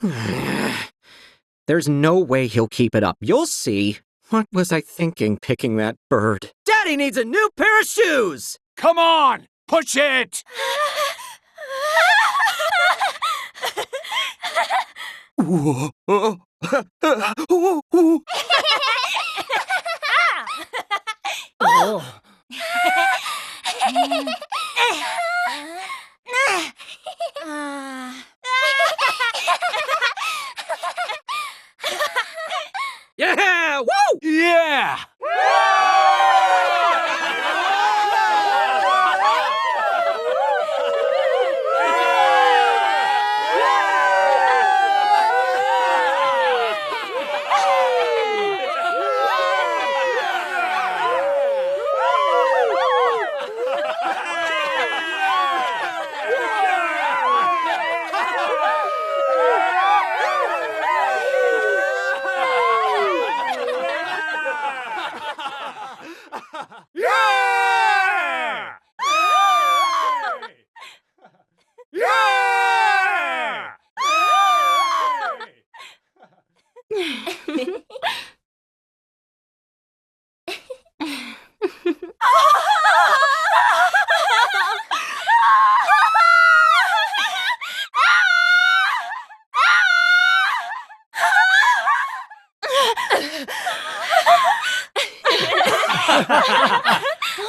There's no way he'll keep it up. You'll see. What was I thinking picking that bird? Daddy needs a new pair of shoes! Come on! Push it! Yeah! Woo! Yeah!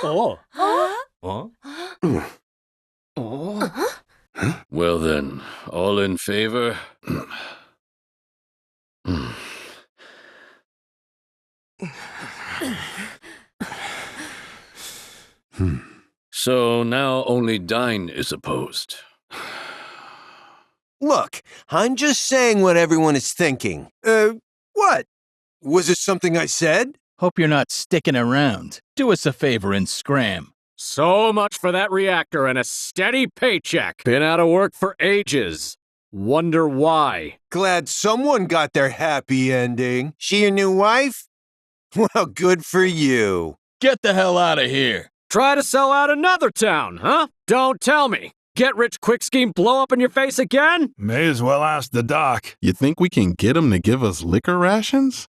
Oh. Huh? Well then, all in favor? So now only Dine is opposed. Look, I'm just saying what everyone is thinking. What? Was it something I said? Hope you're not sticking around. Do us a favor and scram. So much for that reactor and a steady paycheck. Been out of work for ages. Wonder why. Glad someone got their happy ending. She your new wife? Well, good for you. Get the hell out of here. Try to sell out another town, huh? Don't tell me. Get-rich-quick scheme blow up in your face again? May as well ask the doc. You think we can get him to give us liquor rations?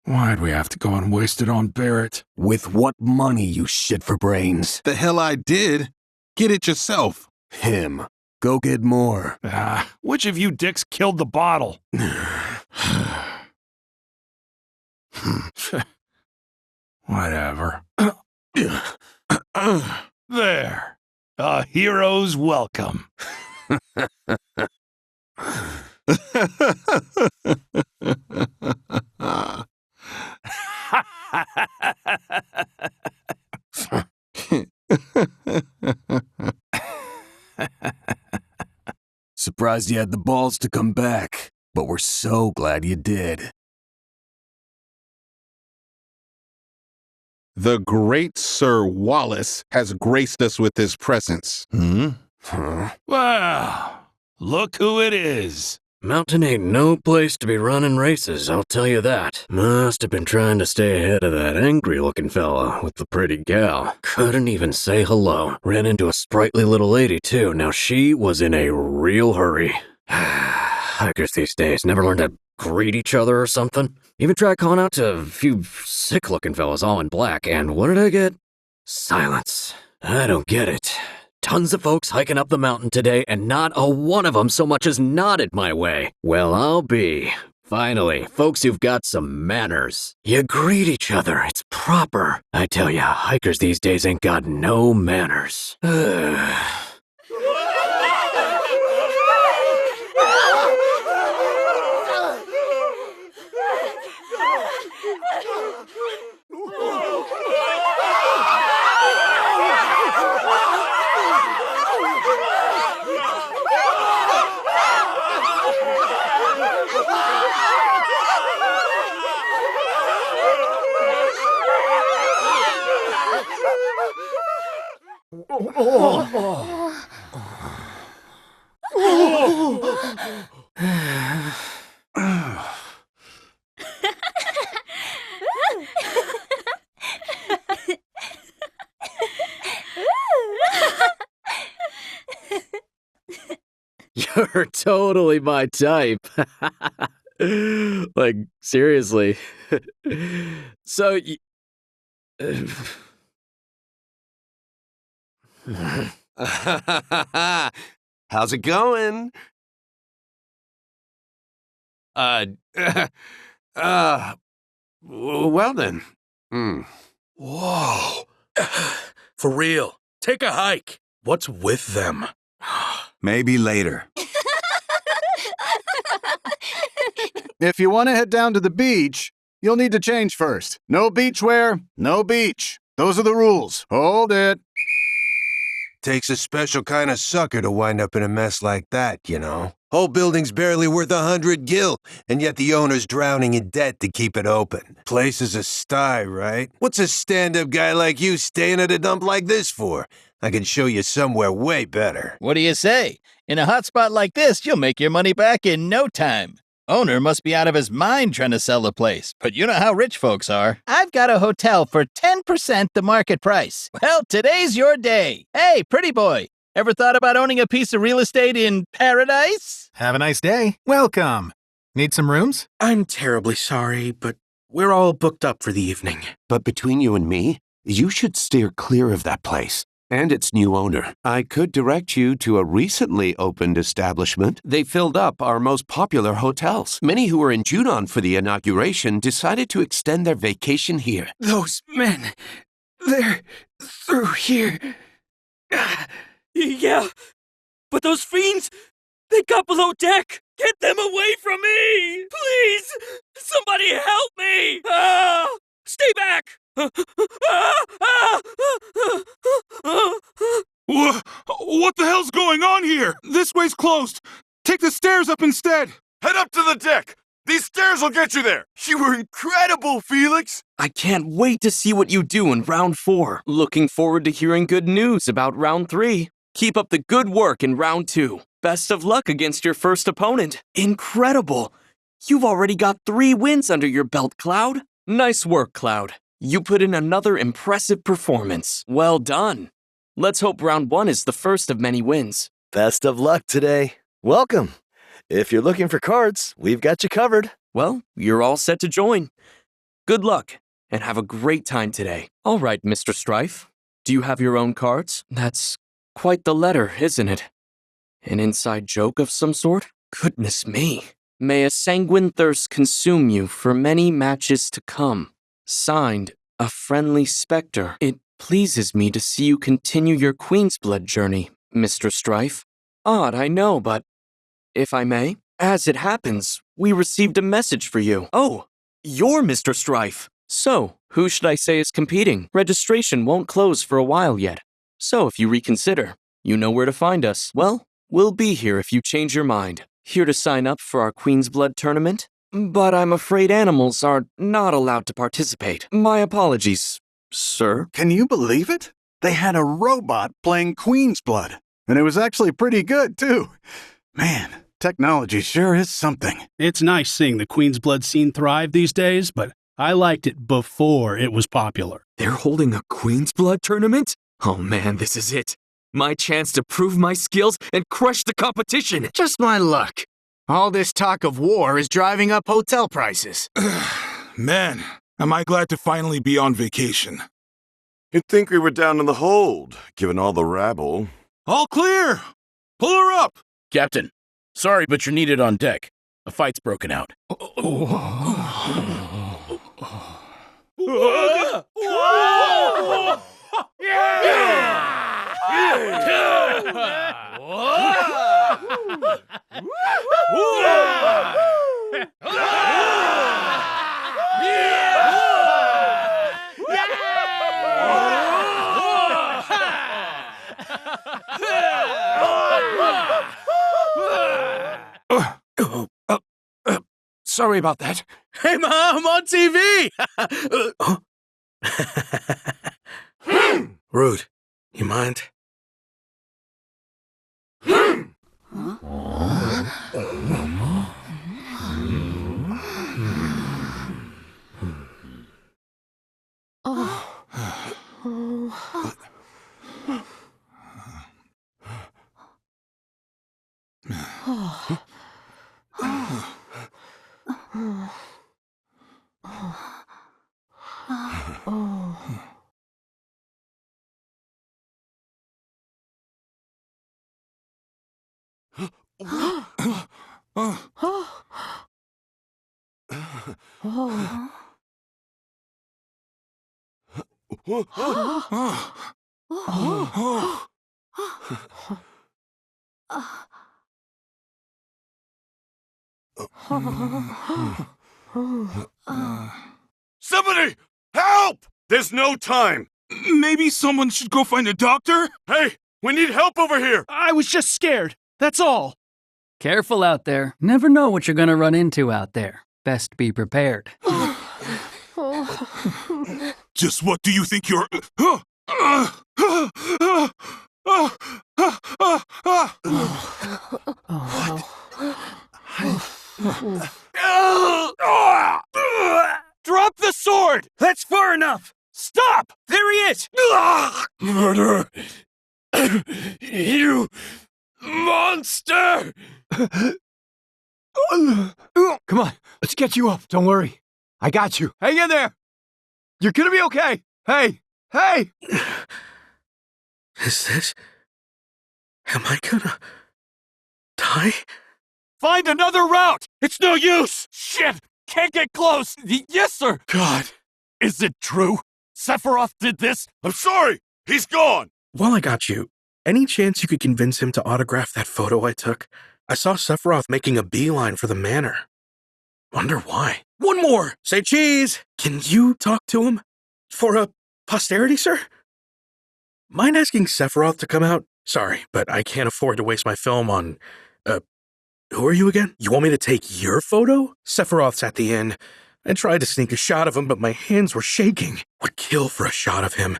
Why'd we have to go and waste it on Barrett? With what money, you shit for brains? The hell I did. Get it yourself. Him. Go get more. Which of you dicks killed the bottle? Whatever. There. A hero's welcome. Surprised you had the balls to come back, but we're so glad you did. The great Sir Wallace has graced us with his presence. Wow, look who it is. Mountain ain't no place to be running races, I'll tell you that. Must have been trying to stay ahead of that angry-looking fella with the pretty gal. Couldn't even say hello. Ran into a sprightly little lady, too. Now she was in a real hurry. Hikers these days never learn to greet each other or something. Even tried calling out to a few sick-looking fellas all in black, and what did I get? Silence. I don't get it. Tons of folks hiking up the mountain today, and not a one of them so much as nodded my way. Well, I'll be. Finally, folks who've got some manners. You greet each other, it's proper. I tell ya, hikers these days ain't got no manners. You're totally my type. Like, seriously. So, How's it going? Well then. Whoa. For real. Take a hike. What's with them? Maybe later. If you want to head down to the beach, you'll need to change first. No beachwear, no beach. Those are the rules. Hold it. Takes a special kind of sucker to wind up in a mess like that, you know. Whole building's barely worth 100 gil, and yet the owner's drowning in debt to keep it open. Place is a sty, right? What's a stand-up guy like you staying at a dump like this for? I can show you somewhere way better. What do you say? In a hot spot like this, you'll make your money back in no time. Owner must be out of his mind trying to sell the place, but you know how rich folks are. I've got a hotel for 10% the market price. Well, today's your day. Hey, pretty boy, ever thought about owning a piece of real estate in paradise? Have a nice day. Welcome. Need some rooms? I'm terribly sorry, but we're all booked up for the evening. But between you and me, you should steer clear of that place and its new owner. I could direct you to a recently opened establishment. They filled up our most popular hotels. Many who were in Judon for the inauguration decided to extend their vacation here. Those men, they're through here. Yeah, but those fiends, they got below deck. Get them away from me! Please! Somebody help me! Stay back! What the hell's going on here? This way's closed. Take the stairs up instead. Head up to the deck. These stairs will get you there. You were incredible, Felix. I can't wait to see what you do in round 4. Looking forward to hearing good news about round 3. Keep up the good work in round 2. Best of luck against your first opponent. Incredible. You've already got 3 wins under your belt, Cloud. Nice work, Cloud. You put in another impressive performance. Well done. Let's hope round 1 is the first of many wins. Best of luck today. Welcome. If you're looking for cards, we've got you covered. Well, you're all set to join. Good luck, and have a great time today. All right, Mr. Strife. Do you have your own cards? That's quite the letter, isn't it? An inside joke of some sort? Goodness me. May a sanguine thirst consume you for many matches to come. Signed, a friendly specter. It pleases me to see you continue your Queen's Blood journey, Mr. Strife. Odd, I know, but if I may, as it happens, we received a message for you. Oh, you're Mr. Strife. So, who should I say is competing? Registration won't close for a while yet. So if you reconsider, you know where to find us. Well, we'll be here if you change your mind. Here to sign up for our Queen's Blood tournament? But I'm afraid animals are not allowed to participate. My apologies. Sir? Can you believe it? They had a robot playing Queen's Blood, and it was actually pretty good, too. Man, technology sure is something. It's nice seeing the Queen's Blood scene thrive these days, but I liked it before it was popular. They're holding a Queen's Blood tournament? Oh man, this is it. My chance to prove my skills and crush the competition. Just my luck. All this talk of war is driving up hotel prices. Man, am I glad to finally be on vacation. You'd think we were down in the hold, given all the rabble. All clear! Pull her up! Captain, sorry, but you're needed on deck. A fight's broken out. Sorry about that. Hey, Mom, I'm on TV! Rude, you mind? Somebody! Help! There's no time! Maybe someone should go find a doctor? Hey, we need help over here! I was just scared. That's all. Careful out there. Never know what you're gonna run into out there. Best be prepared. Just what do you think you're... Drop the sword! That's far enough! Stop! There he is! Murder! You monster! Come on, let's get you up. Don't worry. I got you. Hang in there. You're gonna be okay. Hey! Hey! Is this... Am I gonna... die? Find another route! It's no use! Shit! Can't get close! Yes, sir! God. Is it true? Sephiroth did this? I'm sorry! He's gone! While I got you, any chance you could convince him to autograph that photo I took? I saw Sephiroth making a beeline for the manor. Wonder why. One more! Say cheese! Can you talk to him? For a posterity, sir? Mind asking Sephiroth to come out? Sorry, but I can't afford to waste my film on... who are you again? You want me to take your photo? Sephiroth's at the inn. I tried to sneak a shot of him, but my hands were shaking. Would kill for a shot of him.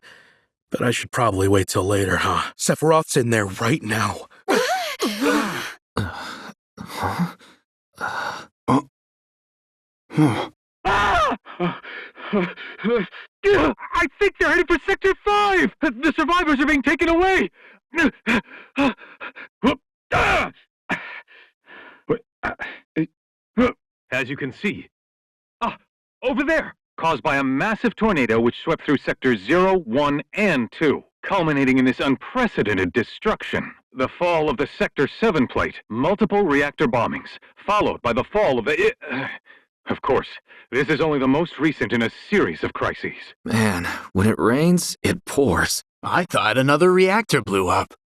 But I should probably wait till later, huh? Sephiroth's in there right now. I think they're headed for Sector 5! The survivors are being taken away! As you can see... over there! Caused by a massive tornado which swept through Sectors 0, 1, and 2, culminating in this unprecedented destruction. The fall of the Sector 7 plate, multiple reactor bombings, followed by the fall of the... Of course, this is only the most recent in a series of crises. Man, when it rains, it pours. I thought another reactor blew up.